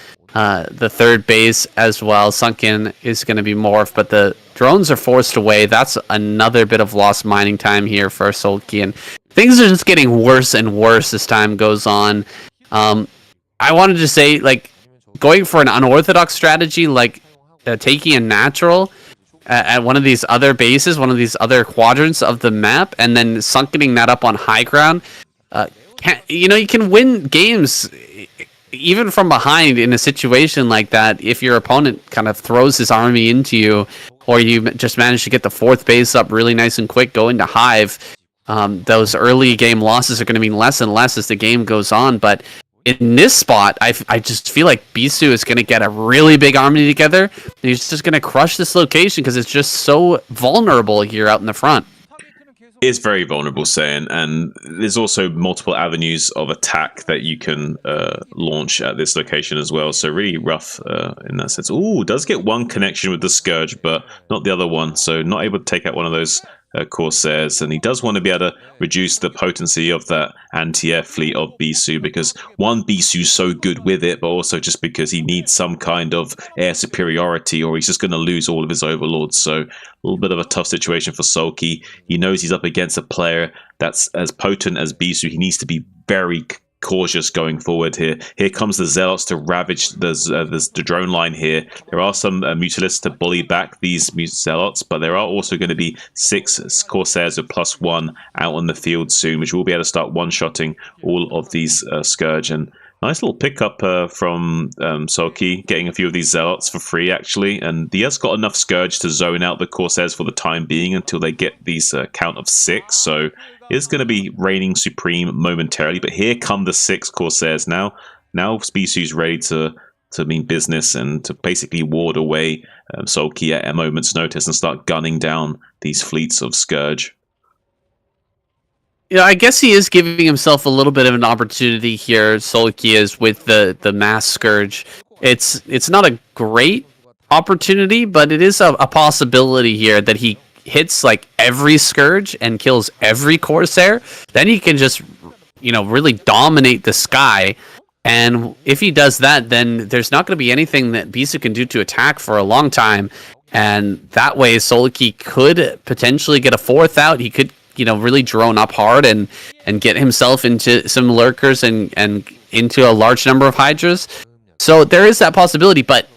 third base as well. Sunken is going to be morphed, but the drones are forced away. That's another bit of lost mining time here for Sulky, and things are just getting worse and worse as time goes on. I wanted to say, like, going for an unorthodox strategy, like taking a natural at one of these other bases, one of these other quadrants of the map, and then sunkening that up on high ground. You can win games even from behind in a situation like that if your opponent kind of throws his army into you, or you just manage to get the 4th base up really nice and quick, go into Hive. Those early game losses are going to mean less and less as the game goes on, but in this spot, I just feel like Bisu is going to get a really big army together, and he's just going to crush this location because it's just so vulnerable here out in the front. It's very vulnerable, Saiyan, and there's also multiple avenues of attack that you can launch at this location as well. So really rough in that sense. Ooh, does get one connection with the Scourge, but not the other one. So not able to take out one of those Corsairs, and he does want to be able to reduce the potency of that anti-air fleet of Bisu, because one, Bisu's so good with it, but also just because he needs some kind of air superiority, or he's just going to lose all of his overlords. So a little bit of a tough situation for Sulky. He knows he's up against a player that's as potent as Bisu. He needs to be very cautious going forward here. Here comes the Zealots to ravage the drone line here. There are some Mutalisks to bully back these Zealots, but there are also going to be 6 Corsairs with +1 out on the field soon, which will be able to start one-shotting all of these Scourge. And nice little pickup from Sulky, getting a few of these Zealots for free, actually. And he has got enough Scourge to zone out the Corsairs for the time being until they get these count of 6. So it's going to be reigning supreme momentarily. But here come the 6 Corsairs now. Now Bisu's ready to mean business and to basically ward away Sulky at a moment's notice and start gunning down these fleets of Scourge. I guess he is giving himself a little bit of an opportunity here. Sulky is with the mass Scourge. It's not a great opportunity, but it is a possibility here that he hits like every Scourge and kills every Corsair. Then he can just really dominate the sky. And if he does that, then there's not going to be anything that Bisu can do to attack for a long time. And that way, Sulky could potentially get a 4th out. He could really drone up hard and get himself into some lurkers and into a large number of Hydras. So there is that possibility, but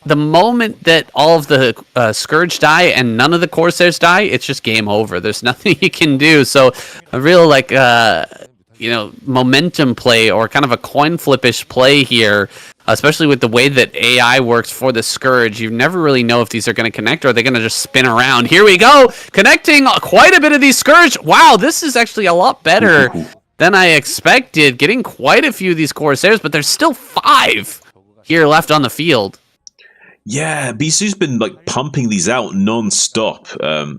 the moment that all of the Scourge die and none of the Corsairs die, it's just game over. There's nothing you can do. So a real momentum play or kind of a coin flip-ish play here especially with the way that AI works for the Scourge. You never really know if these are going to connect or they're going to just spin around. Here we go, connecting quite a bit of these Scourge. Wow, this is actually a lot better than I expected. Getting quite a few of these Corsairs, but there's still 5 here left on the field. Yeah, Bisu's been like pumping these out non-stop,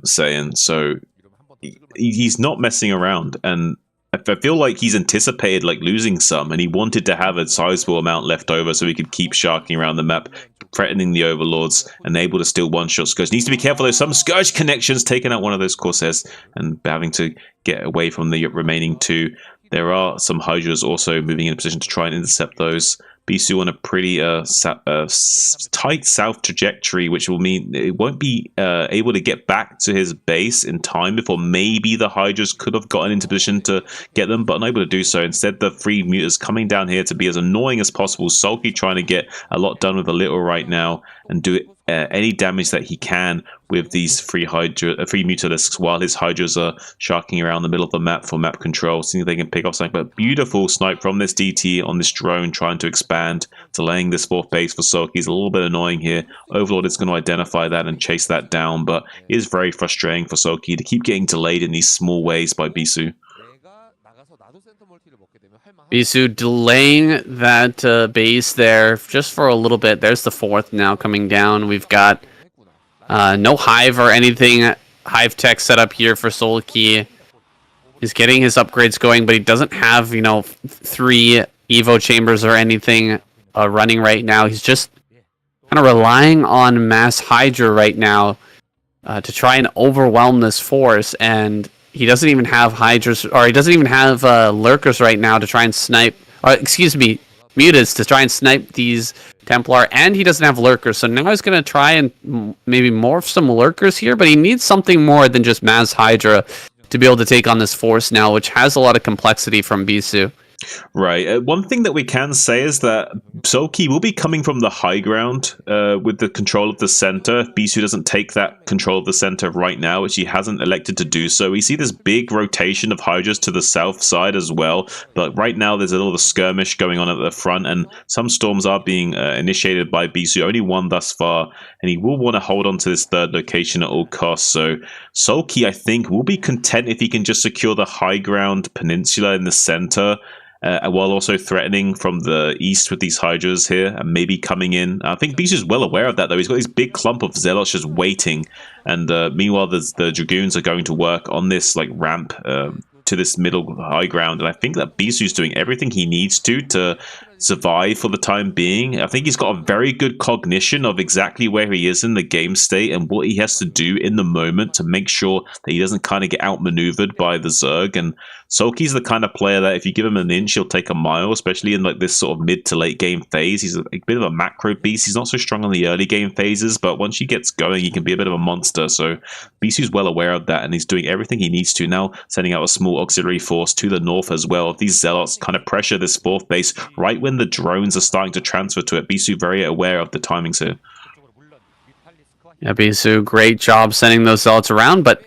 saying so. He's not messing around, and I feel like he's anticipated like losing some, and he wanted to have a sizable amount left over so he could keep sharking around the map, threatening the overlords, and able to steal one-shot Scourge. Needs to be careful though. Some Scourge connections taking out one of those Corsairs and having to get away from the remaining 2. There are some Hydras also moving in a position to try and intercept those. Bisu on a pretty tight south trajectory, which will mean it won't be able to get back to his base in time before maybe the Hydras could have gotten into position to get them, but unable to do so. Instead, the 3 Mutas coming down here to be as annoying as possible. Sulky trying to get a lot done with a little right now and do it any damage that he can with these 3 Mutalisks while his Hydras are sharking around the middle of the map for map control, seeing if they can pick off something. But beautiful snipe from this DT on this drone trying to expand, delaying this 4th base for Sulky is a little bit annoying here. Overlord is going to identify that and chase that down, but it is very frustrating for Sulky to keep getting delayed in these small ways by Bisu. Bisu delaying that base there just for a little bit. There's the 4th now coming down. We've got no Hive or anything. Hive tech set up here for Sulky. He's getting his upgrades going, but he doesn't have, 3 Evo chambers or anything running right now. He's just kind of relying on Mass Hydra right now to try and overwhelm this force, and he doesn't even have Hydras, or he doesn't even have Lurkers right now to try and snipe, or excuse me, Mutas to try and snipe these Templar, and he doesn't have Lurkers. So now he's going to try and maybe morph some Lurkers here, but he needs something more than just Mass Hydra to be able to take on this force now, which has a lot of complexity from Bisu. Right. One thing that we can say is that Sulky will be coming from the high ground with the control of the center. If Bisu doesn't take that control of the center right now, which he hasn't elected to do so. We see this big rotation of Hydras to the south side as well. But right now there's a little skirmish going on at the front, and some storms are being initiated by Bisu. Only 1 thus far, and he will want to hold on to this 3rd location at all costs. So Sulky, I think, will be content if he can just secure the high ground peninsula in the center, while also threatening from the east with these Hydras here and maybe coming in. I think Bisu's well aware of that, though. He's got this big clump of Zealots just waiting, and meanwhile the Dragoons are going to work on this like ramp to this middle high ground, and I think that Bisu's doing everything he needs to survive for the time being. I think he's got a very good cognition of exactly where he is in the game state and what he has to do in the moment to make sure that he doesn't kind of get outmaneuvered by the Zerg. And Sulky's the kind of player that if you give him an inch, he'll take a mile, especially in like this sort of mid to late game phase. He's a bit of a macro beast. He's not so strong on the early game phases, but once he gets going, he can be a bit of a monster. So Bisu's well aware of that, and he's doing everything he needs to now, sending out a small auxiliary force to the north as well. If these Zealots kind of pressure this 4th base right when the drones are starting to transfer to it, Bisu very aware of the timings here. Yeah, Bisu, great job sending those Zealots around, but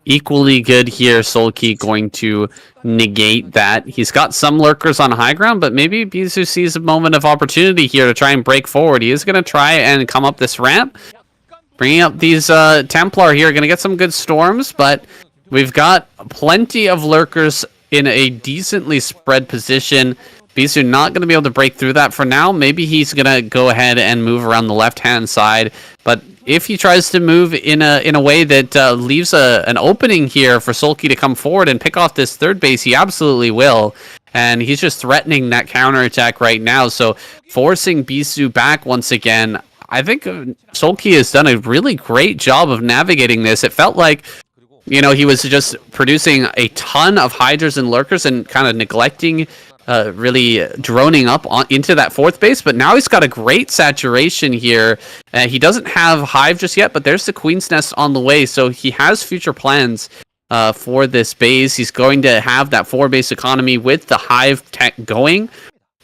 equally good here. Sulky going to negate that. He's got some Lurkers on high ground, but maybe Bisu sees a moment of opportunity here to try and break forward. He is going to try and come up this ramp, bringing up these Templar here. Going to get some good storms, but we've got plenty of Lurkers in a decently spread position. Bisu not going to be able to break through that for now. Maybe he's going to go ahead and move around the left-hand side, but if he tries to move in a way that leaves an opening here for Sulky to come forward and pick off this 3rd base, he absolutely will. And he's just threatening that counterattack right now, so forcing Bisu back once again. I think Sulky has done a really great job of navigating this. It felt like, he was just producing a ton of Hydras and Lurkers and kind of neglecting really droning up into that 4th base, but now he's got a great saturation here. He doesn't have Hive just yet, but there's the Queen's Nest on the way, so he has future plans for this base. He's going to have that 4-base economy with the Hive tech going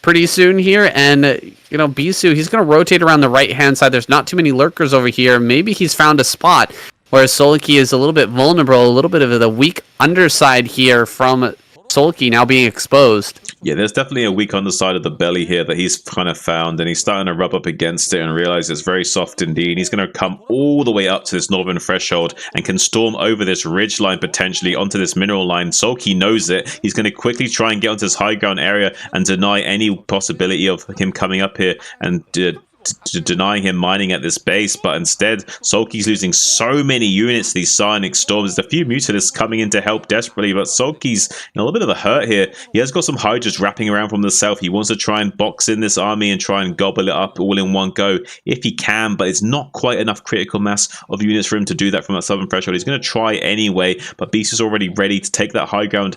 pretty soon here, and Bisu, he's going to rotate around the right-hand side. There's not too many Lurkers over here. Maybe he's found a spot where Sulky is a little bit vulnerable, a little bit of the weak underside here from Sulky now being exposed. Yeah, there's definitely a weak underside of the belly here that he's kind of found, and he's starting to rub up against it and realize it's very soft indeed. He's going to come all the way up to this northern threshold and can storm over this ridge line potentially onto this mineral line. Sulky knows it. He's going to quickly try and get onto this high ground area and deny any possibility of him coming up here and denying him mining at this base, but instead Sulky's losing so many units to these Psionic Storms. There's a few Mutalisks coming in to help desperately, but Sulky's in a little bit of a hurt here. He has got some Hydras wrapping around from the south. He wants to try and box in this army and try and gobble it up all in one go if he can, but it's not quite enough critical mass of units for him to do that from that southern threshold. He's going to try anyway, but Beast is already ready to take that high ground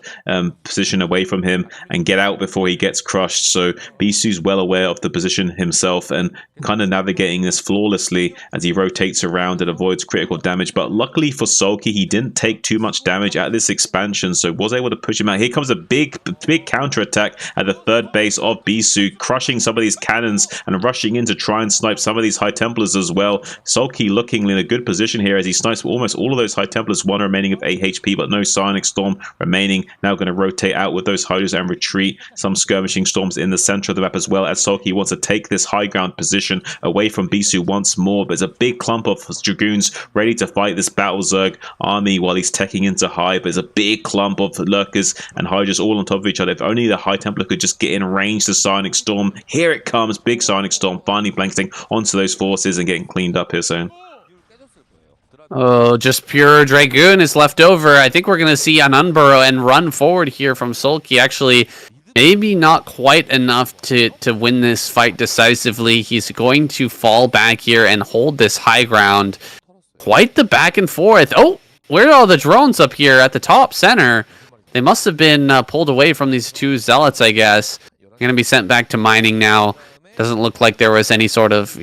position away from him and get out before he gets crushed. So Bisu's well aware of the position himself and kind of navigating this flawlessly as he rotates around and avoids critical damage. But luckily for Sulky, he didn't take too much damage at this expansion, so was able to push him out. Here comes a big counterattack at the third base of Bisu, crushing some of these cannons and rushing in to try and snipe some of these High Templars as well. Sulky looking in a good position here as he snipes almost all of those High Templars, one remaining of 8 HP, but no Psionic Storm remaining. Now going to rotate out with those Hydras and retreat. Some skirmishing storms in the center of the map as well, as Sulky wants to take this high ground position away from Bisu once more. But there's a big clump of Dragoons ready to fight this Battle Zerg army while he's teching into high. But there's a big clump of Lurkers and Hydras all on top of each other. If only the High Templar could just get in range to Psionic Storm. Here it comes, big Psionic Storm finally blanketing onto those forces and getting cleaned up here soon. Oh, just pure Dragoon is left over. I think we're going to see an unburrow and run forward here from Sulky. Actually, maybe not quite enough to win this fight decisively. He's going to fall back here and hold this high ground. Quite the back and forth. Oh, where are all the drones up here at the top center? They must have been pulled away from these two zealots, I guess. Going to be sent back to mining now. Doesn't look like there was any sort of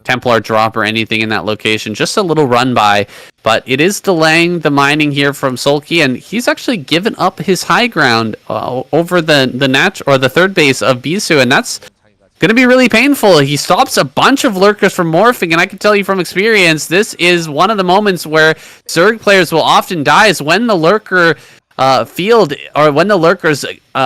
Templar drop or anything in that location. Just a little run by, but it is delaying the mining here from Sulky, and he's actually given up his high ground over the third base of Bisu, and that's going to be really painful. He stops a bunch of Lurkers from morphing, and I can tell you from experience, this is one of the moments where Zerg players will often die, is when the Lurker field, or when the Lurkers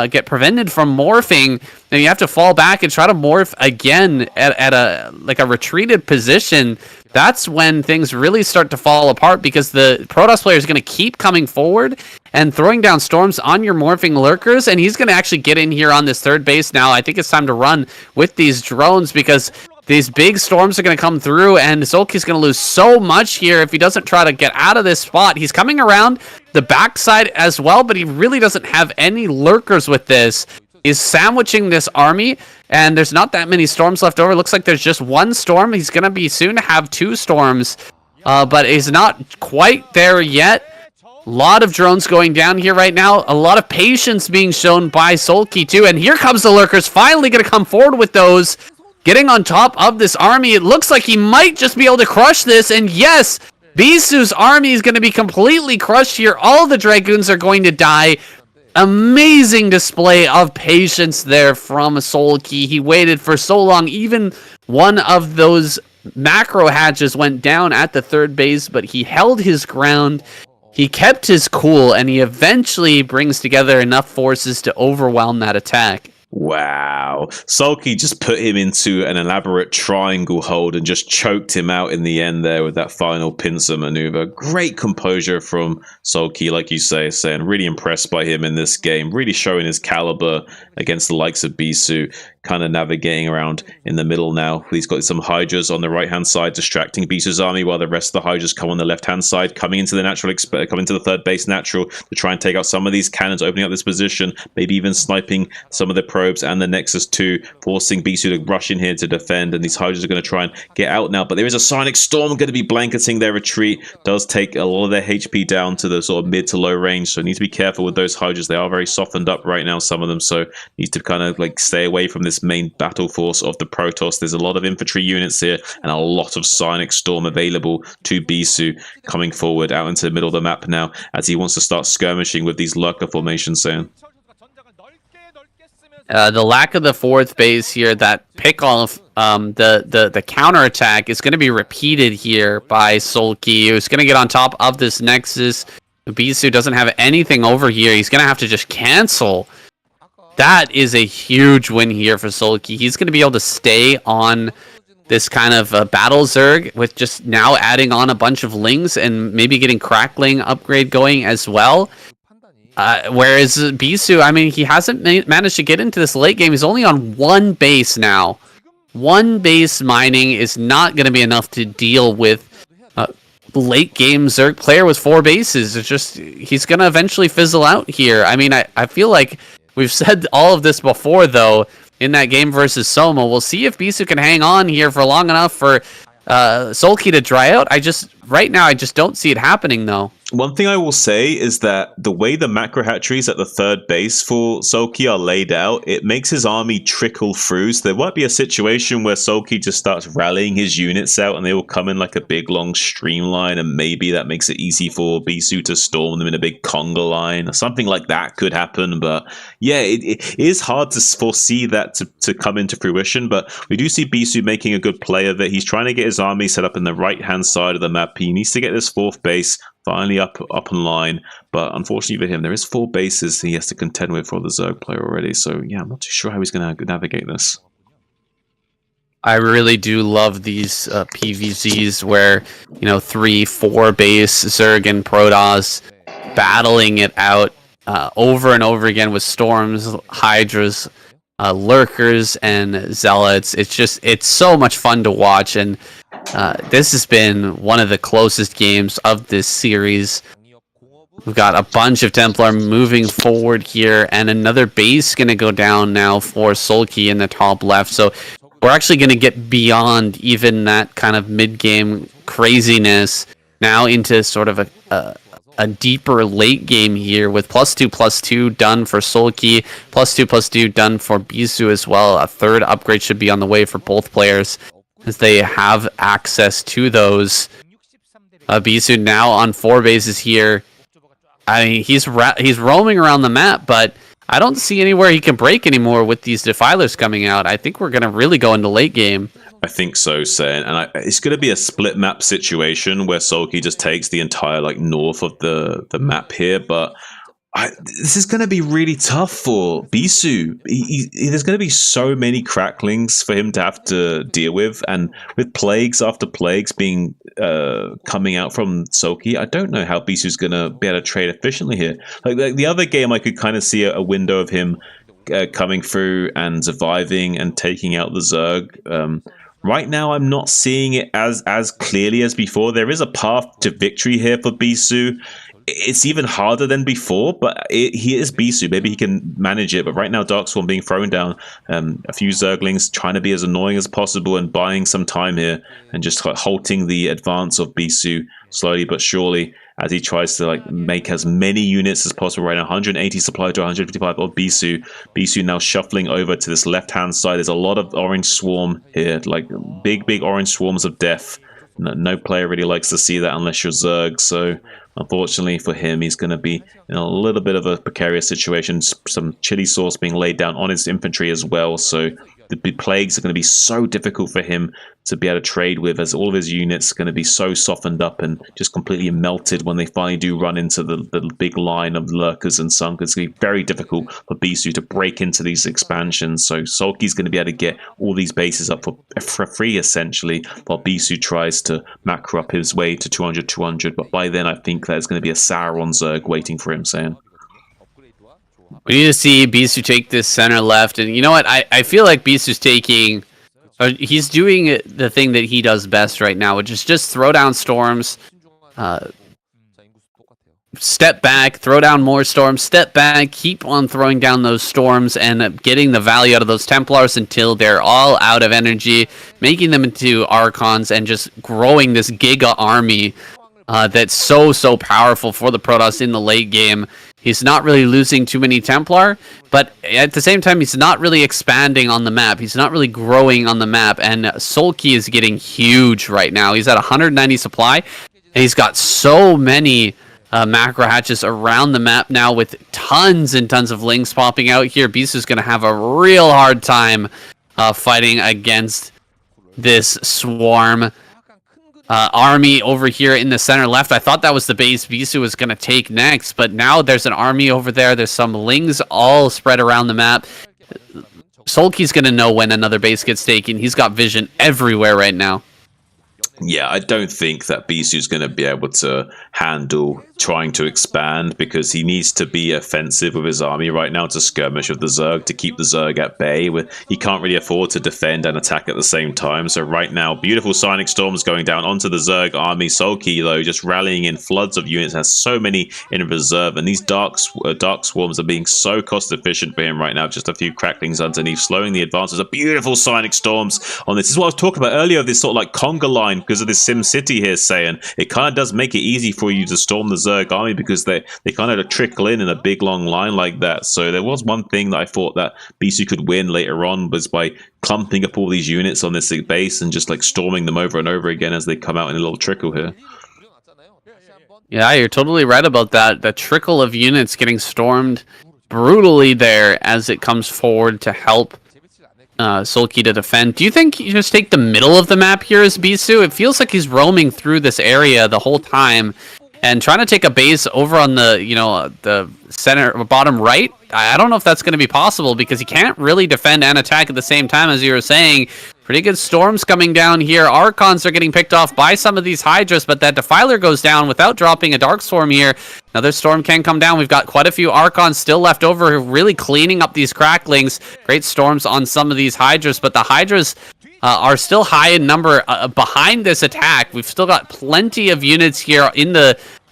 get prevented from morphing, then you have to fall back and try to morph again at a retreated position. That's when things really start to fall apart, because the Protoss player is going to keep coming forward and throwing down storms on your morphing Lurkers, and he's going to actually get in here on this third base now. I think it's time to run with these drones, because these big storms are going to come through, and Sulky's going to lose so much here if he doesn't try to get out of this spot. He's coming around the backside as well, but he really doesn't have any Lurkers with this. He's sandwiching this army, and there's not that many storms left over. Looks like there's just one storm. He's going to be soon to have 2 storms, but he's not quite there yet. A lot of drones going down here right now. A lot of patience being shown by Sulky too, and here comes the Lurkers, finally going to come forward with those. Getting on top of this army, it looks like he might just be able to crush this, and yes, Bisu's army is going to be completely crushed here. All the Dragoons are going to die. Amazing display of patience there from Sulky. He waited for so long. Even one of those macro hatches went down at the third base, but he held his ground. He kept his cool, and he eventually brings together enough forces to overwhelm that attack. Wow. Sulky just put him into an elaborate triangle hold and just choked him out in the end there with that final pincer maneuver. Great composure from Sulky, like you say, saying really impressed by him in this game, really showing his caliber against the likes of Bisu. Kind of navigating around in the middle now. He's got some Hydras on the right-hand side, distracting Bisu's army, while the rest of the Hydras come on the left-hand side, coming into the third base natural to try and take out some of these cannons, opening up this position, maybe even sniping some of the probes and the Nexus 2, forcing Bisu to rush in here to defend, and these Hydras are going to try and get out now, but there is a Psionic Storm going to be blanketing their retreat. Does take a lot of their HP down to the sort of mid to low range, so need to be careful with those Hydras. They are very softened up right now, some of them, so need to kind of like stay away from this main battle force of the Protoss. There's a lot of infantry units here and a lot of Psionic Storm available to Bisu coming forward out into the middle of the map now as he wants to start skirmishing with these Lurker formations soon. The lack of the fourth base here, that pick off, the counterattack is going to be repeated here by Sulky, who's going to get on top of this Nexus. Bisu doesn't have anything over here. He's going to have to just cancel. That is a huge win here for Sulky. He's going to be able to stay on this kind of battle Zerg with just now adding on a bunch of Lings and maybe getting Crackling upgrade going as well. Whereas Bisu, I mean, he hasn't managed to get into this late game. He's only on one base now. One base mining is not going to be enough to deal with late game Zerg player with 4 bases. It's just, he's going to eventually fizzle out here. I mean, I feel like we've said all of this before, though, in that game versus Soma. We'll see if Bisu can hang on here for long enough for Sulky to dry out. Right now, I just don't see it happening, though. One thing I will say is that the way the macro hatcheries at the third base for Sulky are laid out, it makes his army trickle through. So there might be a situation where Sulky just starts rallying his units out and they will come in like a big long streamline, and maybe that makes it easy for Bisu to storm them in a big conga line or something like that could happen. But yeah, it is hard to foresee that to come into fruition. But we do see Bisu making a good play of it. He's trying to get his army set up in the right hand side of the map. He needs to get this 4th base finally up in line, but unfortunately for him, there is 4 bases he has to contend with for the Zerg player already. So yeah, I'm not too sure how he's going to navigate this. I really do love these PVZs where, 3-4 base Zerg and Protoss battling it out over and over again with Storms, Hydras, Lurkers, and Zealots. It's so much fun to watch, and this has been one of the closest games of this series. We've got a bunch of Templar moving forward here, and another base going to go down now for Sulky in the top left. So we're actually going to get beyond even that kind of mid-game craziness now into sort of a deeper late game here with +2/+2 done for Sulky, +2/+2 done for Bisu as well. A 3rd upgrade should be on the way for both players as they have access to those. Bisu now on 4 bases here. I mean, he's roaming around the map, but I don't see anywhere he can break anymore with these defilers coming out. I think we're going to really go into late game. I think so, Saiyan. And it's going to be a split map situation where Sulky just takes the entire north of the map here, but this is going to be really tough for Bisu. There's going to be so many cracklings for him to have to deal with, and with plagues after plagues being coming out from Sulky, I don't know how Bisu's going to be able to trade efficiently here. Like the other game, I could kind of see a window of him coming through and surviving and taking out the Zerg. Right now, I'm not seeing it as clearly as before. There is a path to victory here for Bisu. It's even harder than before, but he is Bisu. Maybe he can manage it. But right now, Darkstorm being thrown down, a few Zerglings trying to be as annoying as possible and buying some time here and just halting the advance of Bisu slowly but surely as he tries to make as many units as possible. Right now, 180 supply to 155 of Bisu. Bisu now shuffling over to this left-hand side. There's a lot of orange swarm here, like big orange swarms of death. No player really likes to see that unless you're Zerg, so unfortunately for him, he's going to be in a little bit of a precarious situation. Some chili sauce being laid down on his infantry as well, so the plagues are going to be so difficult for him to be able to trade with, as all of his units are going to be so softened up and just completely melted when they finally do run into the big line of lurkers and sunkers. It's going to be very difficult for Bisu to break into these expansions, so Sulky's going to be able to get all these bases up for free, essentially, while Bisu tries to macro up his way to 200, but by then I think there's going to be a Sauron Zerg waiting for him, Saiyan. We need to see Bisu take this center left, and you know what? I feel like Bisu's taking... he's doing the thing that he does best right now, which is just throw down storms, step back, throw down more storms, step back, keep on throwing down those storms, and getting the value out of those Templars until they're all out of energy, making them into Archons, and just growing this Giga army that's so powerful for the Protoss in the late game. He's not really losing too many Templar, but at the same time, he's not really expanding on the map. He's not really growing on the map, and Sulky is getting huge right now. He's at 190 supply, and he's got so many macro hatches around the map now with tons and tons of Lings popping out here. Bisu's going to have a real hard time fighting against this swarm. army over here in the center left. I thought that was the base Bisu was going to take next, but now there's an army over there. There's some Lings all spread around the map. Sulky's going to know when another base gets taken. He's got vision everywhere right now. Yeah, I don't think that Bisu's going to be able to handle trying to expand, because he needs to be offensive with his army right now to skirmish with the Zerg, to keep the Zerg at bay. He can't really afford to defend and attack at the same time. So right now, beautiful Sonic Storms going down onto the Zerg army. Sulky, though, just rallying in floods of units, has so many in reserve. And these Dark Swarms are being so cost efficient for him right now. Just a few cracklings underneath, slowing the advances of beautiful Sonic Storms on this. This is what I was talking about earlier, this sort of like conga line, because of this Sim City here, saying it kind of does make it easy for you to storm the Zerg army, because they kind of trickle in a big long line like that. So there was one thing that I thought that Bisu could win later on, was by clumping up all these units on this base and just like storming them over and over again as they come out in a little trickle here. Yeah, you're totally right about that. The trickle of units getting stormed brutally there as it comes forward to help Sulky to defend. Do you think you just take the middle of the map here as Bisu? It feels like he's roaming through this area the whole time and trying to take a base over on the, the center, bottom right. I don't know if that's going to be possible, because he can't really defend and attack at the same time, as you were saying. Pretty good storms coming down here. Archons are getting picked off by some of these Hydras, but that Defiler goes down without dropping a Dark Storm here. Another storm can come down. We've got quite a few Archons still left over, really cleaning up these cracklings. Great storms on some of these Hydras, but the Hydras are still high in number behind this attack. We've still got plenty of units here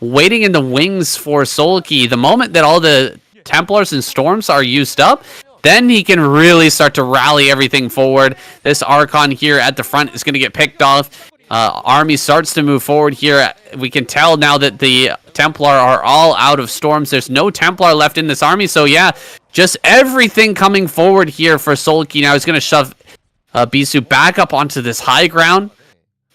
waiting in the wings for Sulky. The moment that all the Templars and Storms are used up, then he can really start to rally everything forward. This Archon here at the front is going to get picked off. Army starts to move forward here. We can tell now that the Templar are all out of storms. There's no Templar left in this army. So yeah, just everything coming forward here for Sulky. Now he's going to shove Bisu back up onto this high ground.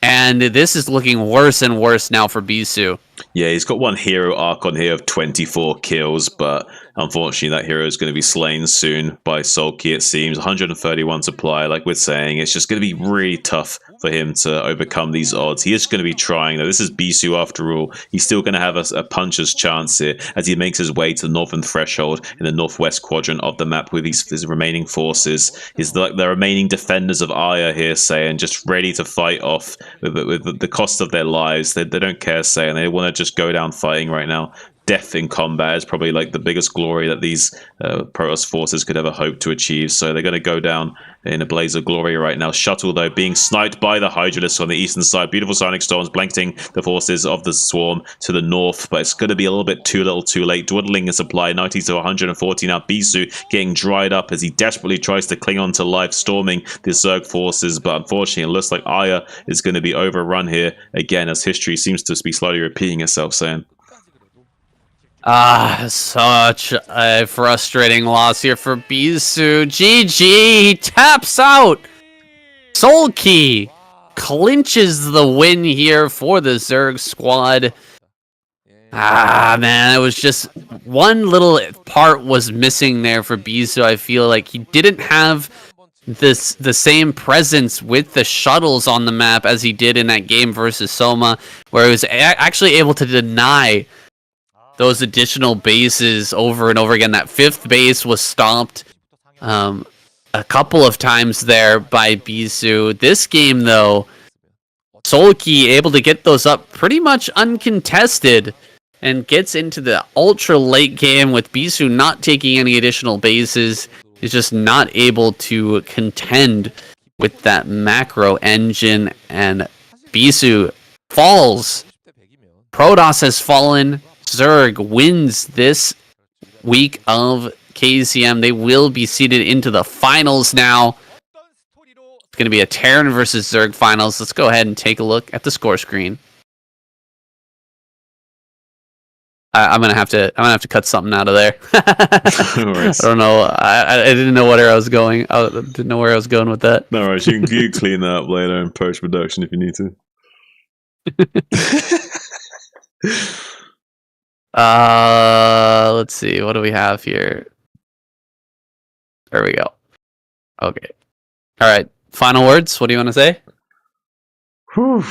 And this is looking worse and worse now for Bisu. Yeah, he's got one hero Archon here of 24 kills, but unfortunately that hero is going to be slain soon by Sulky, it seems. 131 supply, like we're saying. It's just going to be really tough for him to overcome these odds. He is going to be trying, though. This is Bisu after all. He's still going to have a puncher's chance here as he makes his way to the northern threshold in the northwest quadrant of the map with his remaining forces. He's the remaining defenders of Aya here, saying, just ready to fight off with the cost of their lives. They don't care, saying they want to just go down fighting right now. Death in combat is probably like the biggest glory that these Protoss forces could ever hope to achieve. So they're going to go down in a blaze of glory right now. Shuttle, though, being sniped by the Hydralisks on the eastern side. Beautiful Sonic Storms blanketing the forces of the Swarm to the north, but it's going to be a little bit too little too late. Dwindling in supply, 90 to 140 now. Bisu getting dried up as he desperately tries to cling on to life, storming the Zerg forces, but unfortunately it looks like Aya is going to be overrun here again, as history seems to be slowly repeating itself, saying. Such a frustrating loss here for Bisu. GG, he taps out. Sulky clinches the win here for the Zerg squad. Man, it was just one little part was missing there for Bisu. I feel like he didn't have the same presence with the shuttles on the map as he did in that game versus Soma, where he was actually able to deny those additional bases over and over again. That fifth base was stopped a couple of times there by Bisu. This game, though, Sulky able to get those up pretty much uncontested and gets into the ultra late game with Bisu not taking any additional bases. He's just not able to contend with that macro engine, and Bisu falls. Protoss has fallen. Zerg wins this week of KCM. They will be seeded into the finals now. It's going to be a Terran versus Zerg finals. Let's go ahead and take a look at the score screen. I'm gonna have to cut something out of there. I don't know. I didn't know where I was going. I didn't know where I was going with that. No worries. You can clean that up later in post production if you need to. Let's see. What do we have here? There we go. Okay. All right. Final words. What do you want to say? Whew.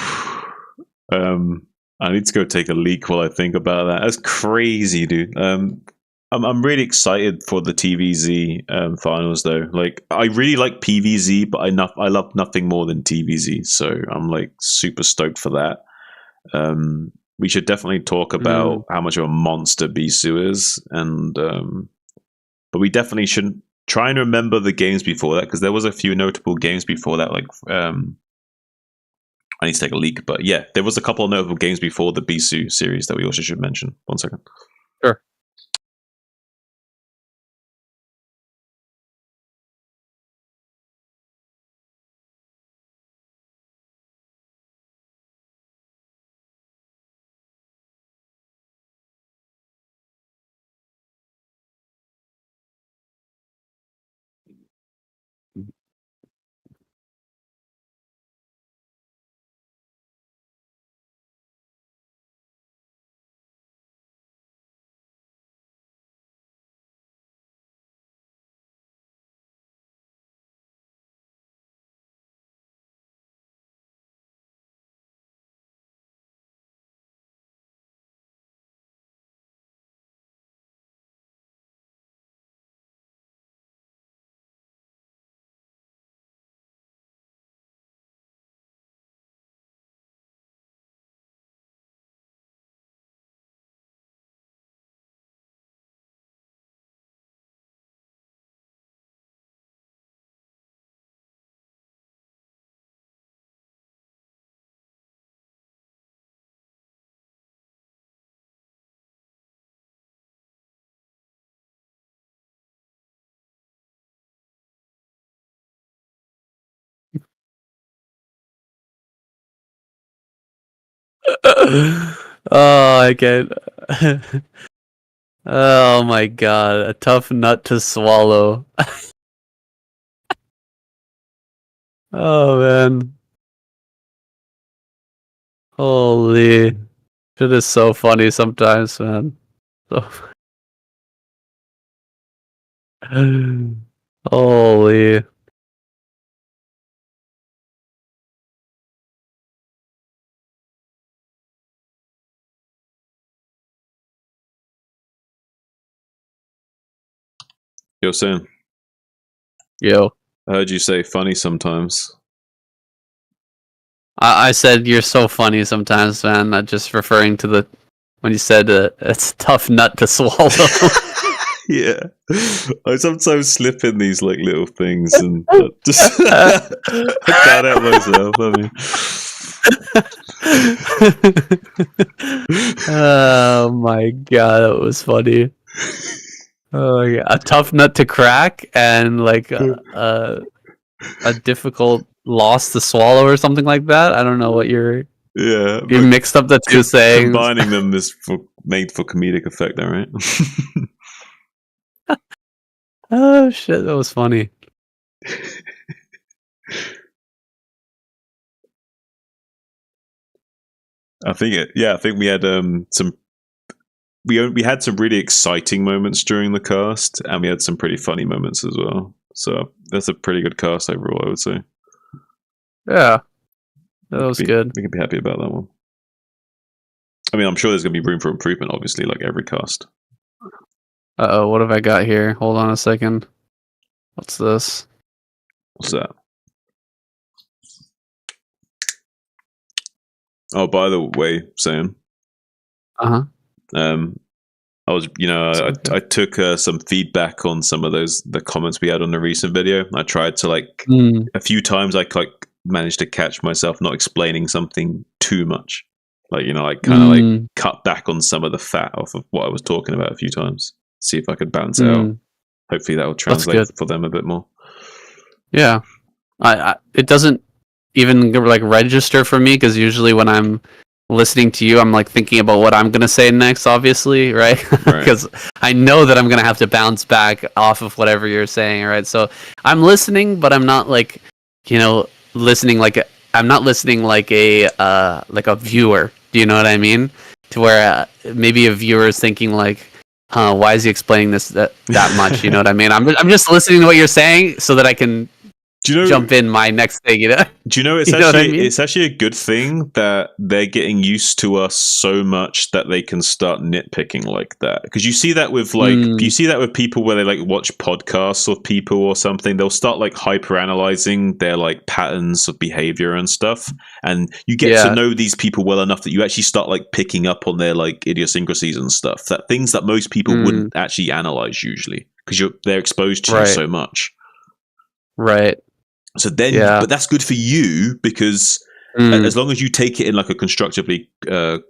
I need to go take a leak while I think about that. That's crazy, dude. I'm really excited for the TVZ finals though. Like I really like PVZ, but I love nothing more than TVZ. So I'm like super stoked for that. We should definitely talk about how much of a monster Bisu is, and but we definitely shouldn't try and remember the games before that, because there was a few notable games before that. Like I need to take a leak, but yeah, there was a couple of notable games before the Bisu series that we also should mention. 1 second. Sure. Oh, I can't. Oh my god, a tough nut to swallow. Oh man. Holy. Shit is so funny sometimes, man. So holy. Yo, Sam. Yo. I heard you say funny sometimes. I said you're so funny sometimes, man. Not just referring to the when you said it's a tough nut to swallow. Yeah, I sometimes slip in these like little things and just I can't help myself. I mean, Oh my god, that was funny. Oh yeah, a tough nut to crack and like a difficult loss to swallow or something like that. I don't know what you're. Yeah, you mixed up the two sayings. Combining them is made for comedic effect, all right? Oh shit, that was funny. I think we had some. We had some really exciting moments during the cast, and we had some pretty funny moments as well. So that's a pretty good cast overall, I would say. Yeah, that was good. We can be happy about that one. I mean, I'm sure there's going to be room for improvement, obviously, like every cast. Uh-oh, what have I got here? Hold on a second. What's this? What's that? Oh, by the way, Sam. Uh-huh. I was, I took some feedback on some of the comments we had on the recent video. I tried to a few times I managed to catch myself not explaining something too much. Cut back on some of the fat off of what I was talking about a few times. See if I could bounce it out. Hopefully that will translate for them a bit more. Yeah. It doesn't even register for me, because usually when I'm listening to you, I'm thinking about what I'm gonna say next, obviously, right? Because I know that I'm gonna have to bounce back off of whatever you're saying, right? So I'm listening, but I'm not listening I'm not listening like a viewer. Do you know what I mean? To where maybe a viewer is thinking why is he explaining this that much? You know what I mean? I'm just listening to what you're saying so that I can jump in my next thing, Do you know it's You know what I mean? it's actually a good thing that they're getting used to us so much that they can start nitpicking like that. Because you see that with you see that with people where they like watch podcasts of people or something. They'll start like hyper analyzing their like patterns of behavior and stuff, and you get to know these people well enough that you actually start like picking up on their like idiosyncrasies and stuff. That things that most people wouldn't actually analyze usually because they're exposed to you so much. Right. So then, but that's good for you because as long as you take it in like a constructively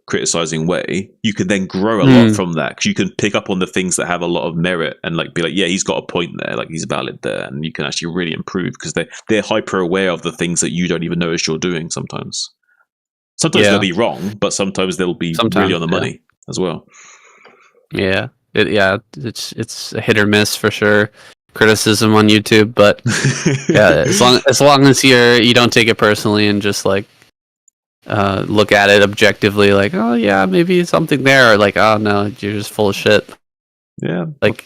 criticizing way, you can then grow a lot from that because you can pick up on the things that have a lot of merit and like be like, yeah, he's got a point there, like he's valid there, and you can actually really improve because they're hyper aware of the things that you don't even notice you're doing sometimes. Sometimes they'll be wrong, but sometimes they'll be really on the money as well. Yeah, it's a hit or miss for sure. Criticism on YouTube, but yeah, as long as you don't take it personally and just like look at it objectively, like, oh yeah, maybe something there, or like, oh no, you're just full of shit. Yeah, like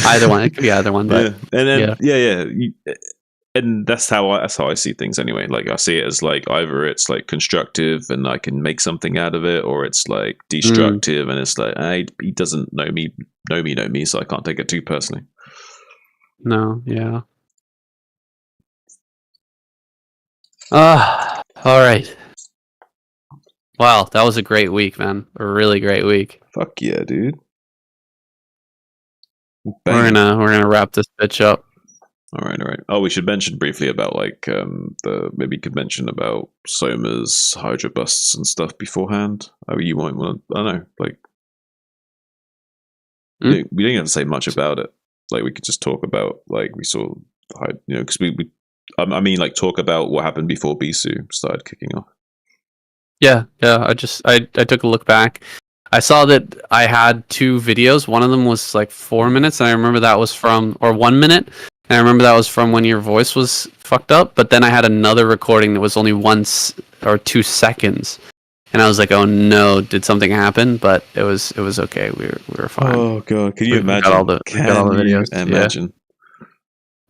either one. It could be either one, but and then and that's how I see things anyway. Like I see it as like either it's like constructive and I can make something out of it, or it's like destructive and it's like he doesn't know me, so I can't take it too personally. No, yeah. All right. Wow, that was a great week, man. A really great week. Fuck yeah, dude. Bang. We're gonna wrap this bitch up. All right. Oh, we should mention briefly about like maybe you could mention about Soma's Hydra busts and stuff beforehand. Oh, you might want to, I don't know, like we don't have to say much about it. Like we could just talk about like we saw, because I mean like talk about what happened before Bisu started kicking off. Yeah. I took a look back. I saw that I had 2 videos. One of them was like 4 minutes, and I remember that was or 1 minute. And I remember that was from when your voice was fucked up. But then I had another recording that was only 1 or 2 seconds. And I was like, "Oh no, did something happen?" But it was okay. We were fine. Oh god, can you imagine? Got all the videos. Imagine.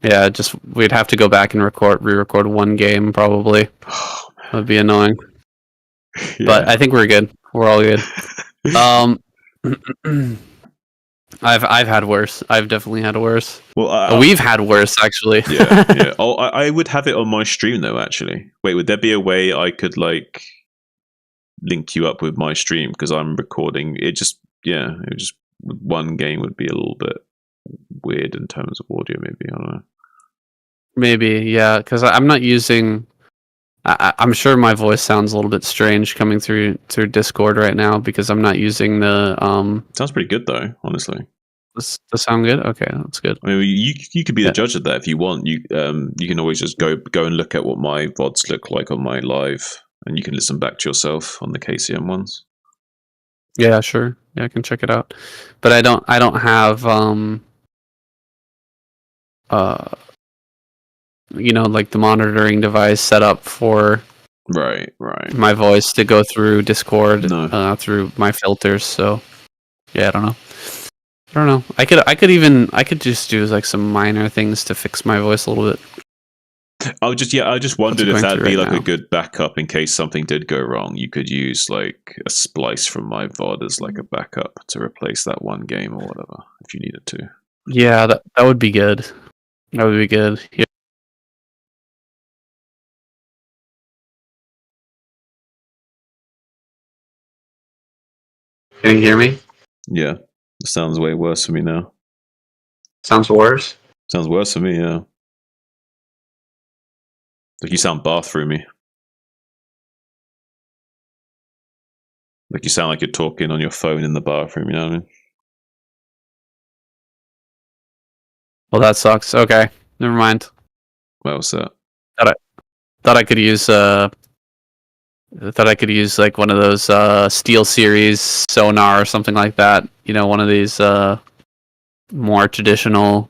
Yeah, just we'd have to go back and re-record 1 game probably. Oh, man. That'd be annoying. Yeah. But I think we're good. We're all good. I've had worse. I've definitely had worse. Well, we've had worse actually. yeah. Oh, I would have it on my stream though. Actually, wait, would there be a way I could like link you up with my stream because I'm recording? It just 1 game would be a little bit weird in terms of audio. Maybe I don't know. Maybe because I'm not using. I'm sure my voice sounds a little bit strange coming through Discord right now because I'm not using the. Sounds pretty good though, honestly. Does sound good? Okay, that's good. I mean, you could be the judge of that if you want. You can always just go and look at what my VODs look like on my live, and you can listen back to yourself on the KCM ones. Yeah, sure. Yeah, I can check it out, but I don't have like the monitoring device set up for right my voice to go through Discord through my filters. So yeah, I don't know. I could just do like some minor things to fix my voice a little bit. I just wondered if that'd be like a good backup in case something did go wrong. You could use like a splice from my VOD as like a backup to replace that 1 game or whatever if you needed to. Yeah, that would be good. That would be good. Yeah. Can you hear me? Yeah. It sounds way worse for me now. Sounds worse? Sounds worse for me, yeah. Like you sound bathroomy. Like you sound like you're talking on your phone in the bathroom, you know what I mean? Well, that sucks. Okay, never mind. What was that? Thought I could use like one of those SteelSeries sonar or something like that. One of these more traditional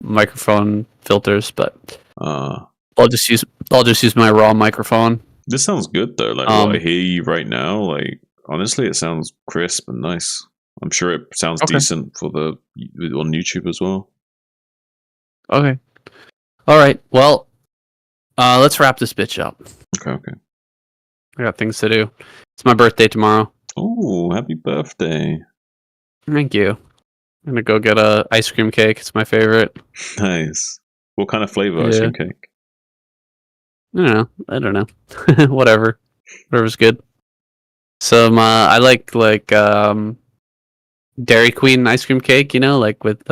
microphone filters, but I'll just use my raw microphone. This sounds good though. Like what I hear you right now, like honestly, it sounds crisp and nice. I'm sure it sounds decent on YouTube as well. Okay. All right. Well, let's wrap this bitch up. Okay. I got things to do. It's my birthday tomorrow. Oh, happy birthday. Thank you. I'm gonna go get a ice cream cake. It's my favorite. Nice. What kind of flavor ice cream cake? I don't know. Whatever. Whatever's good. Some I like Dairy Queen ice cream cake, like with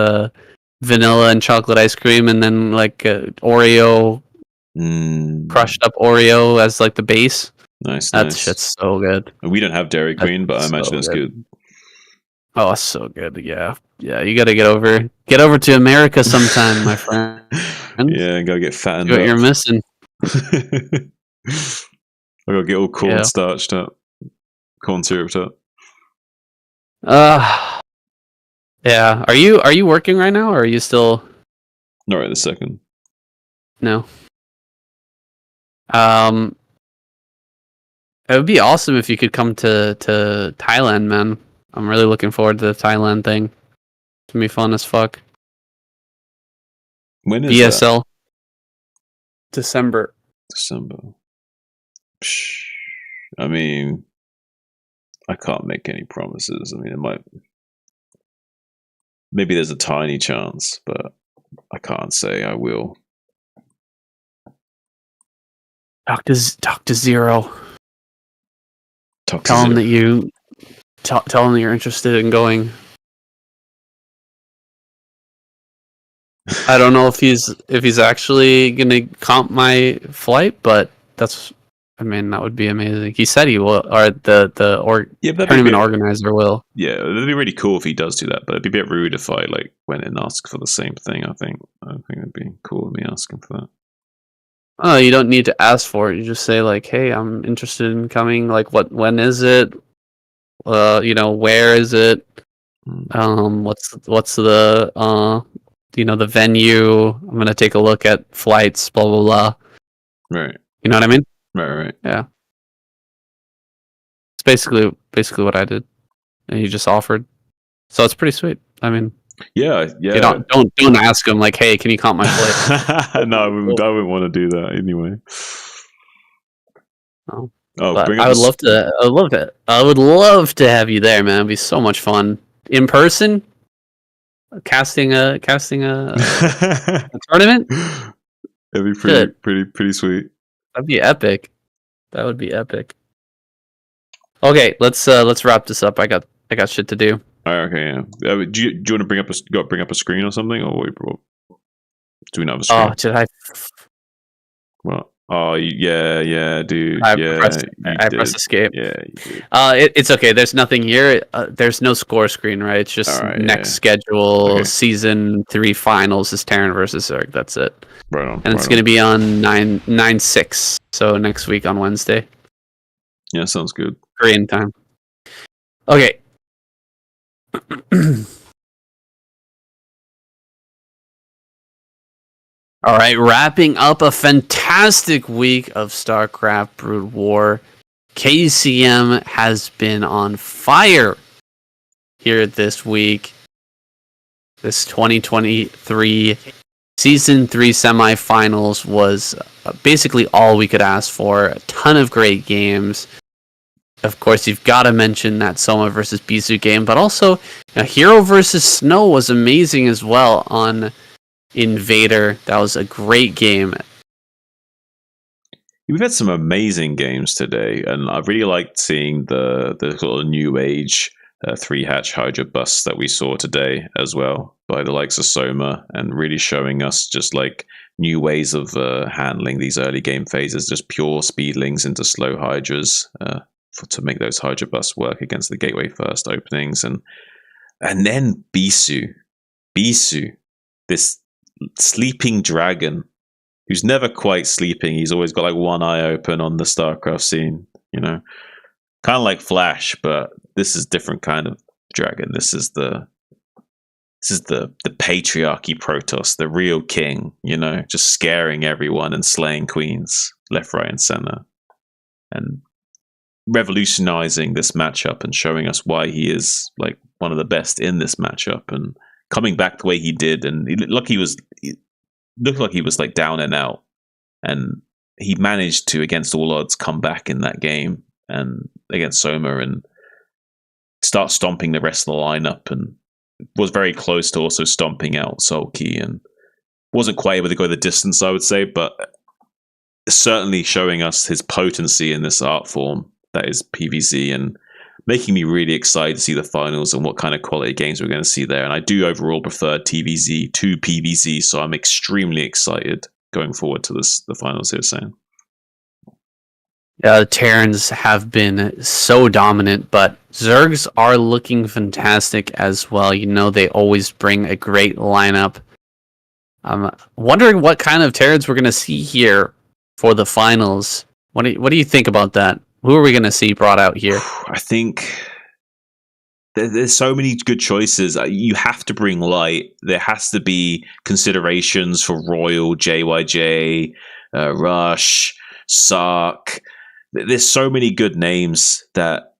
vanilla and chocolate ice cream, and then like Oreo, crushed up Oreo as like the base. Nice. That shit's so good. We don't have Dairy Queen, but I imagine it's good. Oh, it's so good. Yeah. You got to get over to America sometime, my friend. Yeah, gotta get fattened what up. You're missing. I gotta get all corn starched up, corn syruped up. Yeah. Are you working right now, or are you still? Not right this second. No. It would be awesome if you could come to Thailand, man. I'm really looking forward to the Thailand thing. It's gonna be fun as fuck. When is BSL? December. I mean, I can't make any promises. I mean, it might. Maybe there's a tiny chance, but I can't say I will. Talk to Zero. Tell him that you. Tell him that you're interested in going. I don't know if he's actually gonna comp my flight, but that would be amazing. He said he will, or the tournament organizer will. Yeah, it'd be really cool if he does do that, but it'd be a bit rude if I went and asked for the same thing. I think it'd be cool with me asking for that. Oh, you don't need to ask for it. You just say hey, I'm interested in coming. When is it? Where is it? What's the the venue? I'm gonna take a look at flights. Blah blah blah. Right. You know what I mean? Right. Yeah. It's basically what I did, and you just offered. So it's pretty sweet. I mean. Yeah. Don't ask him hey, can you comp my flight? No, I wouldn't want to do that anyway. Oh. I would love to have you there, man. It'd be so much fun in person. Casting a tournament. It'd be pretty sweet. That'd be epic. That would be epic. Okay, let's wrap this up. I got shit to do. Okay, yeah. Do you want to bring up a screen or something, or do we not have a screen? Oh, did I? Well, oh yeah, dude. I pressed escape. Yeah, you did. It's okay. There's nothing here. There's no score screen, right? It's just next schedule. Okay. Season 3 finals is Terran versus Zerg. That's it. Right on. And it's going to be on 9/6. So next week on Wednesday. Yeah, sounds good. Korean time. Okay. All right, wrapping up a fantastic week of StarCraft Brood War. KCM has been on fire here this week. This 2023 Season 3 semifinals was basically all we could ask for. A ton of great games. Of course, you've got to mention that Soma versus Bisu game, but also Hero versus Snow was amazing as well on Invader. That was a great game. We've had some amazing games today, and I really liked seeing the sort of new age 3-hatch Hydra busts that we saw today as well by the likes of Soma, and really showing us just new ways of handling these early game phases, just pure speedlings into slow Hydras. To make those Hydra busts work against the gateway first openings, and then Bisu, this sleeping dragon who's never quite sleeping. He's always got one eye open on the StarCraft scene, kind of like Flash, but this is different kind of dragon. This is the patriarchy Protoss, the real king, just scaring everyone and slaying queens left, right, and center, and revolutionizing this matchup and showing us why he is one of the best in this matchup, and coming back the way he did. And he was looked like he was like down and out, and he managed to, against all odds, come back in that game and against Soma and start stomping the rest of the lineup, and was very close to also stomping out Sulky, and wasn't quite able to go the distance, I would say, but certainly showing us his potency in this art form that is PvZ, and making me really excited to see the finals and what kind of quality games we're going to see there. And I do overall prefer TVZ to PvZ, so I'm extremely excited going forward to the finals here, Sam. Yeah, the Terrans have been so dominant, but Zergs are looking fantastic as well. You know, they always bring a great lineup. I'm wondering what kind of Terrans we're going to see here for the finals. What do you think about that? Who are we going to see brought out here? I think there's so many good choices. You have to bring light. There has to be considerations for Royal, JYJ, Rush, Sark. There's so many good names that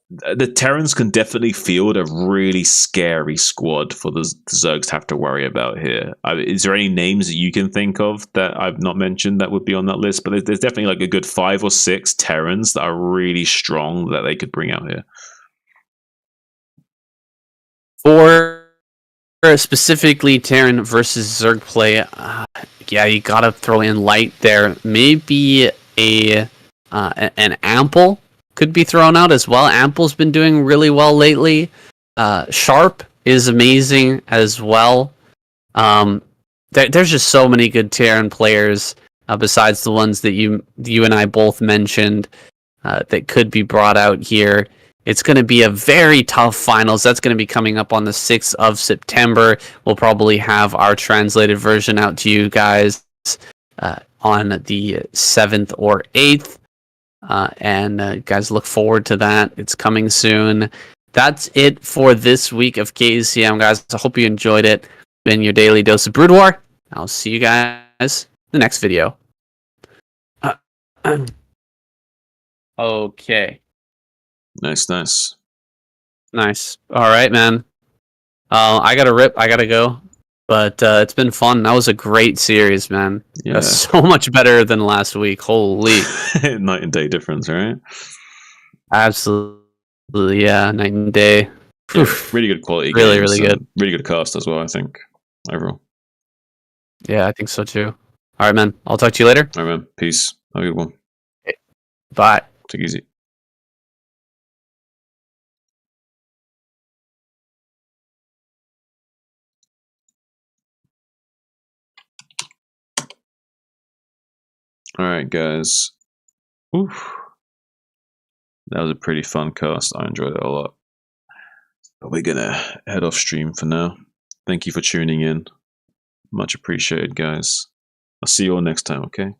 the Terrans can definitely field a really scary squad for the Zergs to have to worry about here. Is there any names that you can think of that I've not mentioned that would be on that list? But there's definitely like a good 5 or 6 Terrans that are really strong that they could bring out here. For specifically Terran versus Zerg play, yeah, you gotta throw in light there. Maybe an Ample could be thrown out as well. Ample's been doing really well lately. Sharp is amazing as well. There's just so many good Terran players besides the ones that you and I both mentioned that could be brought out here. It's going to be a very tough finals. That's going to be coming up on the 6th of September. We'll probably have our translated version out to you guys on the 7th or 8th. And guys, look forward to that. It's coming soon. That's it for this week of KCM, guys. I hope you enjoyed it. Been your daily dose of Brood War. I'll see you guys in the next video. Okay. Nice. All right, man. I gotta rip. I gotta go. But it's been fun. That was a great series, man. Yeah. That's so much better than last week. Holy. Night and day difference, right? Absolutely, yeah. Night and day. Yeah, really good quality. Really, games, really good. Really good cast as well, I think, overall. Yeah, I think so too. All right, man. I'll talk to you later. All right, man. Peace. Have a good one. Bye. Take it easy. All right, guys. Oof. That was a pretty fun cast. I enjoyed it a lot. But we're going to head off stream for now. Thank you for tuning in. Much appreciated, guys. I'll see you all next time, okay?